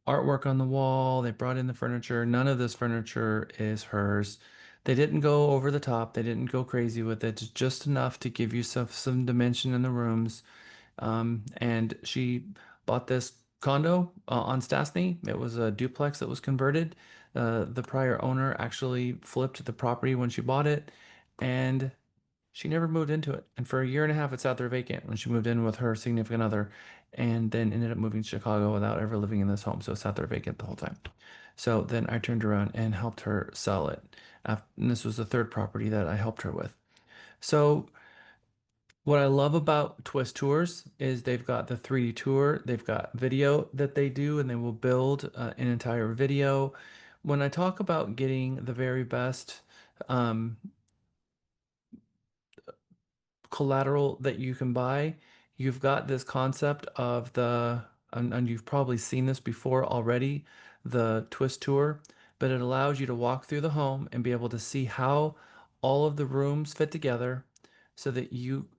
artwork on the wall. They brought in the furniture. None of this furniture is hers. They didn't go over the top. They didn't go crazy with it. Just enough to give you some dimension in the rooms. And she bought this condo on Stastny. It was a duplex that was converted. The prior owner actually flipped the property when she bought it, and she never moved into it. And for a year and a half, it sat there vacant when she moved in with her significant other, and then ended up moving to Chicago without ever living in this home. So it sat there vacant the whole time. So then I turned around and helped her sell it. And this was the third property that I helped her with. So what I love about Twist Tours is they've got the 3D tour, they've got video that they do, and they will build an entire video. When I talk about getting the very best collateral that you can buy, you've got this concept of and you've probably seen this before already, the Twist Tour, but it allows you to walk through the home and be able to see how all of the rooms fit together so that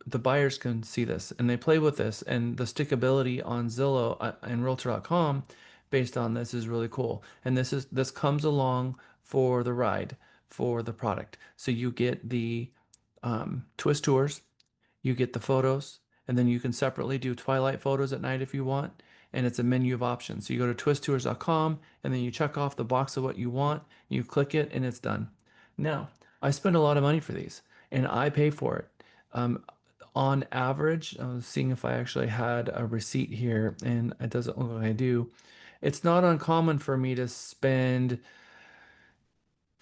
the buyers can see this and they play with this, and the stickability on Zillow and Realtor.com based on this is really cool. And this comes along for the ride for the product. So you get the Twist Tours, you get the photos, and then you can separately do twilight photos at night if you want. And it's a menu of options. So you go to twisttours.com and then you check off the box of what you want, you click it, and it's done. Now, I spend a lot of money for these and I pay for it. On average, I was seeing if I actually had a receipt here, and it doesn't look like I do. It's not uncommon for me to spend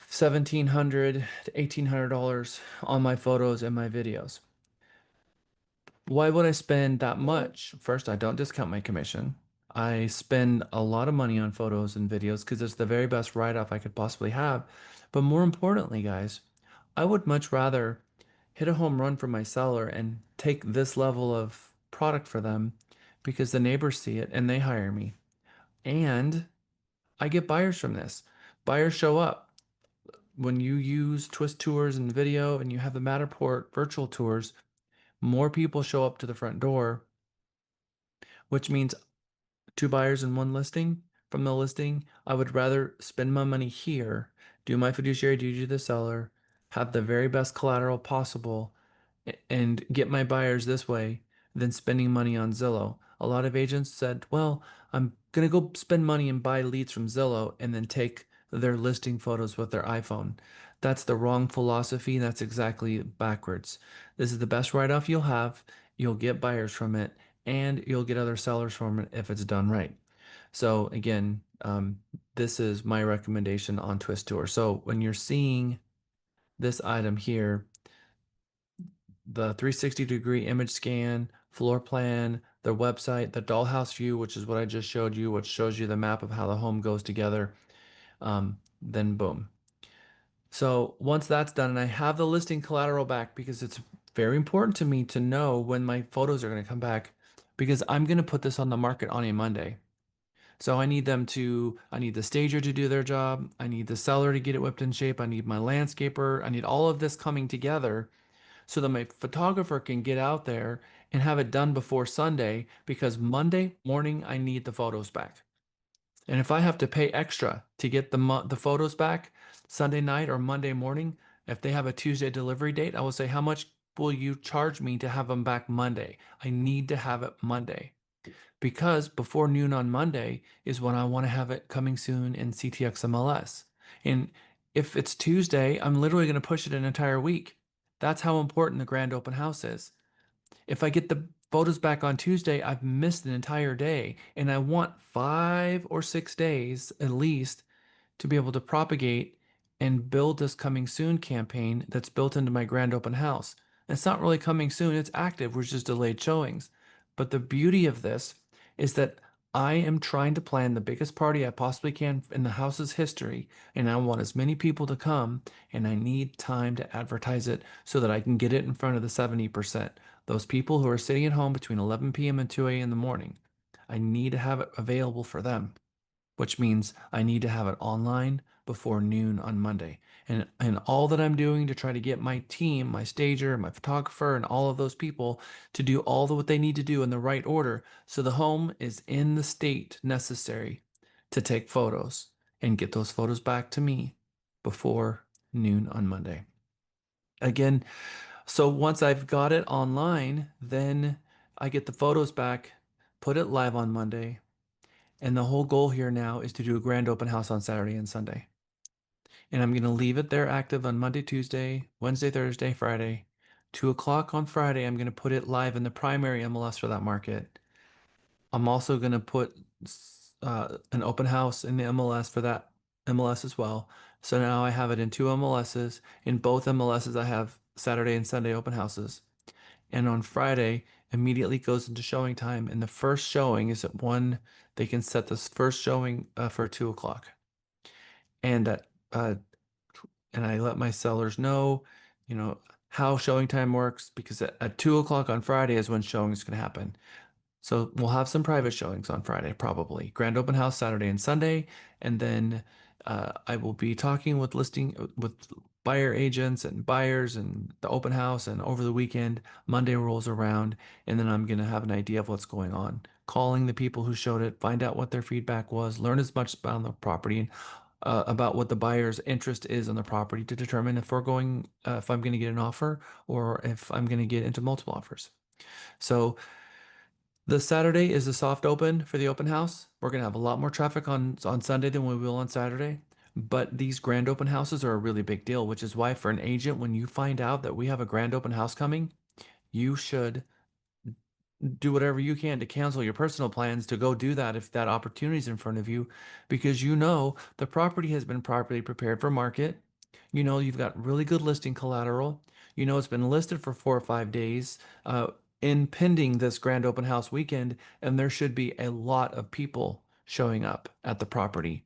$1,700 to $1,800 on my photos and my videos. Why would I spend that much? First, I don't discount my commission. I spend a lot of money on photos and videos because it's the very best write-off I could possibly have. But more importantly, guys, I would much rather hit a home run for my seller and take this level of product for them because the neighbors see it and they hire me. And I get buyers from this. Buyers show up. When you use Twist Tours and video and you have the Matterport virtual tours, more people show up to the front door, which means 2 buyers in 1 listing. From the listing, I would rather spend my money here, do my fiduciary duty to the seller, have the very best collateral possible, and get my buyers this way than spending money on Zillow. A lot of agents said, well, I'm going to go spend money and buy leads from Zillow and then take their listing photos with their iPhone. That's the wrong philosophy. That's exactly backwards. This is the best write-off you'll have. You'll get buyers from it, and you'll get other sellers from it if it's done right. So again, this is my recommendation on Twist Tour. So when you're seeing this item here, the 360-degree image scan, floor plan, their website, the dollhouse view, which is what I just showed you, which shows you the map of how the home goes together, then boom. So once that's done, and I have the listing collateral back because it's Very important to me to know when my photos are going to come back because I'm going to put this on the market on a Monday. So I need I need the stager to do their job. I need the seller to get it whipped in shape. I need my landscaper. I need all of this coming together so that my photographer can get out there and have it done before Sunday because Monday morning I need the photos back. And if I have to pay extra to get the photos back Sunday night or Monday morning, if they have a Tuesday delivery date, I will say, how much will you charge me to have them back Monday? I need to have it Monday because before noon on Monday is when I want to have it coming soon in CTX MLS. And if it's Tuesday, I'm literally going to push it an entire week. That's how important the grand open house is. If I get the photos back on Tuesday, I've missed an entire day, and I want 5 or 6 days at least to be able to propagate and build this coming soon campaign that's built into my grand open house. It's not really coming soon, it's active, we're just delayed showings. But the beauty of this is that I am trying to plan the biggest party I possibly can in the house's history, and I want as many people to come, and I need time to advertise it so that I can get it in front of the 70%. Those people who are sitting at home between 11 p.m. and 2 a.m. in the morning. I need to have it available for them, which means I need to have it online before noon on Monday. And all that I'm doing to try to get my team, my stager, my photographer, and all of those people to do all what they need to do in the right order so the home is in the state necessary to take photos and get those photos back to me before noon on Monday. Again, so once I've got it online, then I get the photos back, put it live on Monday, and the whole goal here now is to do a grand open house on Saturday and Sunday. And I'm going to leave it there active on Monday, Tuesday, Wednesday, Thursday, Friday. 2 o'clock on Friday, I'm going to put it live in the primary MLS for that market. I'm also going to put an open house in the MLS for that MLS as well. So now I have it in 2 MLSs. In both MLSs, I have Saturday and Sunday open houses. And on Friday, immediately goes into showing time. And the first showing is at 1. They can set this first showing for 2 o'clock. And that and I let my sellers know, how showing time works because at 2 o'clock on Friday is when showing is going to happen. So we'll have some private showings on Friday, probably. Grand open house Saturday and Sunday. And then I will be talking with buyer agents and buyers and the open house. And over the weekend, Monday rolls around. And then I'm going to have an idea of what's going on. Calling the people who showed it, find out what their feedback was, learn as much about the property and about what the buyer's interest is on the property to determine if I'm going to get an offer or if I'm going to get into multiple offers. So the Saturday is a soft open for the open house. We're going to have a lot more traffic on Sunday than we will on Saturday. But these grand open houses are a really big deal, which is why for an agent, when you find out that we have a grand open house coming, you should do whatever you can to cancel your personal plans to go do that if that opportunity is in front of you, because the property has been properly prepared for market. You've got really good listing collateral. It's been listed for 4 or 5 days in pending this grand open house weekend, and there should be a lot of people showing up at the property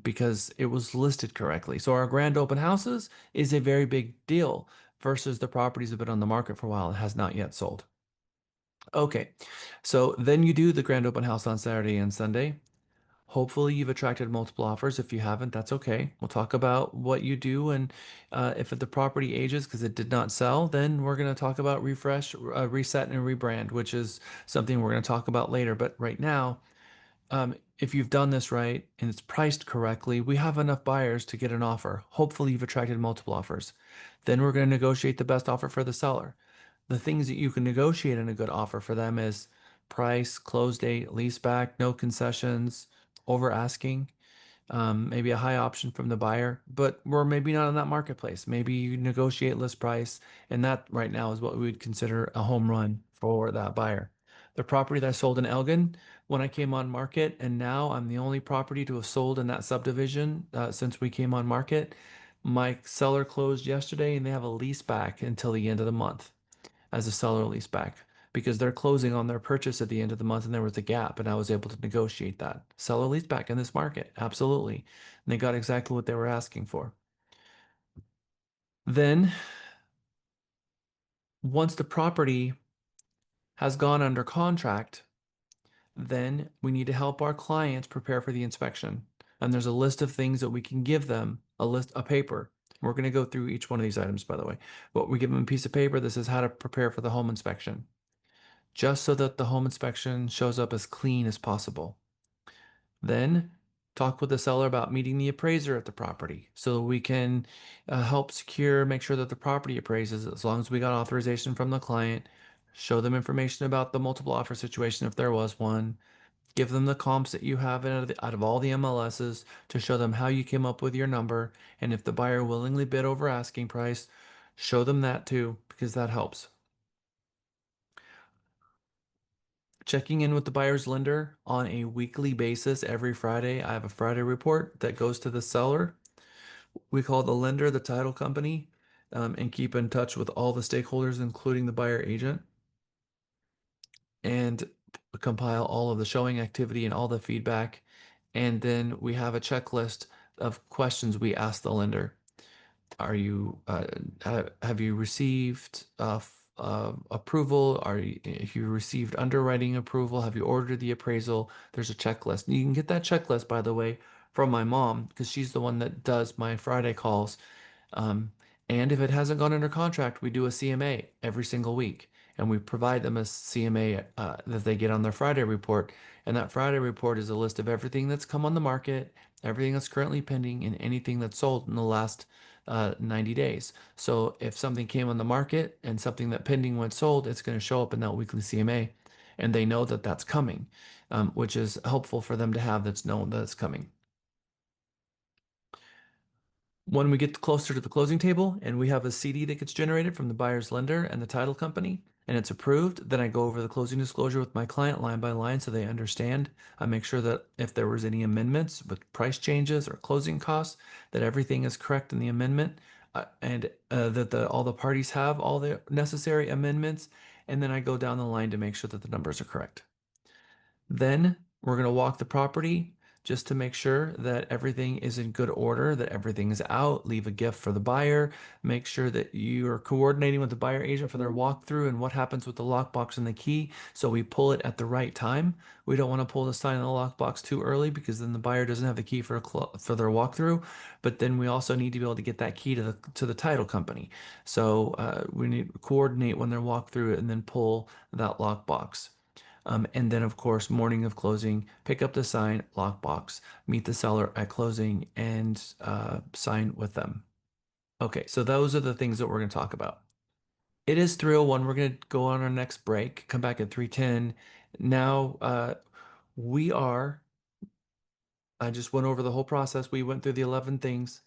because it was listed correctly. So our grand open houses is a very big deal versus the properties have been on the market for a while and has not yet sold. Okay, so then you do the grand open house on Saturday and Sunday. Hopefully you've attracted multiple offers. If you haven't, that's okay. We'll talk about what you do, and if the property ages because it did not sell, then we're going to talk about refresh, reset, and rebrand, which is something we're going to talk about later. But right now, if you've done this right and it's priced correctly, we have enough buyers to get an offer. Hopefully you've attracted multiple offers. Then we're going to negotiate the best offer for the seller. The things that you can negotiate in a good offer for them is price, close date, lease back, no concessions, over asking, maybe a high option from the buyer, but we're maybe not in that marketplace. Maybe you negotiate list price, and that right now is what we would consider a home run for that buyer. The property that I sold in Elgin when I came on market, and now I'm the only property to have sold in that subdivision since we came on market. My seller closed yesterday, and they have a lease back until the end of the month as a seller lease back because they're closing on their purchase at the end of the month and there was a gap and I was able to negotiate that. Seller lease back in this market, absolutely. And they got exactly what they were asking for. Then Once the property has gone under contract, then we need to help our clients prepare for the inspection. And there's a list of things that we can give them, a paper. We're going to go through each one of these items, by the way. But we give them a piece of paper that says how to prepare for the home inspection, just so that the home inspection shows up as clean as possible. Then talk with the seller about meeting the appraiser at the property so we can help make sure that the property appraises as long as we got authorization from the client. Show them information about the multiple offer situation if there was one. Give them the comps that you have out of all the MLSs to show them how you came up with your number. And if the buyer willingly bid over asking price, show them that too, because that helps. Checking in with the buyer's lender on a weekly basis every Friday. I have a Friday report that goes to the seller. We call the lender the title company, and keep in touch with all the stakeholders, including the buyer agent, and compile all of the showing activity and all the feedback. And then we have a checklist of questions we ask the lender. Have you received approval? If you received underwriting approval, have you ordered the appraisal? There's a checklist. And you can get that checklist, by the way, from my mom, because she's the one that does my Friday calls. And if it hasn't gone under contract, we do a CMA every single week, and we provide them a CMA that they get on their Friday report. And that Friday report is a list of everything that's come on the market, everything that's currently pending, and anything that's sold in the last 90 days. So if something came on the market and something that pending went sold, it's going to show up in that weekly CMA, and they know that that's coming, which is helpful for them to have, that's known that it's coming. When we get closer to the closing table and we have a CD that gets generated from the buyer's lender and the title company and it's approved, then I go over the closing disclosure with my client line by line so they understand. I make sure that if there was any amendments with price changes or closing costs, that everything is correct in the amendment, and that all the parties have all the necessary amendments. And then I go down the line to make sure that the numbers are correct. Then we're going to walk the property just to make sure that everything is in good order, that everything is out, leave a gift for the buyer, make sure that you are coordinating with the buyer agent for their walkthrough and what happens with the lockbox and the key. So we pull it at the right time. We don't want to pull the sign in the lockbox too early because then the buyer doesn't have the key for their walkthrough. But then we also need to be able to get that key to the title company. So we need to coordinate when they're walk through it and then pull that lockbox. And then, of course, morning of closing, pick up the sign, lockbox, meet the seller at closing, and sign with them. Okay, so those are the things that we're going to talk about. It is 3:01. We're going to go on our next break, come back at 3:10. Now, I just went over the whole process. We went through the 11 things.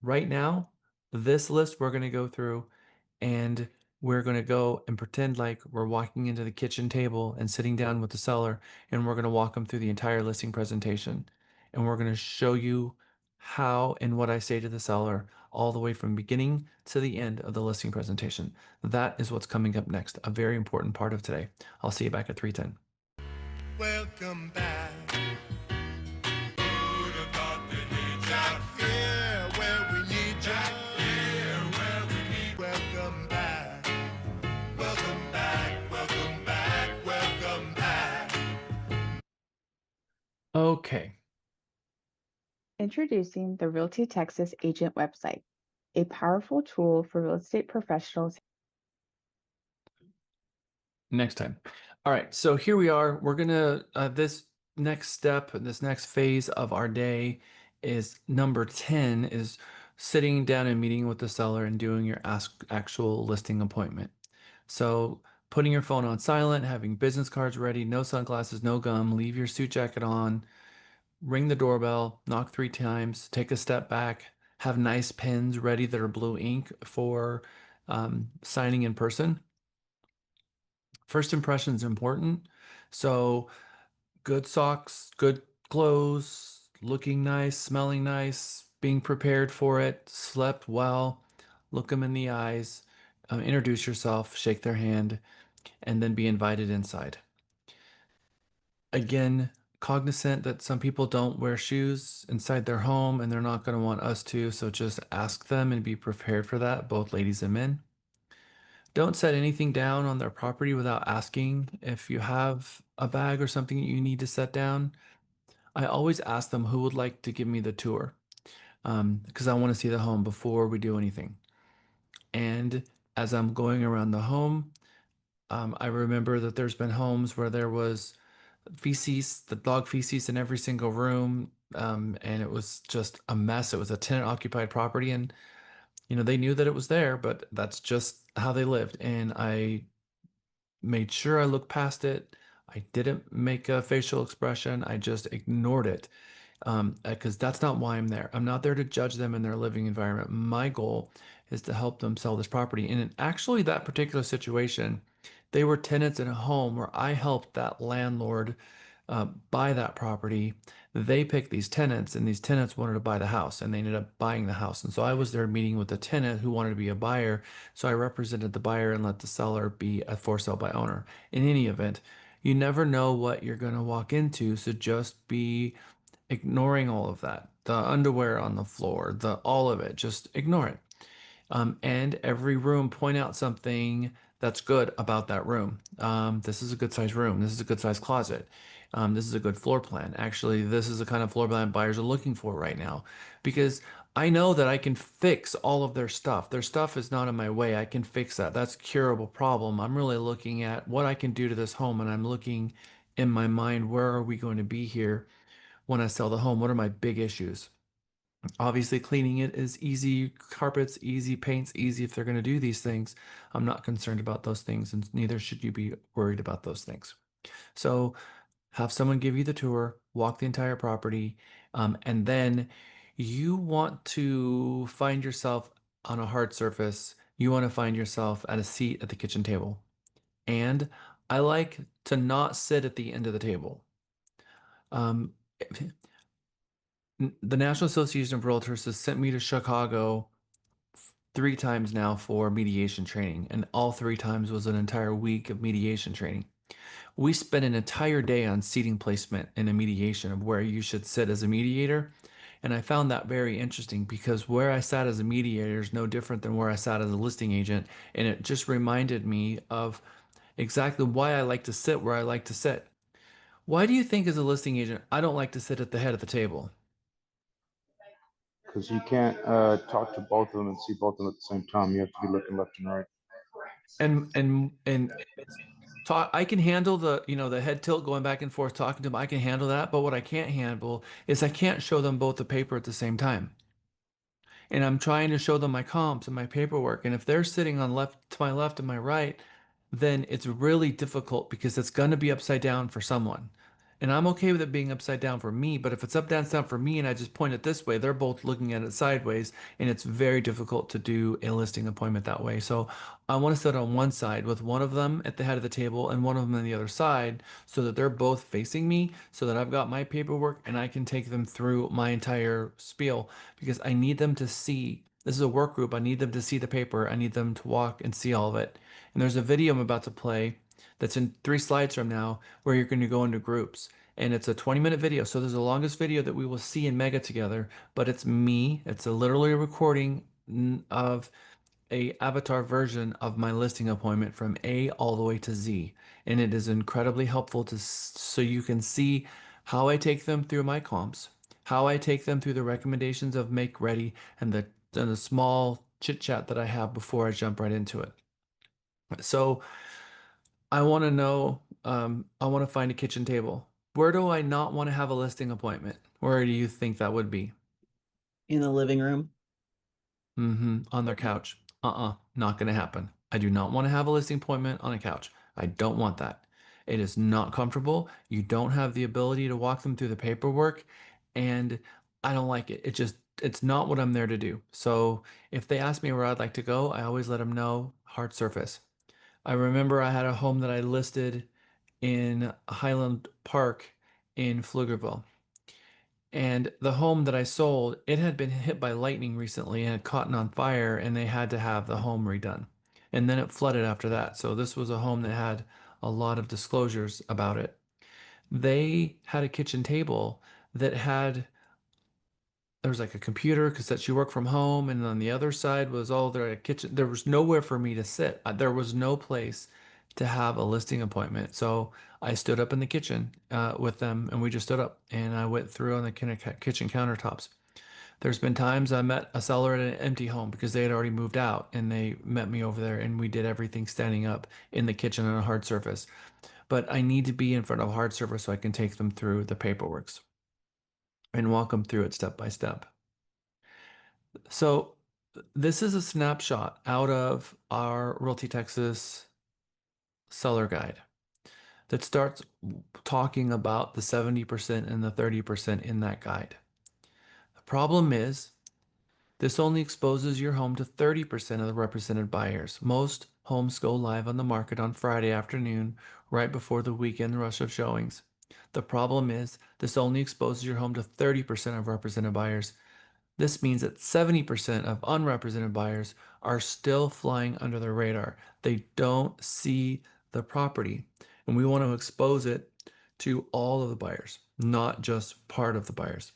Right now, this list we're going to go through, and we're going to go and pretend like we're walking into the kitchen table and sitting down with the seller, and we're going to walk them through the entire listing presentation. And we're going to show you how and what I say to the seller all the way from beginning to the end of the listing presentation. That is what's coming up next, a very important part of today. I'll see you back at 3:10. Welcome back. Who'd have thought they need ya? Here where we need ya. Here where we need. Welcome back. Welcome back. Welcome back. Welcome back. Okay. Introducing the Realty Texas Agent website, a powerful tool for real estate professionals. Next time. All right, so here we are. We're gonna this next step, this next phase of our day is number 10, is sitting down and meeting with the seller and doing your actual listing appointment. So putting your phone on silent, having business cards ready, no sunglasses, no gum, leave your suit jacket on, ring the doorbell, knock 3 times, take a step back, have nice pens ready that are blue ink for signing in person. First impression is important. So good socks, good clothes, looking nice, smelling nice, being prepared for it, slept well, look them in the eyes, introduce yourself, shake their hand, and then be invited inside. Again, cognizant that some people don't wear shoes inside their home and they're not going to want us to, so just ask them and be prepared for that, both ladies and men. Don't set anything down on their property without asking. If you have a bag or something that you need to set down, I always ask them who would like to give me the tour, because I want to see the home before we do anything. And as I'm going around the home, I remember that there's been homes where there was feces, the dog feces in every single room, and it was just a mess. It was a tenant occupied property, and they knew that it was there, but that's just how they lived. And I made sure I looked past it. I didn't make a facial expression. I just ignored it, because that's not why I'm there. I'm not there to judge them in their living environment. My goal is to help them sell this property. And in actually that particular situation, they were tenants in a home where I helped that landlord buy that property. They picked these tenants, and these tenants wanted to buy the house, and they ended up buying the house. And so I was there meeting with the tenant who wanted to be a buyer. So I represented the buyer and let the seller be a for sale by owner. In any event, you never know what you're going to walk into. So just be ignoring all of that. The underwear on the floor, all of it, just ignore it. And every room, point out something that's good about that room. This is a good size room. This is a good size closet. This is a good floor plan. Actually, this is the kind of floor plan buyers are looking for right now, because I know that I can fix all of their stuff. Their stuff is not in my way. I can fix that. That's a curable problem. I'm really looking at what I can do to this home, and I'm looking in my mind, where are we going to be here when I sell the home? What are my big issues? Obviously, cleaning it is easy. Carpets, easy. Paints, easy. If they're going to do these things, I'm not concerned about those things, and neither should you be worried about those things. So, have someone give you the tour, walk the entire property, and then you want to find yourself on a hard surface. You want to find yourself at a seat at the kitchen table. And I like to not sit at the end of the table. Um, the National Association of Realtors has sent me to Chicago 3 times now for mediation training, and all 3 times was an entire week of mediation training. We spent an entire day on seating placement in a mediation of where you should sit as a mediator. And I found that very interesting, because where I sat as a mediator is no different than where I sat as a listing agent. And it just reminded me of exactly why I like to sit where I like to sit. Why do you think, as a listing agent, I don't like to sit at the head of the table? Because you can't talk to both of them and see both of them at the same time. You have to be looking left and right. And it's talk. I can handle the head tilt going back and forth talking to them. I can handle that. But what I can't handle is I can't show them both the paper at the same time. And I'm trying to show them my comps and my paperwork. And if they're sitting on left to my left and my right, then it's really difficult, because it's going to be upside down for someone. And I'm okay with it being upside down for me, but if it's up down for me and I just point it this way, they're both looking at it sideways, and it's very difficult to do a listing appointment that way. So I want to sit on one side with one of them at the head of the table and one of them on the other side, so that they're both facing me, so that I've got my paperwork and I can take them through my entire spiel, because I need them to see. This is a work group. I need them to see the paper. I need them to walk and see all of it. And there's a video I'm about to play that's in 3 slides from now, where you're going to go into groups. And it's a 20-minute video. So there's the longest video that we will see in Mega together, but it's me. It's a literally recording of a avatar version of my listing appointment from A all the way to Z. And it is incredibly helpful so you can see how I take them through my comps, how I take them through the recommendations of Make Ready, and the small chit chat that I have before I jump right into it. So I want to know, I want to find a kitchen table. Where do I not want to have a listing appointment? Where do you think that would be? In the living room. On their couch. Not going to happen. I do not want to have a listing appointment on a couch. I don't want that. It is not comfortable. You don't have the ability to walk them through the paperwork, and I don't like it. It's not what I'm there to do. So if they ask me where I'd like to go, I always let them know hard surface. I remember I had a home that I listed in Highland Park in Pflugerville. And the home that I sold, it had been hit by lightning recently and had caught on fire, and they had to have the home redone. And then it flooded after that. So this was a home that had a lot of disclosures about it. They had a kitchen table that had there was like a computer because that she worked from home, and on the other side was all their kitchen. There was nowhere for me to sit. There was no place to have a listing appointment. So I stood up in the kitchen with them, and we just stood up, and I went through on the kitchen countertops. There's been times I met a seller at an empty home because they had already moved out, and they met me over there, and we did everything standing up in the kitchen on a hard surface. But I need to be in front of a hard surface so I can take them through the paperwork and walk them through it step by step. So this is a snapshot out of our Realty Texas seller guide that starts talking about the 70% and the 30% in that guide. The problem is this only exposes your home to 30% of the represented buyers. Most homes go live on the market on Friday afternoon, right before the weekend rush of showings. The problem is this only exposes your home to 30% of represented buyers. This means that 70% of unrepresented buyers are still flying under the radar. They don't see the property, and we want to expose it to all of the buyers, not just part of the buyers.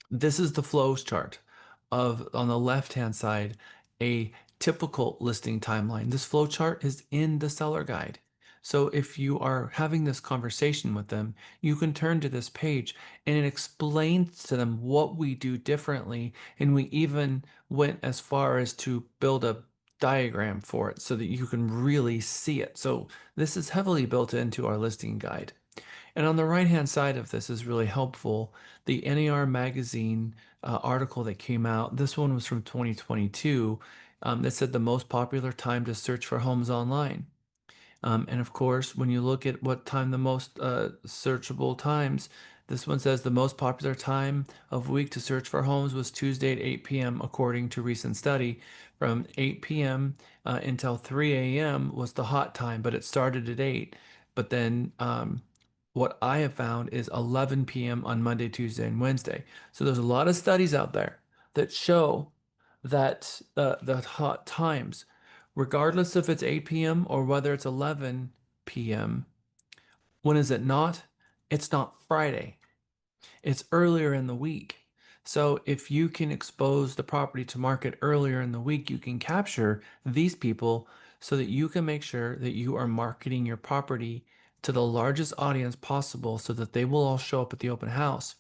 This is the flows chart of, on the left-hand side, a typical listing timeline. This flow chart is in the seller guide. So if you are having this conversation with them, you can turn to this page and it explains to them what we do differently. And we even went as far as to build a diagram for it so that you can really see it. So this is heavily built into our listing guide. And on the right-hand side of this is really helpful. The NAR magazine article that came out, this one was from 2022, that said the most popular time to search for homes online. And of course, when you look at what time the most searchable times, this one says the most popular time of week to search for homes was Tuesday at 8 p.m. according to recent study. From 8 p.m. Until 3 a.m. was the hot time, but it started at 8. But then what I have found is 11 p.m. on Monday, Tuesday, and Wednesday. So there's a lot of studies out there that show that the hot times, regardless if it's 8 p.m. or whether it's 11 p.m. When is it not? It's not Friday. It's earlier in the week. So if you can expose the property to market earlier in the week, you can capture these people so that you can make sure that you are marketing your property to the largest audience possible so that they will all show up at the open house.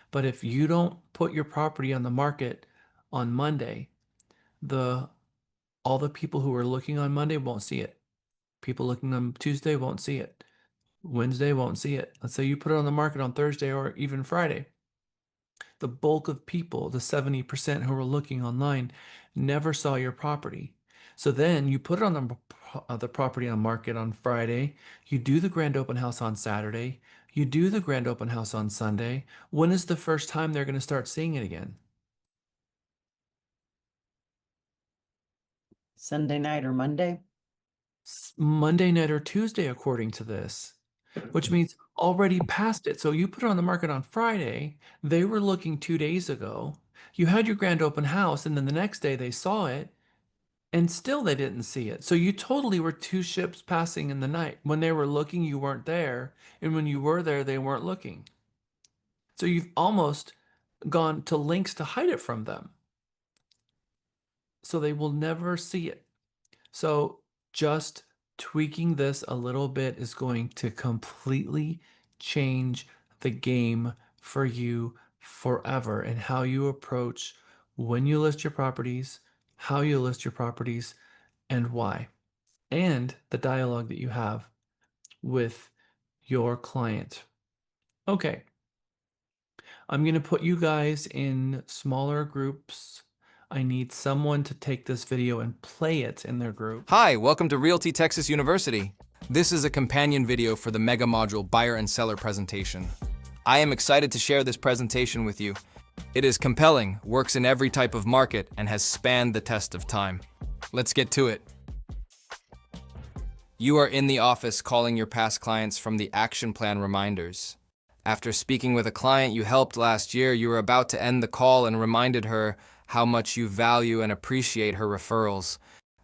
But if you don't put your property on the market on Monday, all the people who are looking on Monday won't see it. People looking on Tuesday won't see it. Wednesday won't see it. Let's say you put it on the market on Thursday or even Friday. The bulk of people, the 70% who were looking online, never saw your property. So then you put it on the property on market on Friday. You do the grand open house on Saturday. You do the grand open house on Sunday. When is the first time they're going to start seeing it again? Sunday night or Monday? Monday night or Tuesday, according to this, which means already past it. So you put it on the market on Friday. They were looking 2 days ago. You had your grand open house, and then the next day they saw it, and still they didn't see it. So you totally were two ships passing in the night. When they were looking, you weren't there. And when you were there, they weren't looking. So you've almost gone to lengths to hide it from them. So they will never see it. So just tweaking this a little bit is going to completely change the game for you forever and how you approach when you list your properties, how you list your properties, and why, and the dialogue that you have with your client. Okay. I'm going to put you guys in smaller groups. I need someone to take this video and play it in their group. Hi, welcome to Realty Texas University. This is a companion video for the Mega Module Buyer and Seller presentation. I am excited to share this presentation with you. It is compelling, works in every type of market, and has spanned the test of time. Let's get to it. You are in the office calling your past clients from the action plan reminders. After speaking with a client you helped last year, you were about to end the call and reminded her how much you value and appreciate her referrals.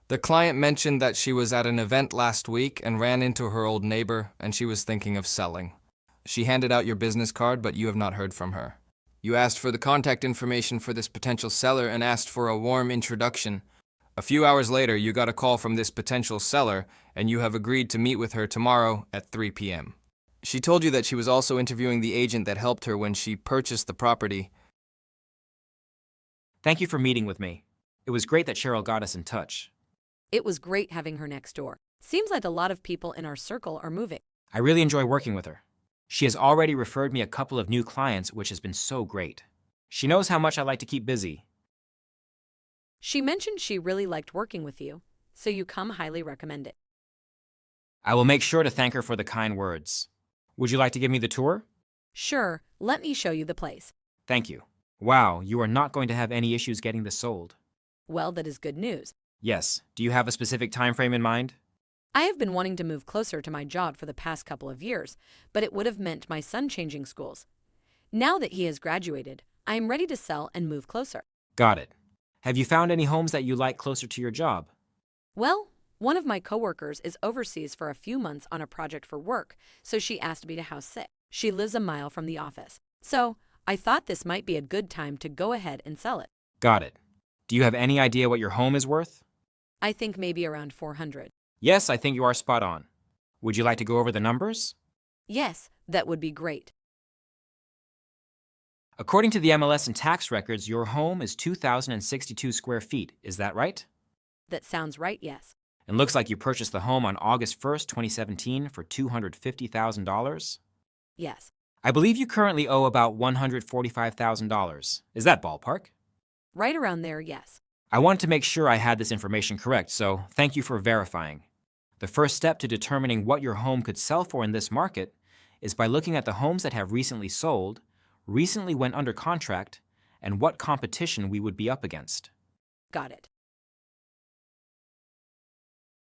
The client mentioned that she was at an event last week and ran into her old neighbor, and she was thinking of selling. She handed out your business card, but you have not heard from her. You asked for the contact information for this potential seller and asked for a warm introduction. A few hours later, you got a call from this potential seller, and you have agreed to meet with her tomorrow at 3 p.m. She told you that she was also interviewing the agent that helped her when she purchased the property. Thank you for meeting with me. It was great that Cheryl got us in touch. It was great having her next door. Seems like a lot of people in our circle are moving. I really enjoy working with her. She has already referred me a couple of new clients, which has been so great. She knows how much I like to keep busy. She mentioned she really liked working with you, so you come highly recommend it. I will make sure to thank her for the kind words. Would you like to give me the tour? Sure, let me show you the place. Thank you. Wow, you are not going to have any issues getting this sold. Well, that is good news. Yes. Do you have a specific time frame in mind? I have been wanting to move closer to my job for the past couple of years, but it would have meant my son changing schools. Now that he has graduated, I am ready to sell and move closer. Got it. Have you found any homes that you like closer to your job? Well, one of my coworkers is overseas for a few months on a project for work, so she asked me to house sit. She lives a mile from the office, so I thought this might be a good time to go ahead and sell it. Got it. Do you have any idea what your home is worth? I think maybe around 400. Yes, I think you are spot on. Would you like to go over the numbers? Yes, that would be great. According to the MLS and tax records, your home is 2,062 square feet. Is that right? That sounds right, yes. It looks like you purchased the home on August 1st, 2017 for $250,000. Yes. I believe you currently owe about $145,000. Is that ballpark? Right around there, yes. I wanted to make sure I had this information correct, so thank you for verifying. The first step to determining what your home could sell for in this market is by looking at the homes that have recently sold, recently went under contract, and what competition we would be up against. Got it.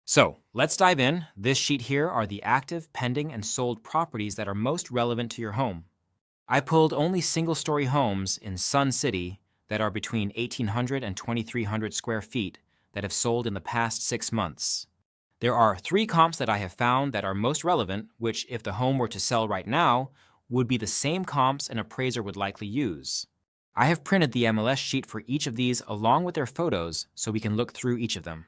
So, let's dive in. This sheet here are the active, pending, and sold properties that are most relevant to your home. I pulled only single-story homes in Sun City that are between 1,800 and 2,300 square feet that have sold in the past 6 months. There are 3 comps that I have found that are most relevant, which, if the home were to sell right now, would be the same comps an appraiser would likely use. I have printed the MLS sheet for each of these along with their photos so we can look through each of them.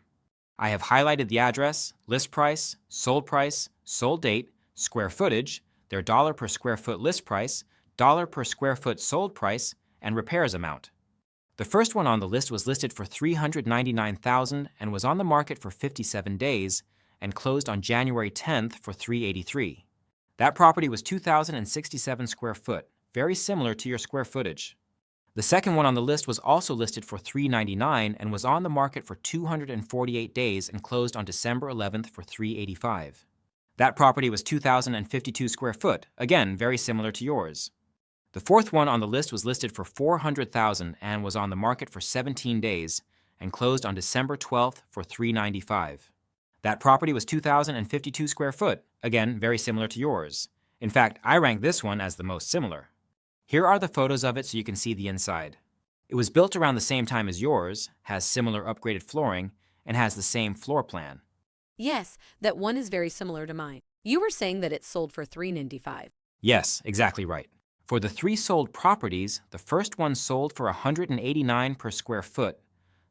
I have highlighted the address, list price, sold date, square footage, their dollar per square foot list price, dollar per square foot sold price, and repairs amount. The first one on the list was listed for $399,000 and was on the market for 57 days and closed on January 10th for $383,000. That property was 2,067 square foot, very similar to your square footage. The second one on the list was also listed for $399,000 and was on the market for 248 days and closed on December 11th for $385,000. That property was 2,052 square foot, again very similar to yours. The fourth one on the list was listed for $400,000 and was on the market for 17 days and closed on December 12th for $395,000. That property was 2,052 square foot, again very similar to yours. In fact, I rank this one as the most similar. Here are the photos of it so you can see the inside. It was built around the same time as yours, has similar upgraded flooring, and has the same floor plan. Yes, that one is very similar to mine. You were saying that it sold for $395,000. Yes, exactly right. For the 3 sold properties, the first one sold for $189 per square foot,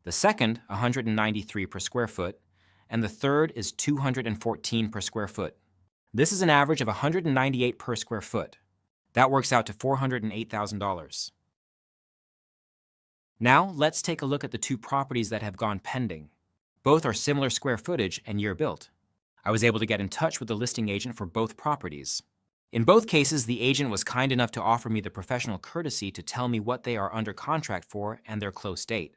the second $193 per square foot, and the third is $214 per square foot. This is an average of $198 per square foot. That works out to $408,000. Now, let's take a look at the 2 properties that have gone pending. Both are similar square footage and year built. I was able to get in touch with the listing agent for both properties. In both cases, the agent was kind enough to offer me the professional courtesy to tell me what they are under contract for and their close date.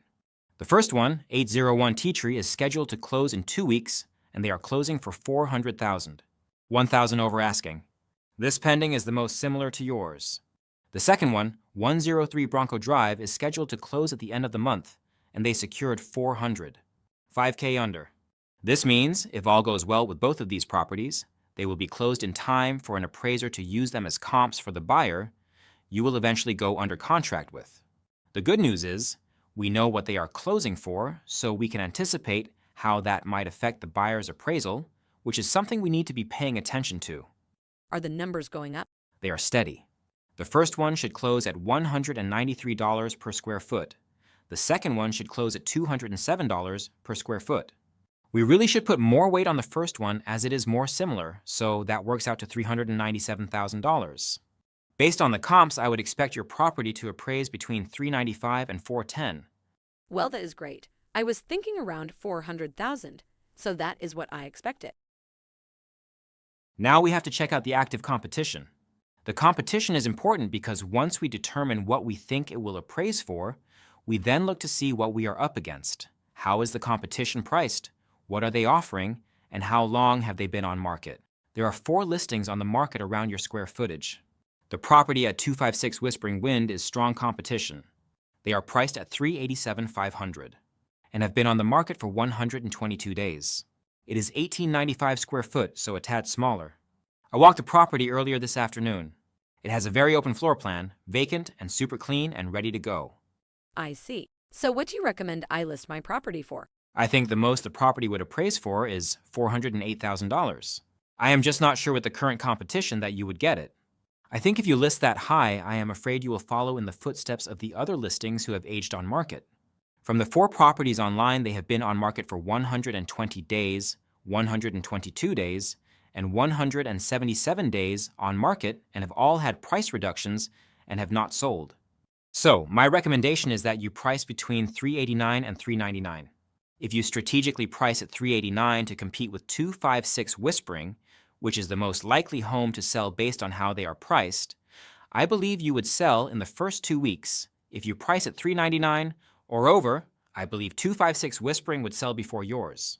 The first one, 801 Tea Tree, is scheduled to close in 2 weeks, and they are closing for $400,000, $1,000 over asking. This pending is the most similar to yours. The second one, 103 Bronco Drive, is scheduled to close at the end of the month, and they secured $400,000, $5,000 under. This means, if all goes well with both of these properties, they will be closed in time for an appraiser to use them as comps for the buyer you will eventually go under contract with. The good news is, we know what they are closing for, so we can anticipate how that might affect the buyer's appraisal, which is something we need to be paying attention to. Are the numbers going up? They are steady. The first one should close at $193 per square foot. The second one should close at $207 per square foot. We really should put more weight on the first one as it is more similar, so that works out to $397,000. Based on the comps, I would expect your property to appraise between $395,000 and $410,000. Well, that is great. I was thinking around $400,000, so that is what I expected. Now we have to check out the active competition. The competition is important because once we determine what we think it will appraise for, we then look to see what we are up against. How is the competition priced? What are they offering? And how long have they been on market? There are 4 listings on the market around your square footage. The property at 256 Whispering Wind is strong competition. They are priced at $387,500 and have been on the market for 122 days. It is $1,895 square foot, so a tad smaller. I walked the property earlier this afternoon. It has a very open floor plan, vacant and super clean and ready to go. I see. So what do you recommend I list my property for? I think the most the property would appraise for is $408,000. I am just not sure with the current competition that you would get it. I think if you list that high, I am afraid you will follow in the footsteps of the other listings who have aged on market. From the 4 properties online, they have been on market for 120 days, 122 days, and 177 days on market and have all had price reductions and have not sold. So, my recommendation is that you price between $389,000 and $399,000. If you strategically price at $389,000 to compete with 256 Whispering, which is the most likely home to sell based on how they are priced, I believe you would sell in the first 2 weeks. If you price at $399,000 or over, I believe 256 Whispering would sell before yours.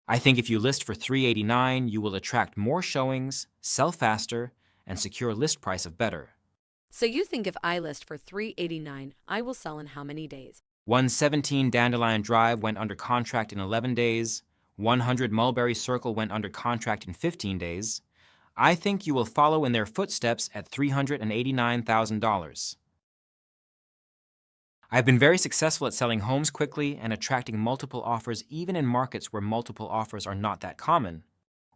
I think if you list for $389,000, you will attract more showings, sell faster, and secure list price of better. So you think if I list for $389,000, I will sell in how many days? 117 Dandelion Drive went under contract in 11 days. 100 Mulberry Circle went under contract in 15 days. I think you will follow in their footsteps at $389,000. I've been very successful at selling homes quickly and attracting multiple offers even in markets where multiple offers are not that common.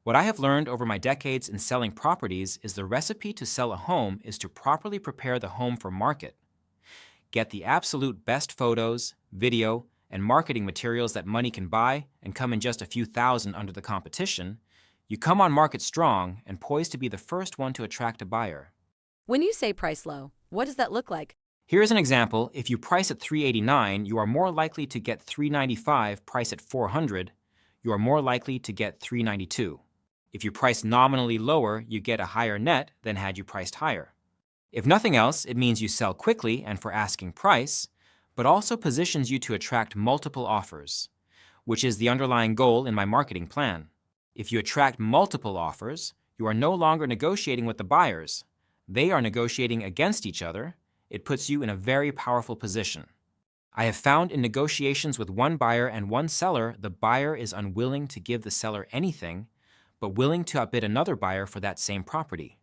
What I have learned over my decades in selling properties is the recipe to sell a home is to properly prepare the home for market. Get the absolute best photos, video, and marketing materials that money can buy and come in just a few thousand under the competition. You come on market strong and poised to be the first one to attract a buyer. When you say price low, what does that look like? Here's an example. If you price at $389,000, you are more likely to get $395,000 price at $400,000. You are more likely to get $392,000. If you price nominally lower, you get a higher net than had you priced higher. If nothing else, it means you sell quickly and for asking price, but also positions you to attract multiple offers, which is the underlying goal in my marketing plan. If you attract multiple offers, you are no longer negotiating with the buyers. They are negotiating against each other. It puts you in a very powerful position. I have found in negotiations with one buyer and one seller, the buyer is unwilling to give the seller anything, but willing to outbid another buyer for that same property.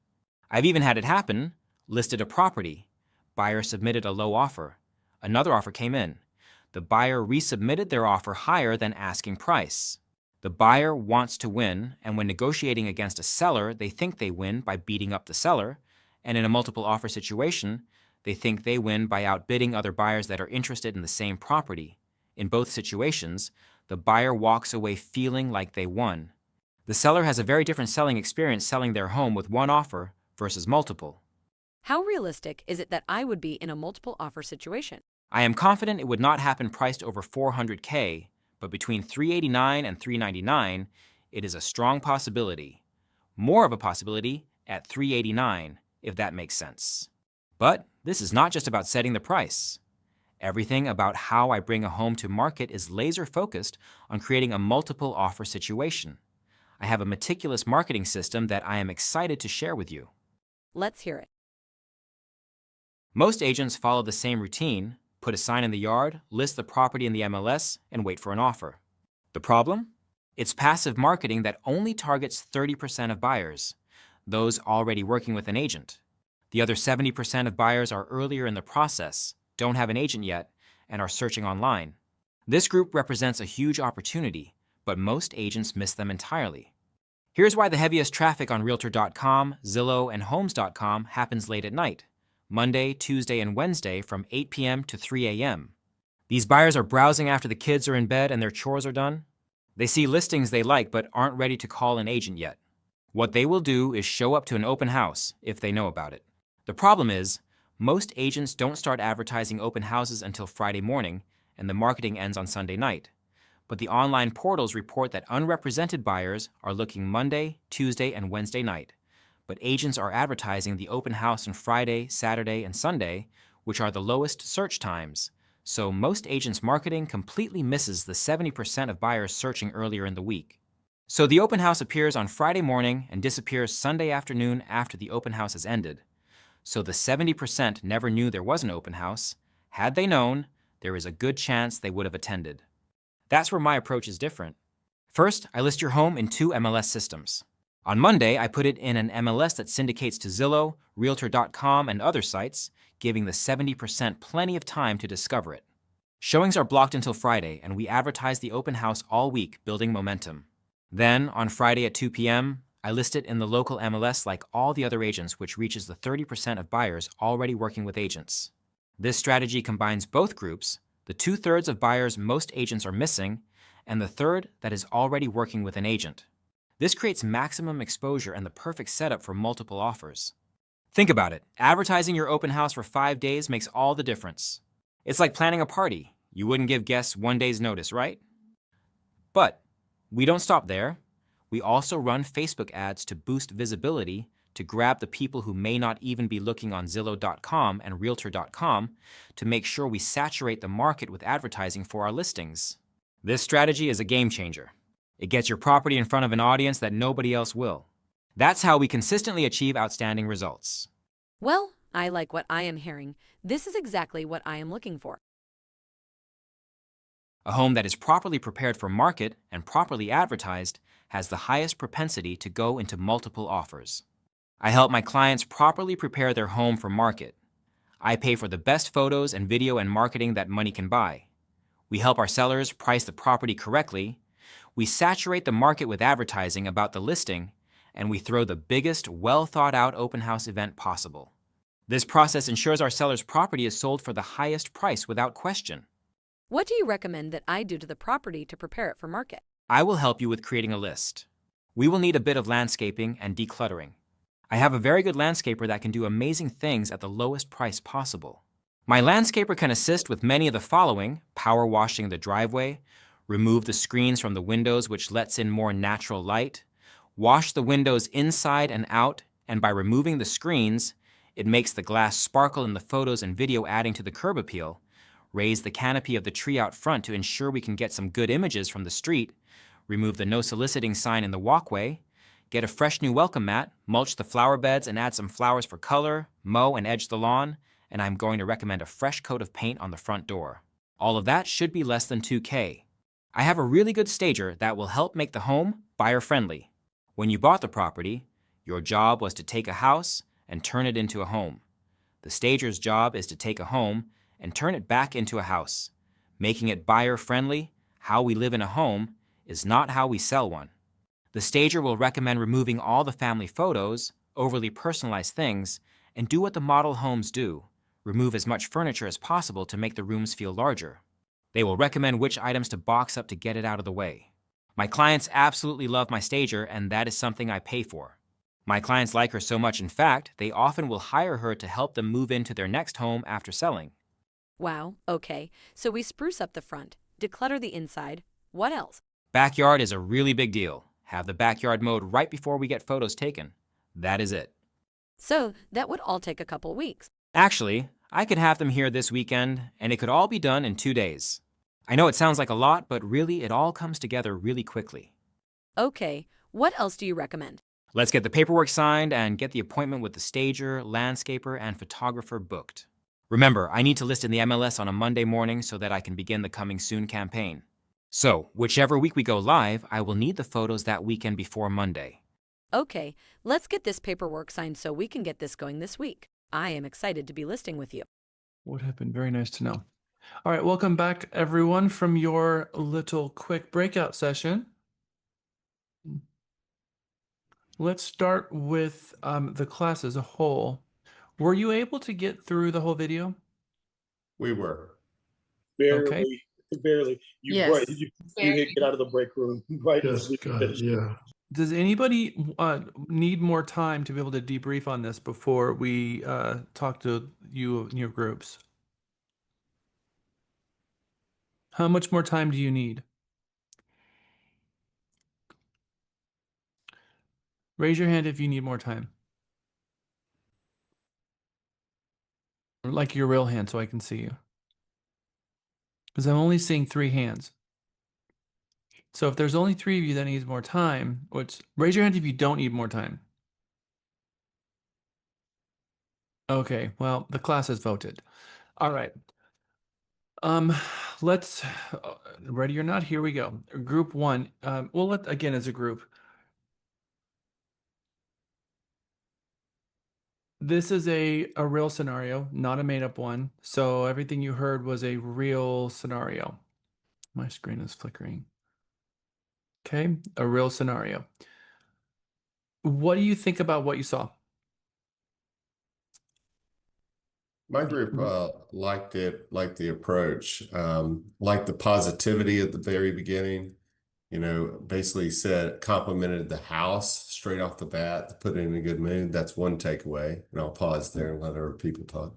I've even had it happen, listed a property. Buyer submitted a low offer. Another offer came in. The buyer resubmitted their offer higher than asking price. The buyer wants to win, and when negotiating against a seller, they think they win by beating up the seller, and in a multiple offer situation, they think they win by outbidding other buyers that are interested in the same property. In both situations, the buyer walks away feeling like they won. The seller has a very different selling experience selling their home with one offer versus multiple. How realistic is it that I would be in a multiple offer situation? I am confident it would not happen priced over $400,000, but between $389,000 and $399,000, it is a strong possibility. More of a possibility at $389,000, if that makes sense. But this is not just about setting the price. Everything about how I bring a home to market is laser focused on creating a multiple offer situation. I have a meticulous marketing system that I am excited to share with you. Let's hear it. Most agents follow the same routine: put a sign in the yard, list the property in the MLS, and wait for an offer. The problem? It's passive marketing that only targets 30% of buyers, those already working with an agent. The other 70% of buyers are earlier in the process, don't have an agent yet, and are searching online. This group represents a huge opportunity, but most agents miss them entirely. Here's why the heaviest traffic on Realtor.com, Zillow, and Homes.com happens late at night. Monday, Tuesday, and Wednesday from 8 p.m. to 3 a.m. These buyers are browsing after the kids are in bed and their chores are done. They see listings they like but aren't ready to call an agent yet. What they will do is show up to an open house if they know about it. The problem is, most agents don't start advertising open houses until Friday morning, and the marketing ends on Sunday night. But the online portals report that unrepresented buyers are looking Monday, Tuesday, and Wednesday night. But agents are advertising the open house on Friday, Saturday, and Sunday, which are the lowest search times. So most agents' marketing completely misses the 70% of buyers searching earlier in the week. So the open house appears on Friday morning and disappears Sunday afternoon after the open house has ended. So the 70% never knew there was an open house. Had they known, there is a good chance they would have attended. That's where my approach is different. First, I list your home in 2 MLS systems. On Monday, I put it in an MLS that syndicates to Zillow, Realtor.com, and other sites, giving the 70% plenty of time to discover it. Showings are blocked until Friday, and we advertise the open house all week, building momentum. Then, on Friday at 2 p.m., I list it in the local MLS like all the other agents, which reaches the 30% of buyers already working with agents. This strategy combines both groups, the 2/3 of buyers most agents are missing, and the third that is already working with an agent. This creates maximum exposure and the perfect setup for multiple offers. Think about it. Advertising your open house for 5 days makes all the difference. It's like planning a party. You wouldn't give guests 1 day's notice, right? But we don't stop there. We also run Facebook ads to boost visibility to grab the people who may not even be looking on Zillow.com and Realtor.com to make sure we saturate the market with advertising for our listings. This strategy is a game changer. It gets your property in front of an audience that nobody else will. That's how we consistently achieve outstanding results. Well, I like what I am hearing. This is exactly what I am looking for. A home that is properly prepared for market and properly advertised has the highest propensity to go into multiple offers. I help my clients properly prepare their home for market. I pay for the best photos and video and marketing that money can buy. We help our sellers price the property correctly. We saturate the market with advertising about the listing, and we throw the biggest, well-thought-out open house event possible. This process ensures our seller's property is sold for the highest price without question. What do you recommend that I do to the property to prepare it for market? I will help you with creating a list. We will need a bit of landscaping and decluttering. I have a very good landscaper that can do amazing things at the lowest price possible. My landscaper can assist with many of the following: power washing the driveway, remove the screens from the windows which lets in more natural light, wash the windows inside and out, and by removing the screens, it makes the glass sparkle in the photos and video, adding to the curb appeal, raise the canopy of the tree out front to ensure we can get some good images from the street, remove the no soliciting sign in the walkway, get a fresh new welcome mat, mulch the flower beds and add some flowers for color, mow and edge the lawn, and I'm going to recommend a fresh coat of paint on the front door. All of that should be less than $2,000. I have a really good stager that will help make the home buyer-friendly. When you bought the property, your job was to take a house and turn it into a home. The stager's job is to take a home and turn it back into a house. Making it buyer-friendly, how we live in a home, is not how we sell one. The stager will recommend removing all the family photos, overly personalized things, and do what the model homes do: remove as much furniture as possible to make the rooms feel larger. They will recommend which items to box up to get it out of the way. My clients absolutely love my stager, and that is something I pay for. My clients like her so much, in fact, they often will hire her to help them move into their next home after selling. Wow, okay. So we spruce up the front, declutter the inside. What else? Backyard is a really big deal. Have the backyard mowed right before we get photos taken. That is it. So that would all take a couple weeks. Actually, I could have them here this weekend, and it could all be done in 2 days. I know it sounds like a lot, but really it all comes together really quickly. Okay, what else do you recommend? Let's get the paperwork signed and get the appointment with the stager, landscaper, and photographer booked. Remember, I need to list in the MLS on a Monday morning so that I can begin the Coming Soon campaign. So, whichever week we go live, I will need the photos that weekend before Monday. Okay, let's get this paperwork signed so we can get this going this week. I am excited to be listing with you. Would have been very nice to know. All right, welcome back, everyone, from your little quick breakout session. Let's start with the class as a whole. Were you able to get through the whole video? We were. Okay. Barely, barely. You Yes. you hit get out of the break room right as we finished. Does anybody need more time to be able to debrief on this before we talk to you in your groups? How much more time do you need? Raise your hand if you need more time. Or like your real hand so I can see you. Because I'm only seeing 3 hands. So if there's only 3 of you that needs more time, which raise your hand if you don't need more time. Okay, well, the class has voted. All right. Let's ready or not, here we go. Group 1. We'll let again as a group. This is a real scenario, not a made up one. So everything you heard was a real scenario. My screen is flickering. Okay, a real scenario. What do you think about what you saw? My group liked it, liked the approach, liked the positivity at the very beginning. You know, basically said complimented the house straight off the bat to put it in a good mood. That's one takeaway. And I'll pause there and let other people talk.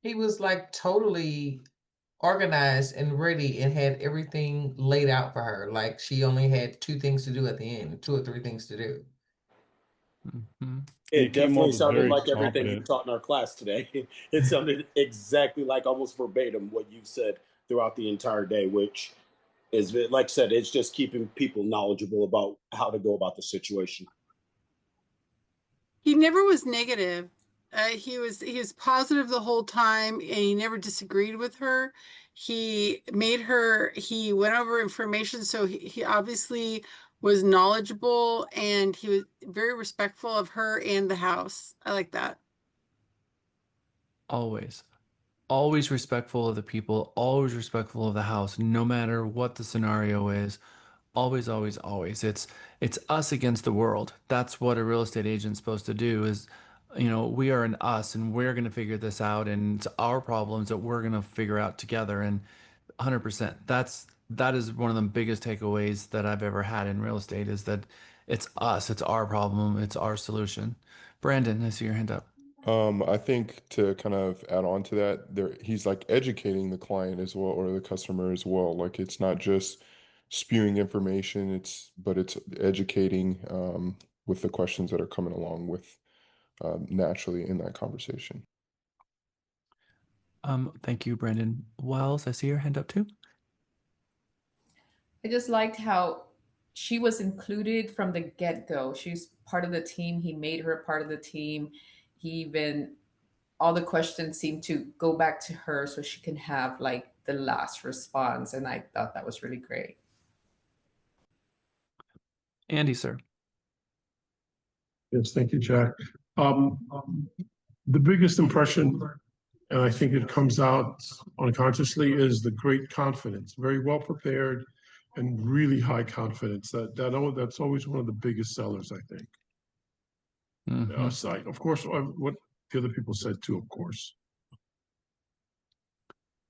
He was like totally organized and ready and had everything laid out for her. Like she only had 2 things to do at the end, 2 or 3 things to do. It came definitely off sounded very like everything you confident. taught in our class today. It sounded exactly like almost verbatim what you said throughout the entire day, which is, like I said, it's just keeping people knowledgeable about how to go about the situation. He never was negative. He was positive the whole time, and he never disagreed with her. He went over information, so he obviously was knowledgeable, and he was very respectful of her and the house. I like that. Always. Always respectful of the people, always respectful of the house, no matter what the scenario is. Always, always, always. It's us against the world. That's what a real estate agent's supposed to do is, we are an us and we're going to figure this out and it's our problems that we're going to figure out together. And 100%. That is one of the biggest takeaways that I've ever had in real estate is that it's us, it's our problem, it's our solution. Brandon, I see your hand up. I think to kind of add on to that, he's like educating the client as well or the customer as well. Like it's not just spewing information, but it's educating with the questions that are coming along with naturally in that conversation. Thank you, Brandon. Wells, I see your hand up too. I just liked how she was included from the get-go. She's part of the team. He made her a part of the team. All the questions seem to go back to her so she can have like the last response. And I thought that was really great. Andy, sir. Yes, thank you, Jack. The biggest impression, and I think it comes out unconsciously, is the great confidence. Very well prepared and really high confidence. That's always one of the biggest sellers, I think. Site, of course, what the other people said too, of course.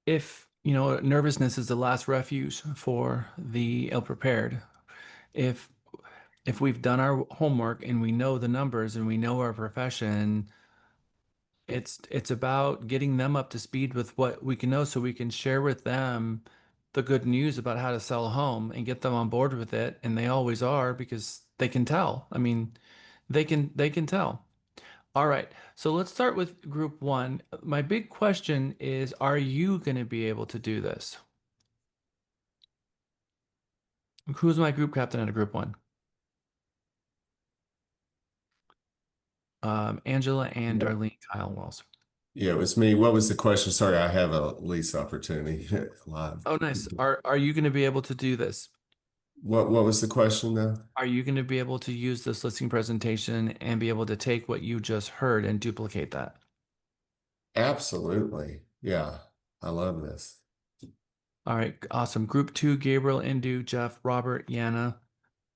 If, nervousness is the last refuge for the ill-prepared. If we've done our homework and we know the numbers and we know our profession, it's about getting them up to speed with what we can know so we can share with them the good news about how to sell a home and get them on board with it. And they always are because they can tell. I mean, they can tell. All right, so let's start with group 1. My big question is, are you going to be able to do this? Who's my group captain out of group 1? Angela and Darlene Kyle Wells. Yeah, it was me. What was the question? Sorry, I have a lease opportunity live. Oh, nice. Are you going to be able to do this? What was the question though? Are you going to be able to use this listing presentation and be able to take what you just heard and duplicate that? Absolutely. Yeah, I love this. All right, awesome. Group 2, Gabriel, Indu, Jeff, Robert, Yana.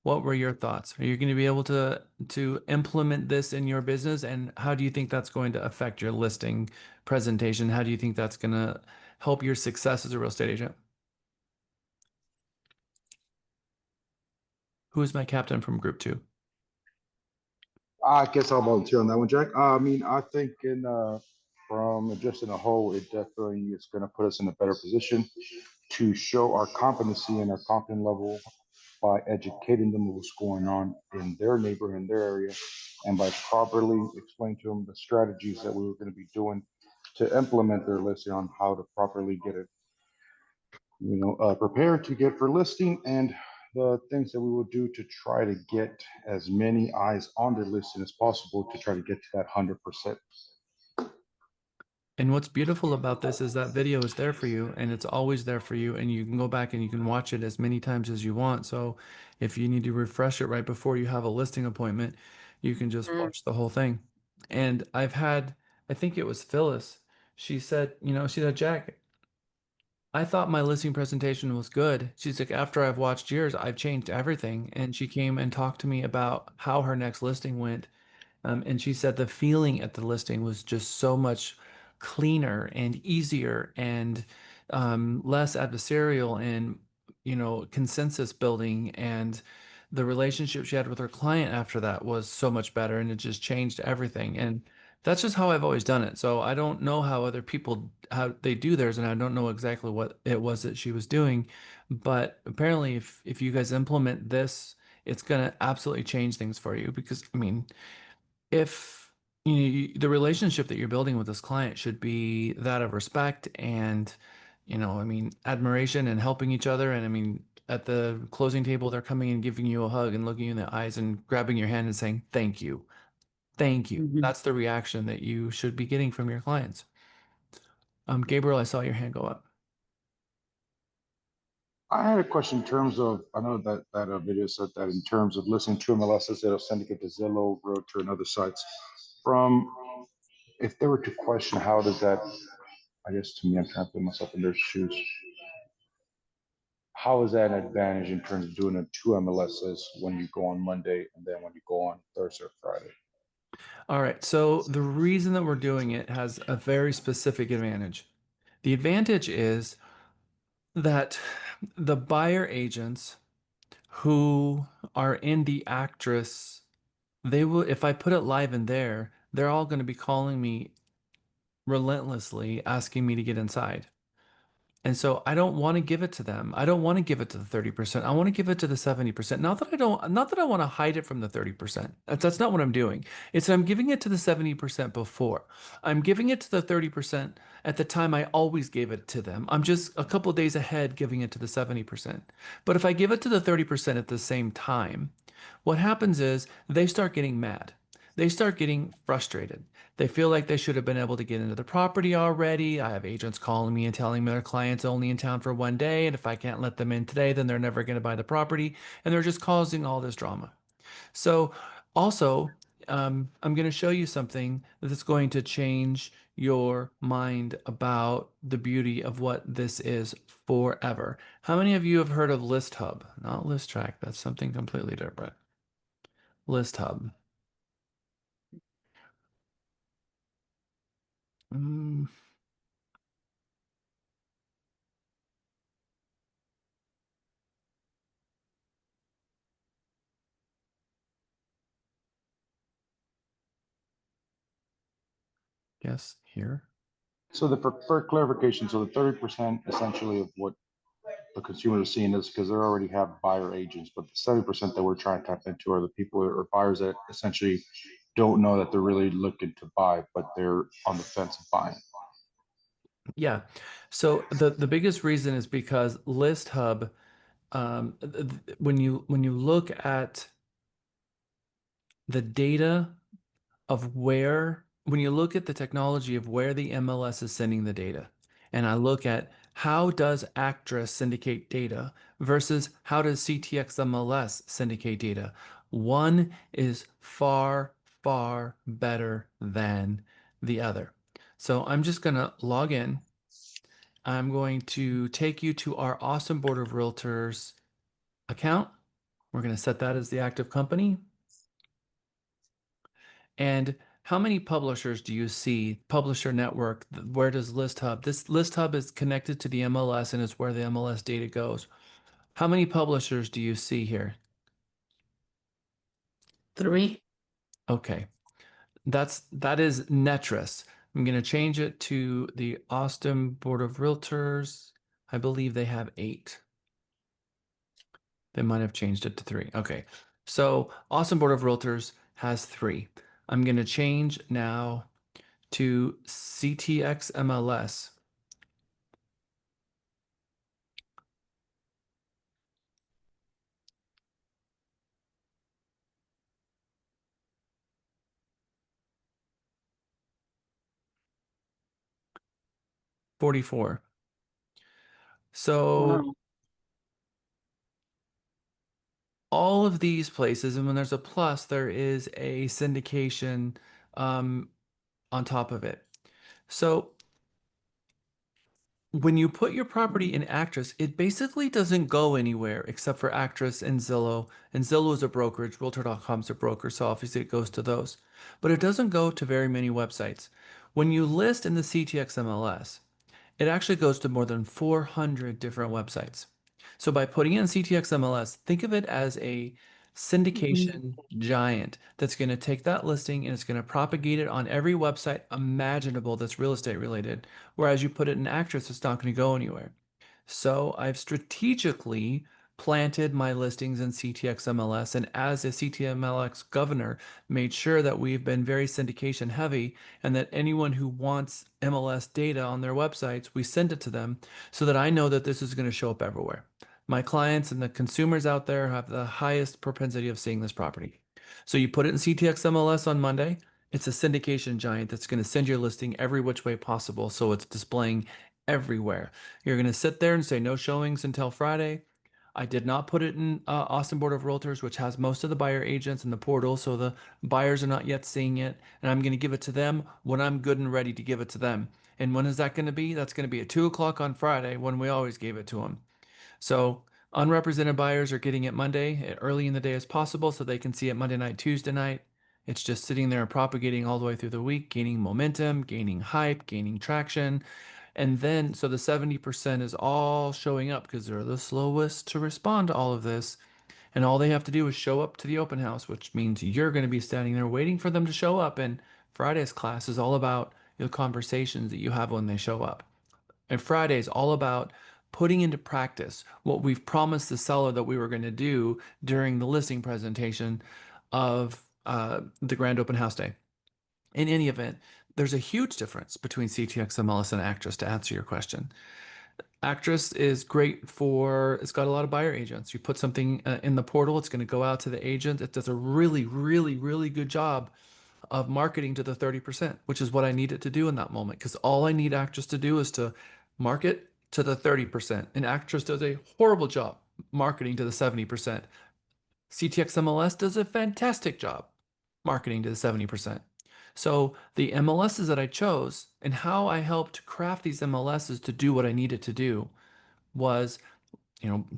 What were your thoughts? Are you going to be able to implement this in your business? And how do you think that's going to affect your listing presentation? How do you think that's going to help your success as a real estate agent? Who is my captain from group 2? I guess I'll volunteer on that one, Jack. I mean, I think from just in a whole, it definitely is going to put us in a better position to show our competency and our confidence level by educating them what's going on in their neighborhood, in their area, and by properly explaining to them the strategies that we were going to be doing to implement their listing on how to properly get it, prepared to get for listing, and the things that we will do to try to get as many eyes on their listing as possible to try to get to that 100%. And what's beautiful about this is that video is there for you and it's always there for you, and you can go back and you can watch it as many times as you want. So if you need to refresh it right before you have a listing appointment, you can just watch the whole thing. And I think it was Phyllis. She said, Jack, I thought my listing presentation was good. She's like, after I've watched yours, I've changed everything. And she came and talked to me about how her next listing went. And she said the feeling at the listing was just so much cleaner and easier and less adversarial and, consensus building. And the relationship she had with her client after that was so much better. And it just changed everything. And that's just how I've always done it. So I don't know how other people, how they do theirs. And I don't know exactly what it was that she was doing. But apparently, if you guys implement this, it's going to absolutely change things for you. Because, I mean, if the relationship that you're building with this client should be that of respect and, I mean, admiration and helping each other. And I mean, at the closing table, they're coming and giving you a hug and looking you in the eyes and grabbing your hand and saying, thank you. Thank you. That's the reaction that you should be getting from your clients. Gabriel, I saw your hand go up. I had a question in terms of, I know that video said that in terms of listening to MLSs, it'll send it to Zillow, Realtor, and other sites. If they were to question, how does that, I guess to me, I'm trying to put myself in their shoes. How is that an advantage in terms of doing it 2 MLSs when you go on Monday and then when you go on Thursday or Friday? All right. So the reason that we're doing it has a very specific advantage. The advantage is that the buyer agents who are in the actress, they will, if I put it live in there, they're all going to be calling me relentlessly, asking me to get inside. And so I don't want to give it to them. I don't want to give it to the 30%. I want to give it to the 70%. Not that I want to hide it from the 30%. That's not what I'm doing. It's that I'm giving it to the 70% before. I'm giving it to the 30% at the time I always gave it to them. I'm just a couple days ahead giving it to the 70%. But if I give it to the 30% at the same time, what happens is they start getting mad. They start getting frustrated. They feel like they should have been able to get into the property already. I have agents calling me and telling me their client's only in town for 1 day, and if I can't let them in today, then they're never going to buy the property, and they're just causing all this drama. So also, I'm going to show you something that's going to change your mind about the beauty of what this is forever. How many of you have heard of List Hub? Not List Track, that's something completely different. List Hub. Yes, here. So for clarification, so the 30% essentially of what the consumer is seeing is because they already have buyer agents, but the 70% that we're trying to tap into are the people or buyers that essentially don't know that they're really looking to buy, but they're on the fence of buying. Yeah. So the biggest reason is because List Hub, when you look at the data of when you look at the technology of where the MLS is sending the data, and I look at how does Actress syndicate data versus how does CTX MLS syndicate data, one is far, far better than the other. So I'm just going to log in. I'm going to take you to our Awesome Board of Realtors account. We're going to set that as the active company. And how many publishers do you see? Publisher network, where does List Hub? This List Hub is connected to the MLS and is where the MLS data goes. How many publishers do you see here? 3. Okay. That is Netris. I'm going to change it to the Austin Board of Realtors. I believe they have 8. They might have changed it to 3. Okay. So Austin Board of Realtors has 3. I'm going to change now to CTX MLS. $44. So Wow. all of these places, and when there's a plus, there is a syndication on top of it. So when you put your property in Actress, it basically doesn't go anywhere except for Actress and Zillow. And Zillow is a brokerage, Realtor.com is a broker, so obviously it goes to those. But it doesn't go to very many websites. When you list in the CTX MLS, it actually goes to more than 400 different websites. So by putting in CTX MLS, think of it as a syndication giant that's going to take that listing and it's going to propagate it on every website imaginable that's real estate related. Whereas you put it in Actress, it's not going to go anywhere. So I've strategically planted my listings in CTX MLS, and as a CTMLX governor, made sure that we've been very syndication heavy and that anyone who wants MLS data on their websites, we send it to them so that I know that this is going to show up everywhere. My clients and the consumers out there have the highest propensity of seeing this property. So you put it in CTX MLS on Monday. It's a syndication giant that's going to send your listing every which way possible. So it's displaying everywhere. You're going to sit there and say no showings until Friday. I did not put it in Austin Board of Realtors, which has most of the buyer agents in the portal. So the buyers are not yet seeing it. And I'm going to give it to them when I'm good and ready to give it to them. And when is that going to be? That's going to be at 2 o'clock on Friday when we always gave it to them. So unrepresented buyers are getting it Monday, early in the day as possible, so they can see it Monday night, Tuesday night. It's just sitting there and propagating all the way through the week, gaining momentum, gaining hype, gaining traction. And then, so the 70% is all showing up because they're the slowest to respond to all of this. And all they have to do is show up to the open house, which means you're going to be standing there waiting for them to show up. And Friday's class is all about the conversations that you have when they show up. And Friday is all about putting into practice what we've promised the seller that we were going to do during the listing presentation of the grand open house day. In any event, there's a huge difference between CTX MLS and Actress to answer your question. Actress is great for, it's got a lot of buyer agents. You put something in the portal, it's going to go out to the agent. It does a really, really, really good job of marketing to the 30%, which is what I need it to do in that moment. Because all I need Actress to do is to market to the 30%. And Actress does a horrible job marketing to the 70%. CTX MLS does a fantastic job marketing to the 70%. So the MLSs that I chose and how I helped craft these MLSs to do what I needed to do was,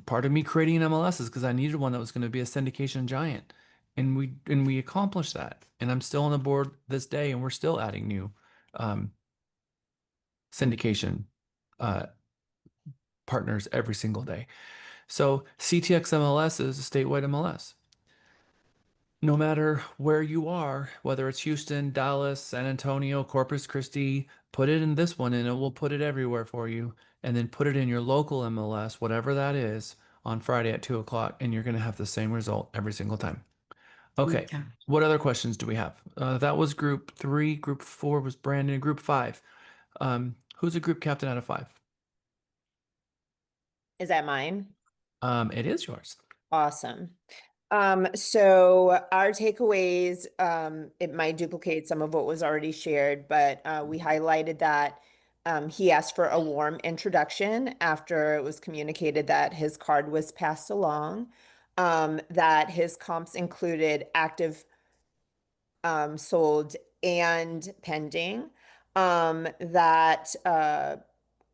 part of me creating an MLS is because I needed one that was going to be a syndication giant. And we accomplished that. And I'm still on the board this day, and we're still adding new syndication partners every single day. So CTX MLS is a statewide MLS. No matter where you are, whether it's Houston, Dallas, San Antonio, Corpus Christi, put it in this one and it will put it everywhere for you. And then put it in your local MLS, whatever that is, on Friday at 2 o'clock, and you're going to have the same result every single time. Okay. What other questions do we have? That was group 3. Group 4 was Brandon. Group 5. Who's a group captain out of 5? Is that mine? It is yours. Awesome. So our takeaways, it might duplicate some of what was already shared, but we highlighted that he asked for a warm introduction after it was communicated that his card was passed along, that his comps included active, sold, and pending, that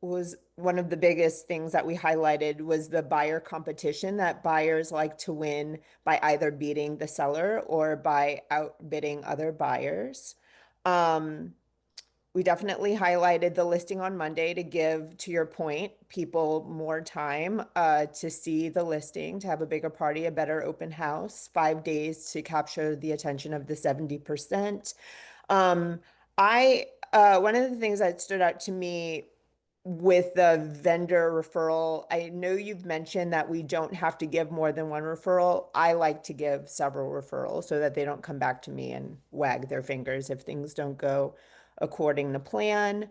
was one of the biggest things that we highlighted was the buyer competition, that buyers like to win by either beating the seller or by outbidding other buyers. We definitely highlighted the listing on Monday to give, to your point, people more time to see the listing, to have a bigger party, a better open house, 5 days to capture the attention of the 70%. One of the things that stood out to me with the vendor referral, I know you've mentioned that we don't have to give more than one referral. I like to give several referrals so that they don't come back to me and wag their fingers if things don't go according to plan.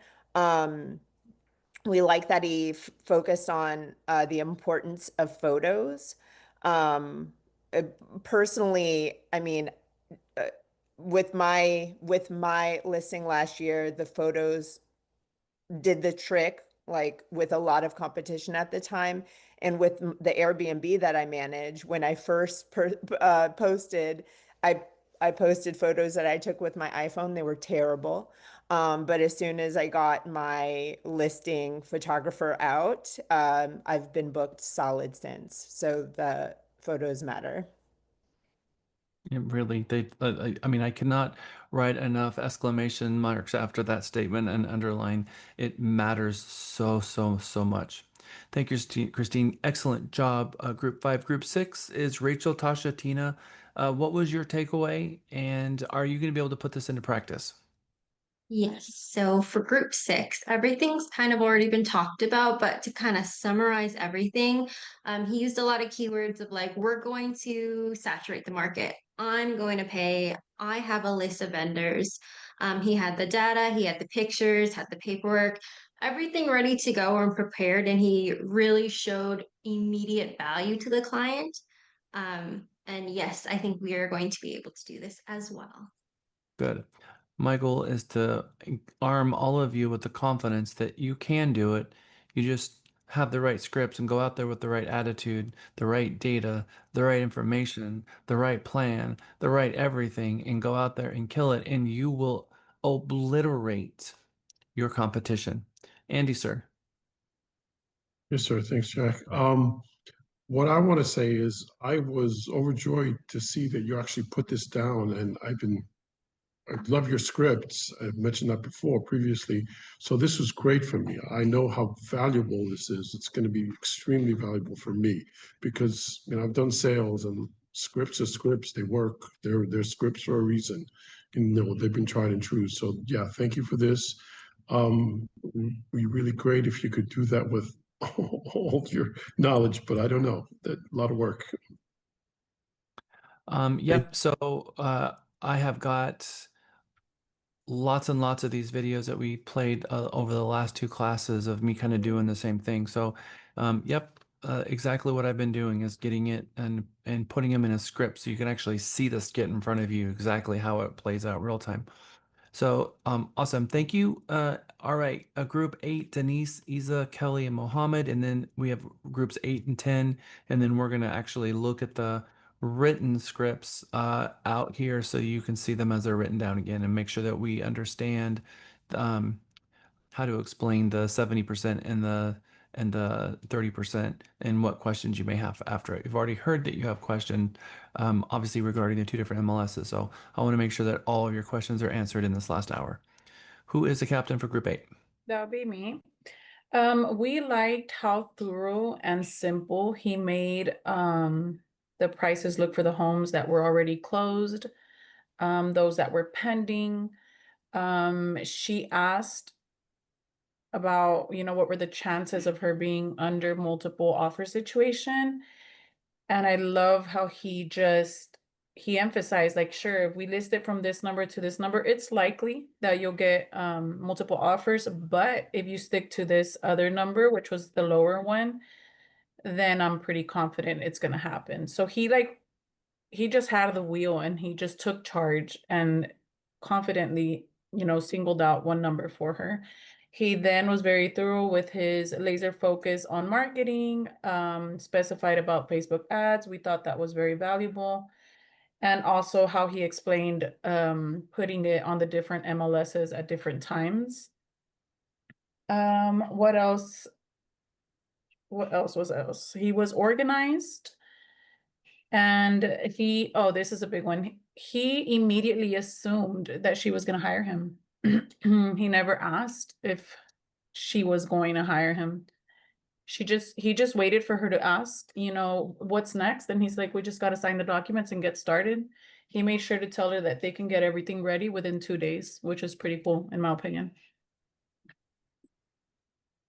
We like that he focused on the importance of photos. Um, uh, Personally, I mean, uh, with my listing last year, the photos did the trick, like with a lot of competition at the time. And with the Airbnb that I manage, when I first posted, I posted photos that I took with my iPhone. They were terrible. But as soon as I got my listing photographer out, I've been booked solid since. So the photos matter. It really, I mean, I cannot write enough exclamation marks after that statement and underline. It matters so, so, so much. Thank you, Christine. Excellent job. Group 5. Group 6 is Rachel, Tasha, Tina. What was your takeaway? And are you going to be able to put this into practice? Yes, so for group 6, everything's kind of already been talked about, but to kind of summarize everything, he used a lot of keywords of like, we're going to saturate the market. I'm going to pay. I have a list of vendors. He had the data, he had the pictures, had the paperwork, everything ready to go and prepared, and he really showed immediate value to the client. And yes, I think we are going to be able to do this as well. Good. My goal is to arm all of you with the confidence that you can do it. You just have the right scripts and go out there with the right attitude, the right data, the right information, the right plan, the right everything, and go out there and kill it, and you will obliterate your competition. Andy, sir. Yes, sir. Thanks, Jack. What I want to say is I was overjoyed to see that you actually put this down, and I love your scripts. I've mentioned that before previously. So this was great for me. I know how valuable this is. It's going to be extremely valuable for me because, you know, I've done sales and scripts are scripts. They work. They're scripts for a reason. And you know, they've been tried and true. So yeah, thank you for this. Would be really great if you could do that with all your knowledge, but I don't know. That a lot of work. Yep. So I have got lots and lots of these videos that we played over the last 2 classes of me kind of doing the same thing. So, yep, exactly what I've been doing is getting it and putting them in a script so you can actually see the skit in front of you exactly how it plays out real time. So, awesome. Thank you. All right, group 8, Denise, Isa, Kelly, and Mohammed, and then we have groups 8 and 10, and then we're gonna actually look at the written scripts out here so you can see them as they're written down again and make sure that we understand um, how to explain the 70% and the 30% and what questions you may have after it. You've already heard that you have questions, obviously regarding the 2 different MLSs. So I want to make sure that all of your questions are answered in this last hour. Who is the captain for Group 8? That would be me. We liked how thorough and simple he made the prices look for the homes that were already closed, those that were pending. She asked about, you know, what were the chances of her being under multiple offer situation. And I love how he emphasized, like, sure, if we list it from this number to this number, it's likely that you'll get multiple offers. But if you stick to this other number, which was the lower one, then I'm pretty confident it's gonna happen. So he just had the wheel and he just took charge and confidently, you know, singled out one number for her. He then was very thorough with his laser focus on marketing, specified about Facebook ads. We thought that was very valuable. And also how he explained putting it on the different MLSs at different times. What else? What else was else? He was organized, and oh, this is a big one. He immediately assumed that she was going to hire him. He never asked if she was going to hire him. He just waited for her to ask, what's next? And he's like, we just got to sign the documents and get started. He made sure to tell her that they can get everything ready within 2 days, which is pretty cool, in my opinion.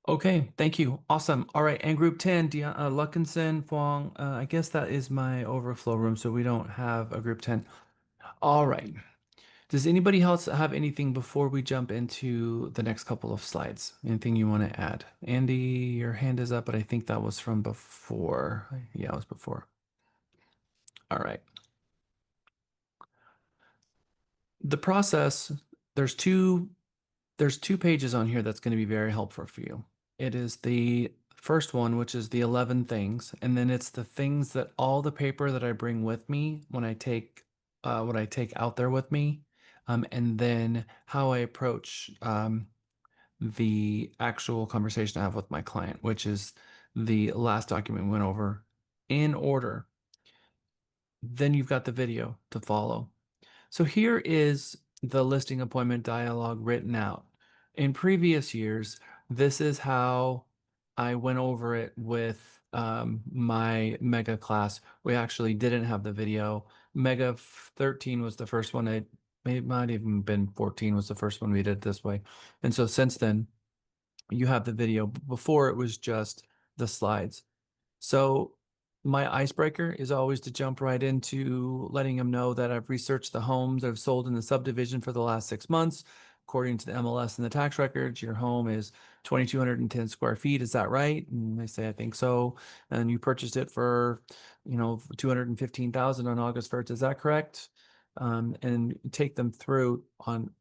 Okay, thank you. Awesome. All right, and group 10, Luckinson, Fong. I guess that is my overflow room, so we don't have a group 10. All right. Does anybody else have anything before we jump into the next couple of slides? Anything you want to add? Andy, your hand is up, but I think that was from before. Yeah, it was before. All right. The process, there's two pages on here that's going to be very helpful for you. It is the first one, which is the 11 things, and then it's the things that all the paper that I bring with me when I take what I take out there with me, and then how I approach the actual conversation I have with my client, which is the last document we went over in order. Then you've got the video to follow. So here is the listing appointment dialogue written out. In previous years, this is how I went over it with my mega class. We actually didn't have the video. Mega 13 was the first one. It might even been 14 was the first one we did this way. And so since then, you have the video. Before it was just the slides. So my icebreaker is always to jump right into letting them know that I've researched the homes I've sold in the subdivision for the last 6 months. According to the MLS and the tax records, your home is 2,210 square feet. Is that right? And they say, I think so. And you purchased it for, 215,000 on August 1st. Is that correct? And take them through. On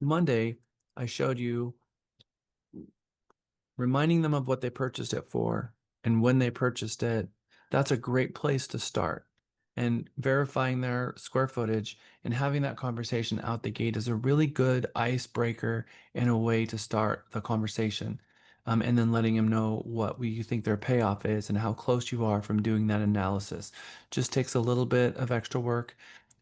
Monday, I showed you reminding them of what they purchased it for and when they purchased it. That's a great place to start. And verifying their square footage and having that conversation out the gate is a really good icebreaker and a way to start the conversation. And then letting them know what you think their payoff is and how close you are from doing that analysis. Just takes a little bit of extra work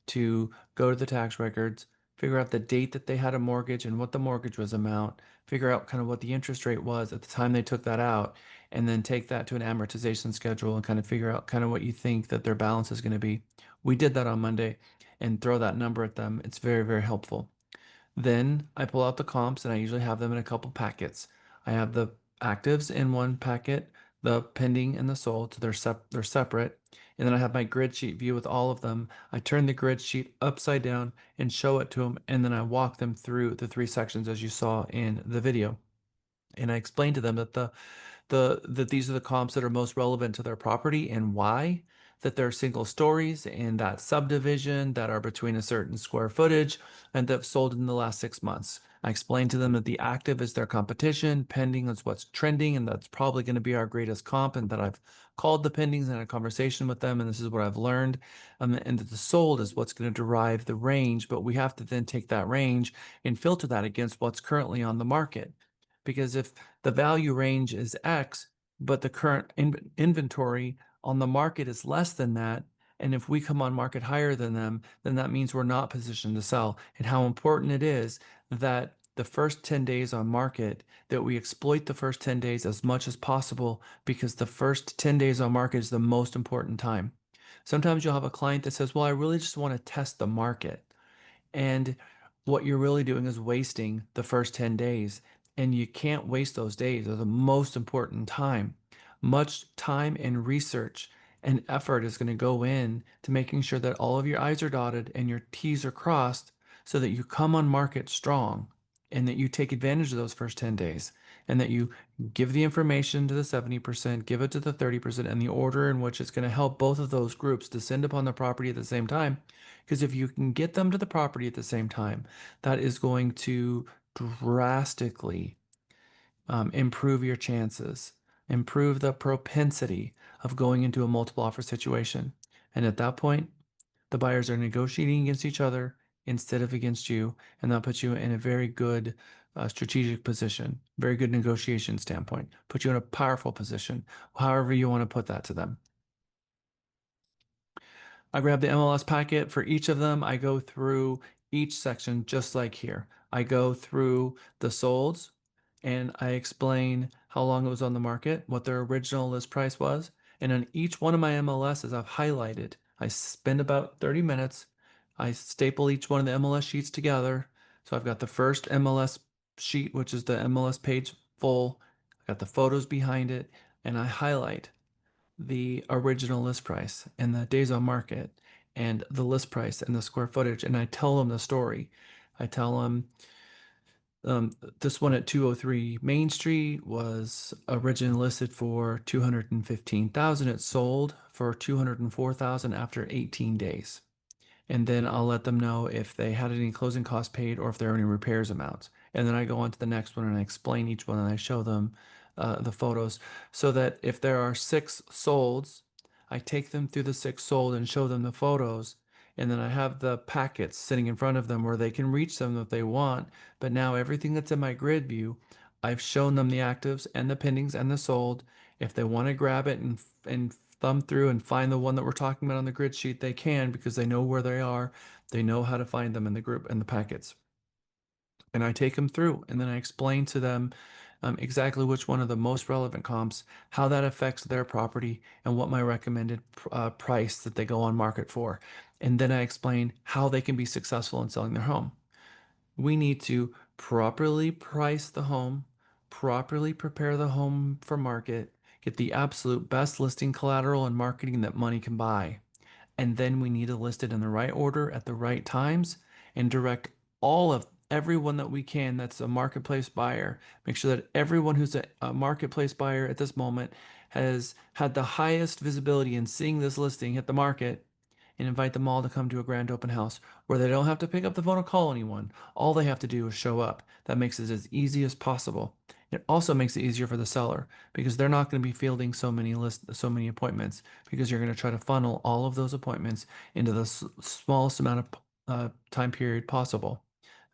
to go to the tax records, figure out the date that they had a mortgage and what the mortgage was amount, figure out kind of what the interest rate was at the time they took that out, and then take that to an amortization schedule and kind of figure out kind of what you think that their balance is going to be. We did that on Monday and throw that number at them. It's very, very helpful. Then I pull out the comps and I usually have them in a couple packets. I have the actives in one packet, the pending and the sold, they're separate. And then I have my grid sheet view with all of them. I turn the grid sheet upside down and show it to them, and then I walk them through the 3 sections as you saw in the video. And I explain to them that that these are the comps that are most relevant to their property and why, that they're single stories in that subdivision that are between a certain square footage and that have sold in the last 6 months. I explained to them that the active is their competition, pending is what's trending, and that's probably going to be our greatest comp, and that I've called the pendings and had a conversation with them, and this is what I've learned, and that the sold is what's going to derive the range, but we have to then take that range and filter that against what's currently on the market. Because if the value range is X, but the current inventory on the market is less than that, and if we come on market higher than them, then that means we're not positioned to sell. And how important it is that the first 10 days on market, that we exploit the first 10 days as much as possible, because the first 10 days on market is the most important time. Sometimes you'll have a client that says, well, I really just want to test the market. And what you're really doing is wasting the first 10 days. And you can't waste those days. They're the most important time. Much time and research and effort is going to go in to making sure that all of your I's are dotted and your T's are crossed so that you come on market strong and that you take advantage of those first 10 days and that you give the information to the 70%, give it to the 30%, and the order in which it's going to help both of those groups descend upon the property at the same time. Because if you can get them to the property at the same time, that is going to drastically improve your chances, improve the propensity of going into a multiple offer situation. And at that point, the buyers are negotiating against each other instead of against you, and that puts you in a very good strategic position, very good negotiation standpoint, put you in a powerful position, however you want to put that to them. I grab the MLS packet for each of them. I go through each section just like here. I go through the solds and I explain how long it was on the market, what their original list price was. And on each one of my MLSs, I've highlighted. I spend about 30 minutes. I staple each one of the MLS sheets together. So I've got the first MLS sheet, which is the MLS page full. I got the photos behind it, and I highlight the original list price and the days on market and the list price and the square footage. And I tell them the story. I tell them this one at 203 Main Street was originally listed for 215,000. It sold for 204,000 after 18 days. And then I'll let them know if they had any closing costs paid or if there are any repairs amounts. And then I go on to the next one and I explain each one and I show them the photos so that if there are 6 solds, I take them through the 6 sold and show them the photos. And then I have the packets sitting in front of them where they can reach them if they want. But now everything that's in my grid view, I've shown them the actives and the pendings and the sold. If they want to grab it and thumb through and find the one that we're talking about on the grid sheet, they can because they know where they are. They know how to find them in the group and the packets. And I take them through and then I explain to them exactly which one of the most relevant comps, how that affects their property, and what my recommended price that they go on market for. And then I explain how they can be successful in selling their home. We need to properly price the home, properly prepare the home for market, get the absolute best listing collateral and marketing that money can buy. And then we need to list it in the right order at the right times and direct all of everyone that we can that's a marketplace buyer. Make sure that everyone who's a marketplace buyer at this moment has had the highest visibility in seeing this listing hit the market, and invite them all to come to a grand open house where they don't have to pick up the phone or call anyone. All they have to do is show up. That makes it as easy as possible. It also makes it easier for the seller because they're not going to be fielding so many appointments because you're going to try to funnel all of those appointments into the smallest amount of time period possible.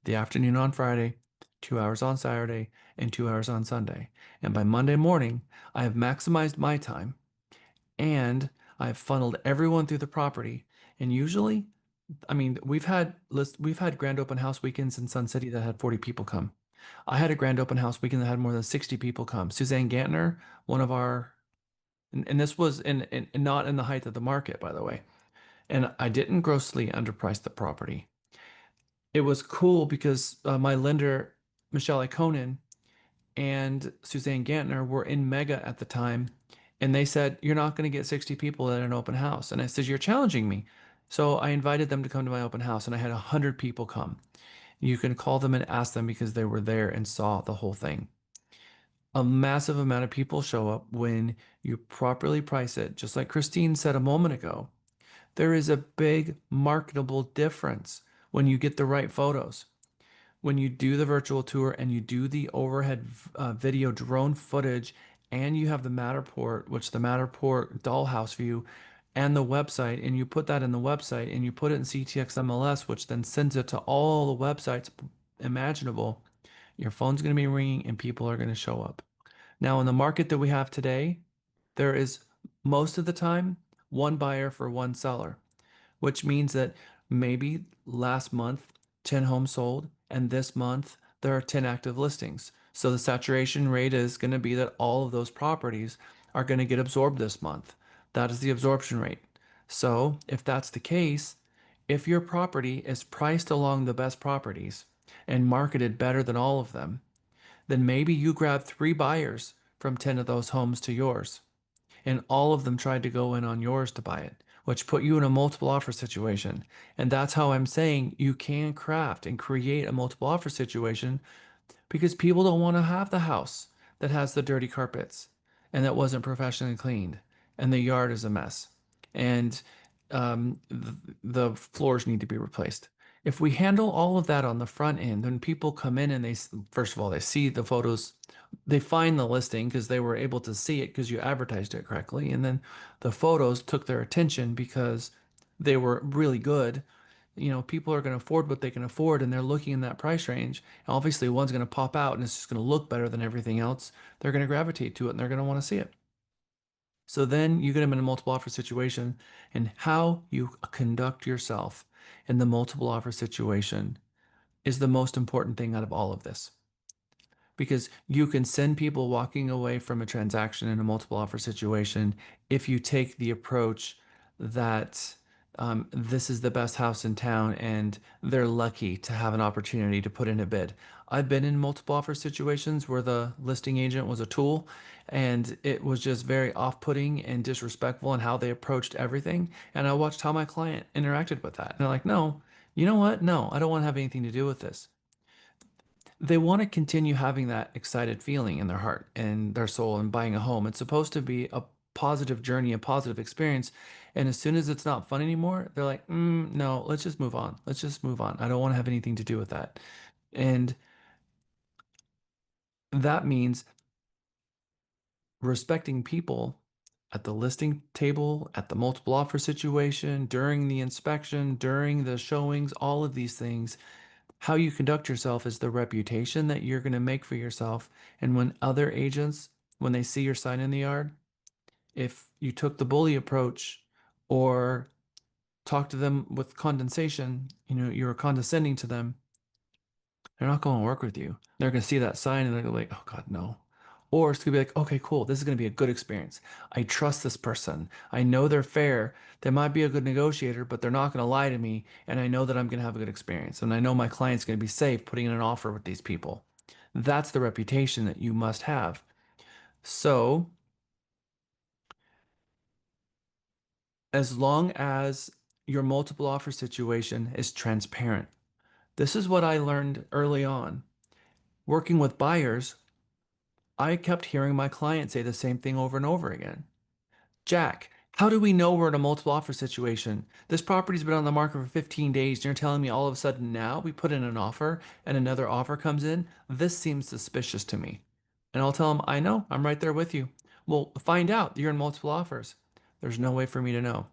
The afternoon on Friday, 2 hours on Saturday, and 2 hours on Sunday. And by Monday morning, I have maximized my time and I've funneled everyone through the property. And usually, I mean, we've had grand open house weekends in Sun City that had 40 people come. I had a grand open house weekend that had more than 60 people come. Suzanne Gantner, one of our, and this was not in the height of the market, by the way. And I didn't grossly underprice the property. It was cool because my lender, Michelle Ikonen, and Suzanne Gantner were in Mega at the time. And they said, you're not going to get 60 people at an open house. And I said, you're challenging me. So I invited them to come to my open house and I had 100 people come. You can call them and ask them because they were there and saw the whole thing. A massive amount of people show up when you properly price it. Just like Christine said a moment ago, there is a big marketable difference when you get the right photos. When you do the virtual tour and you do the overhead video drone footage and you have the Matterport, which the Matterport dollhouse view and the website, and you put that in the website and you put it in CTX MLS, which then sends it to all the websites imaginable, your phone's going to be ringing and people are going to show up. Now, in the market that we have today, there is most of the time one buyer for one seller, which means that maybe last month 10 homes sold and this month there are 10 active listings. So the saturation rate is going to be that all of those properties are going to get absorbed this month. That is the absorption rate. So if that's the case, if your property is priced along the best properties and marketed better than all of them, then maybe you grab 3 buyers from 10 of those homes to yours, and all of them tried to go in on yours to buy it, which put you in a multiple offer situation. And that's how I'm saying you can craft and create a multiple offer situation because people don't want to have the house that has the dirty carpets and that wasn't professionally cleaned and the yard is a mess and the floors need to be replaced. If we handle all of that on the front end, when people come in and first of all, they see the photos, they find the listing because they were able to see it because you advertised it correctly. And then the photos took their attention because they were really good. people are going to afford what they can afford and they're looking in that price range. And obviously, one's going to pop out and it's just going to look better than everything else. They're going to gravitate to it and they're going to want to see it. So then you get them in a multiple offer situation, and how you conduct yourself in the multiple offer situation is the most important thing out of all of this. Because you can send people walking away from a transaction in a multiple offer situation if you take the approach that this is the best house in town and they're lucky to have an opportunity to put in a bid. I've been in multiple offer situations where the listing agent was a tool and it was just very off-putting and disrespectful in how they approached everything. And I watched how my client interacted with that. And they're like, no, you know what? No, I don't want to have anything to do with this. They want to continue having that excited feeling in their heart and their soul and buying a home. It's supposed to be a positive journey, a positive experience. And as soon as it's not fun anymore, they're like, no, let's just move on. Let's just move on. I don't want to have anything to do with that. And that means respecting people at the listing table, at the multiple offer situation, during the inspection, during the showings, all of these things. How you conduct yourself is the reputation that you're going to make for yourself. And when other agents, when they see your sign in the yard, if you took the bully approach or talked to them with condescension, you were condescending to them, they're not going to work with you. They're going to see that sign and they're going to be like, oh God, no. Or it's going to be like, okay, cool. This is going to be a good experience. I trust this person. I know they're fair. They might be a good negotiator, but they're not going to lie to me. And I know that I'm going to have a good experience. And I know my client's going to be safe putting in an offer with these people. That's the reputation that you must have. So, as long as your multiple offer situation is transparent, this is what I learned early on. Working with buyers, I kept hearing my client say the same thing over and over again. Jack, how do we know we're in a multiple offer situation? This property's been on the market for 15 days, and you're telling me all of a sudden now we put in an offer and another offer comes in? This seems suspicious to me. And I'll tell them, I know, I'm right there with you. Well, find out you're in multiple offers. There's no way for me to know.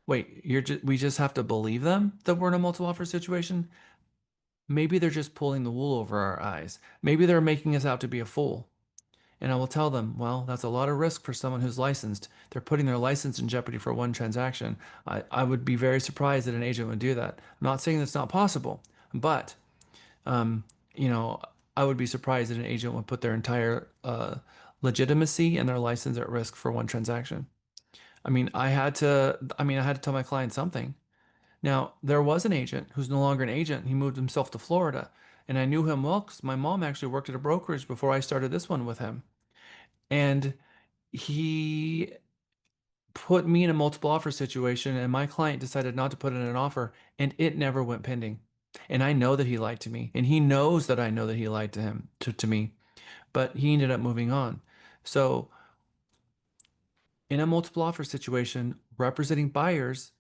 Wait, we just have to believe them that we're in a multiple offer situation? Maybe they're just pulling the wool over our eyes. Maybe they're making us out to be a fool. And I will tell them, well, that's a lot of risk for someone who's licensed. They're putting their license in jeopardy for one transaction. I would be very surprised that an agent would do that. I'm not saying that's not possible, but, um, you know, I would be surprised that an agent would put their entire legitimacy and their license at risk for one transaction. I had to tell my client something. Now, there was an agent who's no longer an agent. He moved himself to Florida. And I knew him well because my mom actually worked at a brokerage before I started this one with him. And he put me in a multiple offer situation, and my client decided not to put in an offer, and it never went pending. And I know that he lied to me, and he knows that I know that he lied to him, to me, but he ended up moving on. So, in a multiple offer situation, representing buyers,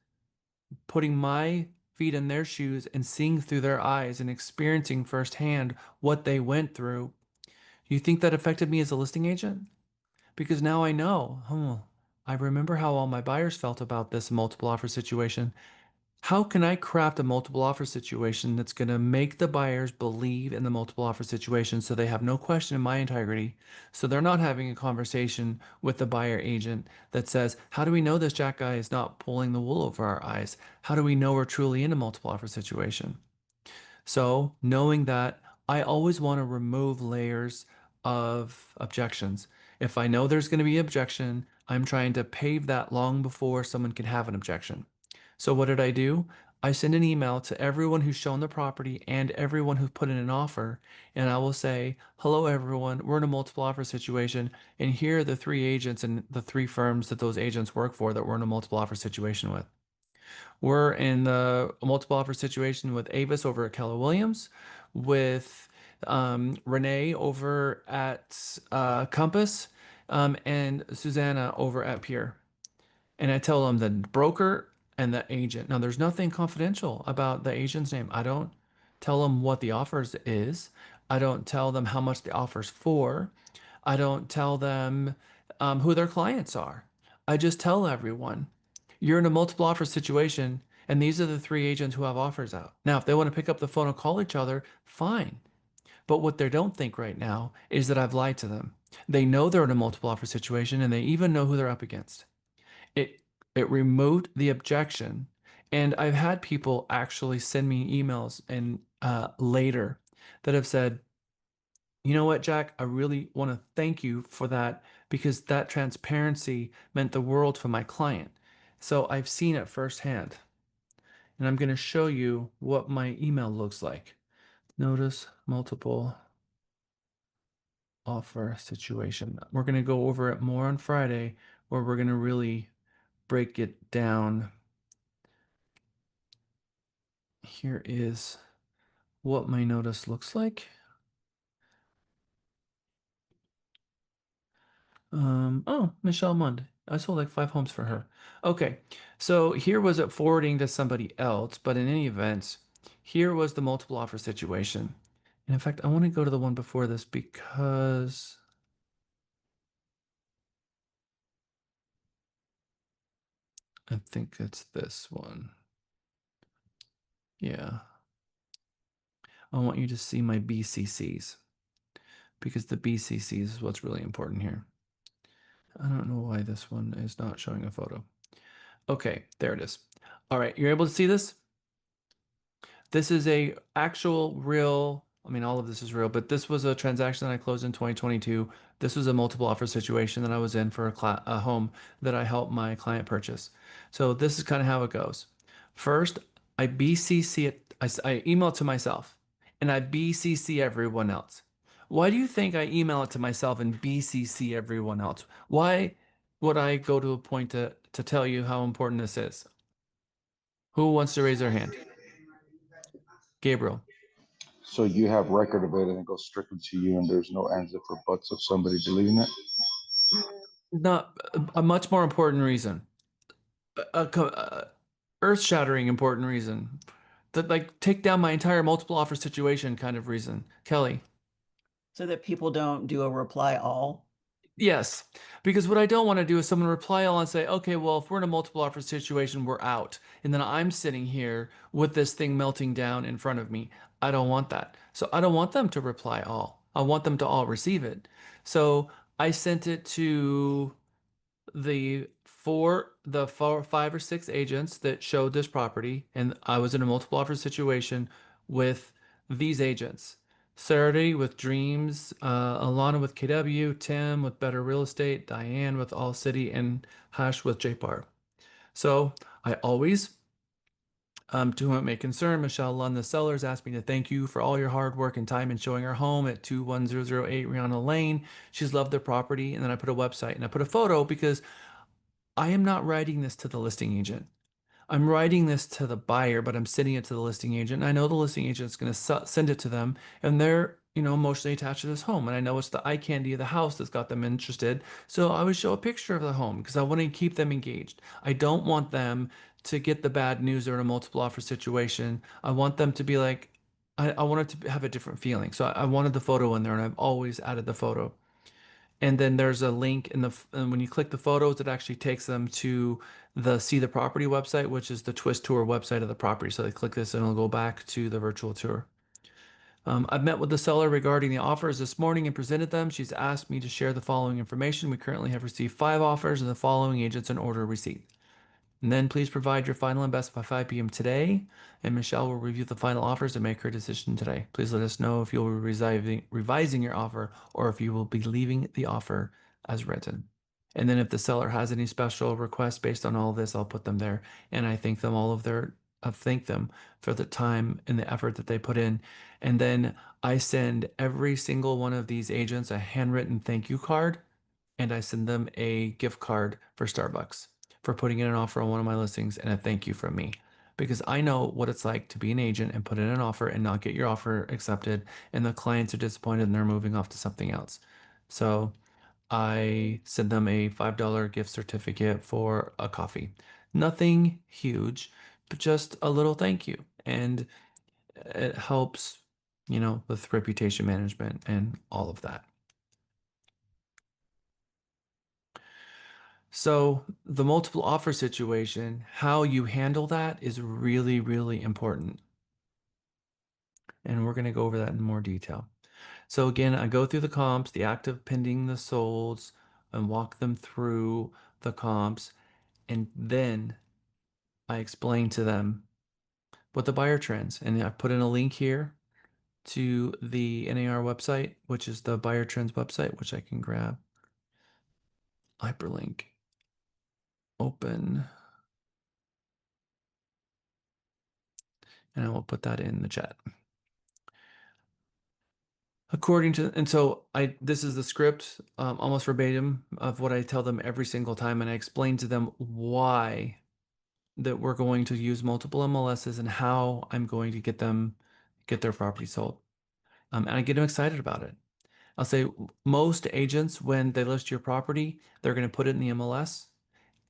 putting my feet in their shoes and seeing through their eyes and experiencing firsthand what they went through, you think that affected me as a listing agent? Because now I know, I remember how all my buyers felt about this multiple offer situation. How can I craft a multiple offer situation that's going to make the buyers believe in the multiple offer situation so they have no question in my integrity? So they're not having a conversation with the buyer agent that says, how do we know this Jack guy is not pulling the wool over our eyes? How do we know we're truly in a multiple offer situation? So, knowing that, I always want to remove layers of objections. If I know there's going to be objection, I'm trying to pave that long before someone can have an objection. So what did I do? I send an email to everyone who's shown the property and everyone who put in an offer, and I will say, hello everyone, we're in a multiple offer situation, and here are the 3 agents and the 3 firms that those agents work for that we're in a multiple offer situation with. We're in the multiple offer situation with Avis over at Keller Williams, with Renee over at Compass, and Susanna over at Pure. And I tell them the broker and the agent. Now, there's nothing confidential about the agent's name. I don't tell them what the offers is. I don't tell them how much the offer's for. I don't tell them who their clients are. I just tell everyone, you're in a multiple offer situation And these are the 3 agents who have offers out. Now, if they want to pick up the phone and call each other, fine. But what they don't think right now is that I've lied to them. They know they're in a multiple offer situation and they even know who they're up against. It removed the objection. And I've had people actually send me emails and later that have said, you know what, Jack, I really want to thank you for that because that transparency meant the world for my client. So I've seen it firsthand. And I'm going to show you what my email looks like. Notice multiple offer situation. We're going to go over it more on Friday, where we're going to really break it down. Here is what my notice looks like. Oh, Michelle Mund. I sold like 5 homes for her. Okay, so here was it forwarding to somebody else, but in any event, here was the multiple offer situation. And in fact, I want to go to the one before this because I think it's this one. Yeah. I want you to see my BCCs because the BCCs is what's really important here. I don't know why this one is not showing a photo. Okay, there it is. All right, you're able to see this? This is a actual real, I mean, all of this is real, but this was a transaction that I closed in 2022. This was a multiple offer situation that I was in for a home that I helped my client purchase. So this is kind of how it goes. First, I BCC it, I email it to myself and I BCC everyone else. Why do you think I email it to myself and BCC everyone else? Why would I go to a point to tell you how important this is? Who wants to raise their hand? Gabriel. So you have record of it and it goes strictly to you and there's no ands if or buts of somebody deleting it? Not a much more important reason. Earth-shattering important reason. That like take down my entire multiple offer situation kind of reason. Kelly. So that people don't do a reply all. Yes, because what I don't want to do is someone reply all and say, okay, well, if we're in a multiple offer situation, we're out. And then I'm sitting here with this thing melting down in front of me. I don't want that. So I don't want them to reply all. I want them to all receive it. So I sent it to the 5 or 6 agents that showed this property, and I was in a multiple offer situation with these agents. Saturday with Dreams, Alana with KW, Tim with Better Real Estate, Diane with All City, and Hash with JPAR. So I always, to whom it may concern, Michelle Lund, the sellers, asked me to thank you for all your hard work and time in showing her home at 21008 Rihanna Lane. She's loved their property. And then I put a website and I put a photo because I am not writing this to the listing agent. I'm writing this to the buyer, but I'm sending it to the listing agent. And I know the listing agent is going to send it to them, and they're, emotionally attached to this home. And I know it's the eye candy of the house that's got them interested. So I would show a picture of the home because I want to keep them engaged. I don't want them to get the bad news or in a multiple offer situation. I want them to be like, I want it to have a different feeling. So I wanted the photo in there, and I've always added the photo. And then there's a link and when you click the photos, it actually takes them to the See the Property website, which is the Twist Tour website of the property. So they click this and it'll go back to the virtual tour. I've met with the seller regarding the offers this morning and presented them. She's asked me to share the following information. We currently have received 5 offers and the following agents in order of receipt. And then please provide your final and best by 5 p.m. today, and Michelle will review the final offers and make her decision today. Please let us know if you'll be revising your offer or if you will be leaving the offer as written. And then if the seller has any special requests based on all of this, I'll put them there. And I thank them for the time and the effort that they put in. And then I send every single one of these agents a handwritten thank you card, and I send them a gift card for Starbucks for putting in an offer on one of my listings and a thank you from me. Because I know what it's like to be an agent and put in an offer and not get your offer accepted, and the clients are disappointed and they're moving off to something else. So I send them a $5 gift certificate for a coffee. Nothing huge, but just a little thank you. And it helps, with reputation management and all of that. So the multiple offer situation, how you handle that is really, really important. And we're going to go over that in more detail. So again, I go through the comps, the active, pending, the solds, and walk them through the comps. And then I explain to them what the buyer trends. And I put in a link here to the NAR website, which is the buyer trends website, which I can grab. Hyperlink. Open. And I will put that in the chat. According to, and so this is the script, almost verbatim of what I tell them every single time. And I explain to them why that we're going to use multiple MLSs and how I'm going to get their property sold. And I get them excited about it. I'll say most agents, when they list your property, they're going to put it in the MLS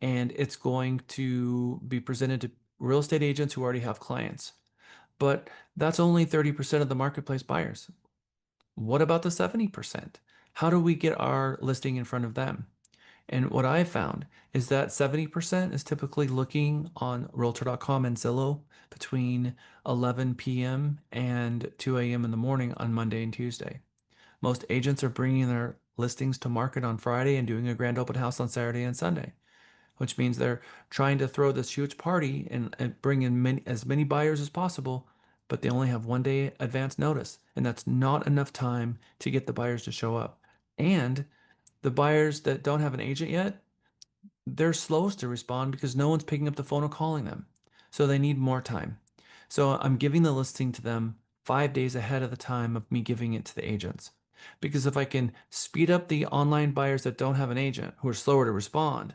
and it's going to be presented to real estate agents who already have clients. But that's only 30% of the marketplace buyers. What about the 70%? How do we get our listing in front of them? And what I found is that 70% is typically looking on Realtor.com and Zillow between 11 p.m. and 2 a.m. in the morning on Monday and Tuesday. Most agents are bringing their listings to market on Friday and doing a grand open house on Saturday and Sunday, which means they're trying to throw this huge party and bring in as many buyers as possible, but they only have 1 day advance notice. And that's not enough time to get the buyers to show up. And the buyers that don't have an agent yet, they're slowest to respond because no one's picking up the phone or calling them. So they need more time. So I'm giving the listing to them 5 days ahead of the time of me giving it to the agents. Because if I can speed up the online buyers that don't have an agent who are slower to respond,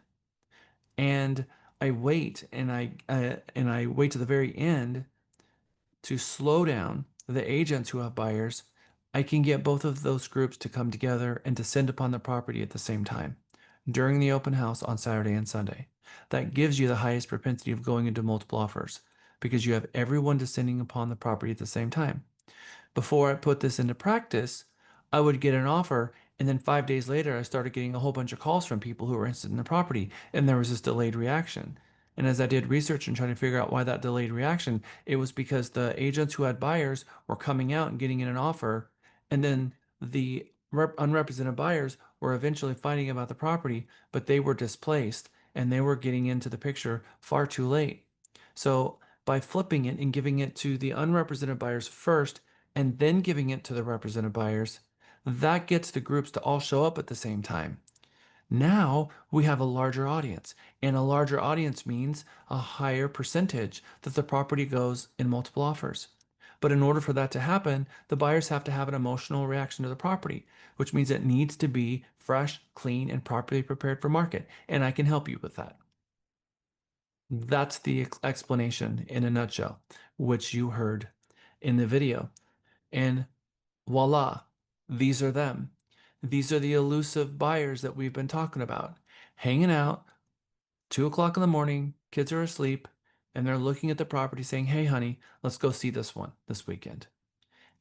and I wait and I wait to the very end to slow down the agents who have buyers, I can get both of those groups to come together and descend upon the property at the same time during the open house on Saturday and Sunday. That gives you the highest propensity of going into multiple offers because you have everyone descending upon the property at the same time. Before I put this into practice, I would get an offer, and then 5 days later, I started getting a whole bunch of calls from people who were interested in the property, and there was this delayed reaction. And as I did research and trying to figure out why that delayed reaction, it was because the agents who had buyers were coming out and getting in an offer, and then the unrepresented buyers were eventually finding about the property, but they were displaced and they were getting into the picture far too late. So by flipping it and giving it to the unrepresented buyers first, and then giving it to the represented buyers, that gets the groups to all show up at the same time. Now we have a larger audience, and a larger audience means a higher percentage that the property goes in multiple offers. But in order for that to happen, the buyers have to have an emotional reaction to the property, which means it needs to be fresh, clean, and properly prepared for market. And I can help you with that. That's the explanation in a nutshell, which you heard in the video. And voila, these are them. These are the elusive buyers that we've been talking about. Hanging out, 2 o'clock in the morning, kids are asleep, and they're looking at the property saying, hey, honey, let's go see this one this weekend.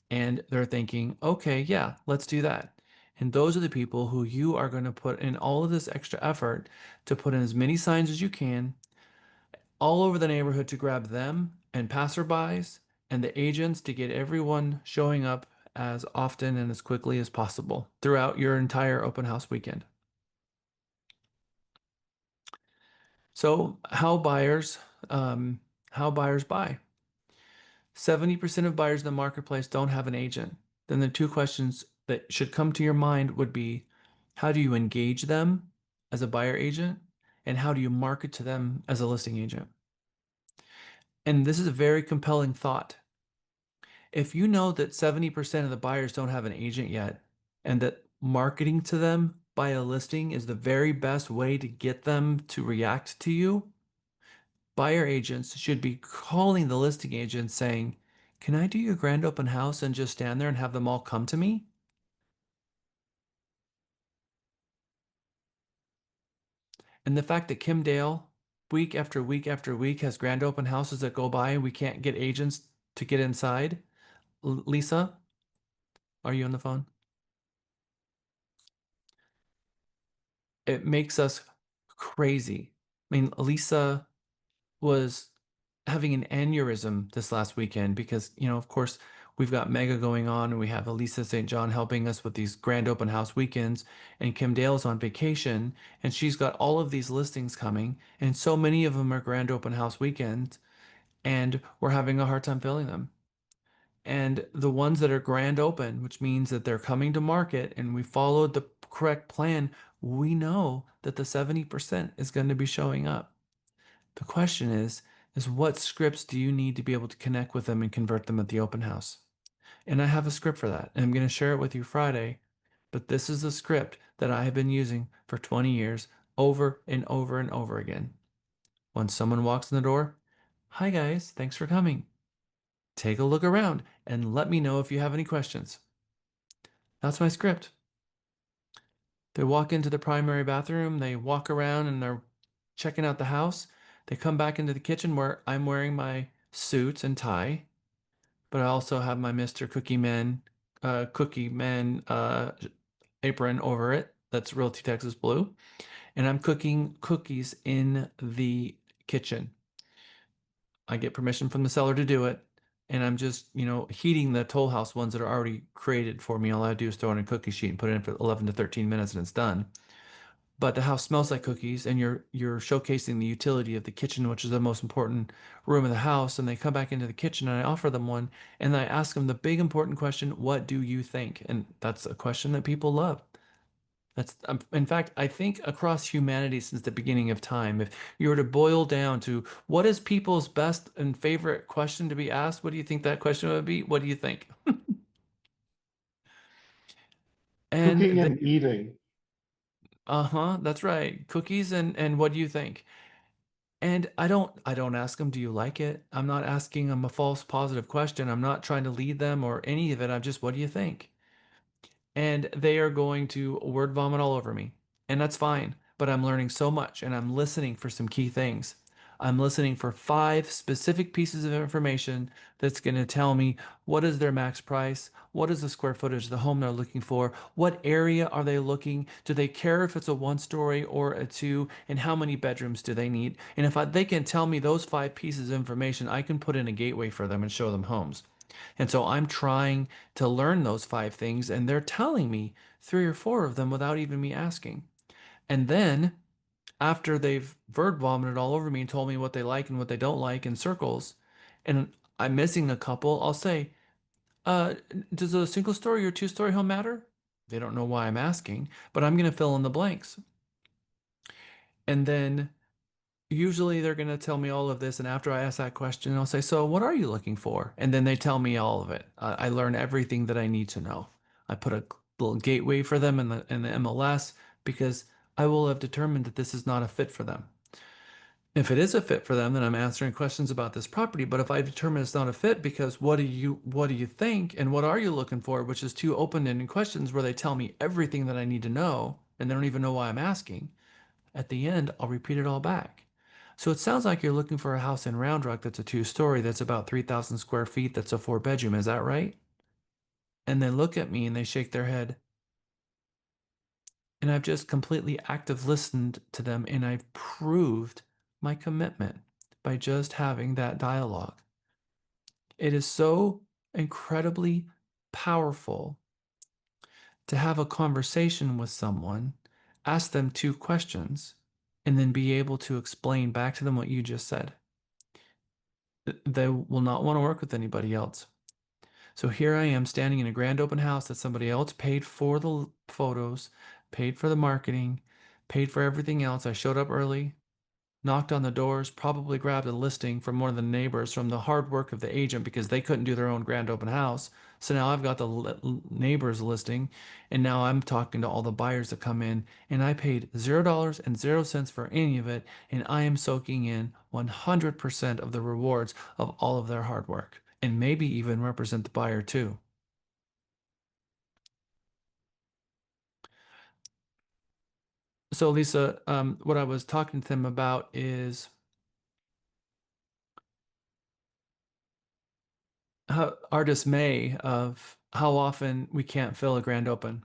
And they're thinking, okay, yeah, let's do that. And those are the people who you are going to put in all of this extra effort to put in as many signs as you can all over the neighborhood to grab them and passerbys and the agents to get everyone showing up as often and as quickly as possible throughout your entire open house weekend. So how buyers buy? 70% of buyers in the marketplace don't have an agent. Then the two questions that should come to your mind would be, how do you engage them as a buyer agent? And how do you market to them as a listing agent? And this is a very compelling thought. If you know that 70% of the buyers don't have an agent yet, and that marketing to them by a listing is the very best way to get them to react to you, buyer agents should be calling the listing agent saying, can I do your grand open house and just stand there and have them all come to me? And the fact that Kim Dale, week after week after week, has grand open houses that go by and we can't get agents to get inside. Lisa, are you on the phone? It makes us crazy. I mean, Lisa was having an aneurysm this last weekend because, of course, we've got Mega going on and we have Elisa St. John helping us with these grand open house weekends, and Kim Dale's on vacation and she's got all of these listings coming, and so many of them are grand open house weekends, and we're having a hard time filling them. And the ones that are grand open, which means that they're coming to market and we followed the correct plan, we know that the 70% is going to be showing up. The question is what scripts do you need to be able to connect with them and convert them at the open house? And I have a script for that, and I'm going to share it with you Friday. But this is a script that I have been using for 20 years over and over and over again. When someone walks in the door, hi guys, thanks for coming. Take a look around and let me know if you have any questions. That's my script. They walk into the primary bathroom, they walk around and they're checking out the house. They come back into the kitchen where I'm wearing my suit and tie, but I also have my Mr. Cookie Man apron over it. That's Realty Texas Blue. And I'm cooking cookies in the kitchen. I get permission from the seller to do it. And I'm just, heating the Toll House ones that are already created for me. All I do is throw in a cookie sheet and put it in for 11 to 13 minutes and it's done. But the house smells like cookies, and you're showcasing the utility of the kitchen, which is the most important room of the house. And they come back into the kitchen and I offer them one and I ask them the big important question, what do you think? And that's a question that people love. That's in fact, I think across humanity since the beginning of time, if you were to boil down to what is people's best and favorite question to be asked, what do you think that question would be? What do you think? And Cooking and eating. that's right. Cookies and what do you think? And I don't ask them, do you like it? I'm not asking them a false positive question. I'm not trying to lead them or any of it. I'm just, what do you think? And they are going to word vomit all over me. And that's fine. But I'm learning so much and I'm listening for some key things. I'm listening for 5 specific pieces of information that's going to tell me what is their max price, what is the square footage of the home they're looking for, what area are they looking, do they care if it's a 1-story or a 2, and how many bedrooms do they need. And if they can tell me those 5 pieces of information, I can put in a gateway for them and show them homes. And so I'm trying to learn those 5 things, and they're telling me 3 or 4 of them without even me asking. And then after they've word vomited all over me and told me what they like and what they don't like in circles, and I'm missing a couple, I'll say, does a single story or 2-story home matter? They don't know why I'm asking, but I'm going to fill in the blanks. And then usually they're going to tell me all of this. And after I ask that question, I'll say, so what are you looking for? And then they tell me all of it. I learn everything that I need to know. I put a little gateway for them in the MLS because I will have determined that this is not a fit for them. If it is a fit for them, then I'm answering questions about this property. But if I determine it's not a fit because what do you think and what are you looking for, which is 2 open-ended questions where they tell me everything that I need to know and they don't even know why I'm asking, at the end, I'll repeat it all back. So it sounds like you're looking for a house in Round Rock that's a 2-story, that's about 3,000 square feet, that's a 4-bedroom. Is that right? And they look at me and they shake their head. And I've just completely active listened to them, and I've proved my commitment by just having that dialogue. It is so incredibly powerful to have a conversation with someone, ask them 2 questions, and then be able to explain back to them what you just said. They will not want to work with anybody else. So here I am standing in a grand open house that somebody else paid for the photos, paid for the marketing, paid for everything else. I showed up early, knocked on the doors, probably grabbed a listing from one of the neighbors from the hard work of the agent because they couldn't do their own grand open house. So now I've got the neighbor's listing, and now I'm talking to all the buyers that come in, and I paid $0 for any of it, and I am soaking in 100% of the rewards of all of their hard work, and maybe even represent the buyer too. So Lisa, what I was talking to them about is our dismay of how often we can't fill a grand open.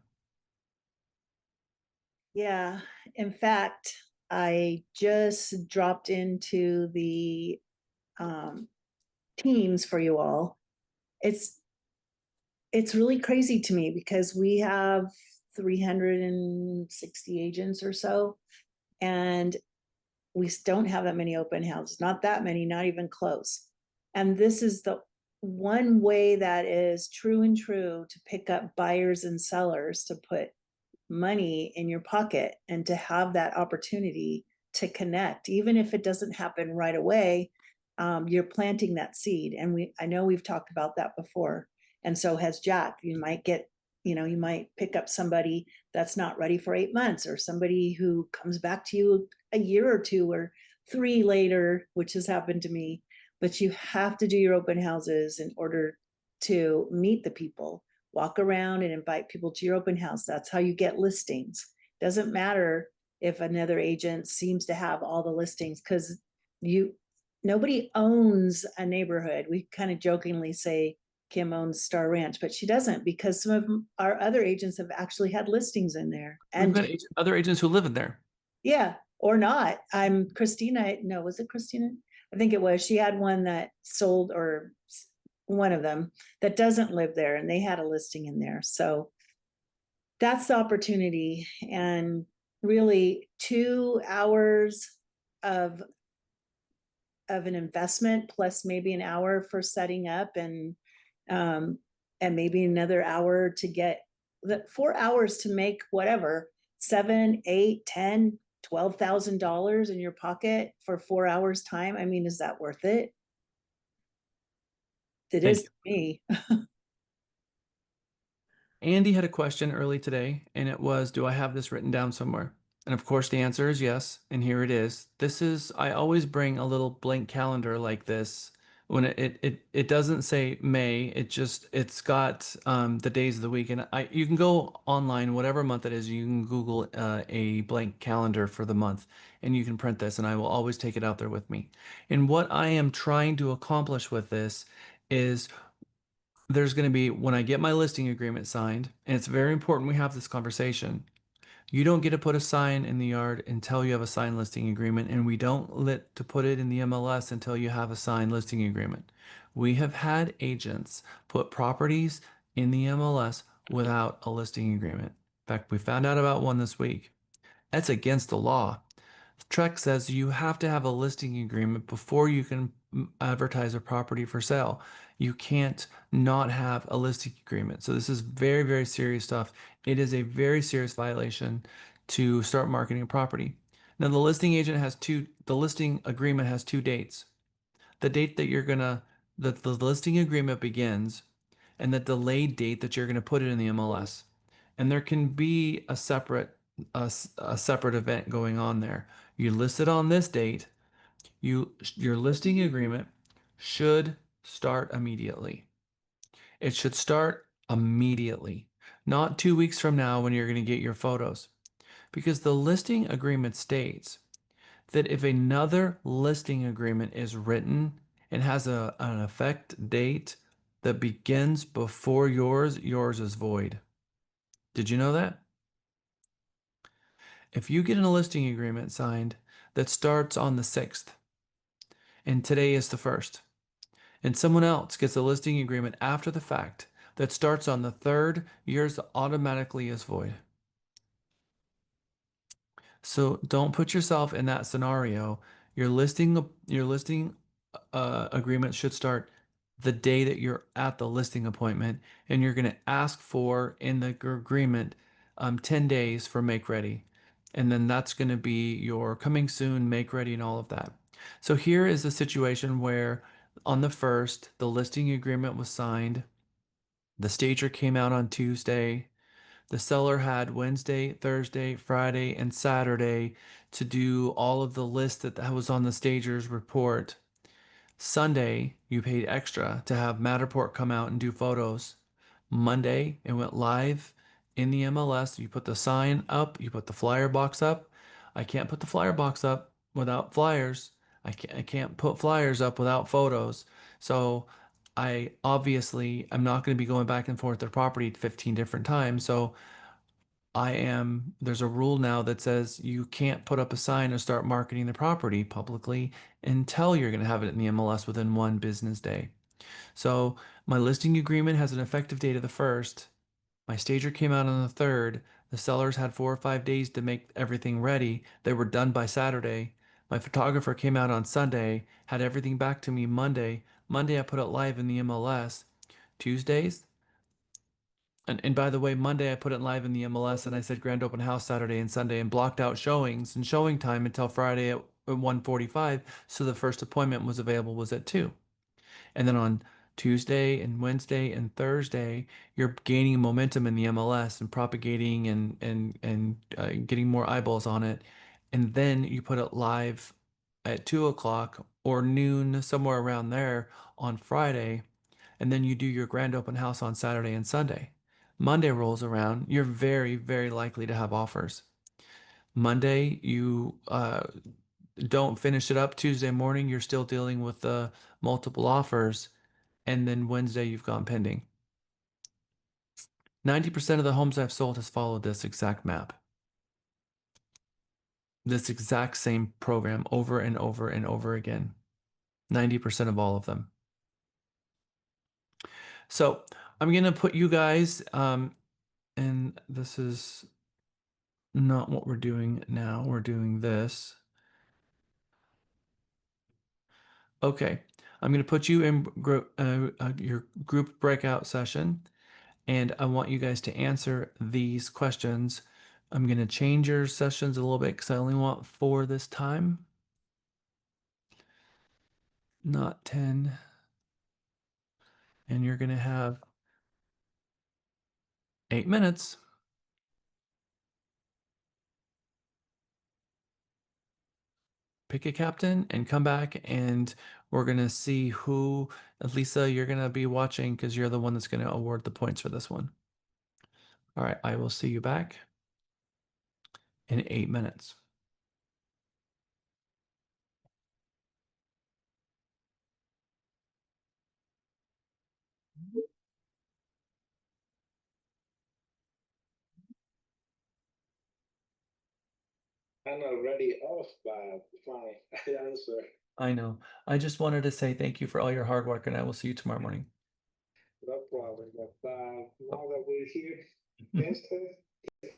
Yeah, in fact, I just dropped into the teams for you all. It's really crazy to me because we have 360 agents or so, and we don't have that many open houses, not that many, not even close. And this is the one way that is true and true to pick up buyers and sellers, to put money in your pocket and to have that opportunity to connect, even if it doesn't happen right away. You're planting that seed. And I know we've talked about that before. And so has Jack. You might you might pick up somebody that's not ready for 8 months, or somebody who comes back to you a year or 2 or 3 later, which has happened to me. But you have to do your open houses in order to meet the people. Walk around and invite people to your open house. That's how you get listings. Doesn't matter if another agent seems to have all the listings, because nobody owns a neighborhood. We kind of jokingly say Kim owns Star Ranch, but she doesn't, because some of our other agents have actually had listings in there. We've got other agents who live in there. Yeah, or not. Christina. No, was it Christina? I think it was. She had one that sold, or one of them that doesn't live there, and they had a listing in there. So that's the opportunity. And really 2 hours of an investment, plus maybe an hour for setting up, and maybe another hour to get 4 hours to make whatever, $7, $8, $10, $12,000 in your pocket for 4 hours time. I mean, is that worth it? It is to me. Andy had a question early today, and it was, do I have this written down somewhere? And of course, the answer is yes. And here it is. I always bring a little blank calendar like this. When it doesn't say May, it's got the days of the week. And you can go online, whatever month it is, you can Google a blank calendar for the month, and you can print this, and I will always take it out there with me. And what I am trying to accomplish with this is, there's going to be, when I get my listing agreement signed, and it's very important we have this conversation. You don't get to put a sign in the yard until you have a signed listing agreement, and we don't let to put it in the MLS until you have a signed listing agreement. We have had agents put properties in the MLS without a listing agreement. In fact, we found out about one this week. That's against the law. TREC says you have to have a listing agreement before you can advertise a property for sale. You can't not have a listing agreement. So this is very, very serious stuff. It is a very serious violation to start marketing a property. Now, the listing agreement has 2 dates. The date that the listing agreement begins, and the delayed date that you're going to put it in the MLS. And there can be a separate event going on there. You list it on this date. Your listing agreement should start immediately. It should start immediately, not 2 weeks from now when you're going to get your photos. Because the listing agreement states that if another listing agreement is written and has an effect date that begins before yours is void. Did you know that? If you get a listing agreement signed that starts on the 6th, and today is the 1st, and someone else gets a listing agreement after the fact that starts on the 3rd, yours automatically is void. So don't put yourself in that scenario. Your listing agreement should start the day that you're at the listing appointment, and you're going to ask for in the agreement 10 days for make ready. And then that's going to be your coming soon, make ready, and all of that. So here is a situation where on the 1st, the listing agreement was signed. The stager came out on Tuesday. The seller had Wednesday, Thursday, Friday, and Saturday to do all of the list that was on the stager's report. Sunday, you paid extra to have Matterport come out and do photos. Monday, it went live in the MLS. You put the sign up, you put the flyer box up. I can't put the flyer box up without flyers. I can't put flyers up without photos. So I'm not going to be going back and forth their property 15 different times. So there's a rule now that says you can't put up a sign or start marketing the property publicly until you're going to have it in the MLS within 1 business day. So my listing agreement has an effective date of the 1st. My stager came out on the 3rd. The sellers had 4 or 5 days to make everything ready. They were done by Saturday. My photographer came out on Sunday, had everything back to me Monday. Monday, I put it live in the MLS. Tuesdays, and by the way, Monday I put it live in the MLS and I said grand open house Saturday and Sunday and blocked out showings and showing time until Friday at 1:45. So the first appointment was available was at 2. And then on Tuesday and Wednesday and Thursday, you're gaining momentum in the MLS and propagating and getting more eyeballs on it. And then you put it live at 2 o'clock or noon, somewhere around there on Friday. And then you do your grand open house on Saturday and Sunday. Monday rolls around, you're very, very likely to have offers. Monday, you don't finish it up. Tuesday morning, you're still dealing with the multiple offers. And then Wednesday, you've gone pending. 90% of the homes I've sold has followed this exact map. This exact same program over and over and over again. 90% of all of them. So I'm going to put you guys, and this is not what we're doing now. We're doing this. Okay, I'm going to put you in your group breakout session, and I want you guys to answer these questions. I'm going to change your sessions a little bit because I only want 4 this time, not 10. And you're going to have 8 minutes. Pick a captain and come back, and we're going to see who, Lisa, you're going to be watching because you're the one that's going to award the points for this one. All right, I will see you back in 8 minutes. I'm already off by my answer. I know. I just wanted to say thank you for all your hard work, and I will see you tomorrow morning. No problem. But now that we're here, test test.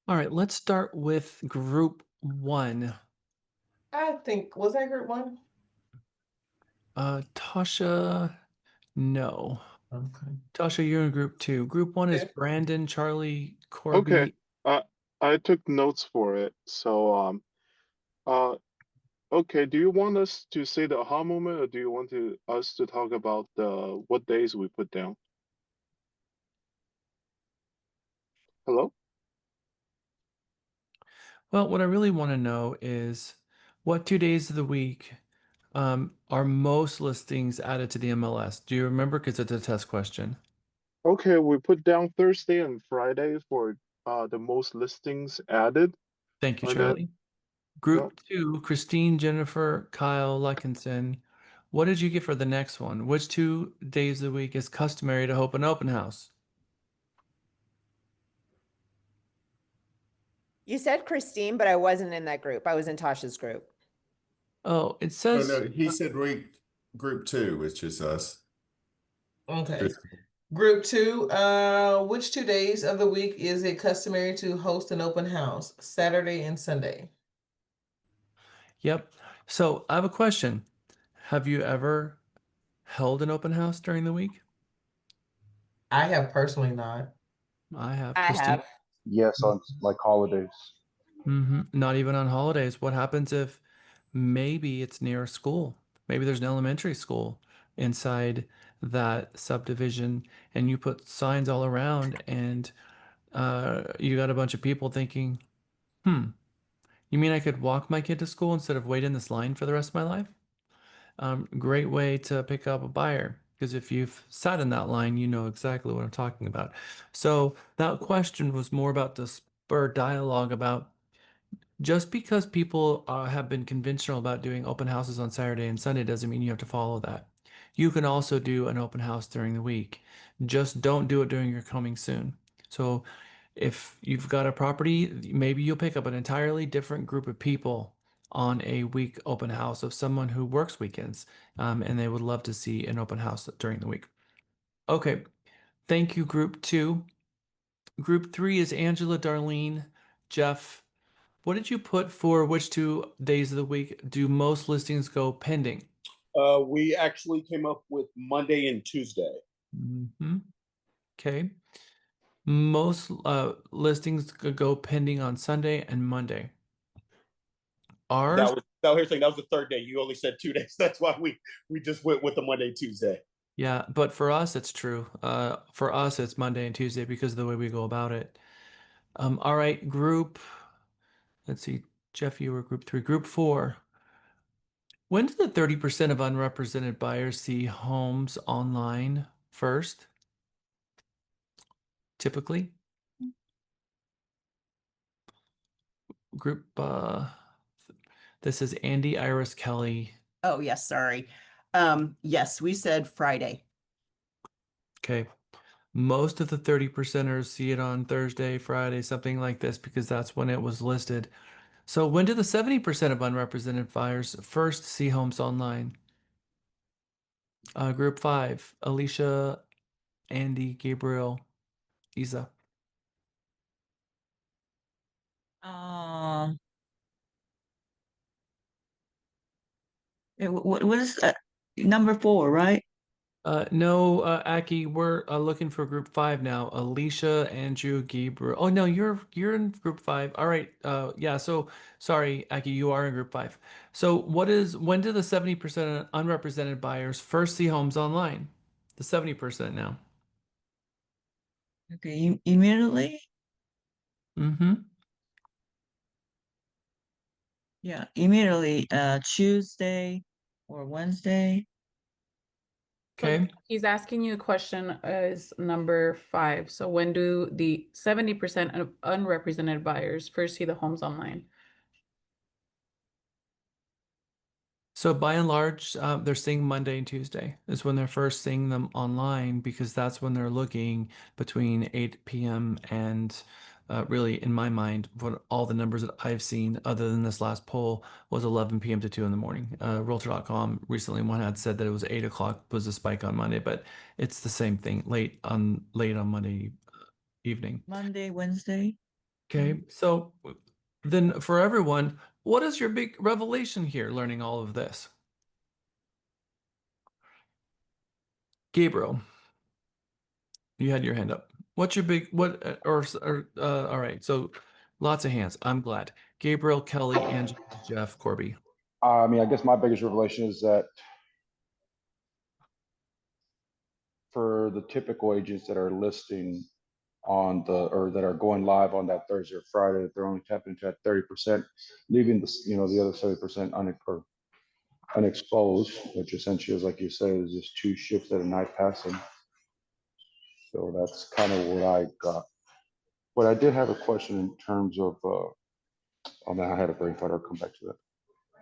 All right, let's start with group 1. I think, was that group 1? Tasha, no. Okay. Tasha, you're in group 2. Group 1 is Okay. Brandon, Charlie, Corby. Okay. I took notes for it. So okay, do you want us to say the aha moment, or do you want us to talk about the what days we put down? Hello? Well, what I really want to know is what 2 days of the week are most listings added to the MLS? Do you remember? Because it's a test question. Okay, we put down Thursday and Friday for the most listings added. Thank you, And then Charlie. Group 2, Christine, Jennifer, Kyle, Luckinson. What did you get for the next one? Which 2 days of the week is customary to hold an open house? You said Christine, but I wasn't in that group. I was in Tasha's group. Oh, it No, says no, he said group 2, which is us. Okay. Group 2, which 2 days of the week is it customary to host an open house? Saturday and Sunday. Yep. So I have a question. Have you ever held an open house during the week? I have personally not. I have. I Christine? have. Yes, on like holidays. Not even on holidays. What happens if maybe it's near a school? Maybe there's an elementary school inside that subdivision, and you put signs all around, and you got a bunch of people thinking, you mean I could walk my kid to school instead of wait in this line for the rest of my life? Great way to pick up a buyer, because if you've sat in that line, you know exactly what I'm talking about. So that question was more about to spur dialogue about just because people have been conventional about doing open houses on Saturday and Sunday doesn't mean you have to follow that. You can also do an open house during the week. Just don't do it during your coming soon. So if you've got a property, maybe you'll pick up an entirely different group of people on a week open house of someone who works weekends, and they would love to see an open house during the week. Okay, thank you, group 2. Group 3 is Angela, Darlene, Jeff. What did you put for which 2 days of the week do most listings go pending? We actually came up with Monday and Tuesday. Okay. Most listings go pending on Sunday and Monday. Ours? Here's the thing, that was the third day. You only said 2 days. That's why we just went with the Monday, Tuesday. Yeah, but for us, it's true. For us, it's Monday and Tuesday because of the way we go about it. All right, let's see, Jeff, you were group 3. Group 4. When do the 30% of unrepresented buyers see homes online first? Typically? Group, this is Andy, Iris, Kelly. Oh, yes, sorry. Yes, we said Friday. Okay. Most of the 30%ers see it on Thursday, Friday, something like this, because that's when it was listed. So when do the 70% of unrepresented buyers first see homes online? Group 5, Alicia, Andy, Gabriel, Isa. What is number 4, right? No, Aki, we're looking for group 5 now. Alicia, Andrew, Gabriel. Oh no, you're in group 5. All right. Yeah, so sorry, Aki, you are in group 5. So when do the 70% unrepresented buyers first see homes online? The 70% now. Okay, immediately? Yeah, immediately, Tuesday or Wednesday. Okay. He's asking you a question is number 5. So when do the 70% of unrepresented buyers first see the homes online? So by and large, they're seeing Monday and Tuesday is when they're first seeing them online, because that's when they're looking between 8 p.m. and really, in my mind, what all the numbers that I've seen other than this last poll was 11 p.m. to 2 in the morning. Realtor.com recently one had said that it was 8 o'clock was a spike on Monday, but it's the same thing, late on Monday evening. Monday, Wednesday. Okay, so then for everyone, what is your big revelation here learning all of this? Gabriel, you had your hand up. What's your big, all right, so lots of hands. I'm glad. Gabriel, Kelly, Angela, Jeff, Corby. I mean, I guess my biggest revelation is that for the typical agents that are listing on or that are going live on that Thursday or Friday, that they're only tapping into that 30%, leaving the other 70% unexposed, which essentially is, like you said, is just two shifts at a night passing. So that's kind of what I got. But I did have a question in terms of, oh man, I had a brain fart. I'll come back to that.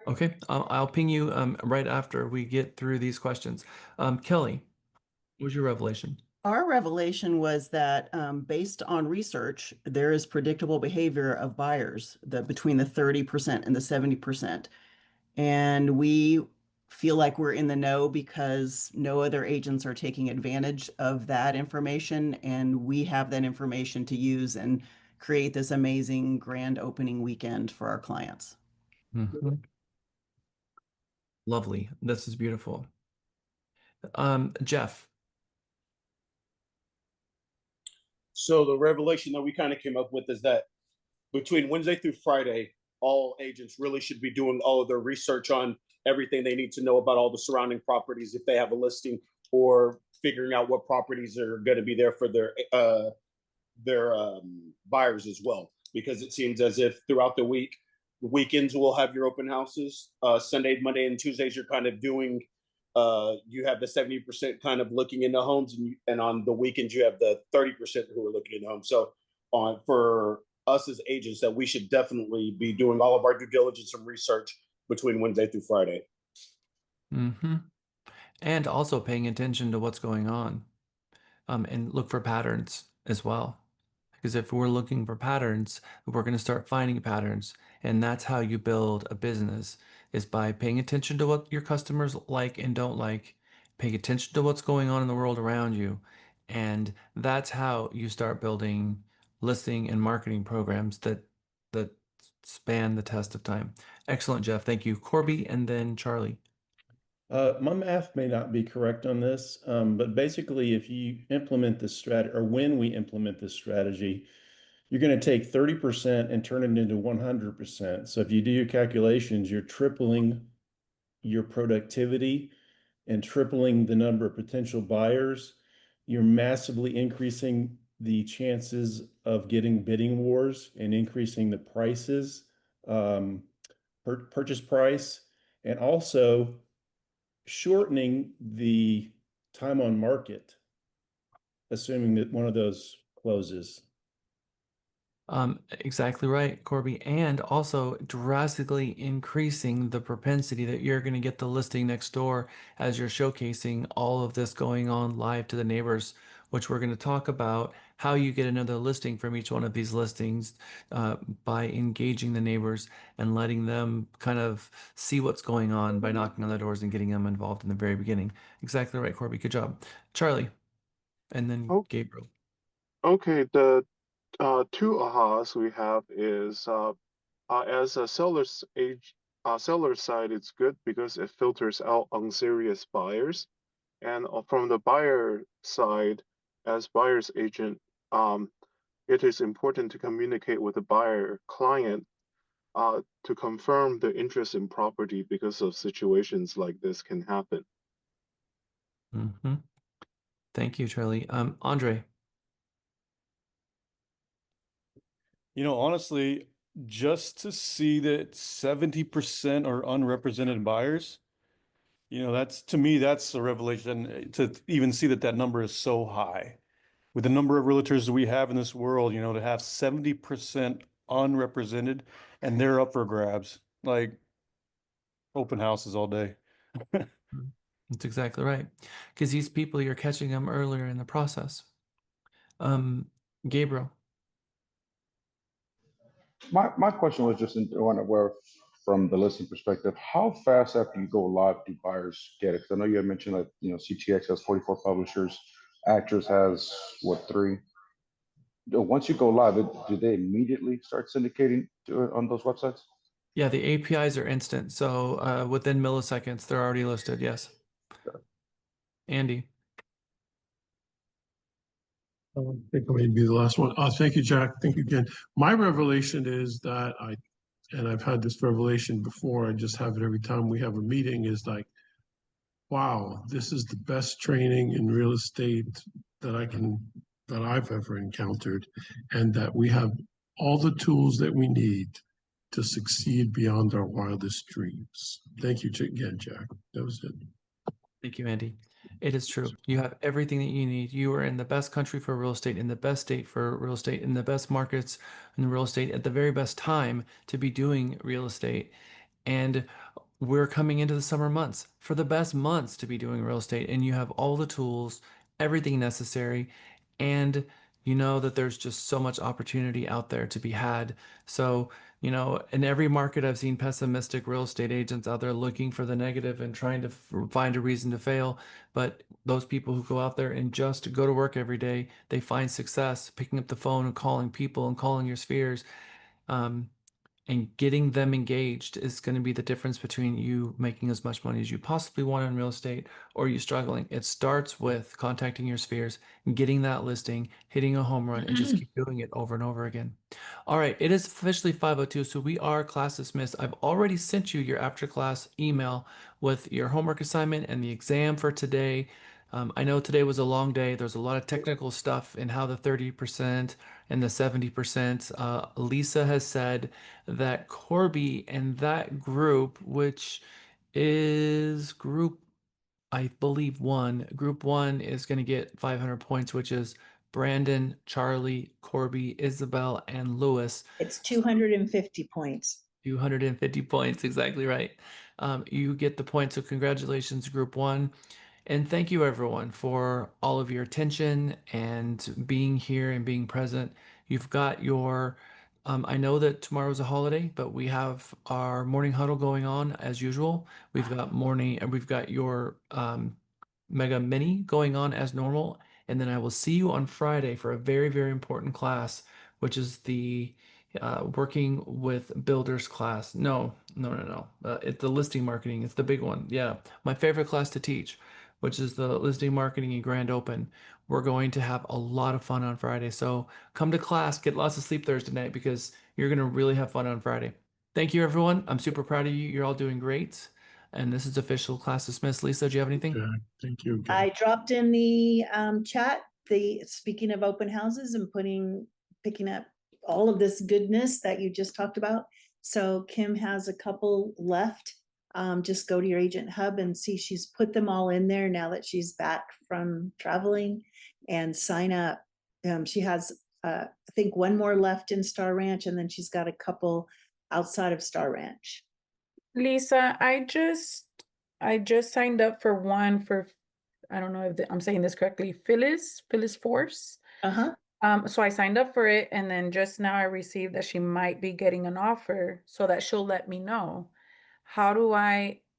Okay, I'll ping you right after we get through these questions. Kelly, what was your revelation? Our revelation was that based on research, there is predictable behavior of buyers that between the 30% and the 70%. And we feel like we're in the know because no other agents are taking advantage of that information. And we have that information to use and create this amazing grand opening weekend for our clients. Mhm. Lovely. This is beautiful. Jeff. So the revelation that we kind of came up with is that between Wednesday through Friday, all agents really should be doing all of their research on everything they need to know about all the surrounding properties if they have a listing, or figuring out what properties are going to be there for their buyers as well. Because it seems as if throughout the week, the weekends will have your open houses. Sunday, Monday, and Tuesdays, you're kind of doing. You have the 70% kind of looking into homes, and on the weekends you have the 30% who are looking into homes. So for us as agents, that we should definitely be doing all of our due diligence and research between Wednesday through Friday. Mm-hmm. And also paying attention to what's going on, and look for patterns as well. Because if we're looking for patterns, we're going to start finding patterns. And that's how you build a business, is by paying attention to what your customers like and don't like, paying attention to what's going on in the world around you. And that's how you start building listing and marketing programs that span the test of time. Excellent, Jeff. Thank you. Corby and then Charlie. My math may not be correct on this, but basically, if you implement this strategy, or when we implement this strategy, you're going to take 30% and turn it into 100%. So if you do your calculations, you're tripling your productivity and tripling the number of potential buyers. You're massively increasing the chances of getting bidding wars and increasing the prices, purchase price, and also shortening the time on market, assuming that one of those closes. Exactly right, Corby, and also drastically increasing the propensity that you're going to get the listing next door as you're showcasing all of this going on live to the neighbors, which we're going to talk about how you get another listing from each one of these listings by engaging the neighbors and letting them kind of see what's going on by knocking on the doors and getting them involved in the very beginning. Exactly right, Corby. Good job. Charlie, and then Gabriel. Okay, the two ahas we have is as a seller side, it's good because it filters out unserious buyers, and from the buyer side, as buyer's agent, it is important to communicate with the buyer client to confirm the interest in property, because of situations like this can happen. Mm-hmm. Thank you, Charlie. Andre. Honestly, just to see that 70% are unrepresented buyers, that's, to me, that's a revelation to even see that number is so high. With the number of realtors that we have in this world, to have 70% unrepresented and they're up for grabs, like open houses all day. That's exactly right. Because these people, you're catching them earlier in the process. Gabriel. My question was just where from the listing perspective, how fast after you go live do buyers get it? Because I know you had mentioned that CTX has 44 publishers, Actors has what, 3? once you go live, do they immediately start syndicating on those websites? Yeah, the APIs are instant. So within milliseconds, they're already listed. Yes. Andy. I think I may be the last one. Thank you, Jack. Thank you again. My revelation is that and I've had this revelation before, I just have it every time we have a meeting, is like, wow, this is the best training in real estate that I've ever encountered, and that we have all the tools that we need to succeed beyond our wildest dreams. Thank you again, Jack. That was it. Thank you, Andy. It is true. You have everything that you need. You are in the best country for real estate, in the best state for real estate, in the best markets in real estate, at the very best time to be doing real estate. And we're coming into the summer months for the best months to be doing real estate. And you have all the tools, everything necessary. And you know that there's just so much opportunity out there to be had. So, you know, in every market, I've seen pessimistic real estate agents out there looking for the negative and trying to find a reason to fail. But those people who go out there and just go to work every day, they find success picking up the phone and calling people and calling your spheres. And getting them engaged is going to be the difference between you making as much money as you possibly want in real estate or you struggling. It starts with contacting your spheres, getting that listing, hitting a home run, and just keep doing it over and over again. All right, it is officially 5:02, so we are class dismissed. I've already sent you your after class email with your homework assignment and the exam for today. I know today was a long day. There's a lot of technical stuff in how the 30% and the 70%. Lisa has said that Corby and that group, which is group, I believe group one is going to get 500 points, which is Brandon, Charlie, Corby, Isabel, and Lewis. It's 250 points. 250 points, exactly right. You get the points, so congratulations, group one. And thank you, everyone, for all of your attention and being here and being present. You've got your, I know that tomorrow's a holiday, but we have our morning huddle going on as usual. We've got your Mega Mini going on as normal. And then I will see you on Friday for a very, very important class, which is the working with builders class. No. It's the listing marketing. It's the big one. Yeah. My favorite class to teach, which is the listing marketing and grand open. We're going to have a lot of fun on Friday. So come to class, get lots of sleep Thursday night because you're going to really have fun on Friday. Thank you, everyone. I'm super proud of you. You're all doing great. And this is official class dismissed. Lisa, do you have anything? Okay, thank you. I dropped in the chat, speaking of open houses and picking up all of this goodness that you just talked about. So Kim has a couple left. Just go to your agent hub and see she's put them all in there now that she's back from traveling, and sign up. She has, I think, one more left in Star Ranch, and then she's got a couple outside of Star Ranch. Lisa, I just signed up for one for, I don't know if I'm saying this correctly, Phyllis Force. So I signed up for it, and then just now I received that she might be getting an offer, so that she'll let me know. How do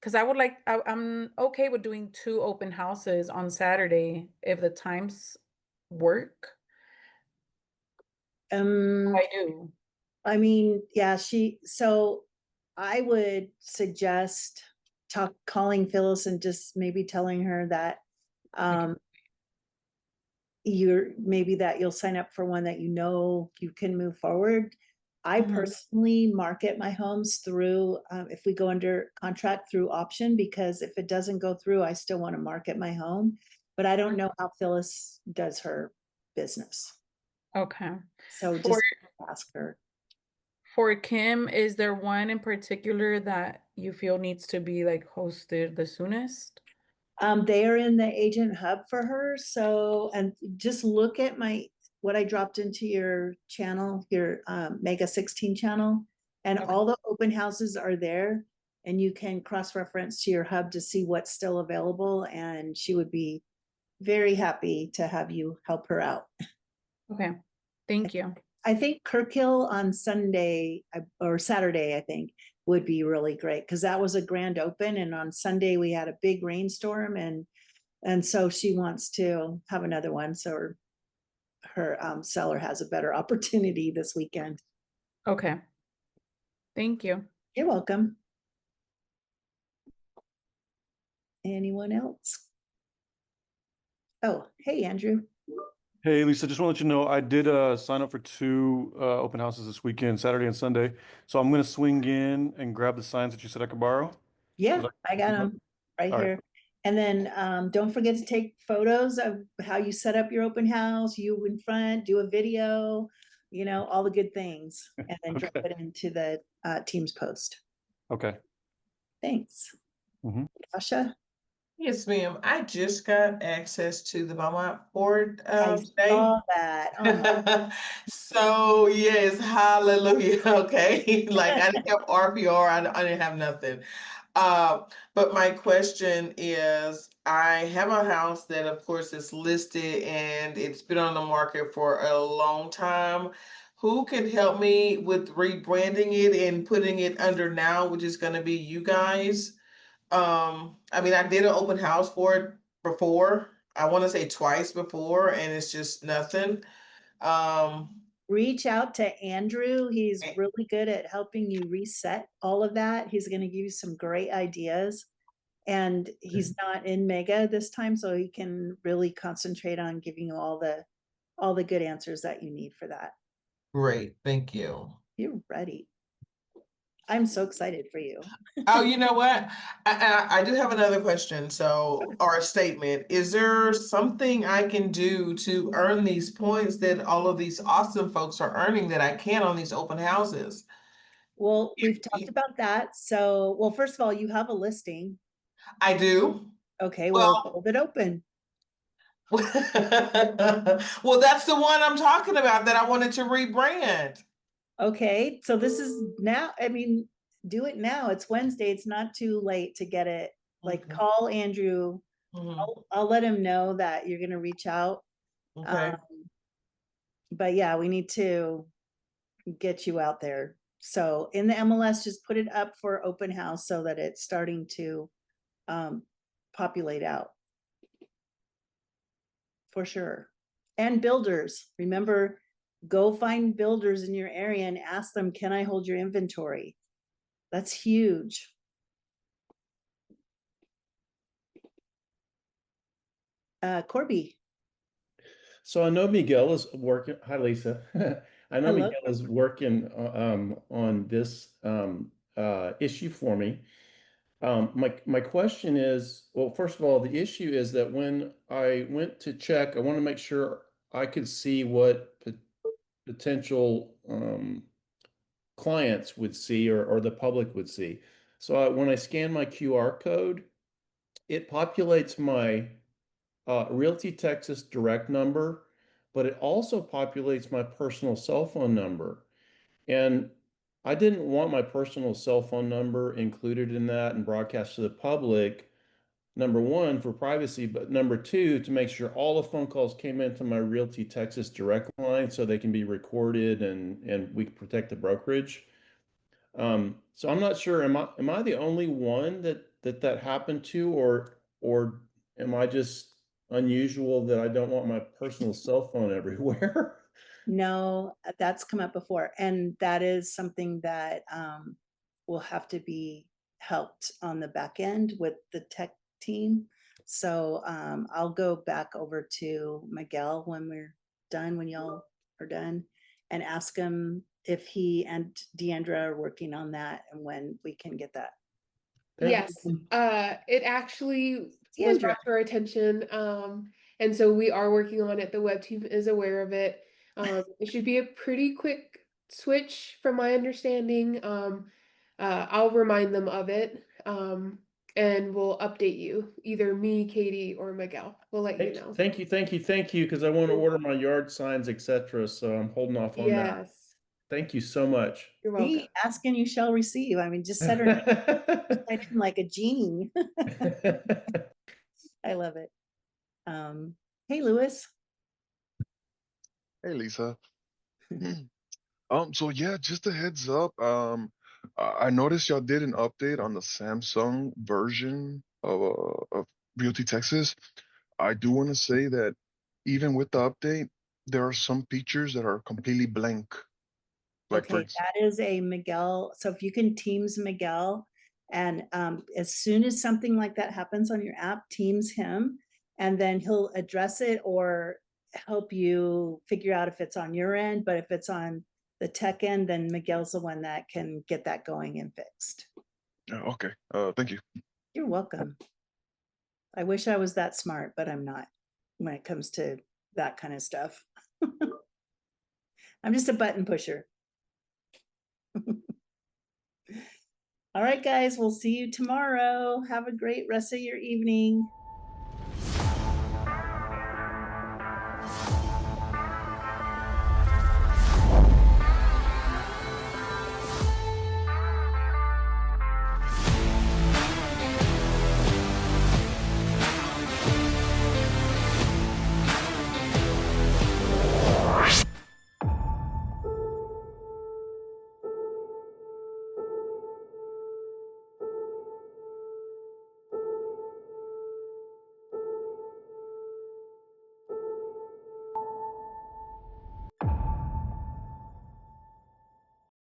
because I'm okay with doing 2 open houses on Saturday if the times work. I do. I mean, yeah, so I would suggest calling Phyllis and just maybe telling her that you'll sign up for one that you know you can move forward. I personally market my homes through, if we go under contract, through option, because if it doesn't go through, I still want to market my home, but I don't know how Phyllis does her business. Okay. So just ask her. For Kim, is there one in particular that you feel needs to be like hosted the soonest? They are in the agent hub for her. So, and just look at what I dropped into your channel, your MEGA-16 channel, and all the open houses are there, and you can cross-reference to your hub to see what's still available, and she would be very happy to have you help her out. Okay, thank you. I think Kirkhill on Sunday or Saturday, I think, would be really great, because that was a grand open, and on Sunday we had a big rainstorm, and so she wants to have another one. So her seller has a better opportunity this weekend. Okay. Thank you. You're welcome. Anyone else? Oh, hey, Andrew. Hey, Lisa, just want to let you know I did sign up for 2 open houses this weekend, Saturday and Sunday. So I'm going to swing in and grab the signs that you said I could borrow. Yeah, I got them right All right. here. And then don't forget to take photos of how you set up your open house, you in front, do a video, you know, all the good things, and then drop Okay. it into the Teams post. Okay. Thanks. Tasha? Yes, ma'am. I just got access to the Belmont board I today. saw that. Oh. So yes, hallelujah. Okay. Like I didn't have RPR, I didn't have nothing. But my question is, I have a house that of course is listed and it's been on the market for a long time. Who can help me with rebranding it and putting it under now, which is gonna be you guys? I mean, I did an open house for it before. I want to say twice before, and it's just nothing. Reach out to Andrew. He's really good at helping you reset all of that. He's going to give you some great ideas. And he's not in Mega this time, so he can really concentrate on giving you all the good answers that you need for that. Great, thank you. You're ready. I'm so excited for you. Oh, you know what? I do have another question. So, or a statement. Is there something I can do to earn these points that all of these awesome folks are earning that I can on these open houses? Well, we've talked about that. So, well, first of all, you have a listing. I do. Okay, well, hold it open. Well, that's the one I'm talking about that I wanted to rebrand. Okay, so this is now, I mean, do it now. It's Wednesday. It's not too late to get it. Like, call Andrew. I'll let him know that you're going to reach out. Okay. But yeah, we need to get you out there. So in the MLS, just put it up for open house so that it's starting to populate out. For sure. And builders, remember, go find builders in your area and ask them, can I hold your inventory? That's huge. Corby. So I know Miguel is working. Hi, Lisa. I know Hello. Miguel is working on this issue for me. My question is, well, first of all, the issue is that when I went to check, I want to make sure I could see what potential clients would see or the public would see. So when I scan my QR code, it populates my Realty Texas direct number, but it also populates my personal cell phone number. And I didn't want my personal cell phone number included in that and broadcast to the public. Number one, for privacy, but number two, to make sure all the phone calls came into my Realty Texas direct line so they can be recorded and we can protect the brokerage. So I'm not sure, am I the only one that happened to, or am I just unusual that I don't want my personal cell phone everywhere? No, that's come up before. And that is something that will have to be helped on the back end with the tech team. So I'll go back over to Miguel when we're done, when y'all are done, and ask him if he and Deandra are working on that and when we can get that. Yes, it actually was brought to our attention. And so we are working on it. The web team is aware of it. It should be a pretty quick switch from my understanding. I'll remind them of it. And we'll update you, either me, Katie, or Miguel. We'll let you know. Thank you, because I want to order my yard signs, etc. So I'm holding off on that. Yes. Thank you so much. You're welcome. See, ask and you shall receive. I mean, just set her in like a genie. I love it. Hey, Lewis. Hey, Lisa. So yeah, just a heads up. I noticed y'all did an update on the Samsung version of Realty Texas. I do want to say that even with the update, there are some features that are completely blank. Like for Okay, that is a Miguel. So if you can Teams Miguel, and as soon as something like that happens on your app, Teams him, and then he'll address it or help you figure out if it's on your end. But if it's on the tech end, then Miguel's the one that can get that going and fixed. Okay, thank you. You're welcome. I wish I was that smart, but I'm not when it comes to that kind of stuff. I'm just a button pusher. All right, guys, we'll see you tomorrow. Have a great rest of your evening.